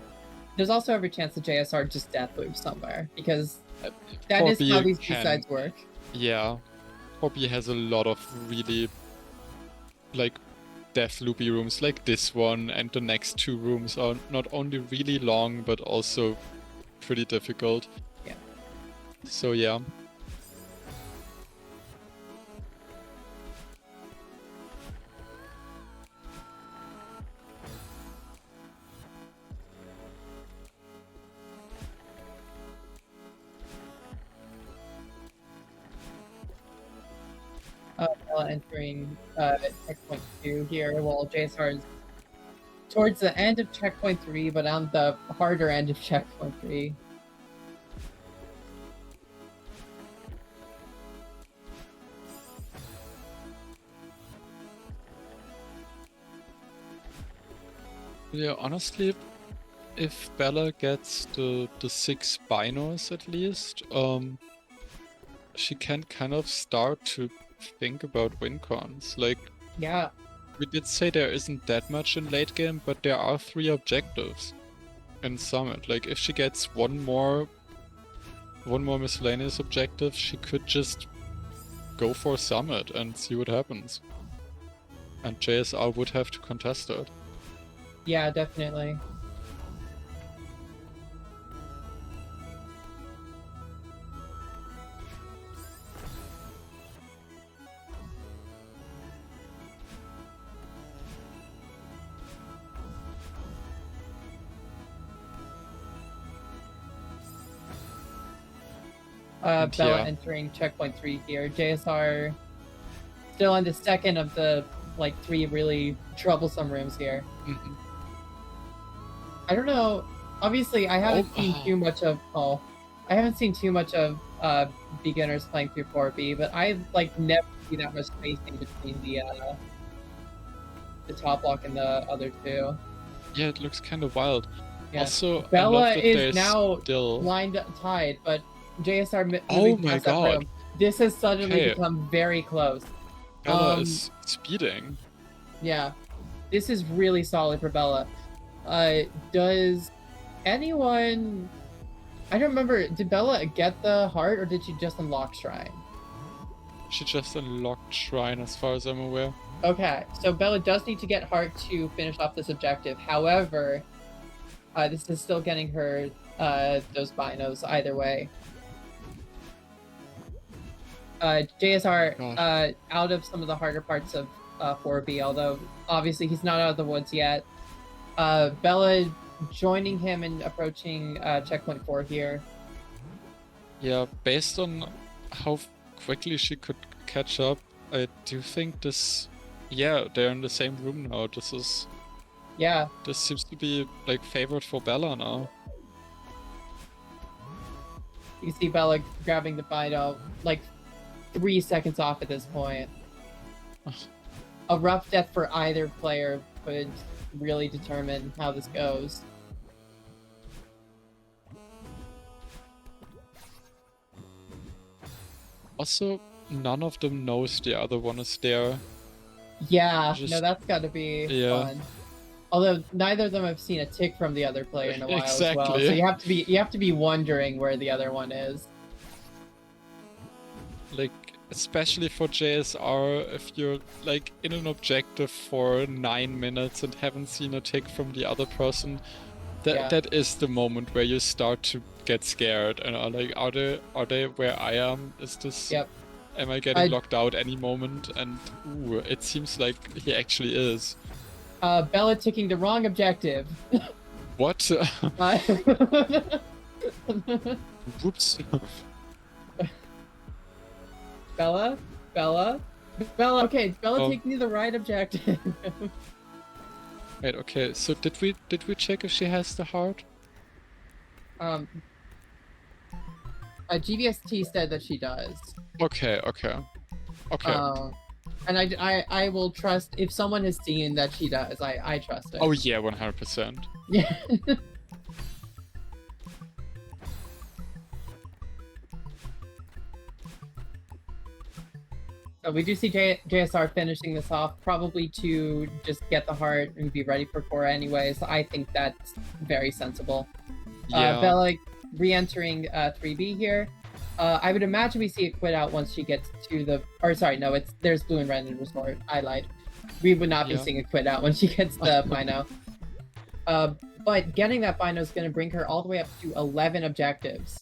There's also every chance that JSR just death loops somewhere, because that is 4B how these can- B-sides work. Yeah. Hobby has a lot of really like death loopy rooms like this one, and the next 2 rooms are not only really long but also pretty difficult. Yeah. So yeah. Entering checkpoint 2 here, while JSR is towards the end of checkpoint 3, but on the harder end of checkpoint 3. Yeah, honestly, if Bella gets the 6 binos at least, she can kind of start to think about win cons. Like, Yeah, we did say there isn't that much in late game, but there are 3 objectives in Summit. Like, if she gets one more miscellaneous objective, she could just go for Summit and see what happens. And JSR would have to contest it. yeah, definitely. And Bella yeah. entering checkpoint 3 here. JSR still in the second of the like 3 really troublesome rooms here. Mhm. I don't know. Obviously, I haven't seen too much of. I haven't seen too much of beginners playing through 4B, but I like never see that much spacing between the top block and the other 2. Yeah, it looks kind of wild. Yeah. Also, Bella I love that is there's now still... lined tied, but JSR moving Oh my past that god. room. This has suddenly Okay. become very close. Bella is speeding. Yeah, this is really solid for Bella. Does anyone? I don't remember. Did Bella get the heart, or did she just unlock Shrine? She just unlocked Shrine as far as I'm aware. Okay, so Bella does need to get heart to finish off this objective. However, This is still getting her those binos either way. JSR out of some of the harder parts of 4B, although obviously he's not out of the woods yet. Bella joining him and approaching checkpoint 4 here. Yeah, based on how quickly she could catch up, I do think this... Yeah, they're in the same room now. Yeah. This seems to be, like, favored for Bella now. You see Bella grabbing the bino, like, 3 seconds off at this point. A rough death for either player could really determine how this goes. Also, none of them knows the other one is there. Yeah, Just- no, that's gotta be Yeah. fun. Although neither of them have seen a tick from the other player in a while as well, Exactly. so you have to be wondering where the other one is. Like, especially for JSR, if you're, like, in an objective for 9 minutes and haven't seen a tick from the other person, that is the moment where you start to get scared and are like, are they where I am? Is this... Yep. Am I getting locked out any moment? And ooh, it seems like he actually is. Bella ticking the wrong objective. What? Whoops. Bella? Okay, Bella taking the right objective. Wait, okay, so did we check if she has the heart? GVST said that she does. Okay. And I will trust if someone has seen that she does. I trust it. Oh yeah, 100%. Yeah. So we do see JSR finishing this off, probably to just get the heart and be ready for core anyway. So I think that's very sensible. Yeah. Bella re-entering 3B here. I would imagine we see it quit out once she gets to the... Or sorry, no, there's blue and red in resort. I lied. We would not be seeing it quit out when she gets the bino. But getting that bino is going to bring her all the way up to 11 objectives,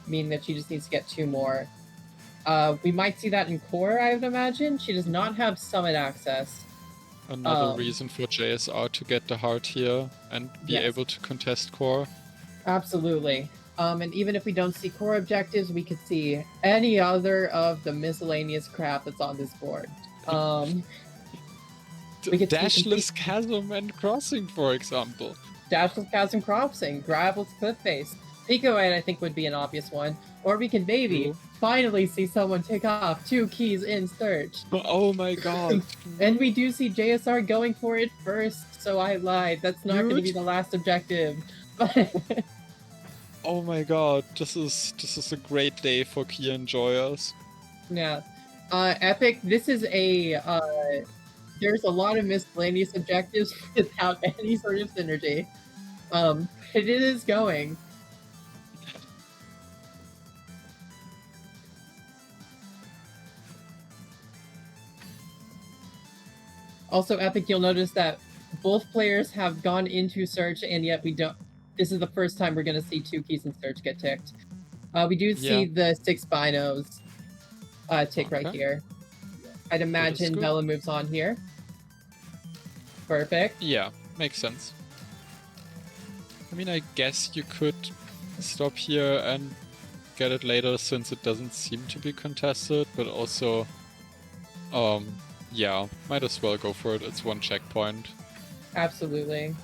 meaning that she just needs to get 2 more. We might see that in core, I would imagine. She does not have summit access. Another reason for JSR to get the heart here and be able to contest core. Absolutely. And even if we don't see core objectives, we could see any other of the miscellaneous crap that's on this board. We could Dashless Chasm and Crossing, for example. Dashless Chasm Crossing, Gravel's Cliff Face. Pico 8, I think, would be an obvious one. Or we could maybe finally see someone take off 2 keys in search. Oh my god. And we do see JSR going for it first, so I lied. That's not going to be the last objective. Oh my god, this is a great day for key enjoyers. Yeah. Epic, this is a... there's a lot of miscellaneous objectives without any sort of synergy. It is going. Also, Epic, you'll notice that both players have gone into search, and yet we don't... This is the first time we're going to see 2 keys in search get ticked. We do see the 6 binos tick right here. I'd imagine Bella moves on here. Perfect. Yeah, makes sense. I mean, I guess you could stop here and get it later since it doesn't seem to be contested, but also, yeah, might as well go for it. It's 1 checkpoint. Absolutely.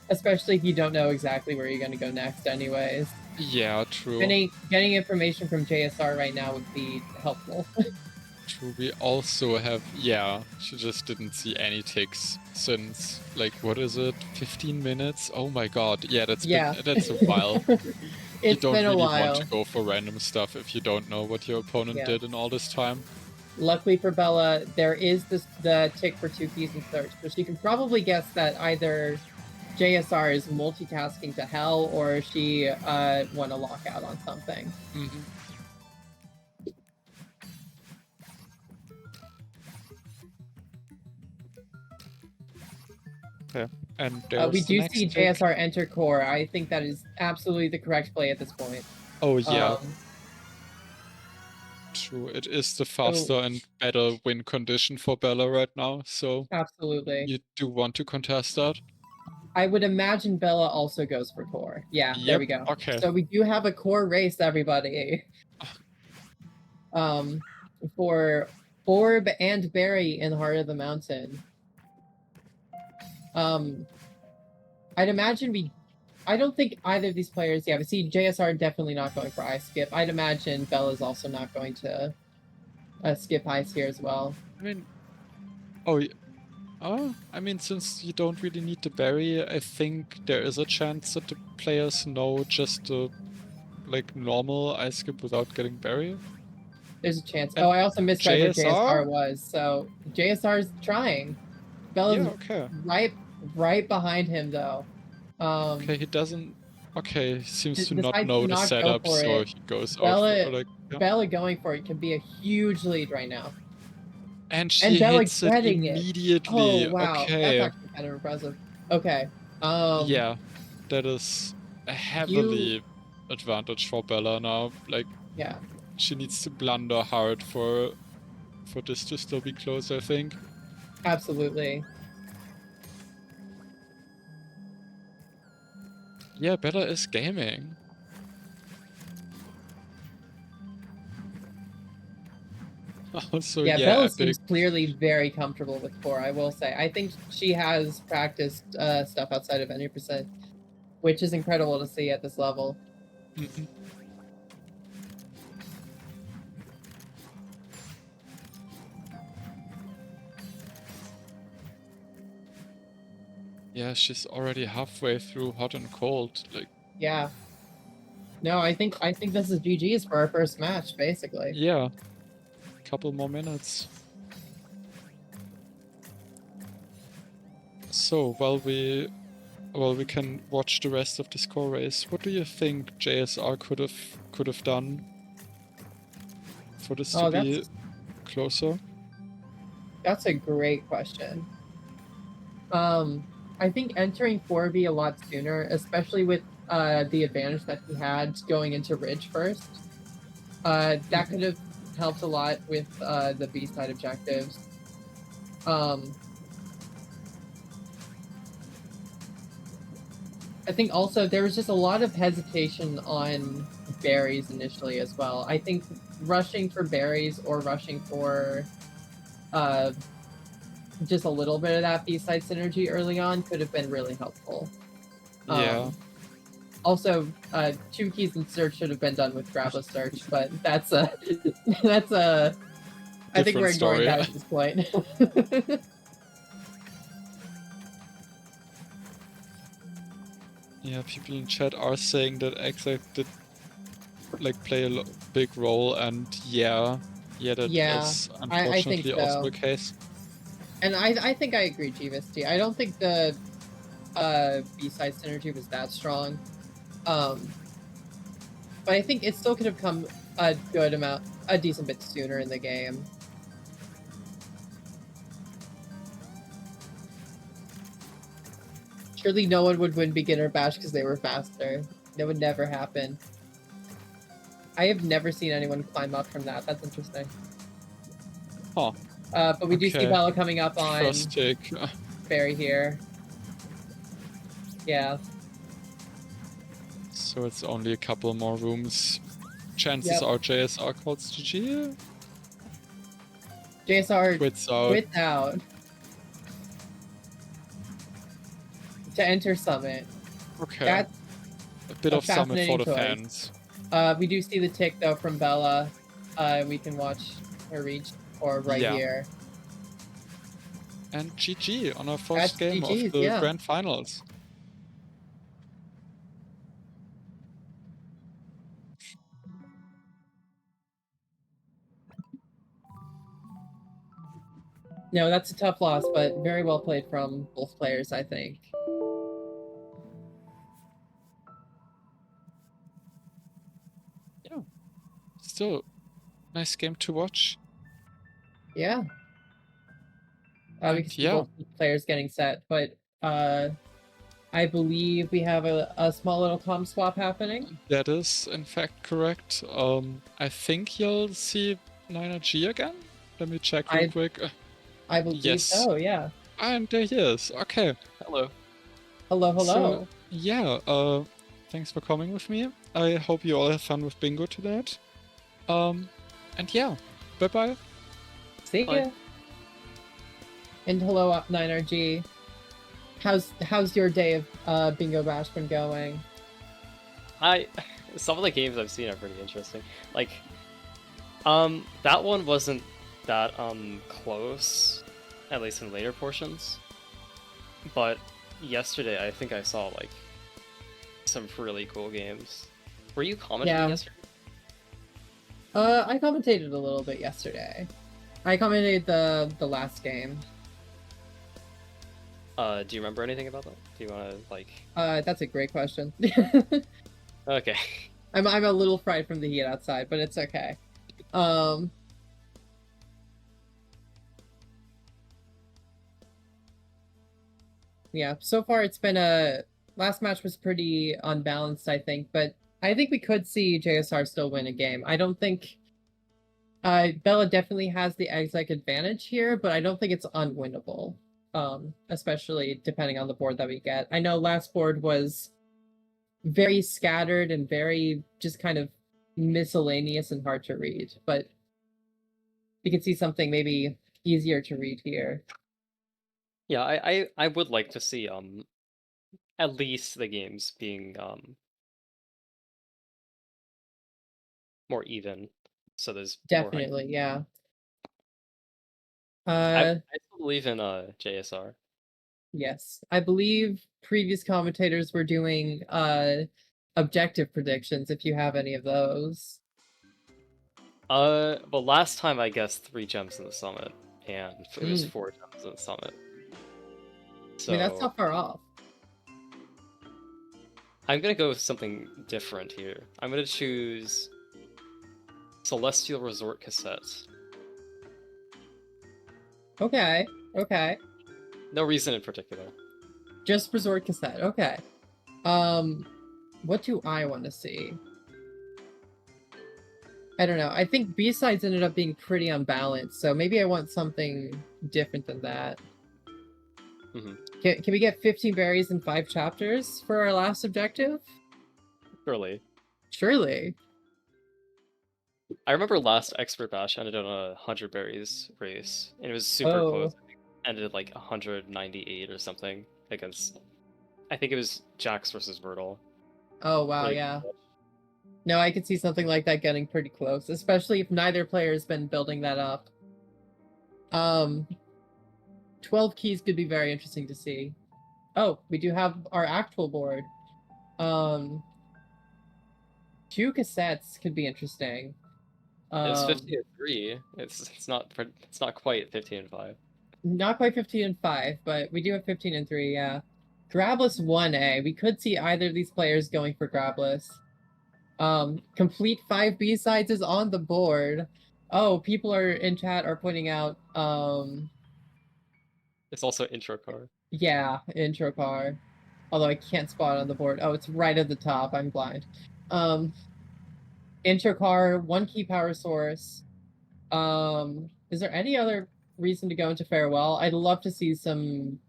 Especially if you don't know exactly where you're going to go next anyways. Yeah, true. Getting information from JSR right now would be helpful. True, we also have... Yeah, she just didn't see any ticks since, like, what is it? 15 minutes? Oh my god. Yeah, that's a while. You don't been a really while. want to go for random stuff if you don't know what your opponent did in all this time. Luckily for Bella, there is the tick for 2 keys in search, so she can probably guess that either JSR is multitasking to hell or she won a lockout on something. Mm-hmm. Okay. And We there's the do next see pick. JSR enter core. I think that is absolutely the correct play at this point. Oh yeah, Um, true. It is the faster and better win condition for Bella right now, so absolutely. you do want to contest that. I would imagine Bella also goes for core. Yeah, there we Yep, go. okay. So we do have a core race, everybody. For Orb and Barry in Heart of the Mountain. I'd imagine I don't think either of these players, yeah, but see, JSR definitely not going for ice skip. I'd imagine Bella's also not going to skip ice here as well. I mean, I mean, since you don't really need the berry, I think there is a chance that the players know just the like normal ice skip without getting berry. There's a chance. And Oh, I also misread where JSR JSR? was. So JSR's trying. Bella's Yeah, okay. right behind him though. Okay, he doesn't. Okay, he seems to not decides know to the not go setup, for so it. he goes out Bella for like. Yeah. Bella going for it can be a huge lead right now. And she Bella hits it getting it. immediately. Oh wow, Okay. that's actually kind of impressive. Okay. Yeah, that is a heavily advantage for Bella now. Like, yeah. she needs to blunder hard for this to still be close, I think. Absolutely. Yeah, Bella is gaming. Also, Yeah, yeah, Bella epic. seems clearly very comfortable with core, I will say. I think she has practiced stuff outside of 90%, which is incredible to see at this level. Mhm. Yeah, she's already halfway through hot and cold. Like, Yeah. No, I think this is GG's for our first match, basically. yeah, couple more minutes. So while we can watch the rest of the score race, what do you think JSR could have done for this to be closer? That's a great question. I think entering 4B a lot sooner, especially with the advantage that he had going into Ridge first, that could have helped a lot with the B side objectives. I think also there was just a lot of hesitation on berries initially as well. I think rushing for berries or rushing for just a little bit of that B-side synergy early on could have been really helpful. Yeah. Also, 2 keys in search should have been done with grabless search, but that's a I think we're ignoring that at this point. Yeah, people in chat are saying that Exile did like play a big role, and yeah, that is unfortunately I think so. also the case. And I think I agree, Jeeves T. I don't think the B-side synergy was that strong. But I think it still could have come a decent bit sooner in the game. Surely no one would win beginner bash because they were faster. That would never happen. I have never seen anyone climb up from that. That's interesting. Huh. But we do see Bella coming up on first take. Barry here. Yeah. So it's only a couple more rooms. Chances are JSR calls GG. JSR quits out. To enter Summit. Okay. That's a bit of Summit for the fans. We do see the tick though from Bella. We can watch her reach or here. And GG on our first game of the Grand Finals. No, that's a tough loss, but very well played from both players, I think. Yeah. Still, nice game to watch. Yeah. We can see both players getting set, but I believe we have a small little comm swap happening. That is, in fact, correct. I think you'll see Niner G again. Let me check real quick. I believe Yes. so, yeah. And there he is. Okay. Hello. Hello. So, yeah, thanks for coming with me. I hope you all have fun with bingo tonight. And yeah, bye-bye. See Bye. ya. And hello, 9RG. How's your day of Bingo Bash been going? Some of the games I've seen are pretty interesting. Like, that one wasn't that close, at least in later portions. But yesterday, I think I saw like some really cool games. Were you commenting yesterday? I commentated a little bit yesterday. I commentated the last game. Do you remember anything about that? Do you want to like? That's a great question. Okay. I'm a little fried from the heat outside, but it's okay. Yeah, so far it's been last match was pretty unbalanced, I think, but I think we could see JSR still win a game. I don't think Bella definitely has the exec advantage here, but I don't think it's unwinnable. Especially depending on the board that we get. I know last board was very scattered and very just kind of miscellaneous and hard to read, but you can see something maybe easier to read here. Yeah, I would like to see at least the games being more even, so there's Definitely, more yeah. I still believe in JSR. Yes, I believe previous commentators were doing objective predictions. If you have any of those. Well, last time I guessed 3 gems in the summit, and it was 4 gems in the summit. So I mean, that's not far off. I'm gonna go with something different here. I'm gonna choose Celestial Resort Cassette. Okay. No reason in particular. Just Resort Cassette. Okay. What do I want to see? I don't know. I think B-sides ended up being pretty unbalanced, so maybe I want something different than that. Can we get 15 berries in 5 chapters for our last objective? Surely. I remember last Expert Bash ended on a 100 berries race, and it was super close. I think it ended at like 198 or something against. I think it was Jax versus Vertal. Oh wow, yeah. No, I could see something like that getting pretty close, especially if neither player has been building that up. 12 keys could be very interesting to see. Oh, we do have our actual board. 2 cassettes could be interesting. It was 15 and 3. It's not quite 15 and 5. Not quite 15 and 5, but we do have 15 and 3, yeah. Grabless 1A. We could see either of these players going for Grabless. Complete 5 B-sides is on the board. Oh, people are in chat are pointing out it's also intro car. Yeah, intro car. Although I can't spot it on the board. Oh, it's right at the top. I'm blind. Intro car, 1 key power source. Is there any other reason to go into farewell? I'd love to see some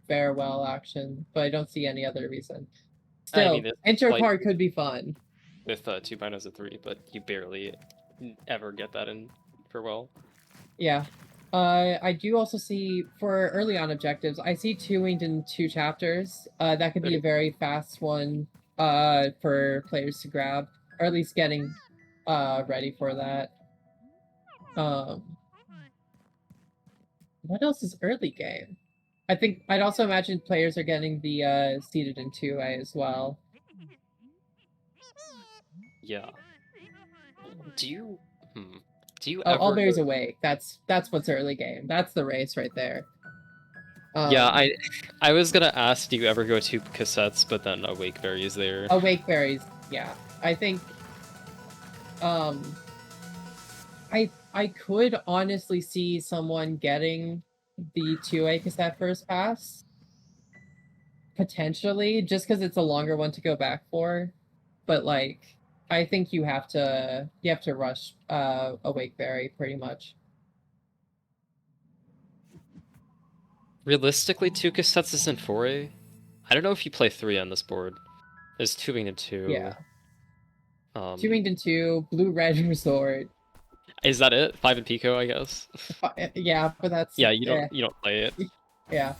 farewell action, but I don't see any other reason. Still, I mean, intro car could be fun. With 2 binos of 3, but you barely ever get that in farewell. Yeah. I do also see, for early on objectives, I see 2 winged in 2 chapters. That could be a very fast one for players to grab, or at least getting ready for that. What else is early game? I think I'd also imagine players are getting the seated in 2A as well. Yeah. Do you Oh, ever all berries awake. That's what's early game. That's the race right there. Yeah, I was gonna ask, do you ever go to cassettes, but then Awake Berry is there? Awake Berries, yeah. I think I could honestly see someone getting the 2A cassette first pass. Potentially, just because it's a longer one to go back for, but like I think you have to rush a Wakeberry pretty much. Realistically, 2 cassettes is in 4A. I don't know if you play 3 on this board. There's 2 Winged 2. Yeah. 2 Winged 2, Blue Red Resort. Is that it? 5 and Pico, I guess. Yeah, but that's Yeah, you don't play it. Yeah.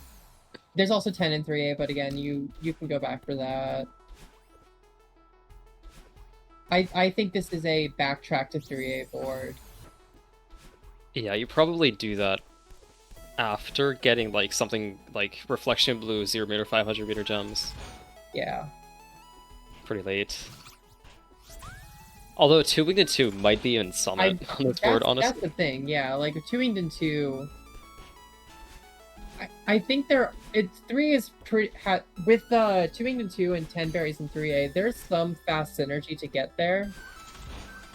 There's also 10 and 3A, but again, you can go back for that. I think this is a backtrack to 3A board. Yeah, you probably do that after getting like something like Reflection Blue 0 meter 500 meter gems. Yeah. Pretty late. Although 2 Winged 2 might be in Summit on this board, honestly. That's the thing, yeah. Like 2 Winged 2. I think it's 3 is pretty with 2 Winged 2 and 10 berries in 3A. There's some fast synergy to get there.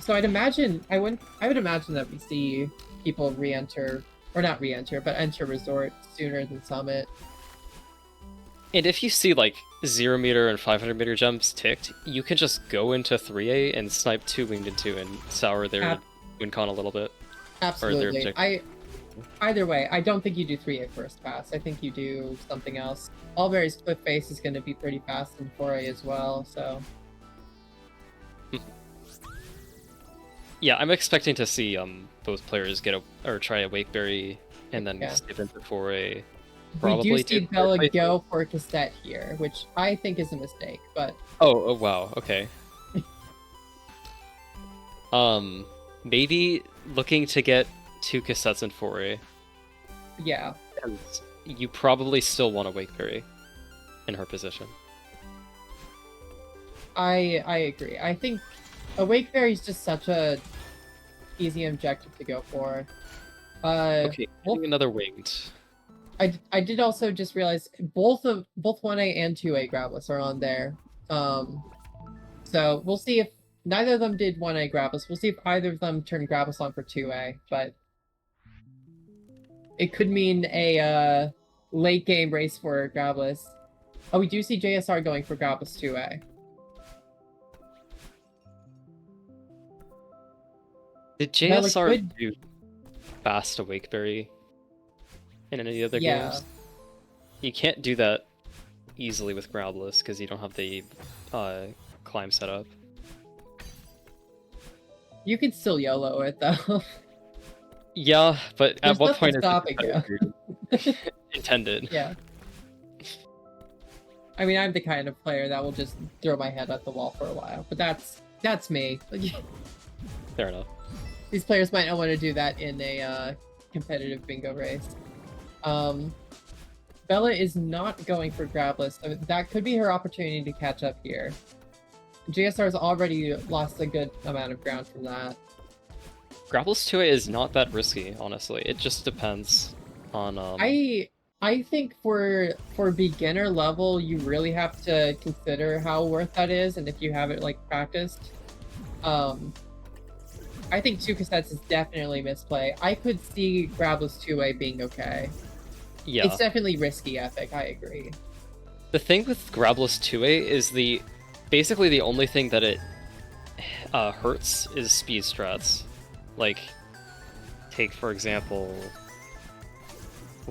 So I would imagine that we see people re-enter, or not re-enter, but enter Resort sooner than Summit. And if you see like 0 meter and 500 meter jumps ticked, you can just go into 3A and snipe 2 Winged 2 and sour their win con a little bit. Absolutely. Either way, I don't think you do 3A first pass. I think you do something else. Allberry's Cliff Face is going to be pretty fast in 4A as well, so... Yeah, I'm expecting to see both players try a Wakeberry and then skip into 4A. Probably we do see Bella go for a cassette here, which I think is a mistake, but... Oh wow, okay. Maybe looking to get 2 cassettes in 4A. Yeah. Because you probably still want a Wakeberry in her position. I agree. I think a Wakeberry is just such a easy objective to go for. Okay, another winged. I did also just realize both 1A and 2A Grabless are on there. So we'll see if neither of them did 1A Grabless. We'll see if either of them turned Grabless on for 2A, but it could mean a late game race for Grabless. Oh, we do see JSR going for Grabless 2A. Did JSR do fast a Wakeberry in any other games? You can't do that easily with Grabless because you don't have the climb set up. You can still YOLO it though. Yeah, but There's at what point is stopping you? Intended? Yeah. I mean, I'm the kind of player that will just throw my head at the wall for a while, but that's me. Fair enough. These players might not want to do that in a competitive bingo race. Bella is not going for Grabless. So that could be her opportunity to catch up here. JSR's already lost a good amount of ground from that. Grabless 2A is not that risky, honestly. It just depends on... I think for beginner level, you really have to consider how worth that is, and if you have it like practiced. I think 2 cassettes is definitely misplay. I could see Grabless 2A being okay. Yeah. It's definitely risky epic, I agree. The thing with Grabless 2A is basically the only thing that it hurts is speed strats. Like, take for example,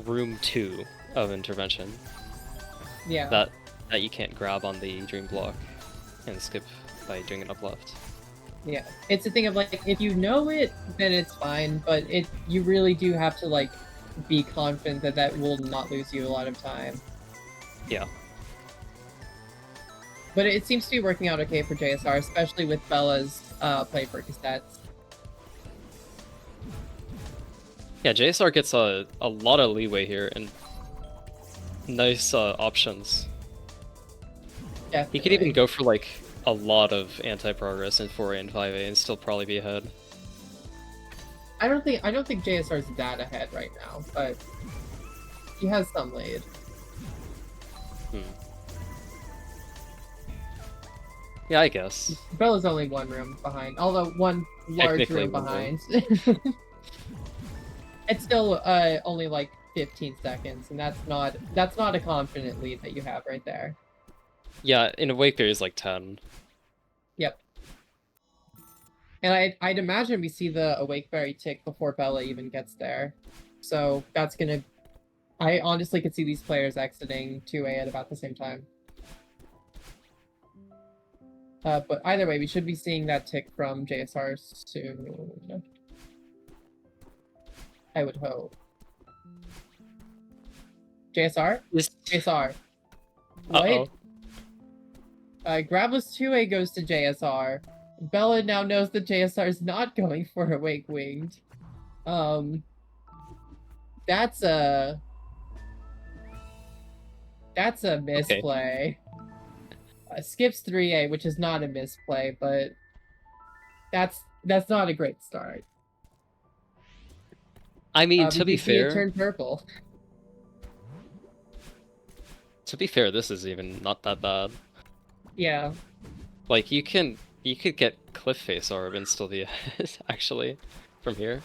Room 2 of Intervention. Yeah. That you can't grab on the Dream Block and skip by doing an up left. Yeah, it's a thing of like, if you know it, then it's fine, but you really do have to like be confident that will not lose you a lot of time. Yeah. But it seems to be working out okay for JSR, especially with Bella's play for cassettes. Yeah, JSR gets a lot of leeway here and nice options. Definitely. He could even go for like a lot of anti-progress in 4A and 5A and still probably be ahead. I don't think JSR's that ahead right now, but he has some lead. Yeah, I guess. Bella's only one room behind, although one large room behind. It's still only like 15 seconds, and that's not a confident lead that you have right there. Yeah, in Awake Berry is like 10. Yep. And I'd imagine we see the Awake Berry tick before Bella even gets there. So that's gonna... I honestly could see these players exiting 2A at about the same time. But either way, we should be seeing that tick from JSR soon. I would hope. JSR? JSR. What? Grabless 2A goes to JSR. Bella now knows that JSR is not going for Awake Winged. That's a misplay. Skips 3A, which is not a misplay, but that's not a great start. I mean, to be fair, it turned purple. To be fair, this is even not that bad. Yeah. Like you could get Cliff Face Orb and still be ahead, actually, from here.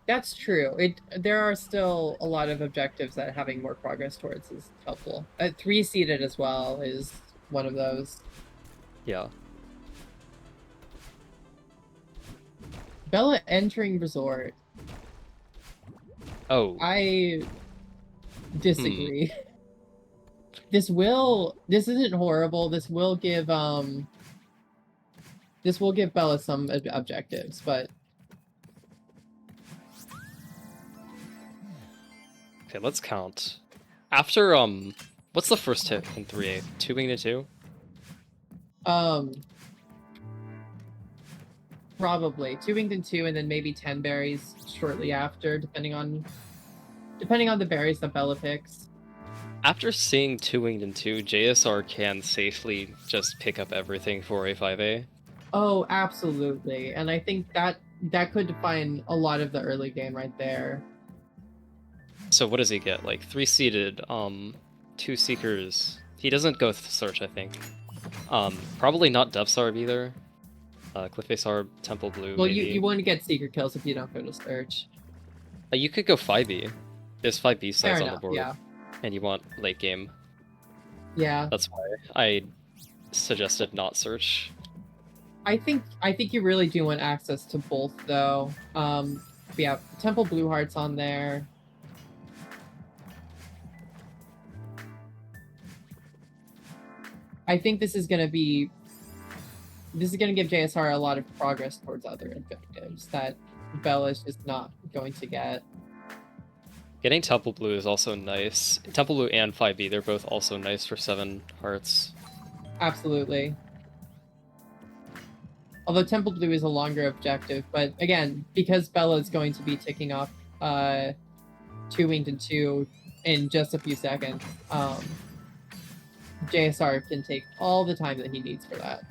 That's true. There are still a lot of objectives that having more progress towards is helpful. 3-seeded as well is one of those. Yeah. Bella entering Resort. Oh. I disagree. This isn't horrible. This will give Bella some objectives, but okay, let's count. After what's the first hit in 3A? 2 wing to 2? Probably 2 winged and 2, and then maybe 10 berries shortly after, depending on the berries that Bella picks. After seeing 2 winged and 2, JSR can safely just pick up everything for a 5A. Oh, absolutely, and I think that could define a lot of the early game right there. So what does he get? Like 3-seeded, 2 Seekers. He doesn't go search, I think. Probably not Depths Orb either. Cliffface Orb, Temple Blue. Well, maybe. you want to get Seeker kills if you don't go to search. You could go 5B. There's 5B sites on the board. Yeah. And you want late game. Yeah. That's why I suggested not search. I think you really do want access to both, though. Yeah, Temple Blue Heart's on there. I think this is gonna give JSR a lot of progress towards other objectives that Bella's just not going to get. Getting Temple Blue is also nice. Temple Blue and 5B, they're both also nice for 7 hearts. Absolutely. Although Temple Blue is a longer objective, but again, because Bella is going to be ticking off 2 winged and 2 in just a few seconds, JSR can take all the time that he needs for that.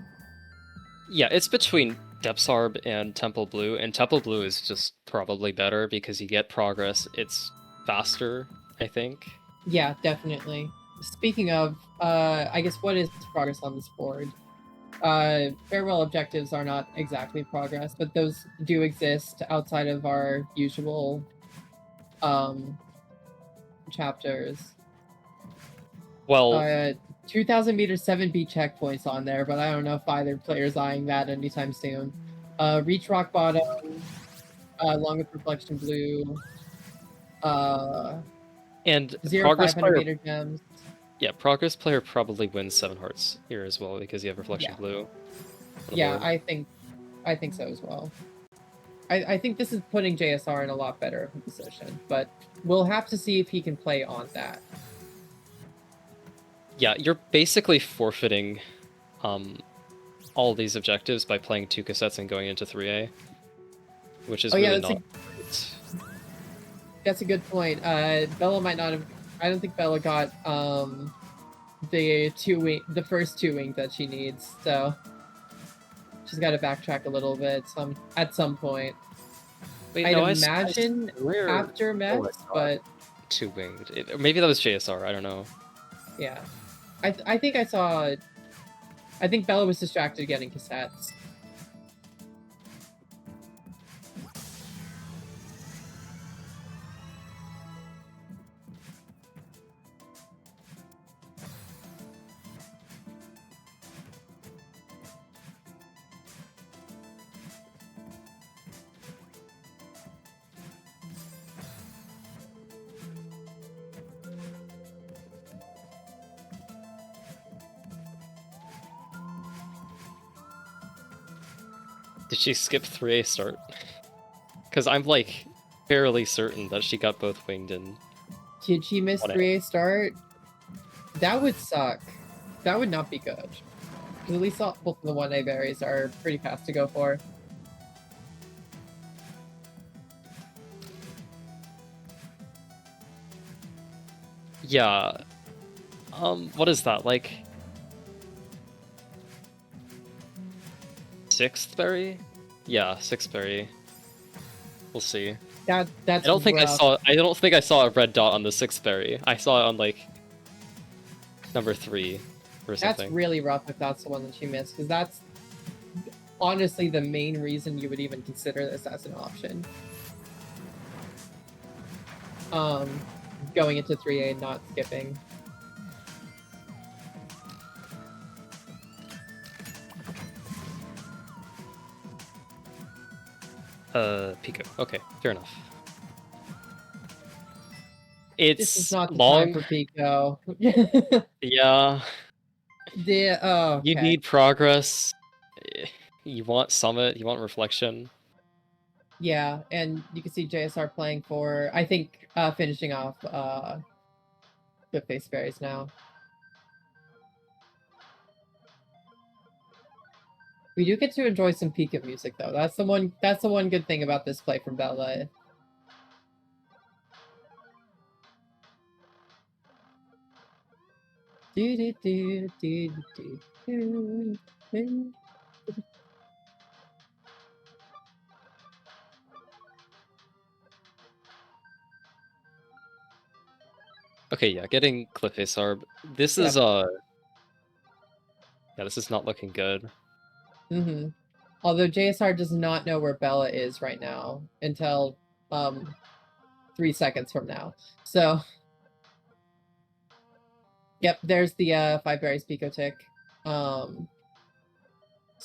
Yeah, it's between Depths Orb and Temple Blue, and Temple Blue is just probably better because you get progress. It's faster, I think. Yeah, definitely. Speaking of, I guess what is progress on this board? Farewell objectives are not exactly progress, but those do exist outside of our usual chapters. Well, 2,000 meters 7B checkpoints on there, but I don't know if either player's eyeing that anytime soon. Reach rock bottom, along with reflection blue. And 0 progress 500 player, meter gems. yeah, progress player probably wins 7 hearts here as well because you have reflection Yeah. blue. Yeah, I think so as well. I think this is putting JSR in a lot better of a position, but we'll have to see if he can play on that. Yeah, you're basically forfeiting all these objectives by playing 2 cassettes and going into 3A, which is really not great. That's a good point. Bella might not have... I don't think Bella got the first 2 wings that she needs, so she's got to backtrack a little bit at some point. Wait, I'd no, imagine after Mets, but 2 winged. Maybe that was JSR. I don't know. yeah, I think I saw. I think Bella was distracted getting cassettes. Did she skip 3A start? Because I'm like fairly certain that she got both winged and. Did she miss 3A start? That would suck. That would not be good. Because at least both of the 1A berries are pretty fast to go for. Yeah. What is that, like? 6th berry? Yeah, 6th berry. We'll see. That's I don't think rough. I don't think I saw a red dot on the 6th berry. I saw it on like number 3 or something. That's really rough if that's the one that she missed, because that's honestly the main reason you would even consider this as an option. Going into 3A and not skipping. Pico. Okay, fair enough. It's This is not the long. time for Pico. Yeah. Okay. You need progress. You want Summit. You want Reflection. Yeah, and you can see JSR playing for, I think, finishing off the face berries now. We do get to enjoy some Pika music though. That's the one good thing about this play from Bella. Okay, yeah, getting Cliffface Arb. This is yeah, this is not looking good. Mm-hmm. Although JSR does not know where Bella is right now until 3 seconds from now. So yep, there's the 5 berries Pico tick. So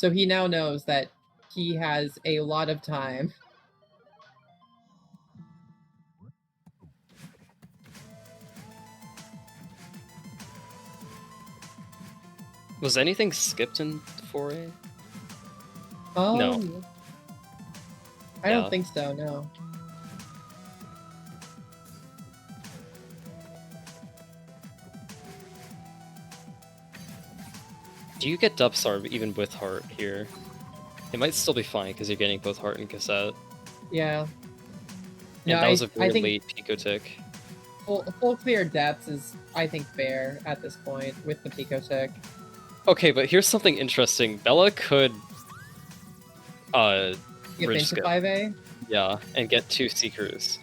he now knows that he has a lot of time. Was anything skipped in 4A? No. I Yeah. don't think so, no. Do you get Dupsarb even with Heart here? It might still be fine because you're getting both Heart and Cassette. Yeah. And No, that was a I very think late Pico tick. full clear depths is, I think, fair at this point with the Pico tick. Okay, but here's something interesting. Bella could Get Ridge into skip. 5A. Yeah, and get 2 Seekers.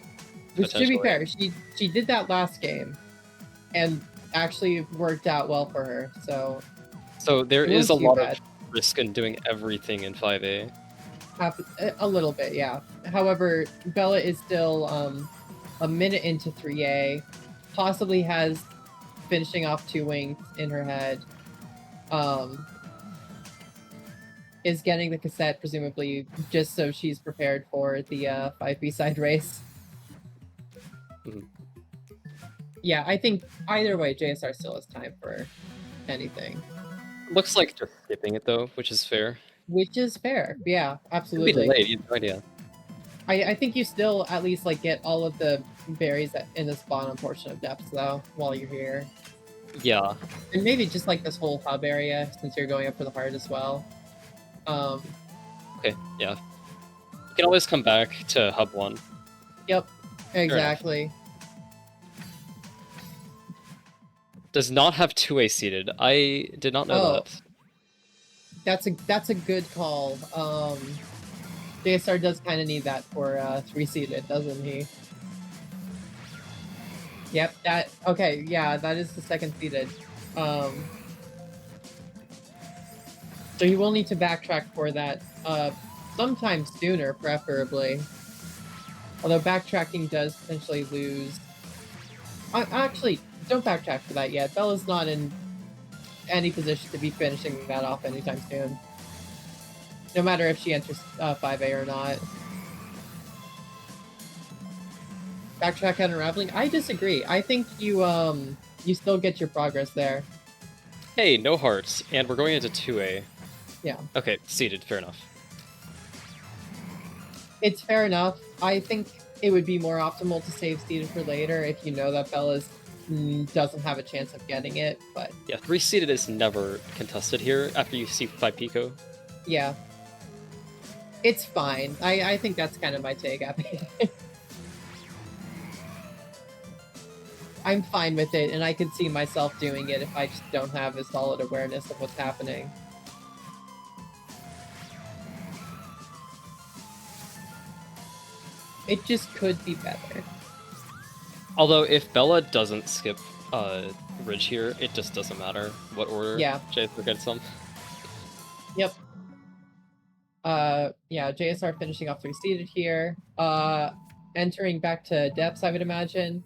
Which, to be potentially. fair, she did that last game, and actually worked out well for her. So there it is a wasn't too lot bad. of risk in doing everything in 5A. A little bit, yeah. However, Bella is still a minute into 3A, possibly has finishing off 2 wings in her head. Is getting the cassette presumably just so she's prepared for the 5B side race. Mhm. Yeah, I think either way, JSR still has time for anything. Looks like just skipping it though, which is fair. Which is fair. Yeah, Could be absolutely. delayed, you have no idea. I think you still at least like get all of the berries in the spawn on portion of depths though while you're here. Yeah. And maybe just like this whole hub area since you're going up for the heart as well. Okay, yeah. You can always come back to Hub 1. Yep, exactly. Does not have 2A seated. I did not know that. That's a good call. JSR does kind of need that for 3 seated, doesn't he? Yep, okay, yeah, that is the 2nd seated. So you will need to backtrack for that sometime sooner, preferably. Although backtracking does potentially lose. Actually, don't backtrack for that yet. Bella's not in any position to be finishing that off anytime soon. No matter if she enters 5A or not. Backtrack on Unraveling? I disagree. I think you still get your progress there. Hey, no hearts, and we're going into 2A. Yeah. Okay, seated, fair enough. It's fair enough. I think it would be more optimal to save seeded for later if you know that Bella's doesn't have a chance of getting it, but... Yeah, 3 seeded is never contested here after you see 5 Pico. Yeah. It's fine. I think that's kind of my take at it. I'm fine with it, and I could see myself doing it if I just don't have a solid awareness of what's happening. It just could be better. Although, if Bella doesn't skip Ridge here, it just doesn't matter what order JSR gets them. Yep. Yeah, JSR finishing off 3 seeded here. Entering back to depths, I would imagine.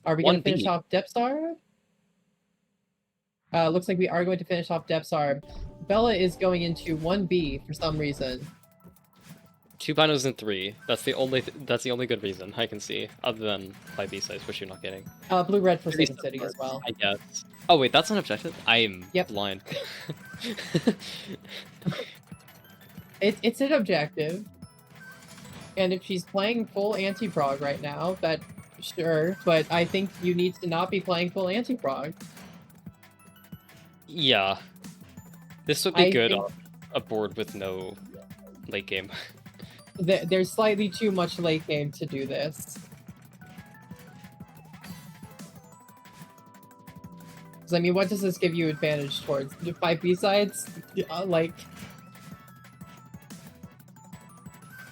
Are we going to finish off Depsar? Looks like we are going to finish off Depsar. Bella is going into 1B for some reason. 2 binos and 3. That's the only good reason I can see, other than 5 B-sides, which you're not getting. Blue red for Second City as well. I guess. Oh wait, that's an objective? I'm blind. It's an objective. And if she's playing full anti-prog right now, that sure, but I think you need to not be playing full anti-prog. Yeah. This would be good on a board with no late game. There's slightly too much late game to do this. Because, I mean, what does this give you advantage towards? 5 B-sides? Like...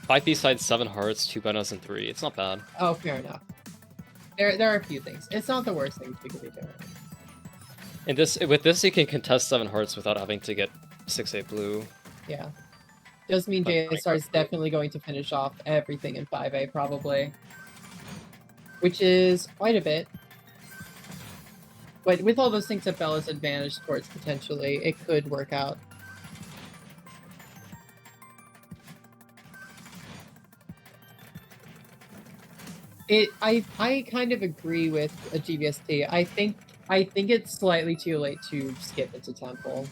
5 B-sides, 7 hearts, 2 binos, and 3. It's not bad. Oh, fair enough. There are a few things. It's not the worst things we could be doing. And with this, you can contest 7 hearts without having to get 6-8 blue. Yeah. Does mean JSR is definitely going to finish off everything in 5A, probably. Which is quite a bit. But with all those things that Bella's advantage towards, potentially, it could work out. I kind of agree with a GVST. I think it's slightly too late to skip into Temple.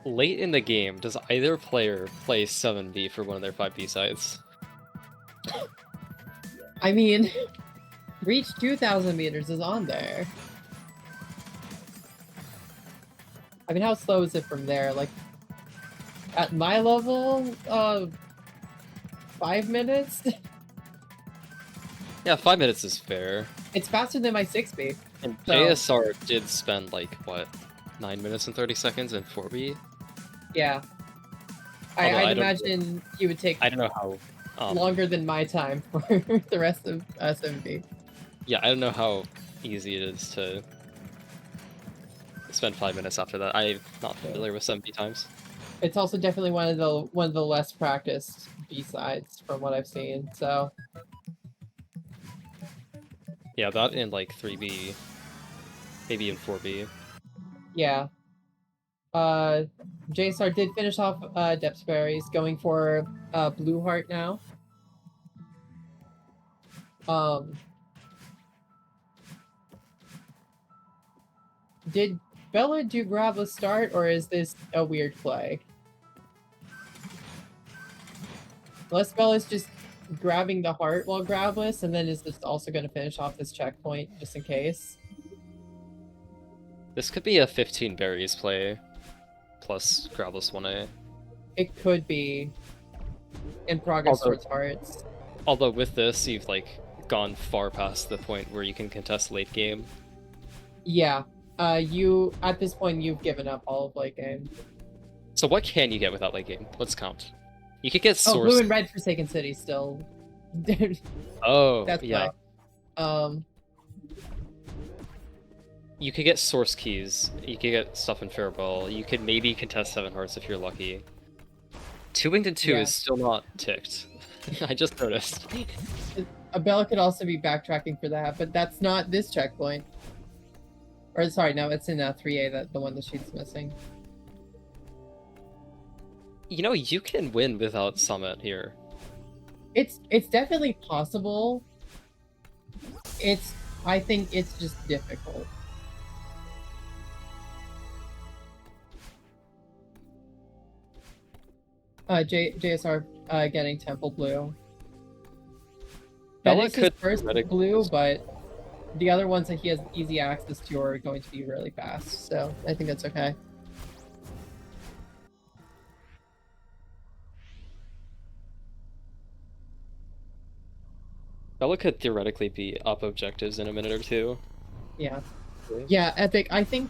Late in the game, does either player play 7B for one of their 5 B-sides? I mean, Reach 2,000 meters is on there. I mean, how slow is it from there? Like, at my level, 5 minutes? Yeah, 5 minutes is fair. It's faster than my 6B. And so... JSR did spend, like, what, 9 minutes and 30 seconds in 4B? Yeah. I'd imagine he would take I don't know how longer than my time for the rest of 7B. Yeah, I don't know how easy it is to spend 5 minutes after that. I'm not familiar with 7B times. It's also definitely one of the less practiced B-sides from what I've seen, so... Yeah, that in like 3B, maybe in 4B. Yeah. JSR did finish off Depths Berries, going for Blue Heart now. Did Bella do Graveless start, or is this a weird play? Unless Bella's just grabbing the heart while Graveless, and then is this also going to finish off this checkpoint, just in case? This could be a 15 berries play, plus Graveless 1A. It could be, in progress towards hearts. Although with this, you've like gone far past the point where you can contest late game. Yeah. You, at this point, you've given up all of late game. So what can you get without late game? Let's count. You could get source. Oh, blue and red Forsaken City still. Oh, that's yeah. Play. You could get source keys. You could get stuff in Fairball. You could maybe contest 7 hearts if you're lucky. 2 winged and 2 is still not ticked. I just noticed. Bella could also be backtracking for that, but that's not this checkpoint. Or sorry, no, it's in 3A, that the one that she's missing. You know, you can win without Summit here. It's definitely possible. I think it's just difficult. JSR getting Temple Blue. Bella That is his could first theoretically blue, just- but the other ones that he has easy access to are going to be really fast, so I think that's okay. Bella could theoretically be up objectives in a minute or two. Yeah. Yeah, Epic, I think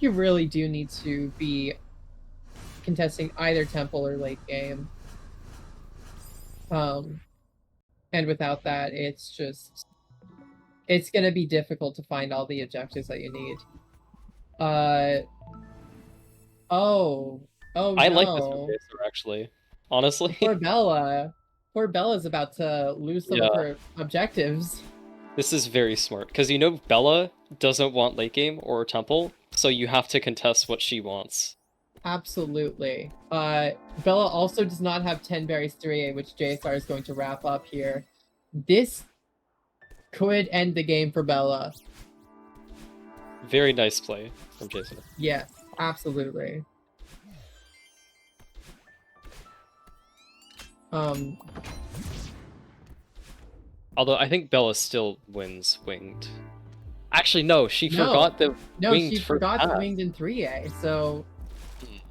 you really do need to be contesting either Temple or late game. And without that, it's gonna be difficult to find all the objectives that you need. Oh I like this no. Jacer, actually. Honestly. Poor Bella. Poor Bella's about to lose some of her objectives. This is very smart, because you know Bella doesn't want late game or Temple, so you have to contest what she wants. Absolutely. Bella also does not have 10 berries 3A, which JSR is going to wrap up here. This could end the game for Bella. Very nice play from Jason. Yes, absolutely. Although I think Bella still wins winged. Actually, no, she forgot the winged. She for forgot the that. winged in 3A, so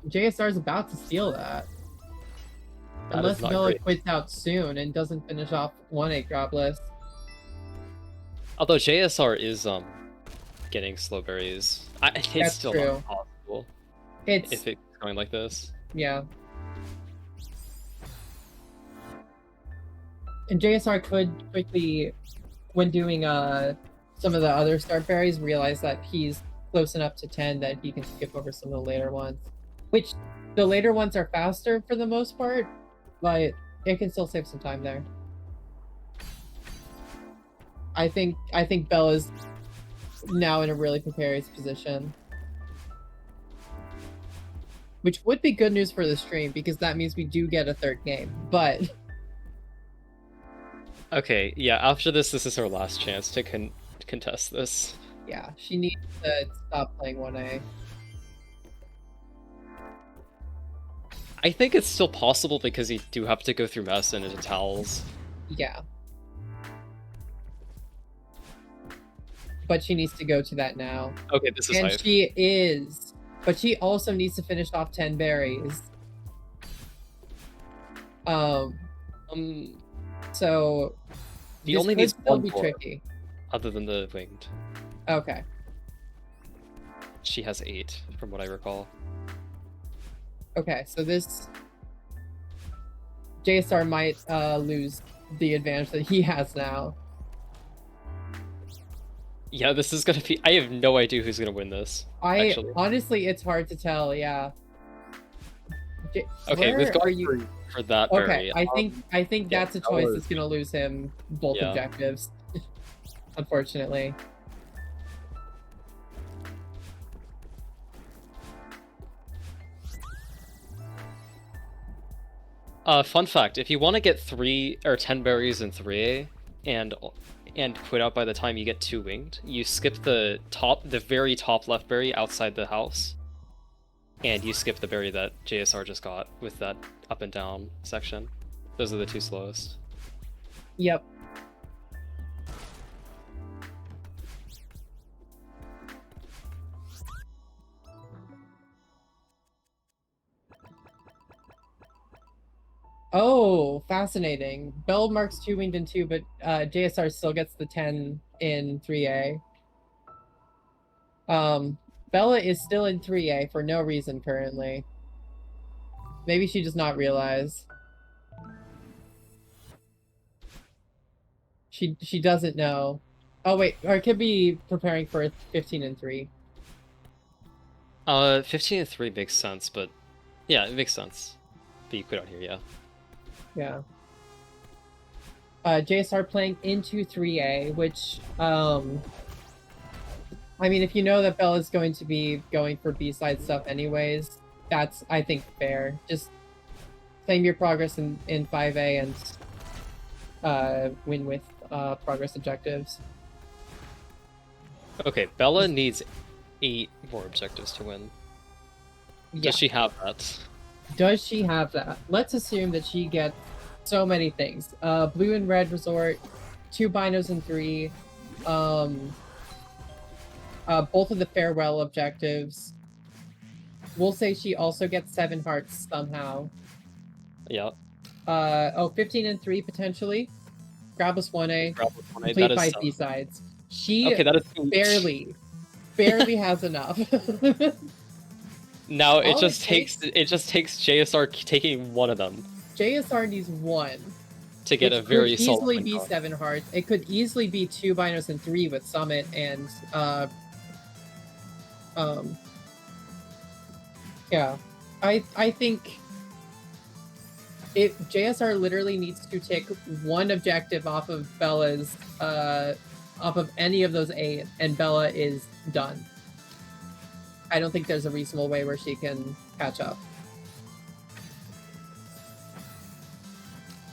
JSR is about to steal that. That Unless is not Bella great. quits out soon and doesn't finish off 1A Grobless. Although JSR is getting slow berries. It's That's still true. not possible It's if it's going like this. yeah. And JSR could quickly, when doing some of the other start berries, realize that he's close enough to 10 that he can skip over some of the later ones. Which the later ones are faster for the most part, but it can still save some time there. I think Bella's now in a really precarious position. Which would be good news for the stream, because that means we do get a third game. But Okay, yeah, after this is her last chance to contest this. yeah, she needs to stop playing 1A. I think it's still possible because you do have to go through mess and into towels. Yeah. But she needs to go to that now. Okay, this is And hype. she is. But she also needs to finish off 10 berries. So He this only could needs still one be more, tricky. other than the winged. Okay. She has 8, from what I recall. Okay, so this JSR might lose the advantage that he has now. Yeah, this is gonna be... I have no idea who's gonna win this, actually. Honestly, it's hard to tell, yeah. Okay, Where we've are gone you? for that Okay, berry. I think yeah, that's a choice Bella- that's gonna lose him both Yeah. objectives. Unfortunately. Fun fact, if you want to get 3 or 10 berries in 3A and quit out by the time you get 2 winged, you skip the very top left berry outside the house. And you skip the berry that JSR just got with that up and down section. Those are the 2 slowest. Yep. Oh, fascinating. Bell marks 2 winged in 2, but JSR still gets the 10 in 3A. Bella is still in 3A for no reason currently. Maybe she does not realize. She doesn't know. Oh wait, or it could be preparing for 15 and 3. 15 and 3 makes sense, but yeah, it makes sense. But you quit out here, yeah. Yeah. JSR playing into 3A, which I mean, if you know that Bella's going to be going for B-side stuff anyways, that's, I think, fair. Just claim your progress in 5A and win with progress objectives. Okay, Bella needs 8 more objectives to win. Yeah. Does she have that? Does she have that? Let's assume that she gets so many things. Blue and red resort, 2 binos and 3. Both of the farewell objectives. We'll say she also gets 7 hearts somehow. Yeah. 15 and 3 potentially. Grabless 1A. Grabless 1A, Complete that is 5 so- B-sides. She Okay, that is barely has enough. Now it All just it takes JSR taking one of them JSR needs 1. to get a Which very could easily solid be win. 7 hearts. It could easily be 2 binos and 3 with Summit and yeah. I think JSR literally needs to take 1 objective off of Bella's off of any of those 8 and Bella is done. I don't think there's a reasonable way where she can catch up.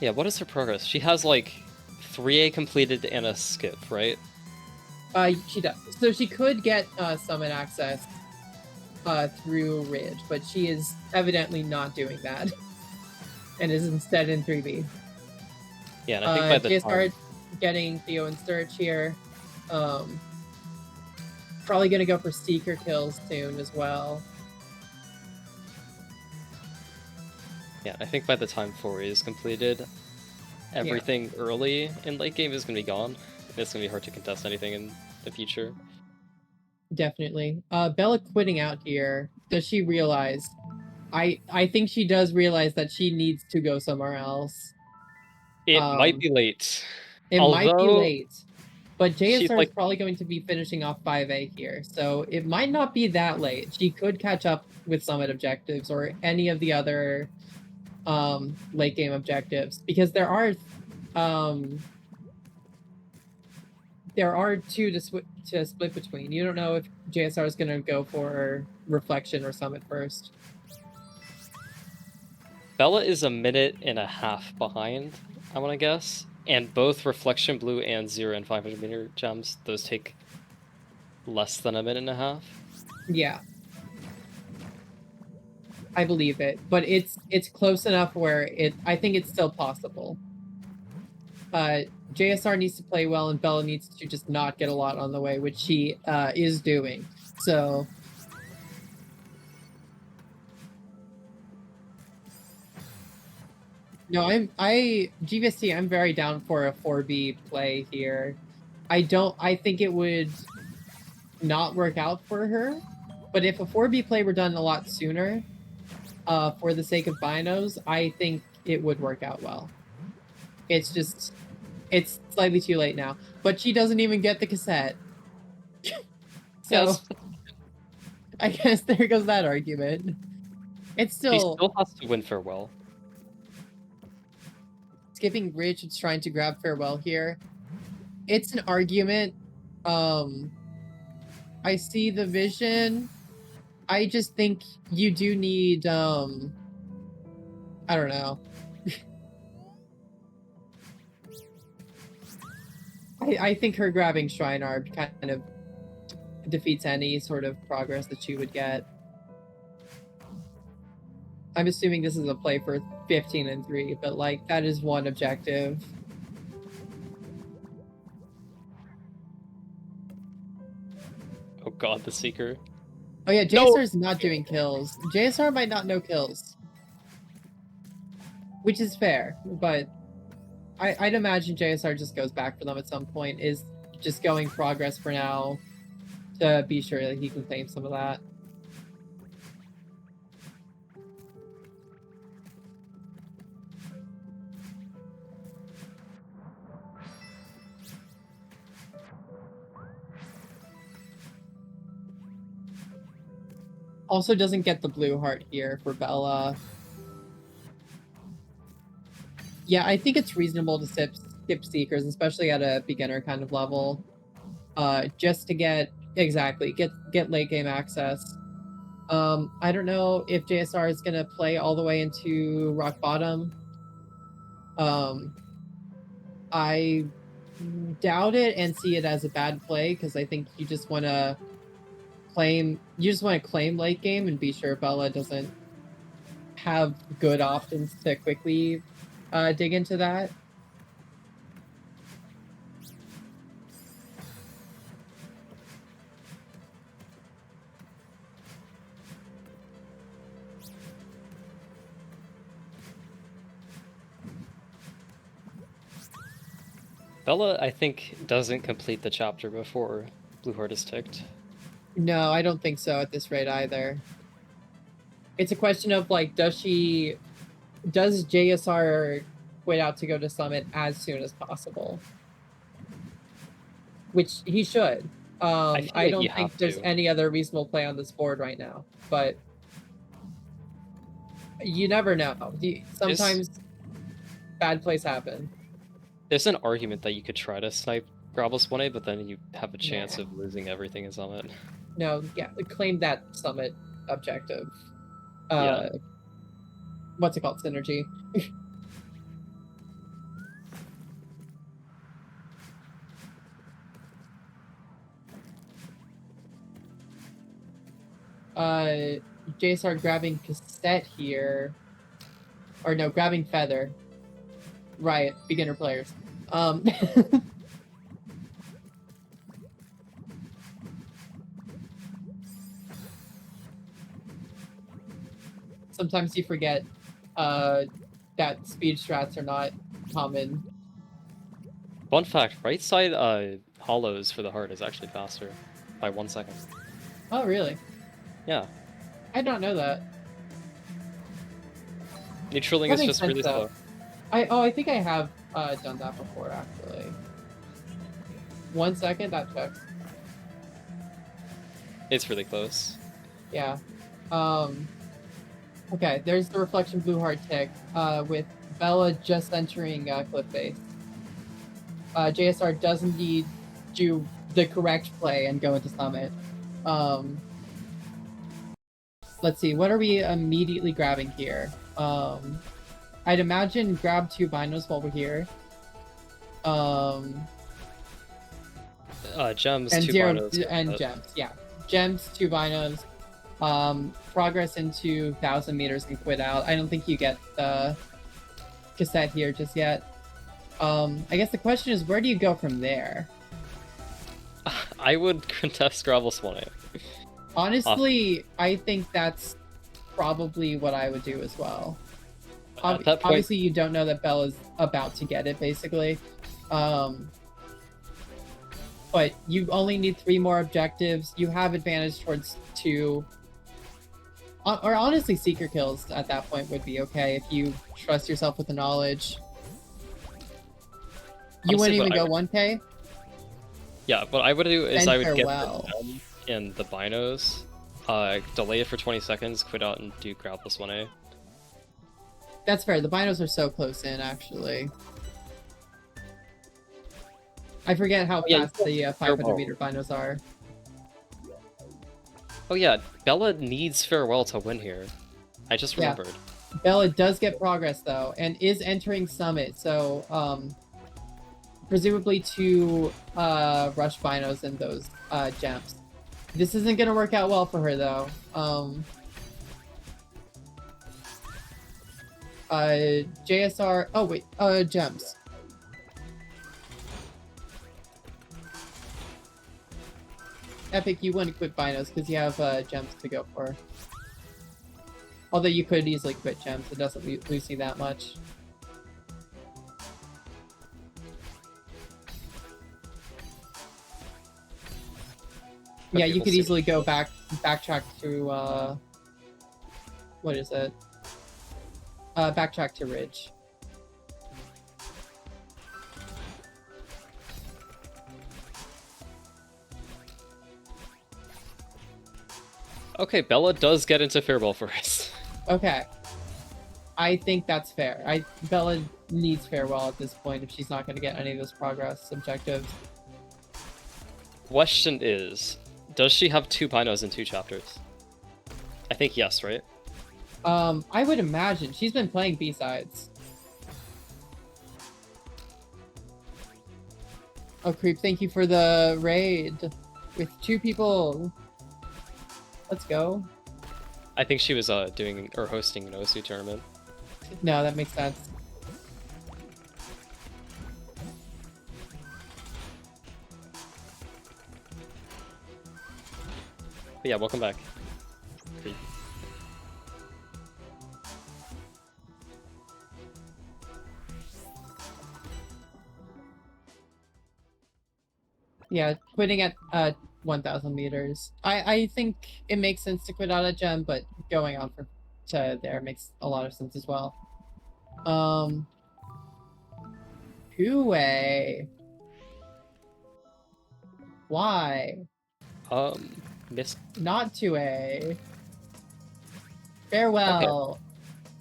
Yeah, what is her progress? She has like 3A completed and a skip, right? She does. So she could get summon access through Ridge, but she is evidently not doing that, and is instead in 3B. Yeah, and I think by the JSR getting Theo and Search here. Probably gonna go for Seeker kills soon as well. Yeah, I think by the time 4A is completed, everything early in late game is going to be gone. It's going to be hard to contest anything in the future. Definitely. Bella quitting out here. Does she realize? I think she does realize that she needs to go somewhere else. It might be late. It might be late. But JSR is probably going to be finishing off 5A here, so it might not be that late. She could catch up with Summit objectives or any of the other late game objectives, because there are 2 to split between. You don't know if JSR is going to go for Reflection or Summit first. Bella is a minute and a half behind, I want to guess. And both Reflection Blue and 0 and 500 meter gems, those take less than a minute and a half. Yeah. I believe it, but it's close enough where I think it's still possible. JSR needs to play well, and Bella needs to just not get a lot on the way, which she is doing. So no, GVST, I'm very down for a 4B play here. I think it would not work out for her, but if a 4B play were done a lot sooner, for the sake of binos, I think it would work out well. It's just, it's slightly too late now, but she doesn't even get the cassette. So, yes. I guess there goes that argument. It's still... She still has to win Farewell. Skipping Ridge and trying to grab Farewell here. It's an argument. I see the vision. I just think you do need, I don't know. I think her grabbing Shrine Arb kind of defeats any sort of progress that she would get. I'm assuming this is a play for 15 and 3, but like that is one objective. Oh god, the Seeker. Oh yeah, JSR is not doing kills. JSR might not know kills. Which is fair, but I'd imagine JSR just goes back for them at some point, is just going progress for now to be sure that he can claim some of that. Also doesn't get the blue heart here for Bella. Yeah, I think it's reasonable to skip Seekers, especially at a beginner kind of level. Just to get late game access. I don't know if JSR is gonna play all the way into Rock Bottom. I doubt it and see it as a bad play, because I think you just want to claim late game and be sure Bella doesn't have good options to quickly dig into that. Bella, I think, doesn't complete the chapter before Blue Heart is ticked. No, I don't think so at this rate either. It's a question of like, does JSR quit out to go to Summit as soon as possible? Which he should. I don't think there's any other reasonable play on this board right now, but you never know. Sometimes bad plays happen. There's an argument that you could try to snipe Gravel's 1A, but then you have a chance of losing everything in Summit. No, yeah, claim that Summit objective. Yeah. What's it called? Synergy. JSR grabbing cassette here. Or no, grabbing feather. Riot, beginner players. Sometimes you forget that speed strats are not common. Fun fact, right side hollows for the heart is actually faster by 1 second. Oh, really? Yeah. I don't know that. Neutraling is just really slow. I think I have done that before, actually. 1 second, that checks. It's really close. Yeah. Okay, there's the Reflection Blue Heart tick, with Bella just entering Cliff Face. JSR doesn't need to do the correct play and go into Summit. Let's see, what are we immediately grabbing here? I'd imagine grab 2 binos while we're here. Gems, and 2 binos. binos. Gems, yeah. Gems, 2 binos. Progress into 1,000 meters and quit out. I don't think you get the cassette here just yet. I guess the question is, where do you go from there? I would contest Gravel's 1A. Honestly, I think that's probably what I would do as well. At that point, obviously, you don't know that Bella's about to get it, basically. But you only need 3 more objectives. You have advantage towards 2. Or honestly, Seeker kills at that point would be okay if you trust yourself with the knowledge. You wouldn't even go 1K? Yeah, what I would do is I would get farewell. the gem and the binos, delay it for 20 seconds, quit out, and do Gravel's 1A. That's fair. The binos are so close in, actually. I forget how fast the 500-meter binos are. Oh yeah, Bella needs Farewell to win here. I just remembered. Bella does get progress, though, and is entering Summit, so presumably to rush binos and those gems. This isn't going to work out well for her, though. JSR... Oh, wait. Gems. Epic, you wouldn't quit binos because you have gems to go for. Although you could easily quit gems. It doesn't lose you that much. Yeah, you could easily go backtrack to, what is it? Backtrack to Ridge. Okay, Bella does get into Farewell first. Okay. I think that's fair. Bella needs Farewell at this point if she's not going to get any of those progress objectives. Question is, does she have 2 binos in 2 chapters? I think yes, right? I would imagine. She's been playing B-sides. Oh, Creep, thank you for the raid. With 2 people. Let's go. I think she was doing or hosting an OSU tournament. No, that makes sense. But yeah, welcome back. Yeah, quitting at 1,000 meters. I think it makes sense to quit out at gem, but going on to there makes a lot of sense as well. Two-way. Why? Miss. Not two-way. Farewell.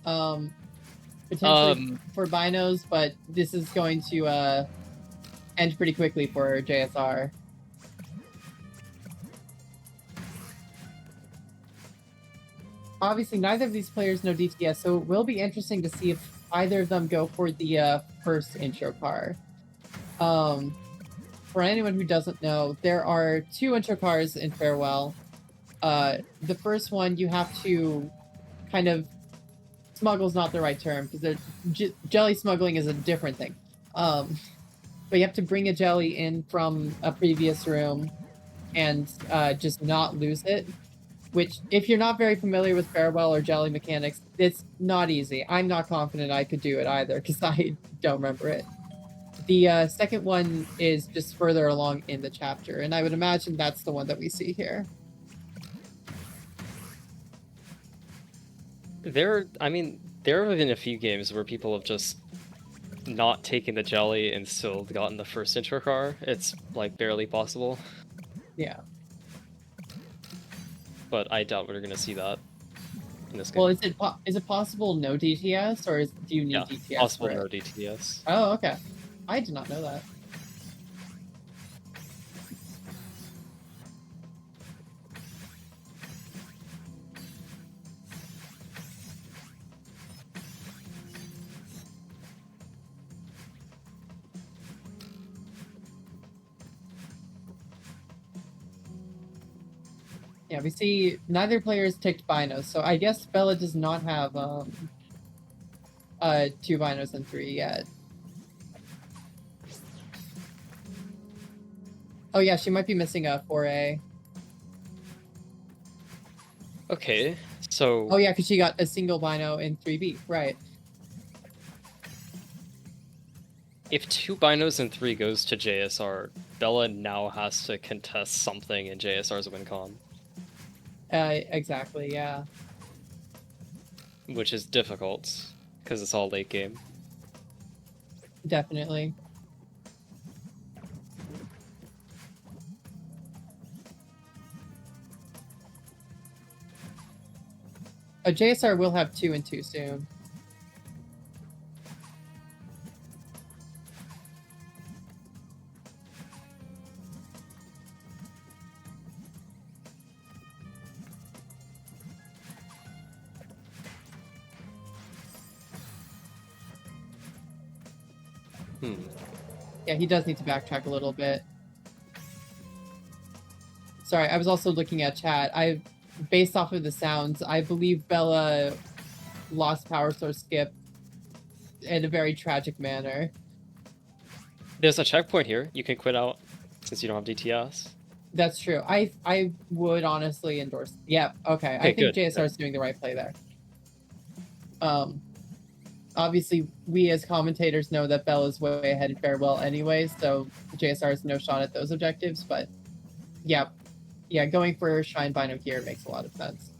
Potentially for binos, but this is going to end pretty quickly for JSR. Obviously, neither of these players know DTS, so it will be interesting to see if either of them go for the first intro car. For anyone who doesn't know, there are 2 intro cars in Farewell. The first one, you have to kind of... Smuggle's not the right term, because jelly smuggling is a different thing. But you have to bring a jelly in from a previous room and just not lose it. Which, if you're not very familiar with Farewell or jelly mechanics, it's not easy. I'm not confident I could do it either, because I don't remember it. The second one is just further along in the chapter, and I would imagine that's the one that we see here. There have been a few games where people have just not taken the jelly and still gotten the first intro car. It's, like, barely possible. Yeah. But I doubt we're going to see that in this game. Well, is it possible no DTS, or do you need DTS possible for it? no DTS. Oh, okay. I did not know that. Yeah, we see neither player has ticked binos, so I guess Bella does not have 2 binos and 3 yet. Oh yeah, she might be missing a 4A. Okay, so... Oh yeah, because she got a single bino in 3B, right. If 2 binos and 3 goes to JSR, Bella now has to contest something in JSR's win con. Exactly, yeah. Which is difficult, because it's all late game. Definitely. JSR will have 2 and 2 soon. Yeah, he does need to backtrack a little bit. Sorry, I was also looking at chat. Based off of the sounds, I believe Bella lost power source skip in a very tragic manner. There's a checkpoint here. You can quit out since you don't have DTS. That's true. I would honestly endorse. Yeah, okay. I think JSR is doing the right play there. Obviously, we as commentators know that Bella's way ahead in Farewell anyway, so JSR has no shot at those objectives, but yeah, going for Shine Bino here makes a lot of sense.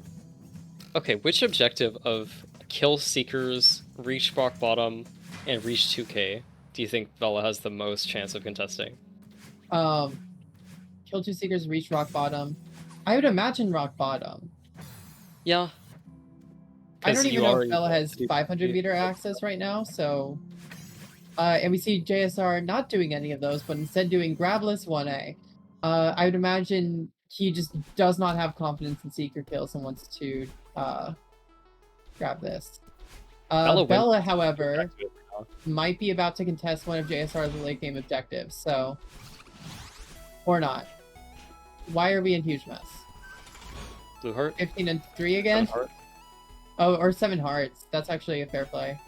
Okay, which objective of kill Seekers, reach rock bottom, and reach 2K do you think Bella has the most chance of contesting? Kill 2 Seekers, reach rock bottom. I would imagine rock bottom. Yeah. I don't even know if Bella has 500 meter access right now, so... and we see JSR not doing any of those, but instead doing Grabless 1A. I would imagine he just does not have confidence in Seeker kills and wants to grab this. Bella, however, might be about to contest one of JSR's late game objectives, so... Or not. Why are we in huge mess? Blue heart? 15 and 3 again? 7 heart. Oh, or 7 hearts. That's actually a fair play.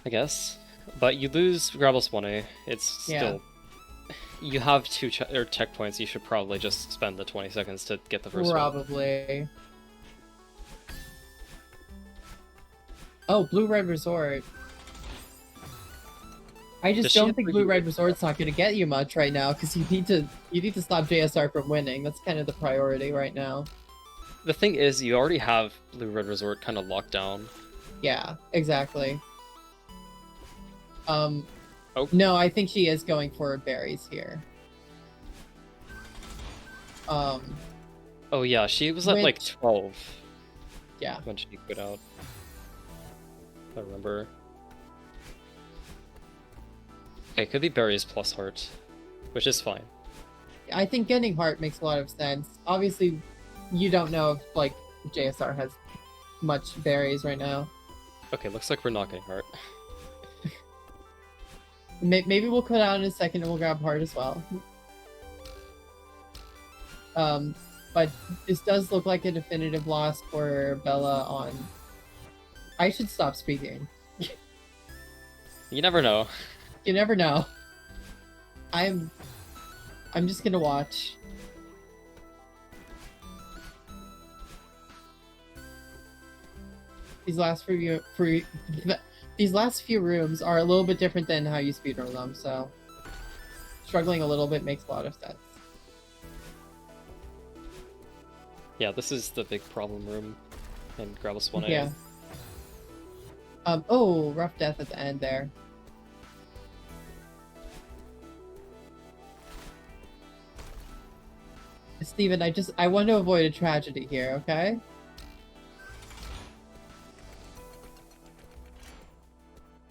I guess. But you lose Grabless 1A. It's still... You have two checkpoints. You should probably just spend the 20 seconds to get the first one. Probably. Oh, Blue Red Resort. I just don't think Blue Red Resort's not going to get you much right now because you need to stop JSR from winning. That's kind of the priority right now. The thing is, you already have Blue Red Resort kind of locked down. Yeah, exactly. No, I think she is going for berries here. Oh yeah, she was at like 12. Yeah. When she quit out. I remember. Okay, it could be berries plus heart, which is fine. I think getting heart makes a lot of sense. Obviously, you don't know if like JSR has much berries right now. Okay, looks like we're not getting heart. Maybe we'll cut out in a second and we'll grab heart as well. But this does look like a definitive loss for Bella on... I should stop speaking. You never know. You never know. I'm just gonna watch. These last few rooms are a little bit different than how you speedrun them, so struggling a little bit makes a lot of sense. Yeah, this is the big problem room in Gravis 1A. Yeah. Oh, rough death at the end there. Steven, I want to avoid a tragedy here, okay?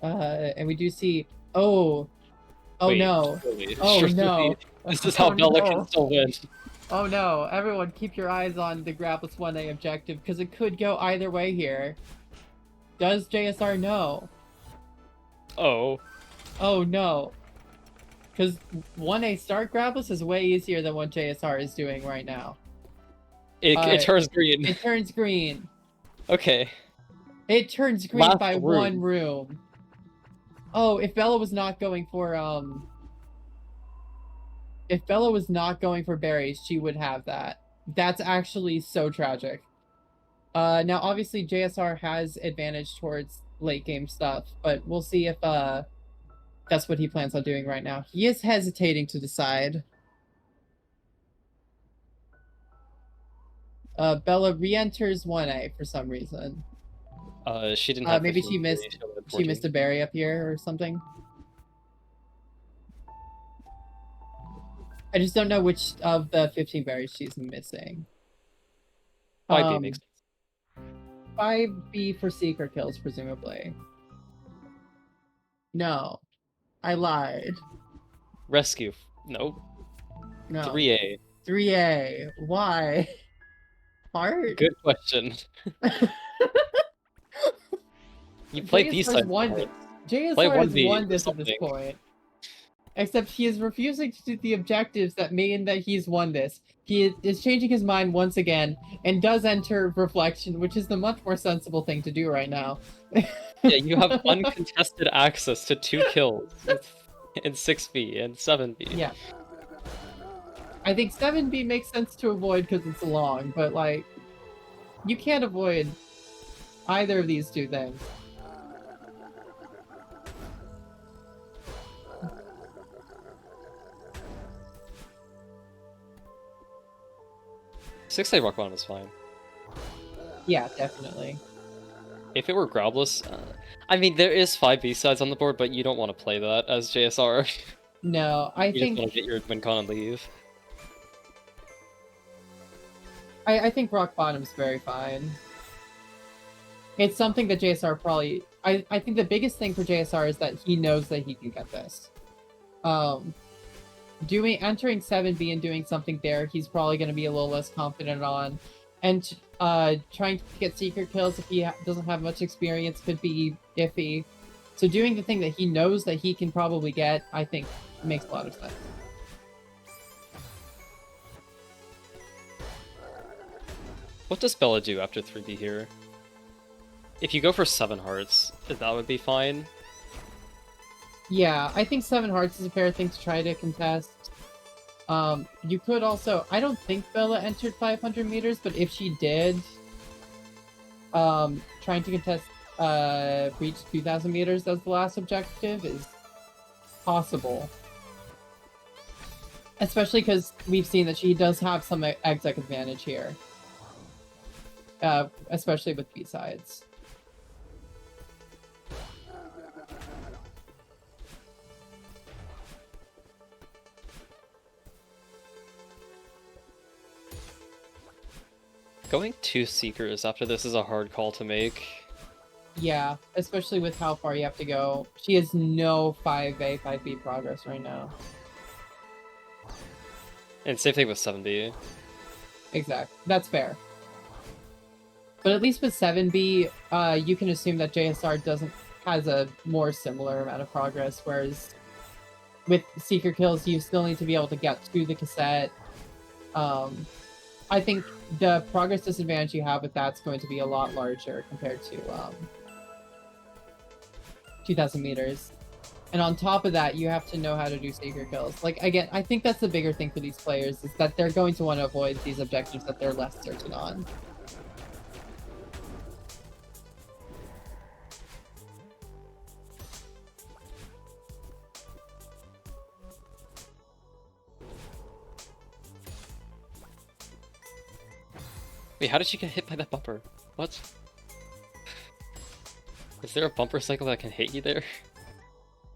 And we do see... Oh! Oh Wait, no! surely, Oh surely. no! This is how Bella can still win. Oh no, everyone keep your eyes on the Grapples 1A objective, because it could go either way here. Does JSR know? Oh. Oh no. Because 1A start Grapples is way easier than what JSR is doing right now. It turns green. It turns green. Okay. It turns green Last by room. one room. Oh, if Bella was not going for if Bella was not going for berries, she would have that. That's actually so tragic. Now obviously JSR has advantage towards late game stuff, but we'll see if that's what he plans on doing right now. He is hesitating to decide. Bella re-enters 1A for some reason. She didn't have maybe 15, she missed a berry up here or something. I just don't know which of the 15 berries she's missing. 5B makes sense. 5B for secret kills, presumably. No. I lied. Rescue. No. No. 3A. 3A. Why? Heart? Good question. You played these sides. JSR has won this at this point. Except he is refusing to do the objectives that mean that he's won this. He is changing his mind once again and does enter reflection, which is the much more sensible thing to do right now. Yeah, you have uncontested access to 2 kills in 6B and 7B. Yeah. I think 7B makes sense to avoid because it's long, but like, you can't avoid either of these two things. Six-A rock bottom is fine. Yeah, definitely. If it were Grobless, I mean, there is 5 B-sides on the board, but you don't want to play that as JSR. No, I You think... just want to get your win con and leave. I think rock bottom's very fine. It's something that JSR probably... I think the biggest thing for JSR is that he knows that he can get this. Entering 7B and doing something there, he's probably going to be a little less confident on. And trying to get secret kills if he doesn't have much experience could be iffy. So doing the thing that he knows that he can probably get, I think, makes a lot of sense. What does Bella do after 3B here? If you go for 7 hearts, that would be fine. Yeah, I think 7 hearts is a fair thing to try to contest. You could also, I don't think Bella entered 500 meters, but if she did, trying to contest, reach 2,000 meters as the last objective is possible. Especially because we've seen that she does have some exec advantage here. Especially with B-sides. Going 2 Seekers after this is a hard call to make. Yeah, especially with how far you have to go. She has no 5A, 5B progress right now. And same thing with 7B. Exactly. That's fair. But at least with 7B, you can assume that JSR has a more similar amount of progress, whereas with Seeker kills, you still need to be able to get to the cassette. I think the progress disadvantage you have with that's going to be a lot larger compared to 2,000 meters. And on top of that, you have to know how to do Seeker kills. Like, again, I think that's the bigger thing for these players, is that they're going to want to avoid these objectives that they're less certain on. Wait, how did she get hit by that bumper? What? Is there a bumper cycle that can hit you there?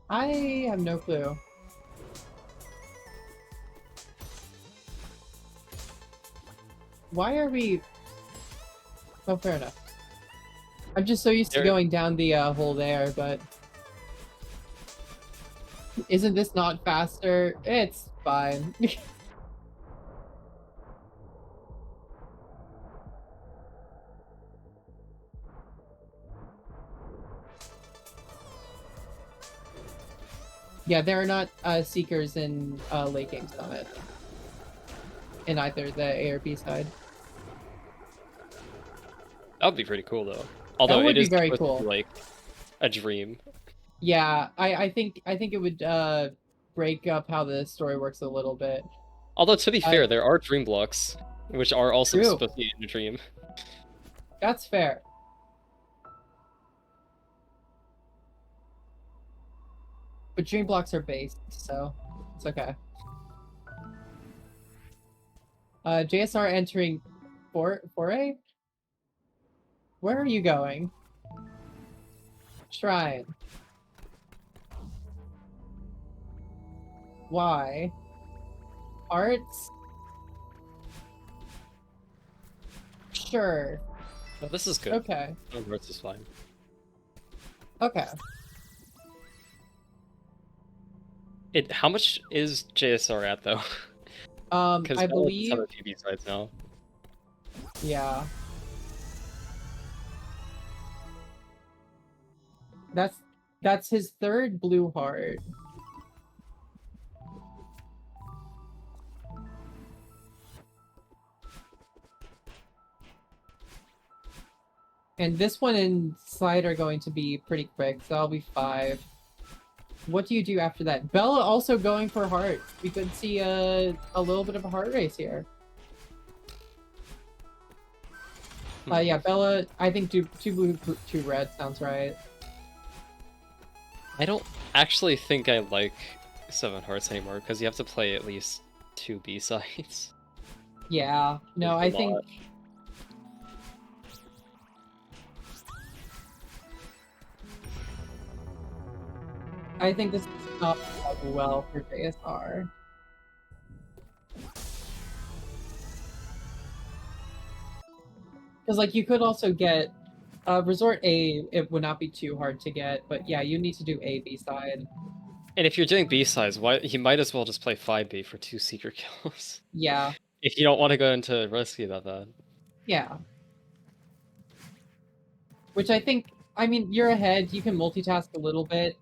I have no clue. Why are we... Oh, fair enough. I'm just so used to going down the hole there, but... Isn't this not faster? It's fine. Yeah, there are not Seekers in Late Game Summit. In either the A or B side. That would be pretty cool, though. Although that would it is be very supposed cool. to be, like, a dream. Yeah, I think it would break up how the story works a little bit. Although, to be fair, there are dream blocks, which are also True. supposed to be in a dream. That's fair. But dream blocks are based, so it's okay. JSR entering 4A? Where are you going? Shrine. Why? Arts? Sure. No, this is good. Okay. No, Arts is fine. Okay. How much is JSR at, though? I believe... Some of the PB sides now. Yeah. That's his third blue heart. And this one and slide are going to be pretty quick, so that'll be 5. What do you do after that? Bella also going for heart. We could see a little bit of a heart race here. Yeah, Bella, I think 2 blue, 2 red sounds right. I don't actually think I like 7 hearts anymore, because you have to play at least 2 B-sides. Yeah, no, I think... I think this is not well for JSR. Because, like, you could also get... Resort A, it would not be too hard to get, but yeah, you need to do A, B side. And if you're doing B-sides, you might as well just play 5B for 2 Seeker kills. Yeah. If you don't want to go into risky about that. Yeah. Which I think... I mean, you're ahead, you can multitask a little bit.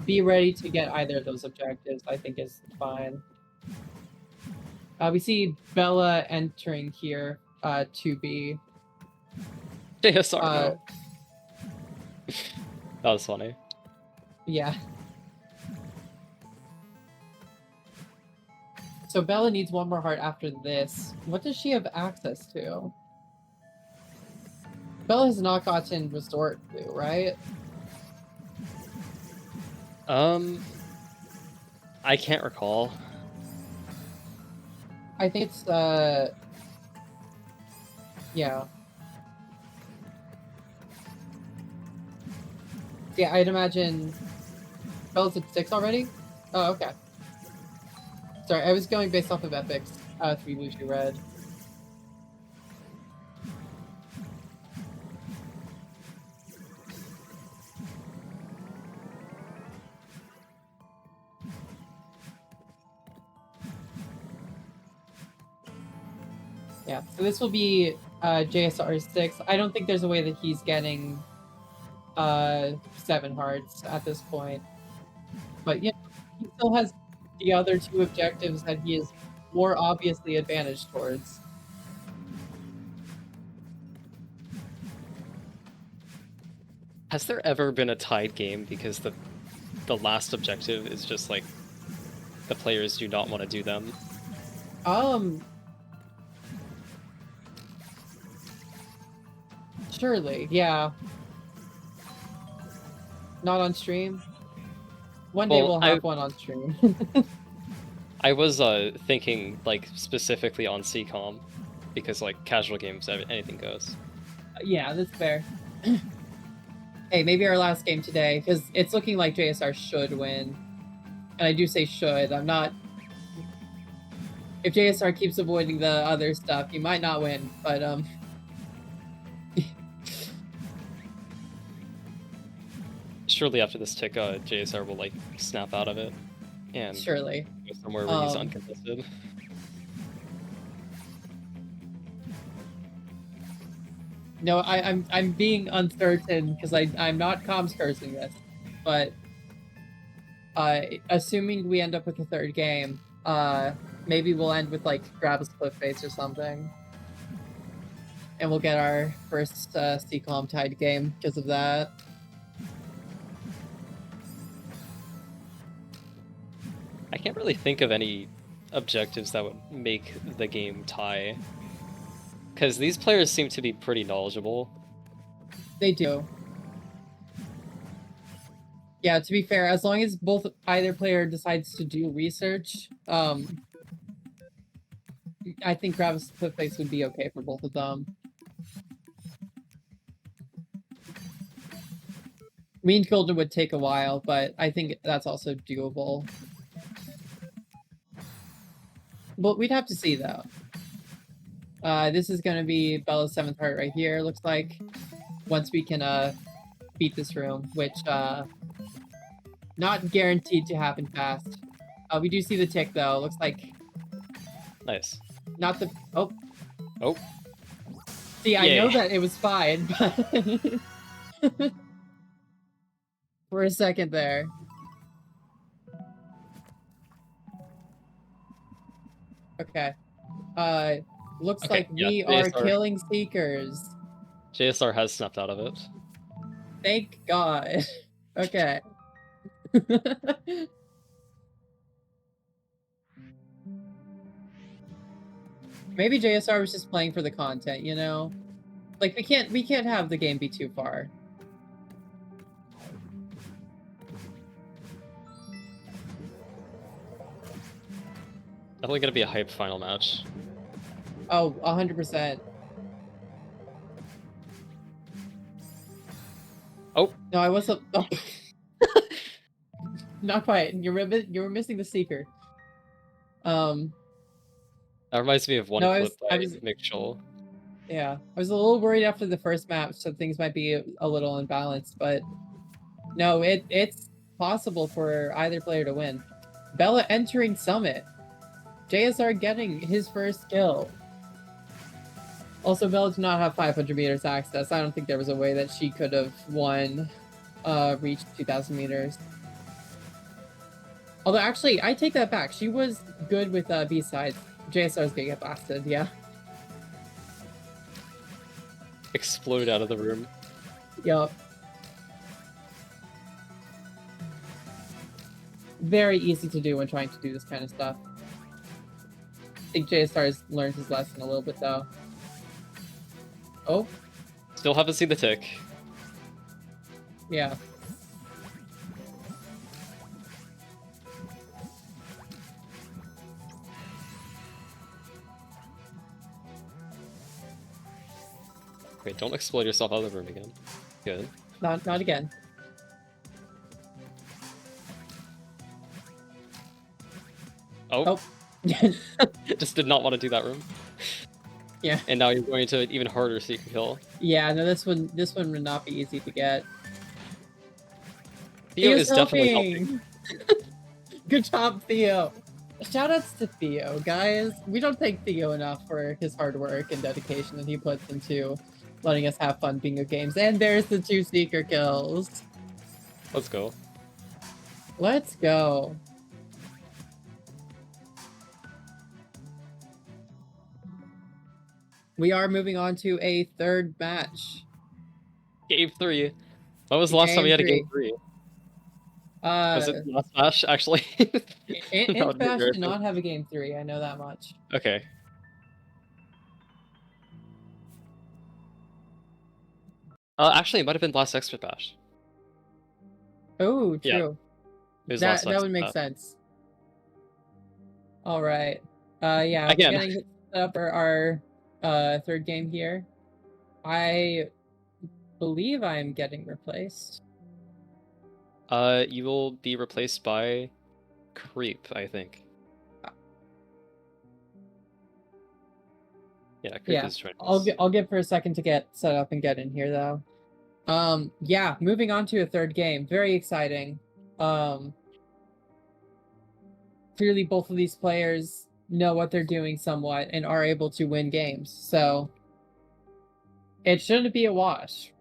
Be ready to get either of those objectives, I think is fine. We see Bella entering here, 2B. JSR, no. That was funny. Yeah. So Bella needs one more heart after this. What does she have access to? Bella has not gotten Resort to, right? I can't recall. I think it's, yeah. Yeah, I'd imagine Bella's at 6 already? Oh, okay. Sorry, I was going based off of epics. 3 blue, 2 red. Yeah, so this will be JSR 6. I don't think there's a way that he's getting 7 hearts at this point. But yeah, he still has the other 2 objectives that he is more obviously advantaged towards. Has there ever been a tied game because the last objective is just like the players do not want to do them? Surely, yeah. Not on stream. One day we'll have one on stream. I was thinking like specifically on CCOM because like casual games, anything goes. Yeah, that's fair. Hey, maybe our last game today, because it's looking like JSR should win. And I do say should. I'm not... If JSR keeps avoiding the other stuff, he might not win, but Surely after this tick, JSR will like snap out of it and surely go somewhere where he's uncontested. No, I'm being uncertain because I'm not comms cursing this, but assuming we end up with a third game, maybe we'll end with like Gravis Cliff Face or something, and we'll get our first CCOM tied game because of that. I can't really think of any objectives that would make the game tie. Because these players seem to be pretty knowledgeable. They do. Yeah, to be fair, as long as either player decides to do research, I think Gravis Cliff Face would be okay for both of them. Mean Golden would take a while, but I think that's also doable. But we'd have to see, though. This is going to be Bella's 7th heart right here, looks like. Once we can beat this room, which not guaranteed to happen fast. We do see the tick, though. Looks like... Nice. Not the... Oh. Oh. See, I know that it was fine, but... For a second there. Okay. Looks Okay, like we are killing Seekers. JSR has snapped out of it. Thank God. Okay. Maybe JSR was just playing for the content, you know? Like we can't have the game be too far. Definitely gonna be a hype final match. Oh, 100%. Oh. No, I wasn't. Oh. Not quite. You were missing the Seeker. That reminds me of one clip by Mitchell. Yeah, I was a little worried after the first map, so things might be a little unbalanced, but no, it's possible for either player to win. Bella entering Summit. JSR getting his first kill. Also, Bella did not have 500 meters access. I don't think there was a way that she could have reached 2,000 meters. Although, actually, I take that back. She was good with B-sides. JSR's gonna get blasted, yeah. Explode out of the room. Yup. Very easy to do when trying to do this kind of stuff. think JSR has learned his lesson a little bit though. Oh, Still haven't seen the tick. yeah. Wait, don't explode yourself out of the room again. Good. Not again. Oh. Oh. Just did not want to do that room. Yeah. And now you're going to an even harder secret kill. Yeah, no, this one would not be easy to get. Theo Theo's is definitely helping. Good job, Theo. Shoutouts to Theo, guys. We don't thank Theo enough for his hard work and dedication that he puts into letting us have fun bingo games. And there's the 2 seeker kills. Let's go. Let's go. We are moving on to a third match. Game 3. When was the last time we had a game 3? Was it last match, actually? Bash did not have a game 3, I know that much. Okay. Actually, it might have been last Expert Bash. Oh, true. Yeah. It was That last would make sense. All right. Yeah, Again. we're getting set up for our third game here. I believe I'm getting replaced. You will be replaced by Creep, I think. Yeah, Creep is trying. I'll give for a second to get set up and get in here though. Yeah, moving on to a third game. Very exciting. Clearly both of these players know what they're doing somewhat and are able to win games. So it shouldn't be a wash.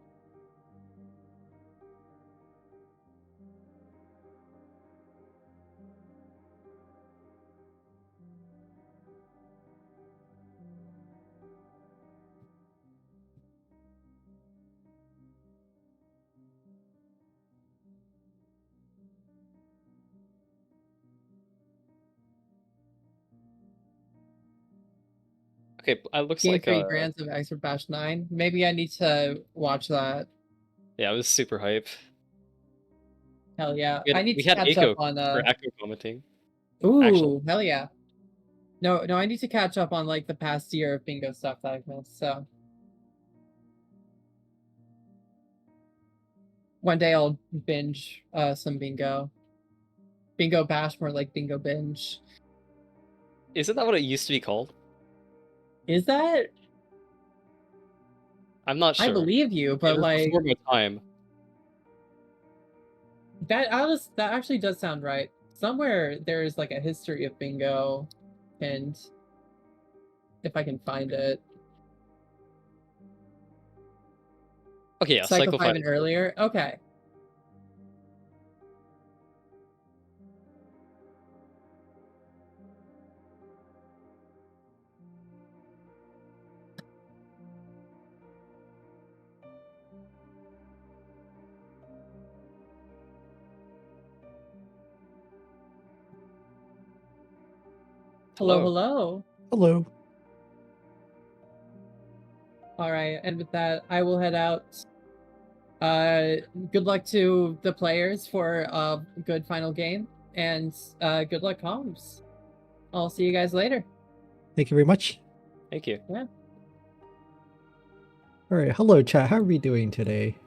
Okay, it looks Game like 3 Grands of Expert Bash 9. Maybe I need to watch that. Yeah, it was super hype. Hell yeah. I need to catch Echo up on for Echo commenting. Ooh, actually. hell yeah. No, I need to catch up on like the past year of bingo stuff that I've missed, so one day I'll binge some bingo. Bingo bash, more like bingo binge. Isn't that what it used to be called? Is that? I'm not sure. I believe you, but like before my time. That actually does sound right. Somewhere there is like a history of bingo, and if I can find it. Okay, yeah, Cycle 5 and earlier. Okay. Hello, hello. Hello. All right, and with that, I will head out. Good luck to the players for a good final game, and good luck, comms. I'll see you guys later. Thank you very much. Thank you. Yeah. All right. Hello, chat. How are we doing today?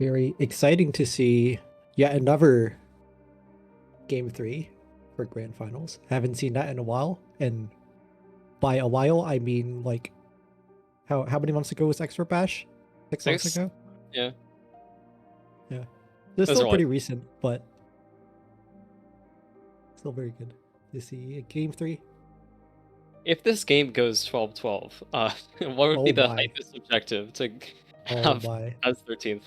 Very exciting to see yet another Game 3 for Grand Finals. Haven't seen that in a while, and by a while, I mean like how many months ago was Expert Bash? 6 months ago? Yeah. Yeah. It's still pretty recent, but still very good to see a Game 3. If this game goes 12-12, what would be the hypest objective to have as 13th?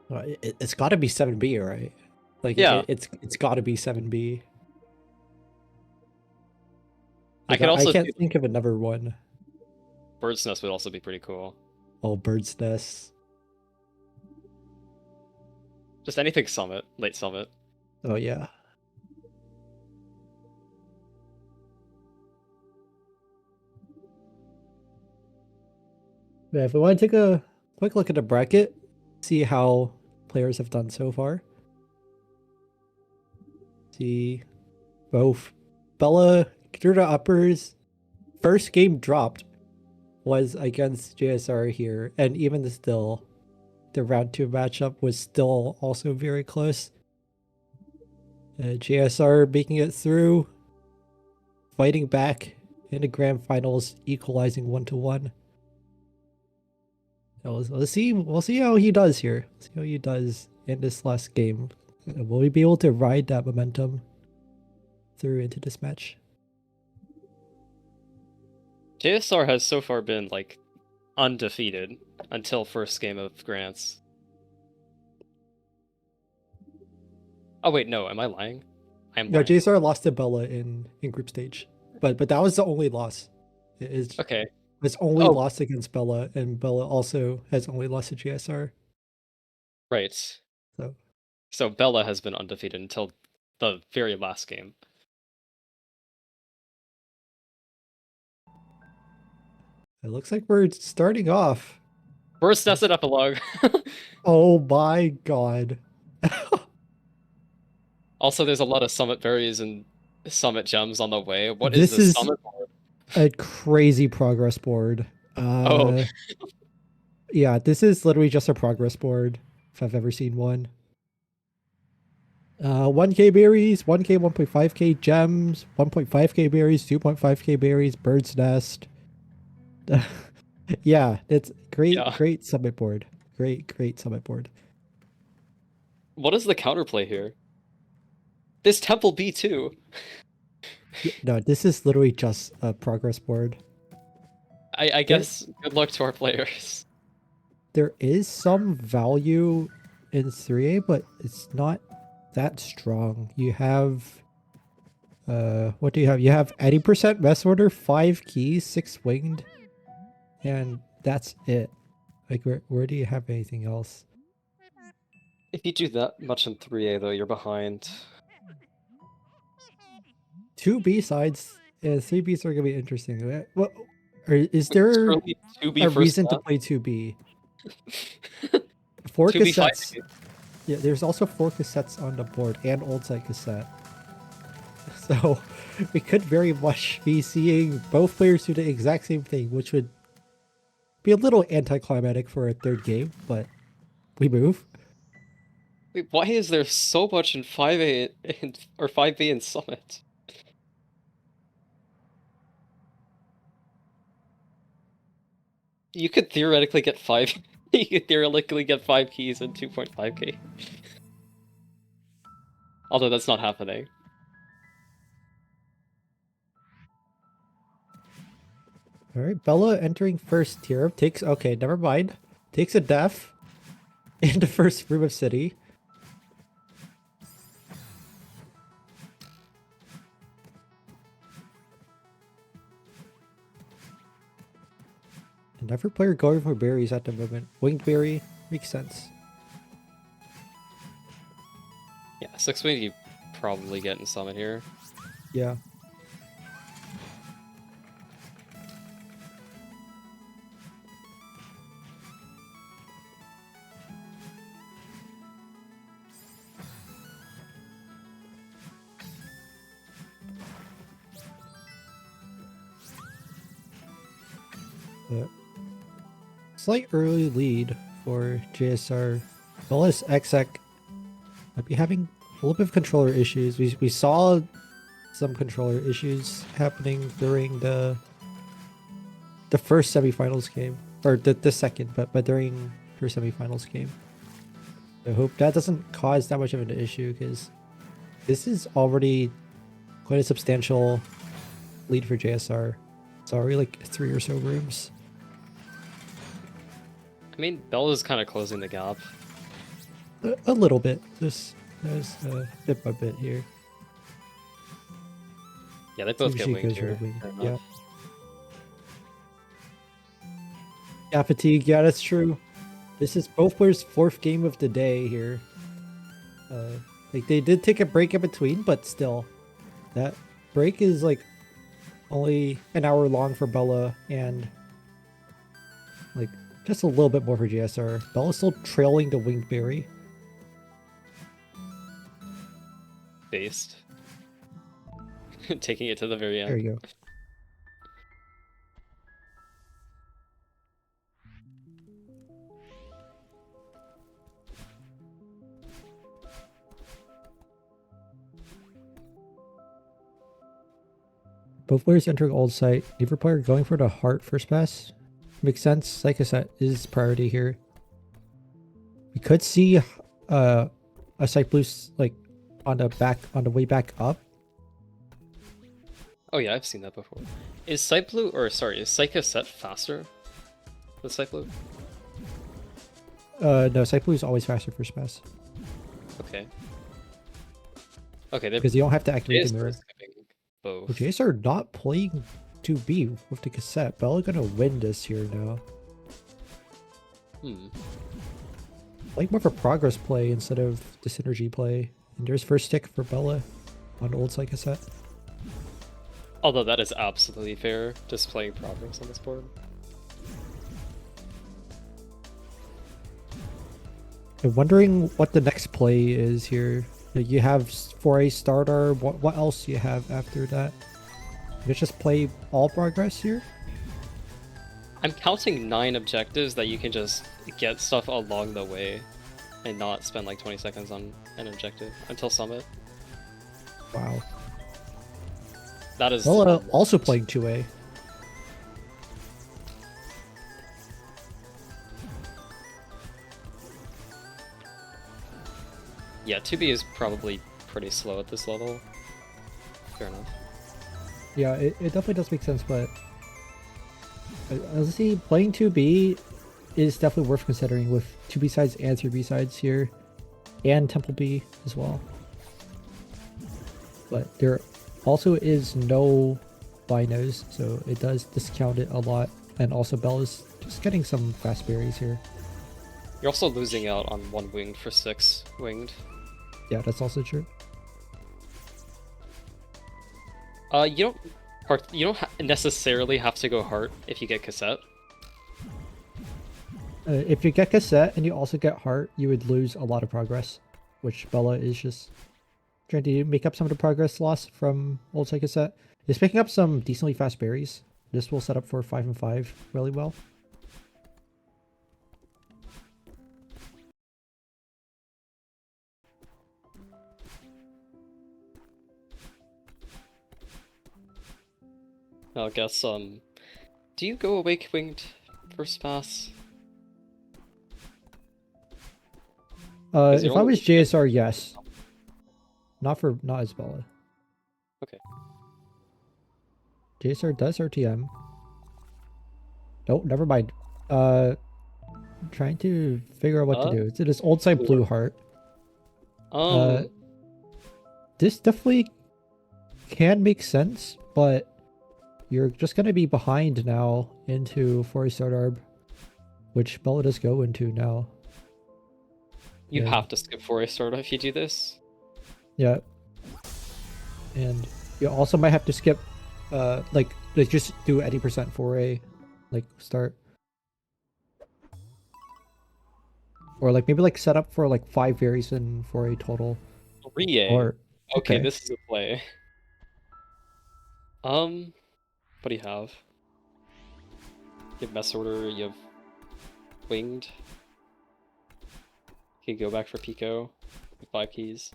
It's got to be 7B, right? Like, yeah, it's got to be 7B. Like, I can't think of another one. Bird's Nest would also be pretty cool. Oh, Bird's Nest. Just anything summit, late summit. Oh yeah. Yeah, if we want to take a quick look at the bracket, see how players have done so far. See both Bella through the uppers. First game dropped was against JSR here, and even still, the round 2 matchup was still also very close. JSR making it through, fighting back in the grand finals, equalizing 1-1. Let's see. We'll see how he does here. See how he does in this last game. Will we be able to ride that momentum through into this match? JSR has so far been like undefeated until first game of Grants. Oh wait, no, am I lying? I'm No, lying. JSR lost to Bella in group stage, but that was the only loss. Okay. It's only Oh. lost against Bella, and Bella also has only lost to JSR. Right. So So Bella has been undefeated until the very last game. it looks like we're starting off. First nested epilogue. Oh my god. Also, there's a lot of summit berries and summit gems on the way. What is This this is summit board? a crazy progress board. Oh. Yeah, this is literally just a progress board, if I've ever seen one. 1k berries, 1k, 1.5k gems, 1.5k berries, 2.5k berries, bird's nest. Yeah, it's great, Yeah. great summit board. Great summit board. What is the counterplay here? This Temple B2. No, this is literally just a progress board. I guess good luck to our players. There is some value in 3A, but it's not that strong. You have what do you have? You have 80% mess order, 5 keys, 6 winged, and that's it. Like where do you have anything else? If you do that much in 3A though, you're behind. 2 B sides and 3 Bs are gonna be interesting. What is there Really 2B a first reason to class? play 2B? 4 2B cassettes. 5B. Yeah, there's also 4 cassettes on the board and old site cassette. So we could very much be seeing both players do the exact same thing, which would be a little anticlimactic for a third game, but we move. Wait, why is there so much in 5A or 5B in Summit? You could theoretically get 5 you could theoretically get 5 keys in 2.5k. Although that's not happening. Alright, Bella entering first tier. Takes okay, never mind. Takes a death in the first room of city. And every player going for berries at the moment. Winged berry makes sense. Yeah, 6 wing you probably get in Summit here. Yeah. Slight early lead for JSR. Bella's exec might be having a little bit of controller issues. We saw some controller issues happening during the first semifinals game, or the second, but during her semifinals game. I hope that doesn't cause that much of an issue, because this is already quite a substantial lead for JSR. It's already like 3 or so rooms. I mean, Bella's kind of closing the gap. A little bit. Just bit by bit here. Yeah, they both See get if she winged goes for the here. wing. Fair Yeah. enough. Yeah, fatigue. Yeah, that's true. This is both players' 4th game of the day here. Like they did take a break in between, but still, that break is like only an hour long for Bella and like just a little bit more for JSR. Bella's still trailing the Winged Berry. Based. Taking it to the very end. There you go. Both players entering old site. Neither player going for the heart first pass. Makes sense. Psychoset is priority here. We could see a site boost like on the way back up. Oh yeah, I've seen that before. Is Sight Blue, or sorry, is Psychoset faster than Sight Blue? No, site blue is always faster first pass Okay. Okay, they're because you don't have to activate the JSR mirror. is skipping both. Jace are not playing 2B with the cassette. Bella gonna win this here now. Like more of a progress play instead of the synergy play. And there's first tick for Bella on old side cassette. Although that is absolutely fair, just playing progress on this board. I'm wondering what the next play is here. You have 4A starter. What else do you have after that? You just play all progress here? I'm counting 9 objectives that you can just get stuff along the way and not spend like 20 seconds on an objective until summit. Wow. That is Bella also playing 2A. Yeah, 2B is probably pretty slow at this level. Fair enough. Yeah, it definitely does make sense, but let's see, playing 2B is definitely worth considering with 2B sides and 3B sides here, and Temple B as well. But there also is no binos, so it does discount it a lot, and also Bella's just getting some fast berries here. You're also losing out on 1 winged for 6 winged. Yeah, that's also true. You don't necessarily have to go heart if you get cassette. If you get cassette and you also get heart, you would lose a lot of progress, which Bella is just trying to make up some of the progress lost from old side cassette. It's picking up some decently fast berries. This will set up for 5 and 5 really well. I guess, do you go awake winged first pass? If I was JSR, yes. Not as Bella. Okay. JSR does RTM. Nope, never mind. Trying to figure out what to do. It's this old side blue heart. This definitely can make sense, but you're just gonna be behind now into Forest Start Arb, which Bella does go into now. You Yeah. have to skip Forest Starter if you do this. Yeah. And you also might have to skip like just do any percent 4A like start. Or like maybe like set up for like 5 berries in 4A total. 3A. Or Okay, this is a play. What do you have? You have Mess Order, you have Winged. You can go back for Pico with 5 keys.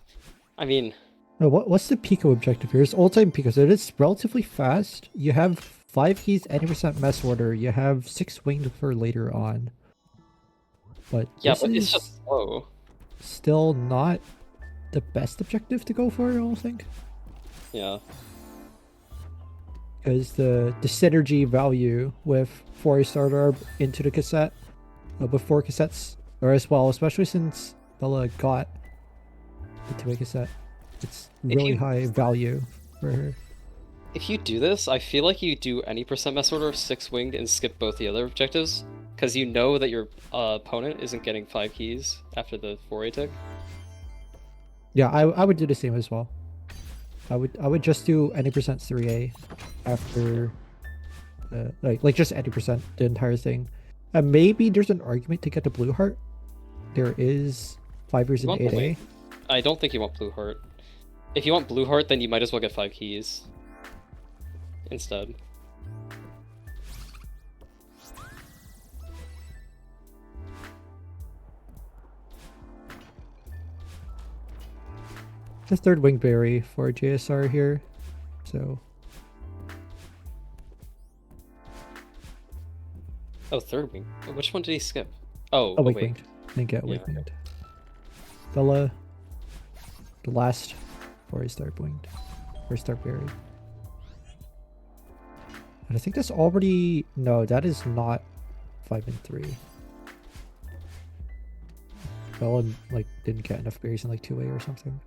I mean... No, what's the Pico objective here? It's old time Pico, so it is relatively fast. You have 5 keys, any percent Mess Order. You have 6 winged for later on. But yeah, this but it's is just slow. still not the best objective to go for, I don't think. Yeah. Because the synergy value with 4A starter into the cassette before cassettes, or as well, especially since Bella got the 2A cassette, it's really high value for her. If you do this, I feel like you do any percent Mess Order, 6 winged, and skip both the other objectives, because you know that your opponent isn't getting 5 keys after the 4A tick. Yeah, I would do the same as well. I would just do any percent 3A after like just any percent the entire thing. Maybe there's an argument to get the blue heart. There is 5ers You and want the 8A. wing. I don't think you want blue heart. If you want blue heart, then you might as well get 5 keys instead. The third wing berry for JSR here. So Oh, third wing. Which one did he skip? Oh, awake wait. winged. Didn't get awake Yeah. winged. Bella, the last for his third winged. Or start berry. And I think that's already no, that is not 5 and 3. Bella like didn't get enough berries in like 2A or something.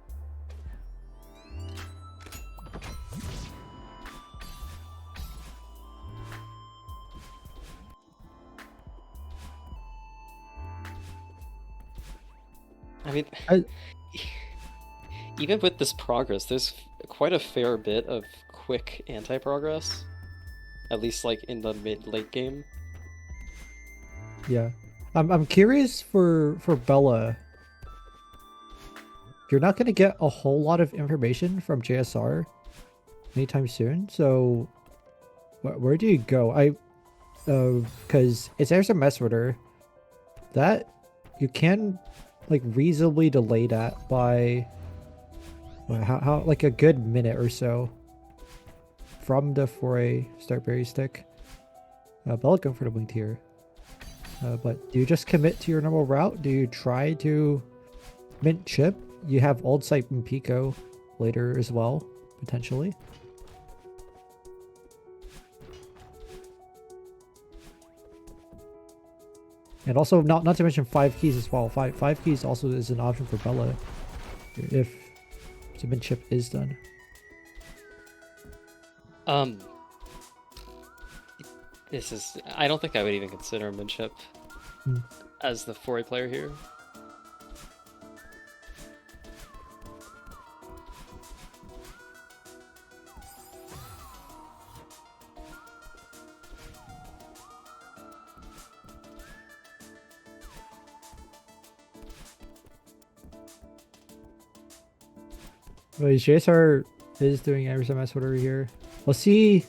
I mean, I- even with this progress, there's quite a fair bit of quick anti-progress. At least like in the mid-late game. Yeah. I'm curious for Bella. You're not gonna get a whole lot of information from JSR anytime soon, so where do you go? Because it's there's a mess order that you can like reasonably delay that by how like a good minute or so from the 4A start berry stick. Bella going for the winged here. But do you just commit to your normal route? Do you try to mint chip? You have old site and Pico later as well, potentially. And also, not to mention 5 keys as well. Five keys also is an option for Bella if the mint chip is done. This is. I don't think I would even consider Minchip as the 4A player here. Well, JSR is doing SMS order here. We'll see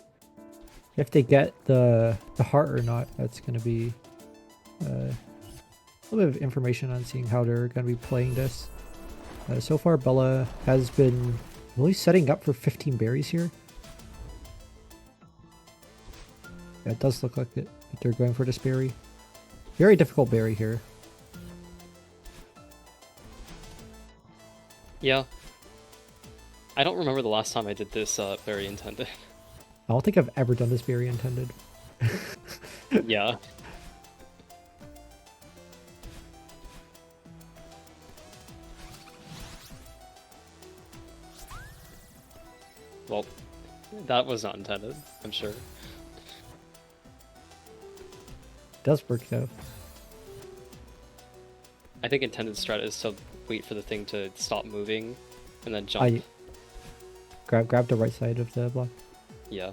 if they get the heart or not. That's going to be a little bit of information on seeing how they're going to be playing this. So far, Bella has been really setting up for 15 berries here. Yeah, it does look like that they're going for this berry. Very difficult berry here. Yeah. I don't remember the last time I did this very intended. I don't think I've ever done this berry intended. Yeah. Well, that was not intended, I'm sure. Does work though. I think intended strat is to wait for the thing to stop moving and then jump. Grab the right side of the block. Yeah.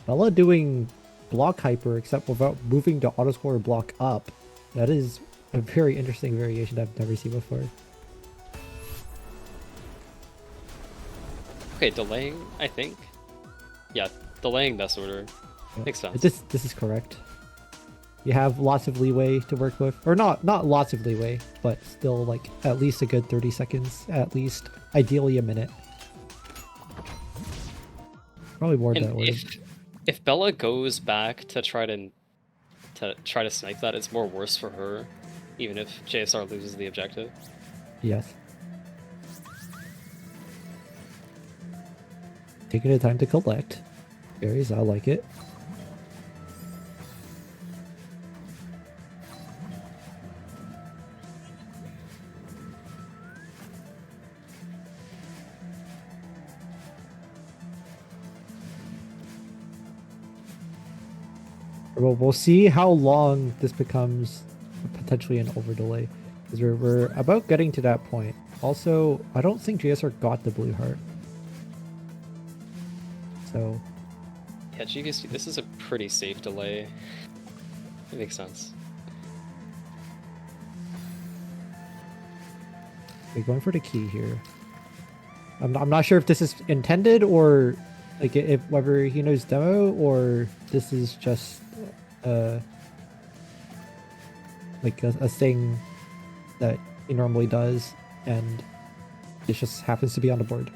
Bella doing block hyper except without moving the autoscorer block up. That is a very interesting variation I've never seen before. Okay, delaying, I think. Yeah, delaying best order. Yeah. Makes sense. This is correct. You have lots of leeway to work with. Or not lots of leeway, but still like at least a good 30 seconds, at least. Ideally a minute. Probably more than that way. If Bella goes back to try to snipe that, it's more worse for her, even if JSR loses the objective. Yes. Taking the time to collect berries, I like it. Well, we'll see how long this becomes potentially an over delay, because we're about getting to that point. Also, I don't think JSR got the blue heart. So, Yeah, GVC, this is a pretty safe delay. It makes sense. we're going for the key here. I'm not sure if this is intended or like if whether he knows demo or this is just like a thing that he normally does and it just happens to be on the board.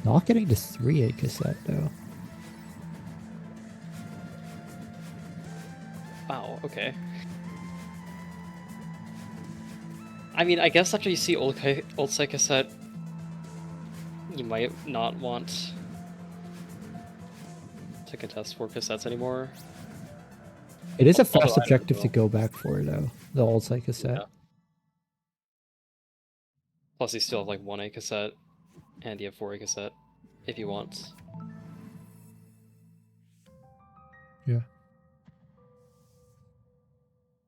Not getting to 3A cassette though. Wow, okay. I mean, I guess after you see old Psy cassette, you might not want to contest 4 cassettes anymore. It is a Although, fast I don't objective to know. go back for though, the old Psy cassette. Yeah. Plus, you still have like 1A cassette, and you have 4A cassette, if you want. Yeah.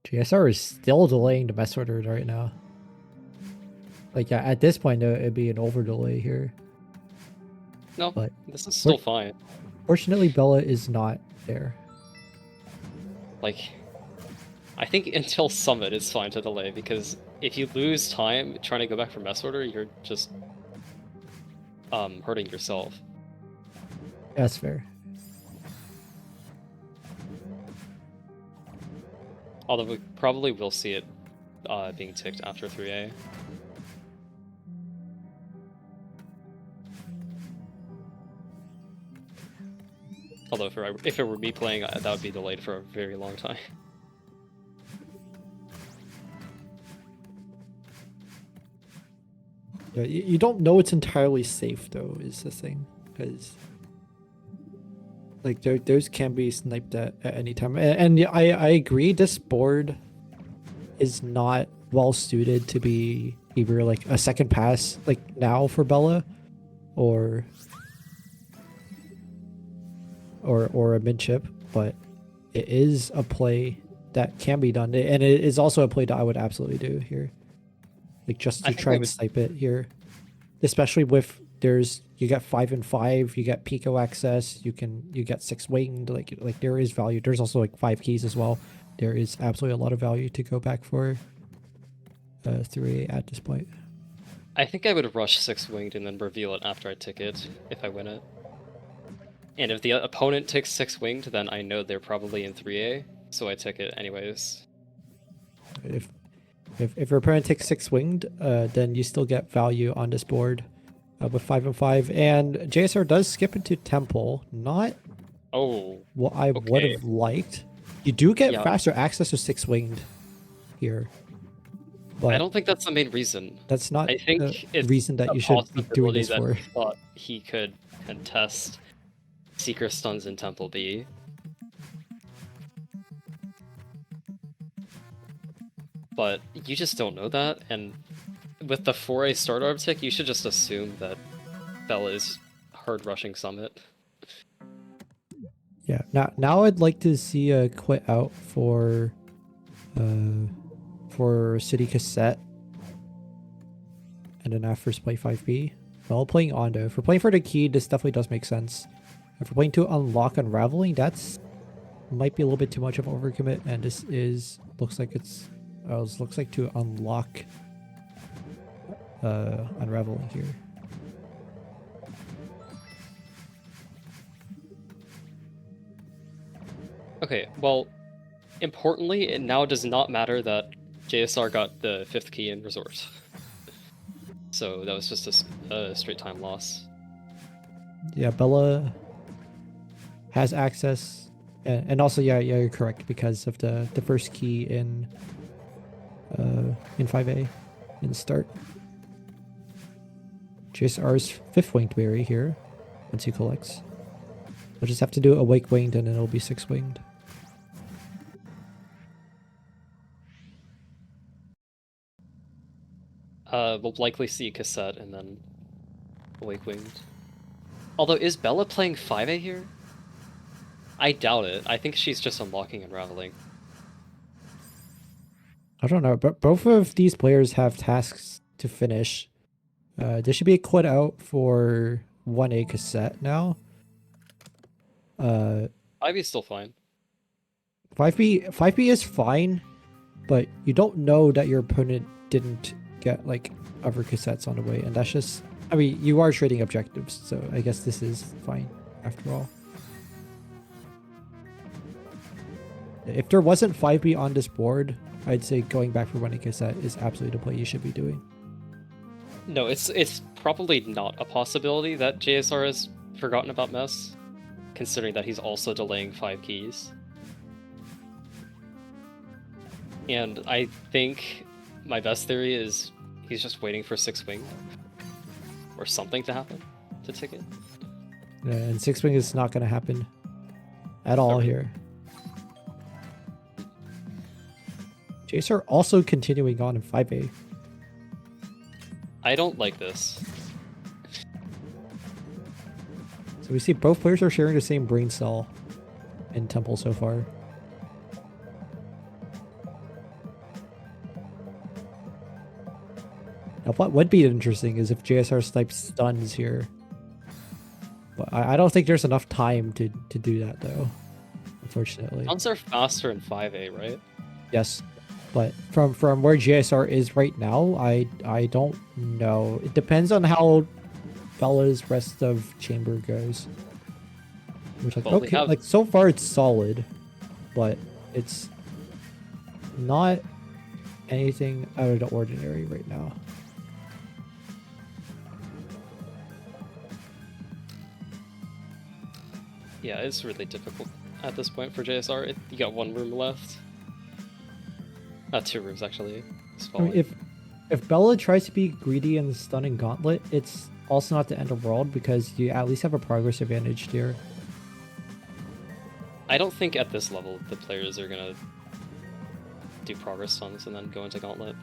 GSR is still delaying the best order right now. Like, yeah, at this point, it'd be an over delay here. No, But this is still fine. Fortunately, Bella is not there. Like, I think until Summit it's fine to delay, because if you lose time trying to go back for mess order, you're just hurting yourself. That's fair. Although we probably will see it being ticked after 3A. Although if it were me playing, that would be delayed for a very long time. Yeah, you don't know it's entirely safe though, is the thing, because like those can be sniped at any time. And yeah, I agree. This board is not well suited to be either like a second pass like now for Bella, or a mid chip, but it is a play that can be done, and it is also a play that I would absolutely do here, like just to try and snipe it here, especially with you get 5 and 5, you get Pico access, you get 6 winged, like there is value. There's also like 5 keys as well. There is absolutely a lot of value to go back for 3 at this point. I think I would rush 6 winged and then reveal it after I tick it if I win it. And if the opponent takes 6 winged, then I know they're probably in 3A, so I tick it anyways. If your opponent takes 6 winged, then you still get value on this board with 5 and 5. And JSR does skip into Temple. Not what I would have liked. You do get faster access to 6 winged here. But I don't think that's the main reason. That's not I think the reason that you should be doing this for. He thought he could contest Seeker stuns in Temple B. But you just don't know that, and with the 4A start arm tick, you should just assume that Bella is hard rushing Summit. Yeah, now I'd like to see a quit out for City Cassette, and then after play 5B. While playing Ondo. If we're playing for the key, this definitely does make sense. If we're playing to unlock Unraveling, that's might be a little bit too much of an overcommit, and this looks like to unlock Unraveling here. Okay, well, importantly, it now does not matter that JSR got the 5th key in Resort. So that was just a straight time loss. Yeah, Bella has access, and also yeah, you're correct because of the first key in 5A in the start. JSR's 5th winged berry here once he collects. We'll just have to do Awake winged and then it'll be 6 winged. We'll likely see Cassette and then Awake winged. Although, is Bella playing 5A here? I doubt it. I think she's just unlocking Unraveling. I don't know, but both of these players have tasks to finish. There should be a quit out for 1A cassette now. 5B is still fine. 5B is fine, but you don't know that your opponent didn't get like other cassettes on the way, and that's just, I mean, you are trading objectives, so I guess this is fine after all. If there wasn't 5B on this board, I'd say going back for 1A cassette is absolutely the play you should be doing. No, it's probably not a possibility that JSR has forgotten about Mess, considering that he's also delaying 5 keys. And I think my best theory is he's just waiting for 6 wing or something to happen to tick it. Yeah, and 6 wing is not going to happen at all here. JSR also continuing on in 5A. I don't like this. So we see both players are sharing the same brain cell in Temple so far. Now what would be interesting is if JSR snipes stuns here. But I don't think there's enough time to do that though, unfortunately. Stuns are faster in 5A, right? Yes. But from where JSR is right now, I don't know. It depends on how Bella's rest of chamber goes. Which like, Well, we okay, have- like so far it's solid, but it's not anything out of the ordinary right now. Yeah, it's really difficult at this point for JSR. You got 1 room left. 2 rooms actually. It's I mean, if Bella tries to be greedy and stunning Gauntlet, it's also not the end of the world because you at least have a progress advantage here. I don't think at this level the players are gonna do progress stuns and then go into Gauntlet.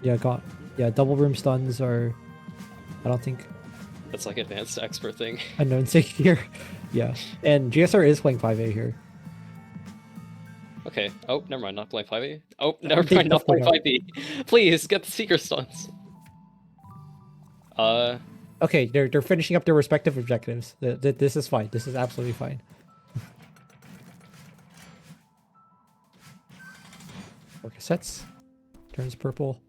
Yeah, double room stuns are, I don't think, That's like advanced expert thing. unknown thing here. Yeah, and GSR is playing 5A here. Okay. Oh, never mind. Not playing 5A. Oh, never They mind. Not both went playing 5B. Please get the seeker stuns. Okay, they're finishing up their respective objectives. This is fine. This is absolutely fine. Four cassettes. Turns purple.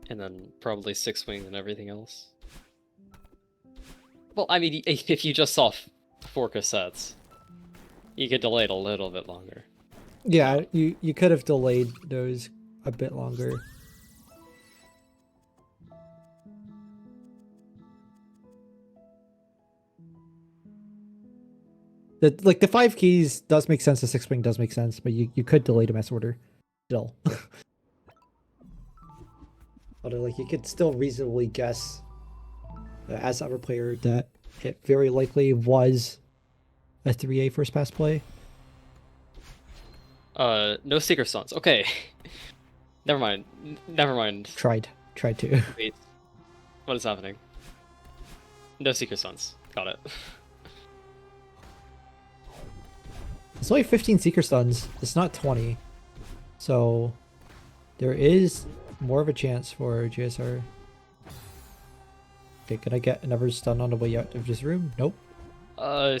And then probably 6 wing and everything else. Well, I mean, if you just saw 4 cassettes, you could delay it a little bit longer. Yeah, you could have delayed those a bit longer. The 5 keys does make sense, the 6 wing does make sense, but you could delay the mess order still. Although like you could still reasonably guess as other player that it very likely was a 3A first pass play. No seeker stuns. Okay. Never mind. Never mind. Tried to. Wait. What is happening? No seeker stuns. Got it. It's only 15 seeker stuns. It's not 20. So there is more of a chance for GSR. Okay, can I get another stun on the way out of this room? Nope.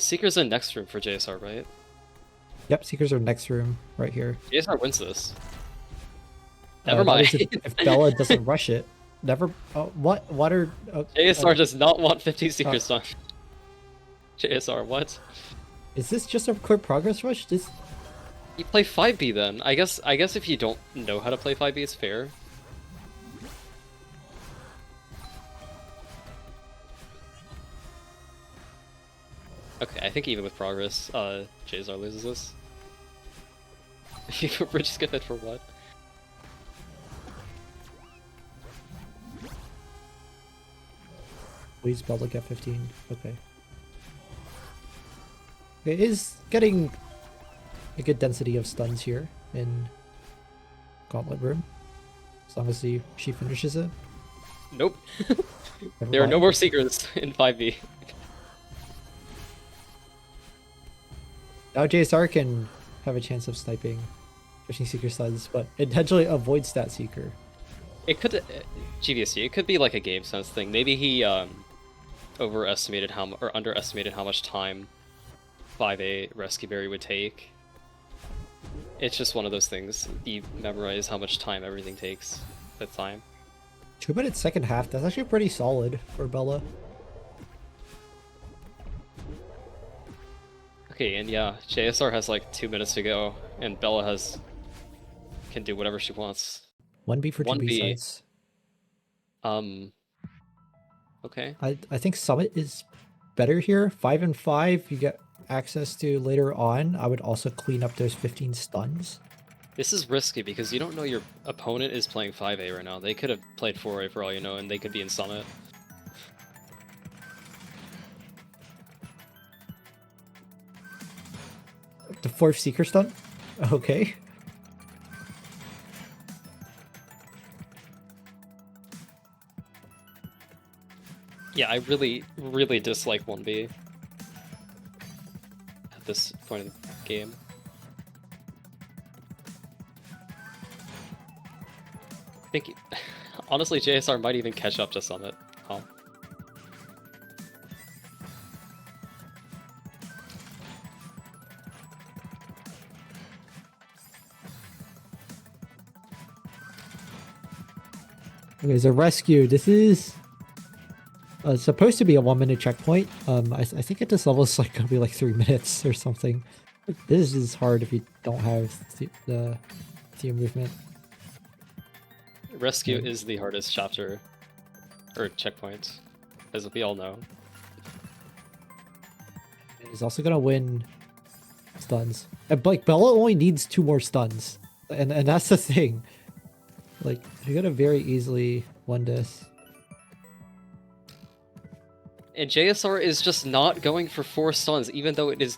Seeker's in next room for JSR, right? Yep, seekers are next room right here. JSR wins this. Never That mind. is if Bella doesn't rush it. Never. What are? JSR does not want 50 seeker stun. JSR, what? Is this just a quick progress rush? This. You play 5B then. I guess if you don't know how to play 5B, it's fair. Okay, I think even with progress, JSR loses this. Bridge skip it for what? Please Bella get 15. Okay. It is getting a good density of stuns here in Gauntlet Room. As long as she finishes it. Nope. Never There are no mind. more Seekers in 5v. Now JSR can have a chance of sniping pushing Seeker studs, but intentionally avoids that Seeker. It could, GVSC, it could be like a game sense thing. Maybe he overestimated or underestimated how much time 5A Rescue Berry would take. It's just one of those things. You memorize how much time everything takes at the time. 2 minutes second half, that's actually pretty solid for Bella. Okay, and yeah, JSR has like 2 minutes to go, and Bella can do whatever she wants. 1B for 2B 1B. sides. Okay. I think Summit is better here. 5 and 5 you get access to later on. I would also clean up those 15 stuns. This is risky because you don't know your opponent is playing 5A right now. They could have played 4A for all you know, and they could be in Summit. The 4th Seeker stun? Okay. Yeah, I really, really dislike 1B at this point in the game. I think, honestly, JSR might even catch up to Summit. Oh. Okay, so rescue. This is supposed to be a 1 minute checkpoint. I think at this level it's like gonna be like 3 minutes or something. This is hard if you don't have the theme movement. Rescue is the hardest chapter, or checkpoint, as we all know. He's also gonna win stuns. And like Bella only needs 2 more stuns, and that's the thing. Like you're gonna very easily win this. And JSR is just not going for 4 stuns, even though it is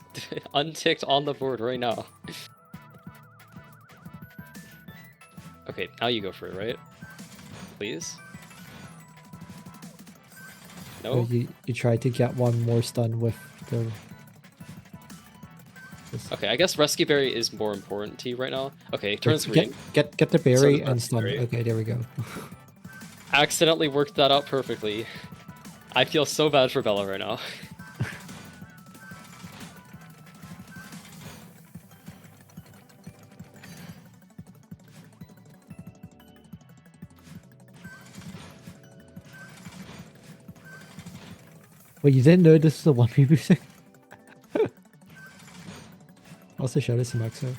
unticked on the board right now. Okay, now you go for it, right? Please? No? You tried to get 1 more stun with the... Okay, I guess Rescue Berry is more important to you right now. Okay, turns green. Get the berry So and that's stun. berry. Okay, there we go. Accidentally worked that out perfectly. I feel so bad for Bella right now. Wait, you didn't know this is a 1v music? Also showed us some EXO.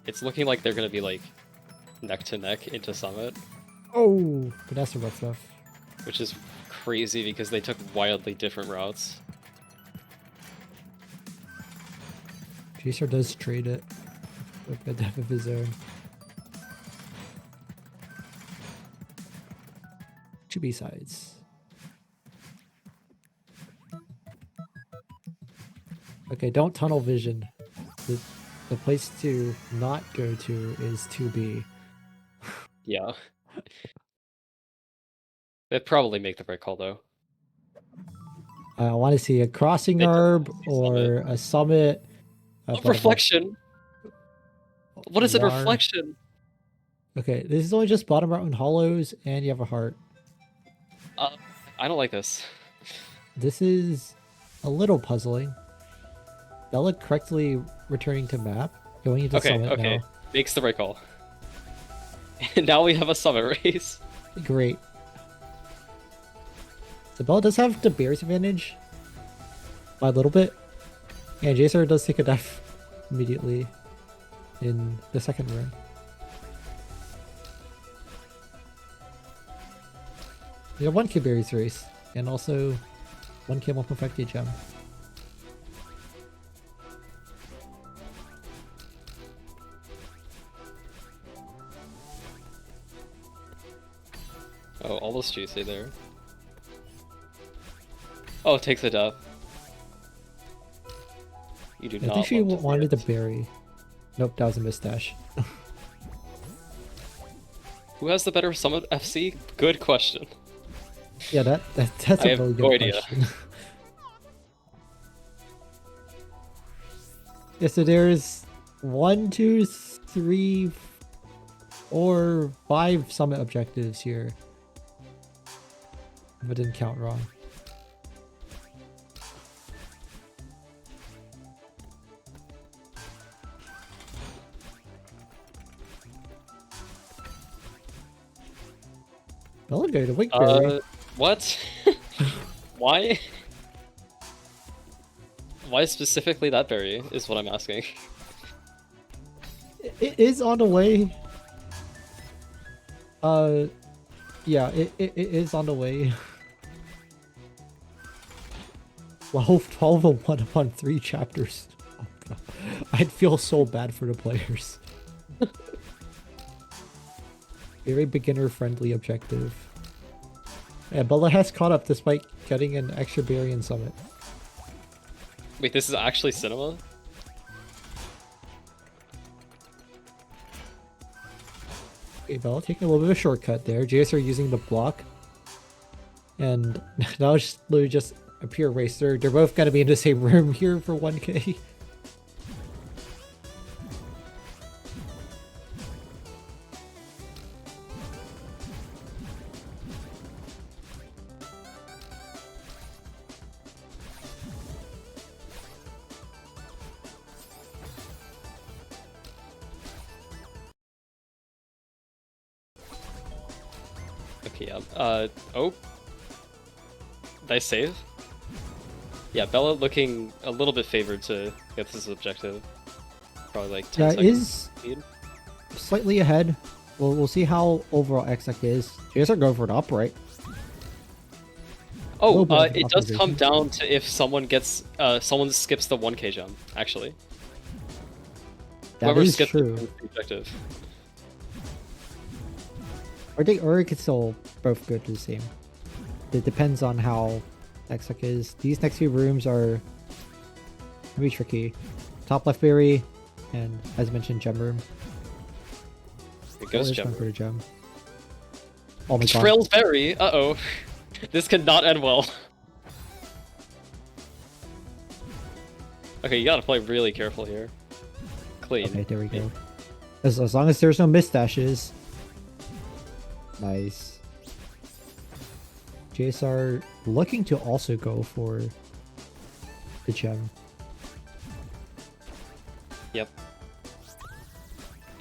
It's looking like they're gonna be like neck to neck into Summit, Oh, but that's a rough stuff. which is crazy because they took wildly different routes. Jacer does trade it with the depth of his own. 2B sides. Okay, don't tunnel vision. The place to not go to is 2B. Yeah. They'd probably make the right call though. I want to see a crossing They herb definitely see or a summit. Reflection! What is it, War. reflection? Okay, this is only just bottom route and hollows, and you have a heart. I don't like this. This is a little puzzling. Bella correctly returning to map, going into summit Okay. now. Makes the right call. And now we have a Summit race. Great. So Bella does have the bear's advantage by a little bit. And Jacer does take a death immediately in the second round. We have 1K berries race, and also 1K will perfect a gem. Oh, almost juicy there. Oh, takes it up. You do I not think she want to see wanted it. to berry. Nope, that was a mustache. Who has the better Summit FC? Good question. Yeah, that's I a have really no good idea. question. Yeah, so there's 1, 2, 3, 4, 5 summit objectives here. If I didn't count wrong. Bella go to Winkberry. What? Why? Why specifically that berry is what I'm asking. It is on the way. Yeah, it is on the way. Well, 1201 upon 3 chapters. Oh god. I'd feel so bad for the players. Very beginner-friendly objective. Yeah, Bella has caught up despite getting an extra berry in Summit. Wait, this is actually cinema? Okay, Bella taking a little bit of a shortcut there. JSR using the block. And now it's just literally just a pure racer. They're both gonna be in the same room here for 1k. Okay, yeah. Oh. Nice save. Yeah, Bella looking a little bit favored to get this objective. Probably like 10 Yeah, it seconds is lead. slightly ahead. We'll see how overall XSEC is. JSR going for an upright. Oh, little bit of it does come optimization. down to if someone gets, someone skips the 1k jump, actually. That Whoever is skips it true. wins the objective. Or it could still both go to the same. It depends on how XSEC is. These next few rooms are maybe tricky. Top left berry, and as mentioned, gem room. It goes Always jump. going for the gem. Oh my god. Trails berry. Uh-oh. This could not end well. Okay, you gotta play really careful here. Clean. Okay, there we go. As long as there's no misdashes. Nice. JSR looking to also go for the gem. Yep.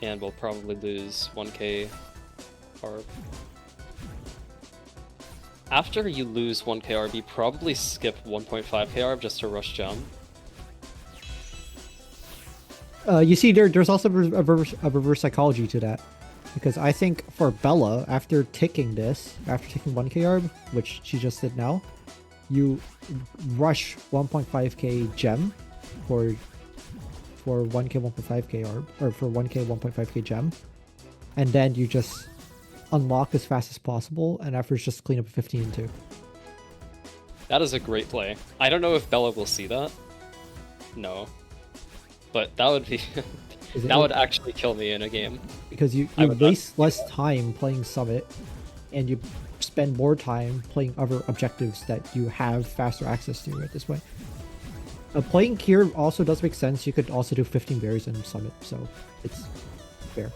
And we'll probably lose 1k RB. After you lose 1k RB, probably skip 1.5k RB just to rush gem. You see, there's also a reverse psychology to that. Because I think for Bella, after taking 1k ARB, which she just did now, you rush 1.5k gem for 1k 1.5k ARB, or for 1k 1.5k gem, and then you just unlock as fast as possible, and afterwards just clean up a 15 and 2. That is a great play. I don't know if Bella will see that. No. But that would be... that would actually kill me in a game. Because you would not- waste less time playing Summit, and you spend more time playing other objectives that you have faster access to at this point. Playing here also does make sense. You could also do 15 berries in Summit, so it's fair.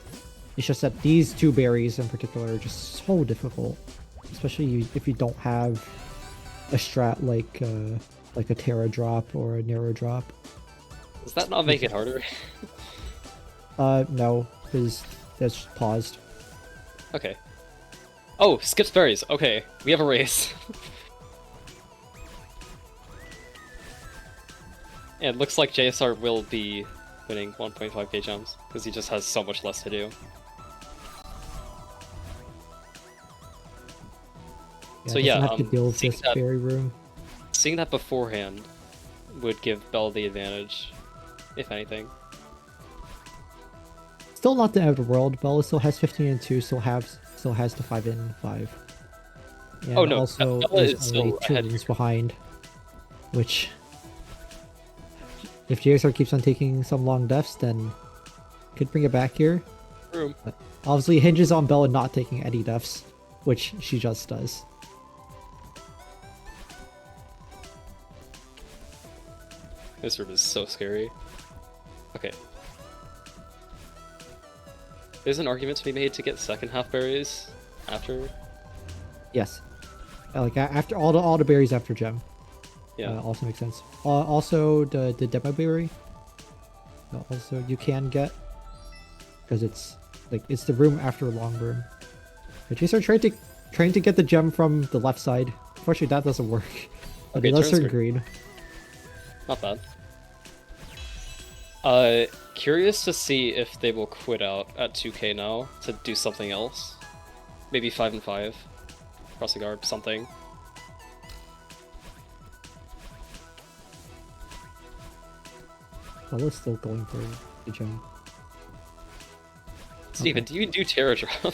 It's just that these 2 berries in particular are just so difficult, especially if you don't have a strat like a Terra drop or a Narrow drop. Does that not make it harder? No, because that's paused. Okay. Oh, skips berries. Okay, we have a race. And it looks like JSR will be winning 1.5k jumps, because he just has so much less to do. Yeah, So it doesn't yeah, have to deal with seeing this that- berry room. Seeing that beforehand would give Bell the advantage, if anything. Still not the end of the world. Bella still has 15 and 2, still has the 5 and 5. And Oh, no, also Bella is is only still 2 ahead rooms behind. which if JSR keeps on taking some long deaths, then could bring it back here. True. But obviously it hinges on Bella not taking any deaths, which she just does. This room is so scary. Okay. There's an argument to be made to get second half berries after. Yes. Like after all the berries after gem. Yeah. Also makes sense. Also the demo berry. Also you can get, because it's the room after long room. But you start trying to get the gem from the left side. Unfortunately, that doesn't work. Okay, It does turn turn green. Not bad. Curious to see if they will quit out at 2k now to do something else. Maybe 5 and 5. Crossing guard, something. Bella's still going for the gem. Steven, do you do Terror Drop?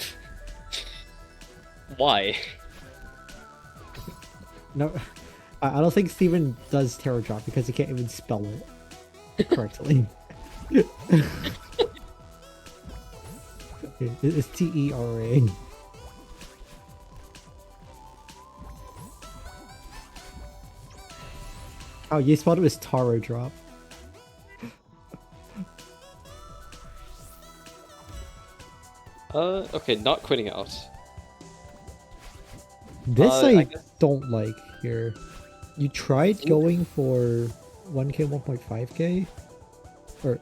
Why? No, I don't think Steven does Terror Drop because he can't even spell it correctly. It's T-E-R-A. Oh, you spelled it as Taro Drop. Okay, not quitting out. This I I guess- don't like here. You tried going for 1k, 1.5k, or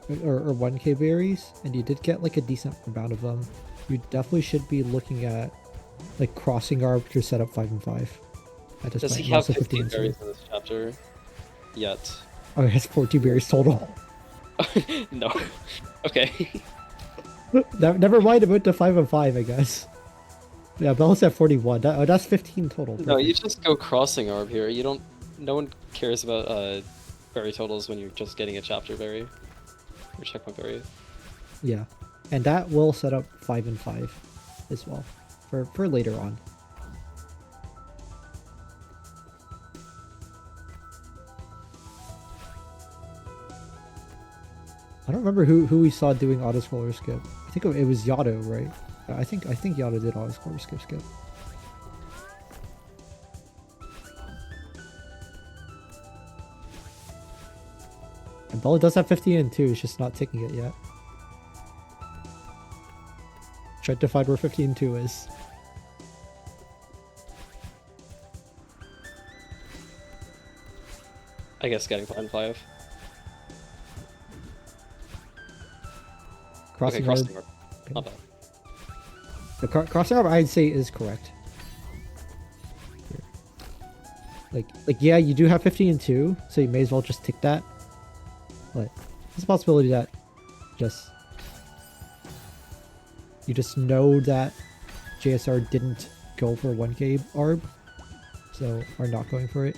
1k berries, and you did get like a decent amount of them. You definitely should be looking at like crossing arb to set up 5 and 5. At this Does point, he and have also 15 and berries in this chapter? Yet. Oh, he has 14 berries total. No. Okay. Never mind about the 5 and 5, I guess. Yeah, Bella's at 41. That's 15 total. No, you Perfect. just go crossing arb here. You don't. No one cares about berry totals when you're just getting a chapter berry or checkpoint berry. Yeah, and that will set up 5 and 5 as well for later on. I don't remember who we saw doing auto scroller skip. I think it was Yato, right? I think Yato did auto scroller skip. And Bella does have 15 and 2, it's just not taking it yet. Tried to find where 15 and 2 is. I guess getting 5 and 5. Crossing Okay, crossing arb. arb. Not bad. The crossing arb I'd say is correct. Like yeah, you do have 15 and 2, so you may as well just tick that. But there's a possibility that you just know that JSR didn't go for 1k arb, so are not going for it.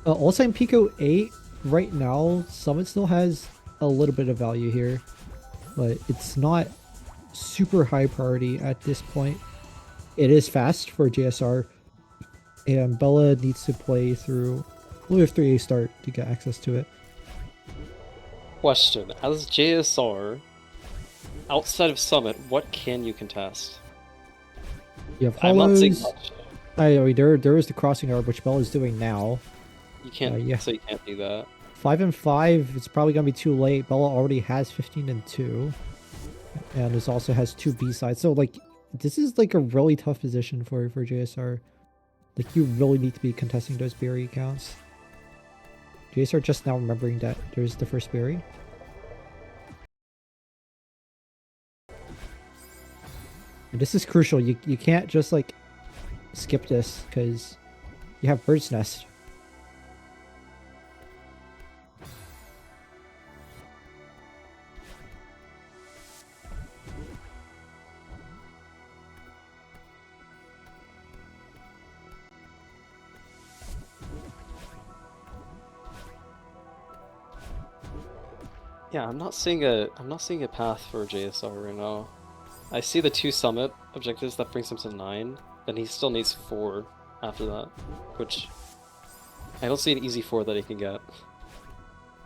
Also in Pico 8, right now, Summit still has a little bit of value here, but it's not super high priority at this point. It is fast for JSR, and Bella needs to play through Blue of 3A start to get access to it. Question: as JSR, outside of Summit, what can you contest? You have I'm not seeing hollows. much. There is the crossing arb, which Bella is doing now. You can't. yeah. So you can't do that. 5 and 5, it's probably gonna be too late. Bella already has 15 and 2, and this also has 2 B-sides. So like, this is like a really tough position for JSR. Like, you really need to be contesting those berry counts. JSR just now remembering that there's the first berry. And this is crucial. You can't just like skip this because you have Bird's Nest. Yeah, I'm not seeing a path for JSR right now. I see the 2 Summit objectives that brings him to 9, then he still needs 4 after that, which I don't see an easy 4 that he can get.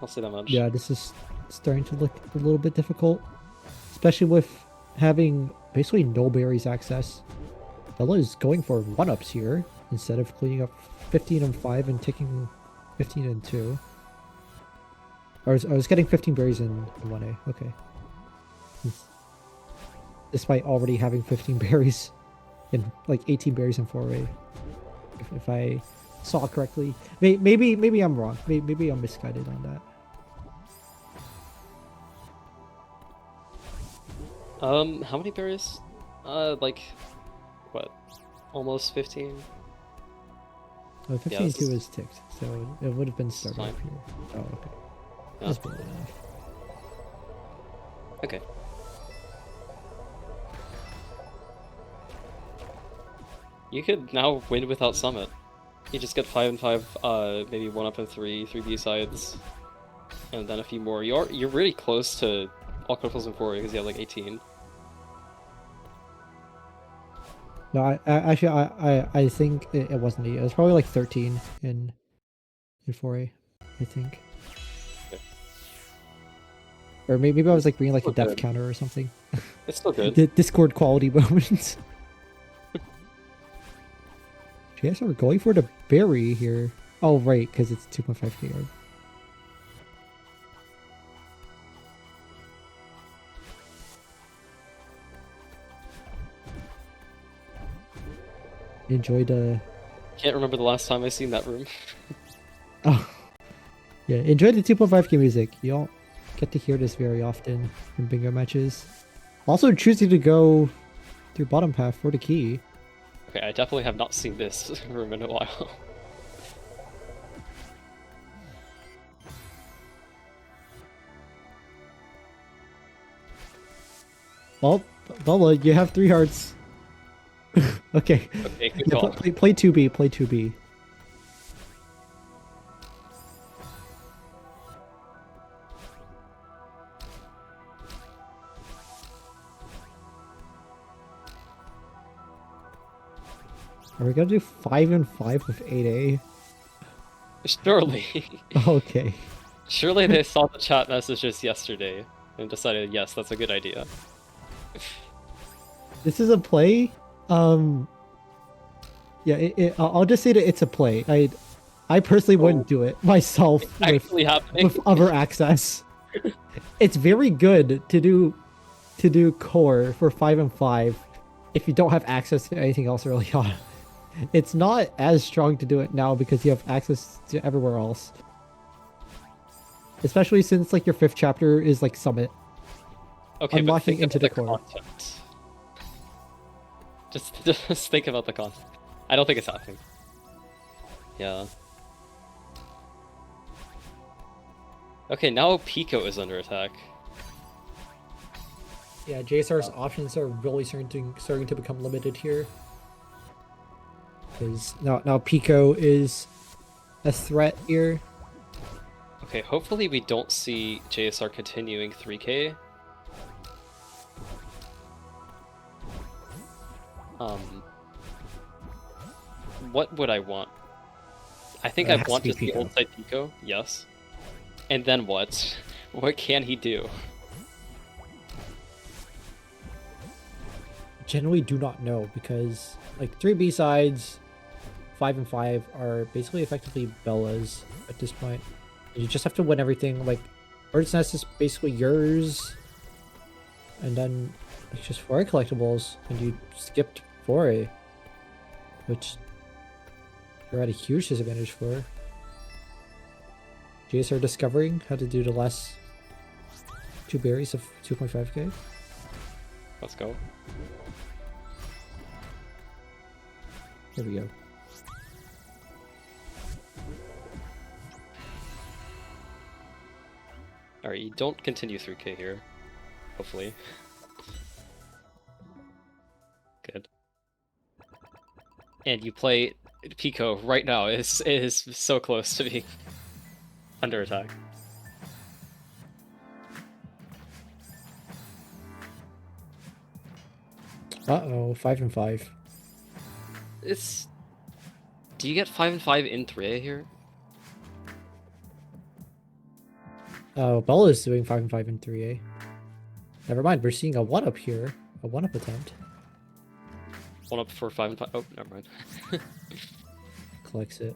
I'll say that much. Yeah, this is starting to look a little bit difficult, especially with having basically no berries access. Bella is going for 1-ups here instead of cleaning up 15 and 5 and taking 15 and 2. I was getting 15 berries in 1A. Okay. Despite already having 15 berries and like 18 berries in 4A. If I saw correctly. Maybe I'm wrong. Maybe I'm misguided on that. How many berries? Like, what? Almost 15? Oh, 15 and 2 is ticked, so it would have been started fine. up here. Oh, okay. Yeah. That's better enough. Okay. You could now win without Summit. You just get 5 and 5, maybe 1-up and 3 B-sides, and then a few more. You're really close to all criticals in 4 because you have like 18. No, I think it wasn't 8. It was probably like 13 in 4A, I think. Okay. Or maybe I was like reading like a Still death good. counter or something. It's still good. The Discord quality moments. Yes, we're going for the berry here. Oh, right, because it's 2.5k yard. Enjoy the... Can't remember the last time I seen that room. Oh. Yeah, enjoy the 2.5k music. You don't get to hear this very often in bingo matches. Also choosing to go through bottom path for the key. Okay, I definitely have not seen this room in a while. Well, Bella, you have 3 hearts. Okay. Okay, good Yeah, call. play 2B, play 2B. Are we gonna do 5 and 5 with 8A? Surely. Okay. Surely they saw the chat messages yesterday and decided, yes, that's a good idea. This is a play. Yeah, I'll just say that it's a play. I personally wouldn't do it myself It's actually happening. with other access. It's very good to do core for 5 and 5 if you don't have access to anything else early on. It's not as strong to do it now because you have access to everywhere else. Especially since like your 5th chapter is like Summit. Okay, Unlocking but think into about the core. content. Just think about the content. I don't think it's happening. Yeah. Okay, now Pico is under attack. Yeah, JSR's options are really starting to become limited here. Because now Pico is a threat here. Okay, hopefully we don't see JSR continuing 3k. What would I want? I think I want just the old side Pico, yes. And then what? What can he do? Generally do not know because like 3 B-sides, 5 and 5 are basically effectively Bella's at this point. You just have to win everything. Like Bird's Nest is basically yours. And then it's just 4A collectibles and you skipped 4A. Which you're at a huge disadvantage for. JSR discovering how to do the last 2 berries of 2.5k. Let's go. There we go. Alright, you don't continue 3k here. Hopefully. Good. And you play Pico right now. It is so close to being under attack. Uh-oh, 5 and 5. It's Do you get 5 and 5 in 3A here? Bella's doing 5 and 5 in 3A. Never mind, we're seeing a 1-up here. A 1-up attempt. 1-up for 5 and 5. Oh, never mind. Collects it.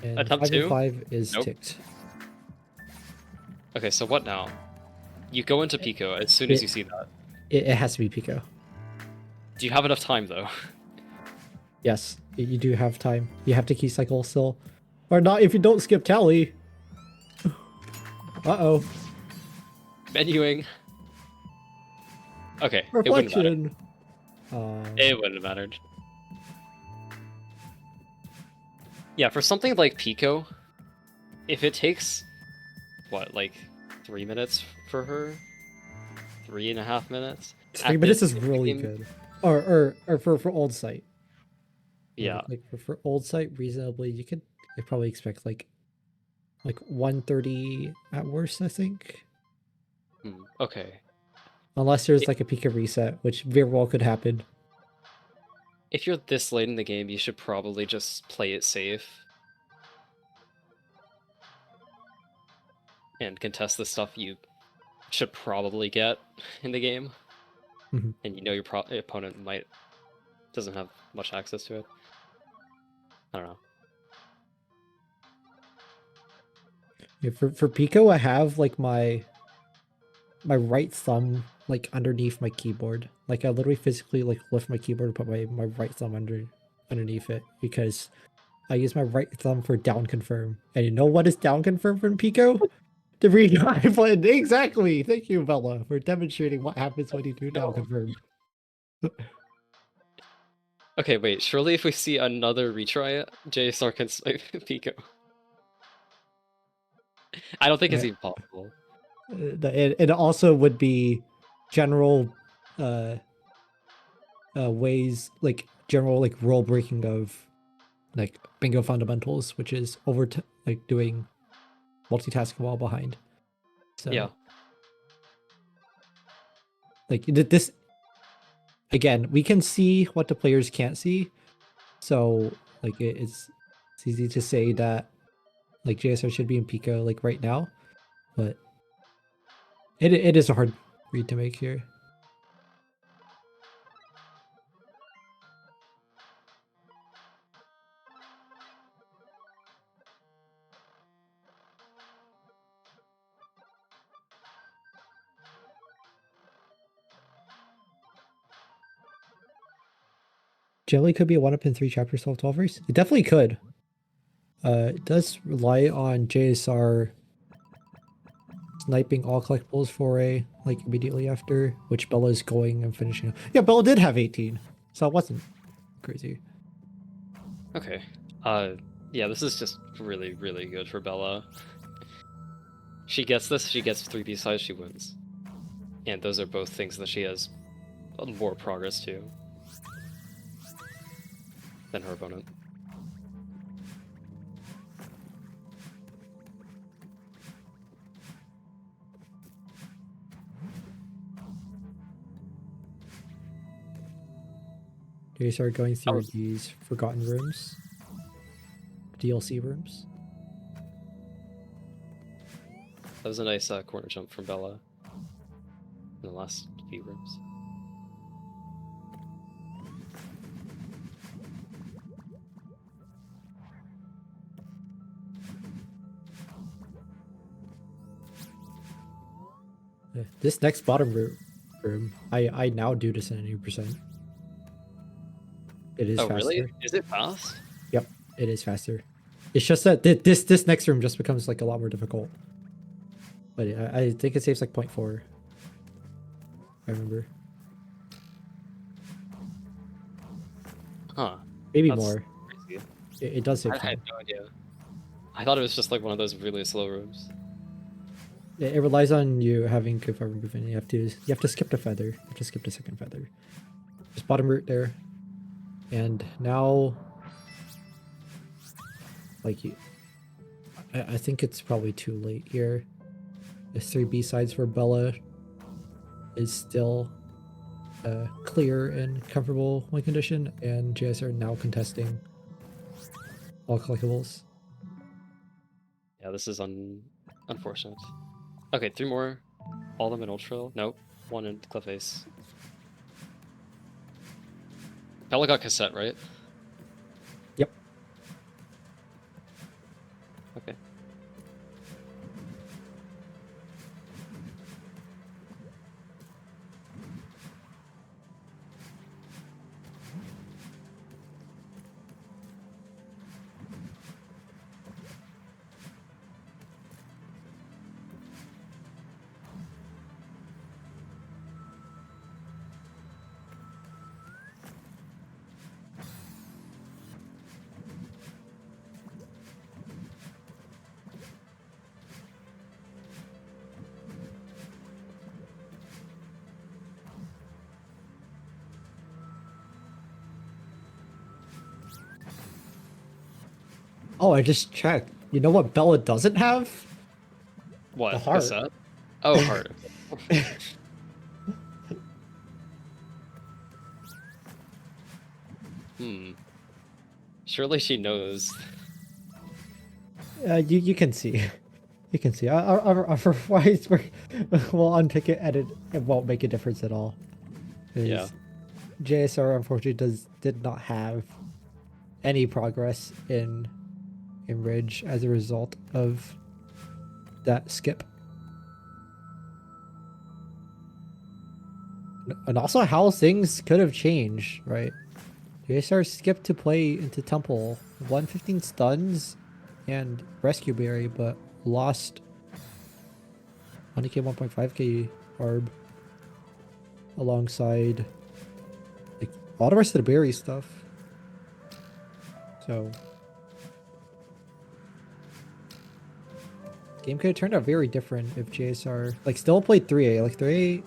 And Attempt 5 and 2? 5 is Nope. ticked. Okay, so what now? You go into Pico as soon as you see that. It has to be Pico. Do you have enough time, though? Yes, you do have time. You have to key cycle still. Or not if you don't skip tally. Uh-oh. Menuing. Okay, it wouldn't matter. Reflection. It wouldn't have mattered. Yeah, for something like Pico, if it takes, what, like 3 minutes for her? 3.5 minutes? 3 At minutes this is really game- good. Or for old site. Yeah. Like for old site, reasonably, you could probably expect like 130 at worst, I think. Okay. Unless there's like a Pico reset, which very well could happen. If you're this late in the game, you should probably just play it safe. And contest the stuff you should probably get in the game. Mhm. And you know your opponent doesn't have much access to it. I don't know. Yeah, for Pico, I have like my right thumb like underneath my keyboard. Like I literally physically like lift my keyboard and put my right thumb underneath it because I use my right thumb for down confirm. And you know what is down confirm from Pico? The retry button. Exactly. Thank you, Bella, for demonstrating what happens when you do down confirm. Okay, wait. Surely if we see another retry, JSR can swipe Pico. I don't think it's even possible. It also would be general ways, like general like rule breaking of like bingo fundamentals, which is like doing multitasking while behind. So Yeah. like this again, we can see what the players can't see. So like it's easy to say that like JSR should be in Pico like right now, but it is a hard read to make here. Jelly could be a 1-up in 3 chapters 12 race. It definitely could. It does rely on JSR sniping all collectibles for a like immediately after, which Bella is going and finishing. Yeah, Bella did have 18, so it wasn't crazy. Okay. Yeah, this is just really, really good for Bella. She gets this, she gets 3 B-sides, she wins. And those are both things that she has more progress to than her opponent. Do you start going through these forgotten rooms? DLC rooms? That was a nice corner jump from Bella in the last few rooms. Yeah. This next bottom room, I now do this in 80%. It is faster. Really? Is it fast? Yep, it is faster. It's just that this next room just becomes like a lot more difficult. But I think it saves like 0.4. I remember. Huh. Maybe That's more. crazy. It does save I time. had no idea. I thought it was just like one of those really slow rooms. It relies on you having good forward movement. You have to skip the feather. You have to skip the second feather. Just bottom root there. And now like I think it's probably too late here. This 3 B-sides for Bella is still clear and comfortable win condition, and JSR now contesting all collectibles. Yeah, this is unfortunate. Okay, 3 more. All of them in Ultra. Nope. 1 in Cliff Ace. Bella got cassette, right? Yep. Okay. Oh, I just checked. You know what Bella doesn't have? What? The heart. Cassette? Oh, heart. Hmm. Surely she knows. You can see. You can see. Otherwise, we'll unpick it and it won't make a difference at all. 'Cause Yeah. JSR unfortunately did not have any progress in Ridge as a result of that skip. And also how things could have changed, right? JSR skipped to play into Temple, 115 stuns and Rescue Berry, but lost 1k 1.5k Orb alongside like all the rest of the berry stuff. So game could have turned out very different if JSR like still played 3A. Like 3A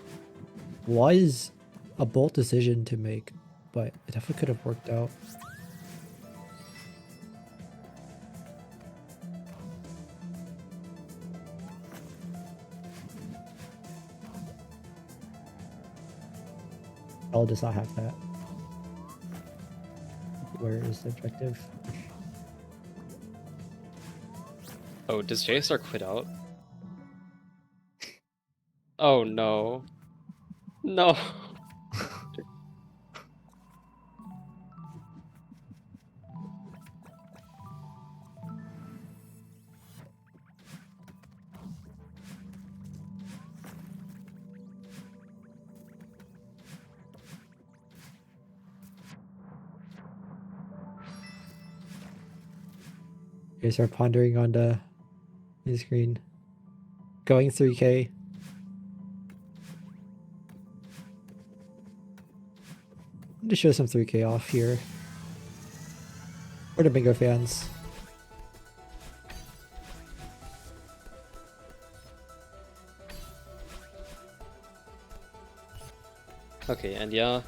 was a bold decision to make, but it definitely could have worked out. L does not have that. Where is the objective? Oh, does JSR quit out? Oh no. No. You guys are pondering on the screen. Going 3k. I'm gonna show some 3k off here. For the bingo fans. Okay, and yeah,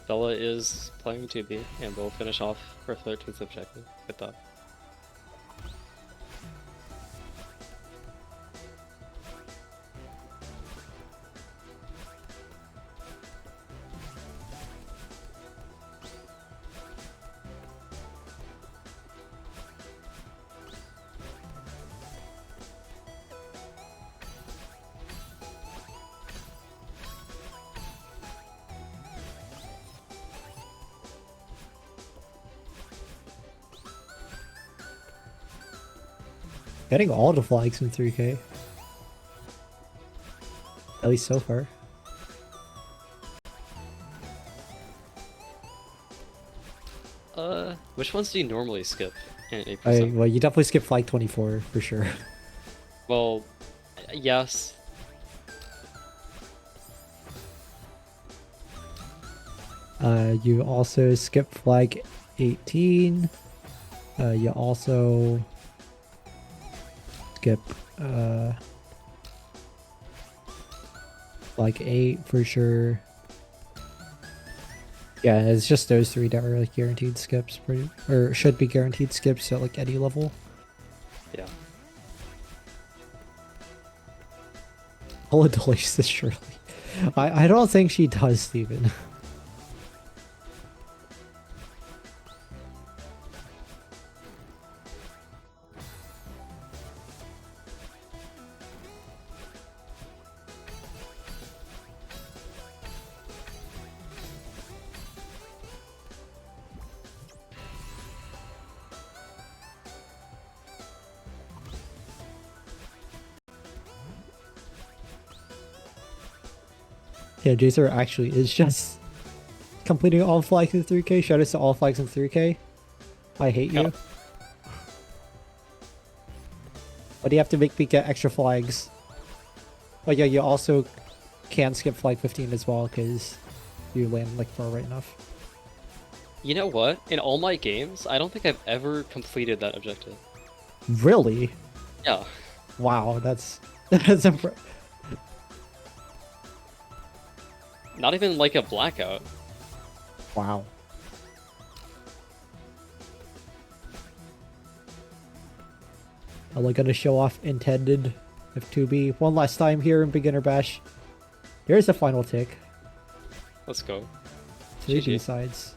Bella is playing 2B, and we'll finish off her 13th objective with that. Getting all the flags in 3k. At least so far. Which ones do you normally skip in 8%? Well, you definitely skip flag 24 for sure. Well, yes. You also skip flag 18. You also skip flag 8 for sure. Yeah, it's just those 3 that are like guaranteed skips, or should be guaranteed skips at like any level. Yeah. Ola delays this surely. I don't think she does, Steven. Yeah, Jacer actually is just completing all flags in 3K. Shout out to all flags in 3K. I hate you. Why do you have to make me get extra flags? Oh yeah, you also can skip flag 15 as well because you land like far right enough. You know what? In all my games, I don't think I've ever completed that objective. Really? Yeah. Wow, that's impressive. Not even like a blackout. Wow. Are we gonna show off intended F2B one last time here in Beginner Bash? Here's the final tick. Let's go. 3 GG. B-sides.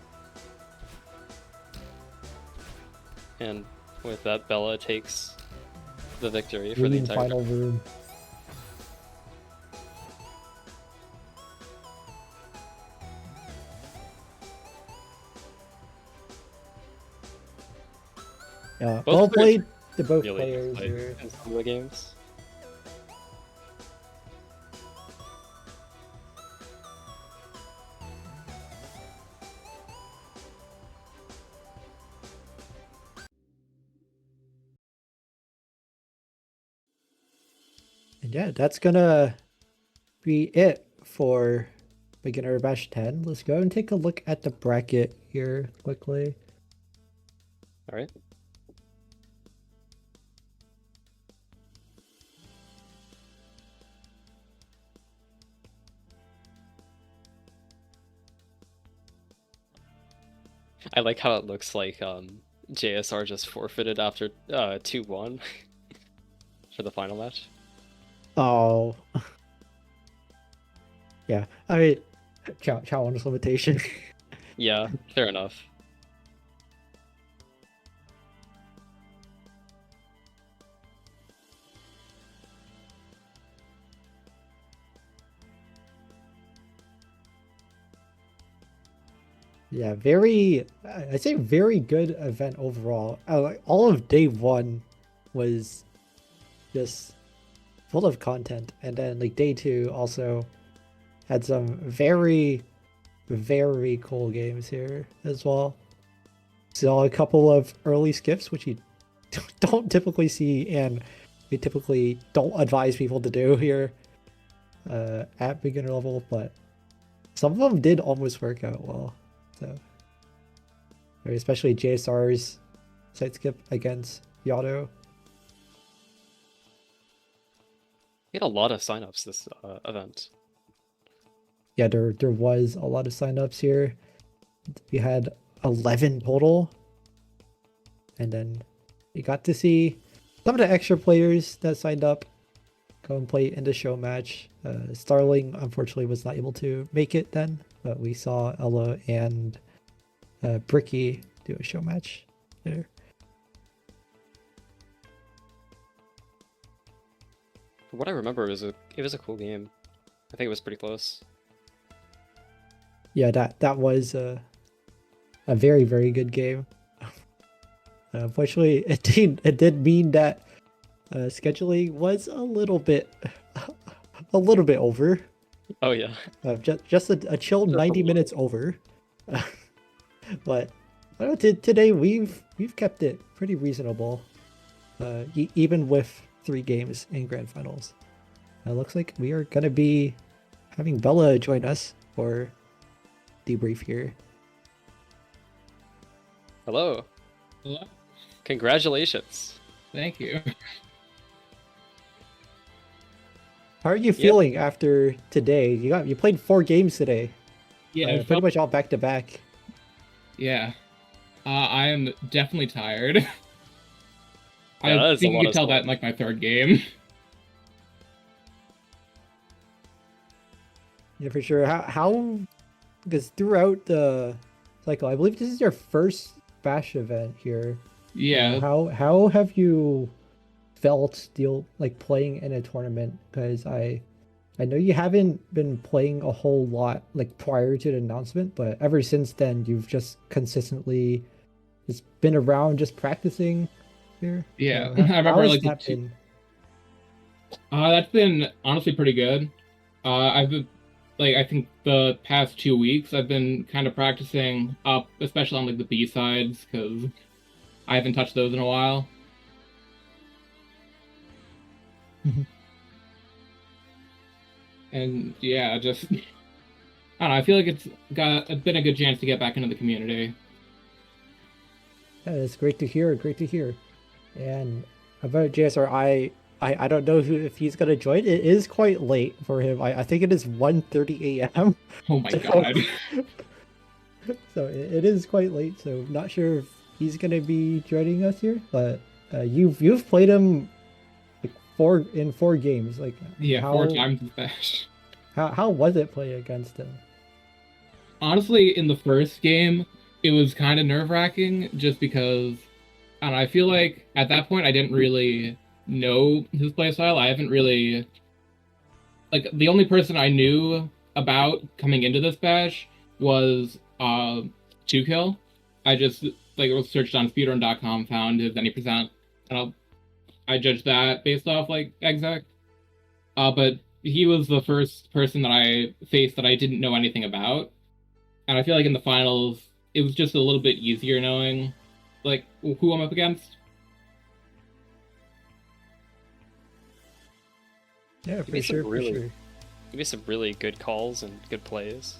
And with that, Bella takes the victory for the Leading entire final room. Yeah, Both well players played to both really players played here. in some of the games. And yeah, that's gonna be it for Beginner Bash 10. Let's go and take a look at the bracket here quickly. All right. I like how it looks like JSR just forfeited after 2-1 for the final match. Oh. Yeah, I mean, challenge limitation. Yeah, fair enough. Yeah, I'd say very good event overall. All of day one was just full of content. And then like day two also had some very, very cool games here as well. Saw a couple of early skips, which you don't typically see, and we typically don't advise people to do here at beginner level, but some of them did almost work out well. So, especially JSR's side skip against Yado. We had a lot of signups this event. Yeah, there was a lot of signups here. We had 11 total. And then we got to see some of the extra players that signed up go and play in the show match. Starling, unfortunately, was not able to make it then, but we saw Ella and Bricky do a show match there. From what I remember, it was a cool game. I think it was pretty close. Yeah, that was a very, very good game. Unfortunately, it did mean that scheduling was a little bit over. Oh yeah. Just a chill 90 minutes over. But I don't know, today we've kept it pretty reasonable, even with 3 games in grand finals. It looks like we are gonna be having Bella join us for debrief here. Hello. Hello. Congratulations. Thank you. How are you feeling after today? You played 4 games today. Yeah, pretty much all back to back. Yeah. I am definitely tired. Yeah, I think you could tell that in like my 3rd game. Yeah, for sure. How because throughout the cycle, I believe this is your first Bash event here. Yeah. How have you felt playing in a tournament? Because I know you haven't been playing a whole lot like prior to the announcement, but ever since then you've just consistently just been around just practicing here. Yeah. So I remember has like that been? that's been honestly pretty good. I've like I think the past 2 weeks I've been kind of practicing up, especially on like the B sides, because I haven't touched those in a while. And yeah, just I don't know. I feel like it's been a good chance to get back into the community. Yeah, it's great to hear. Great to hear. And about JSR, I don't know if he's gonna join. It is quite late for him. I think it is 1:30 a.m. Oh my god. So it is quite late. So not sure if he's gonna be joining us here. But you've played him like four games. Like Yeah, 4 times the best. How was it playing against him? Honestly, in the first game, it was kind of nerve-wracking just because I don't know, I feel like at that point I didn't really know his playstyle. I haven't really like the only person I knew about coming into this bash was 2kill. I just like was searched on speedrun.com, found his any percent, and I judged that based off like exec. But he was the first person that I faced that I didn't know anything about. And I feel like in the finals, it was just a little bit easier knowing, like, who I'm up against. Yeah, for sure, for sure. You made some really good calls and good plays.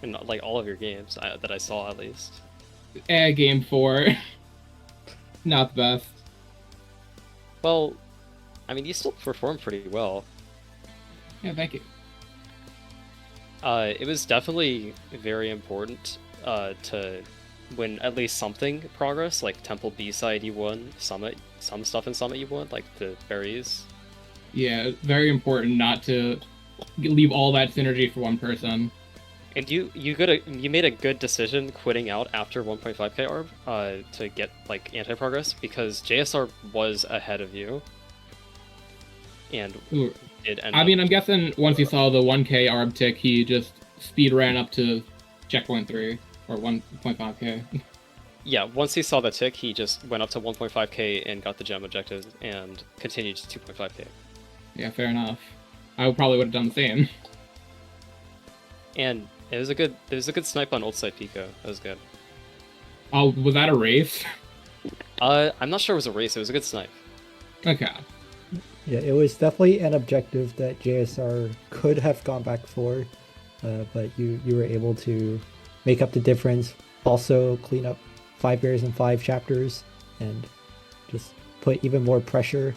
In, like, all of your games, that I saw, at least. Game 4. Not the best. Well, I mean, you still performed pretty well. Yeah, thank you. It was definitely very important to win at least something progress, like Temple B-side you won, Summit, some stuff in Summit you won, like the berries. Yeah, very important not to leave all that synergy for one person. And you made a good decision quitting out after 1.5k ARB to get like anti-progress, because JSR was ahead of you. And Ooh. did end I mean, I'm guessing once he saw the 1k ARB tick, he just speed ran up to checkpoint 3 or 1.5k. Yeah, once he saw the tick, he just went up to 1.5k and got the gem objectives and continued to 2.5k. Yeah, fair enough. I probably would have done the same. And it was a good snipe on old side Pico. That was good. Oh, was that a race? I'm not sure it was a race. It was a good snipe. Okay. Yeah, it was definitely an objective that JSR could have gone back for, but you were able to make up the difference. Also clean up 5 bears in 5 chapters and just put even more pressure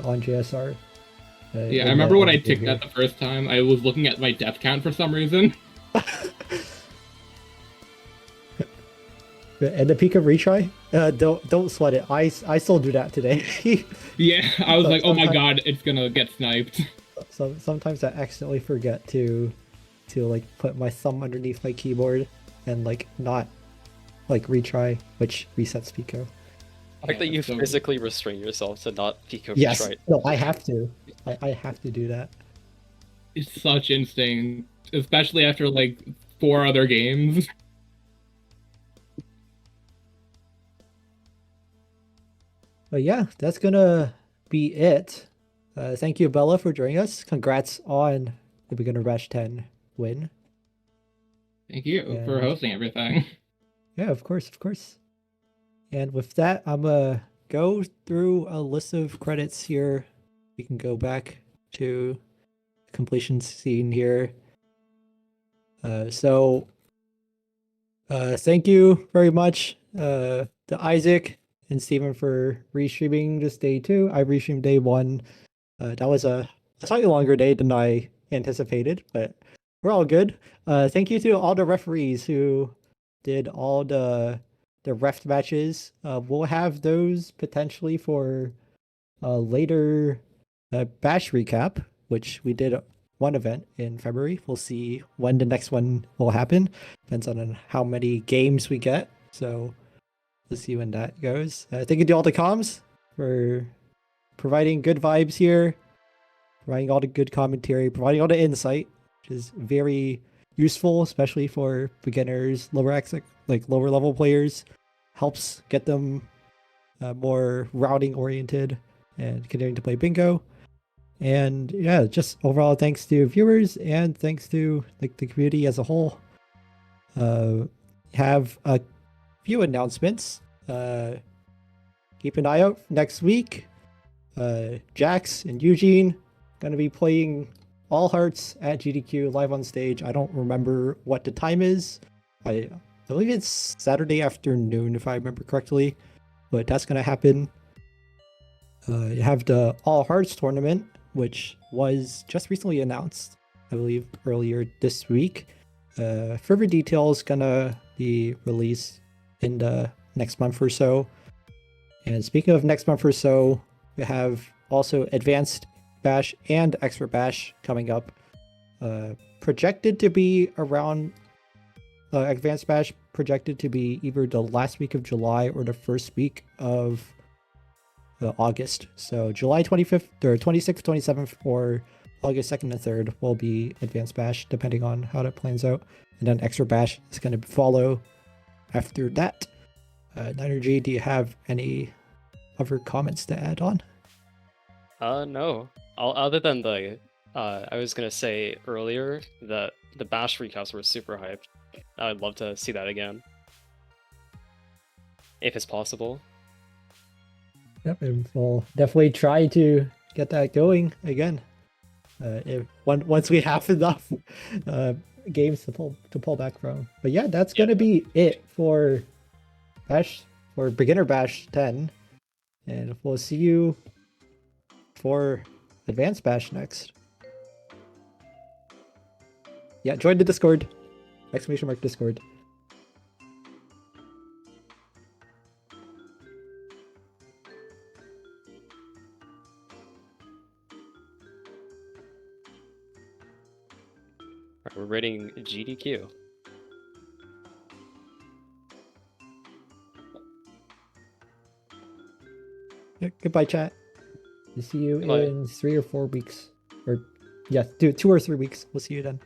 on JSR. Yeah, I remember when I ticked that the first time, I was looking at my death count for some reason. And the Pika retry? Don't sweat it. I still do that today. Yeah, I was like, oh my god, it's gonna get sniped. Sometimes I accidentally forget to like put my thumb underneath my keyboard and like not like retry, which resets Pico. I like that you physically restrain yourself to not Pico Yes, retry. no, I have to. I have to do that. It's such instinct, especially after like 4 other games. But yeah, that's gonna be it. Thank you, Bella, for joining us. Congrats on the Beginner Bash 10 win. Thank you for hosting everything. Yeah, of course, of course. And with that, I'm gonna go through a list of credits here. We can go back to the completion scene here. Thank you very much to Isaac and Steven for restreaming this day 2. I restreamed day 1. That was a slightly longer day than I anticipated, but we're all good. Thank you to all the referees who did all the ref matches. We'll have those potentially for a later bash recap, which we did one event in February. We'll see when the next one will happen. Depends on how many games we get. So let's see when that goes. Thank you to all the comms for providing good vibes here, providing all the good commentary, providing all the insight, which is very useful, especially for beginners, lower level players. Helps get them more routing oriented and continuing to play bingo. And yeah, just overall thanks to viewers and thanks to the community as a whole. Have a few announcements. Keep an eye out next week. Jax and Eugene gonna be playing All Hearts at GDQ live on stage. I don't remember what the time is. I believe it's Saturday afternoon if I remember correctly, but that's gonna happen. You have the All Hearts tournament, which was just recently announced, I believe earlier this week. Further details gonna be released in the next month or so. And speaking of next month or so, we have also Advanced Bash and Expert Bash coming up. Projected to be around Advanced Bash projected to be either the last week of July or the first week of August. So July 25th or 26th, 27th, or August 2nd and 3rd will be Advanced Bash, depending on how that plans out. And then Extra Bash is going to follow after that. Ninergy, do you have any other comments to add on? No. Other than the, I was gonna say earlier that the Bash recaps were super hyped. I'd love to see that again, if it's possible. Yep, and we'll definitely try to get that going again. Once we have enough games to pull back from. But yeah, that's gonna be it for Bash, for Beginner Bash 10, and we'll see you for Advanced Bash next. Yeah, join the Discord! ! Discord. We're rating GDQ. Yeah, goodbye, chat. We'll see you Goodbye. in 3 or 4 weeks. Or, yeah, 2 or 3 weeks. We'll see you then.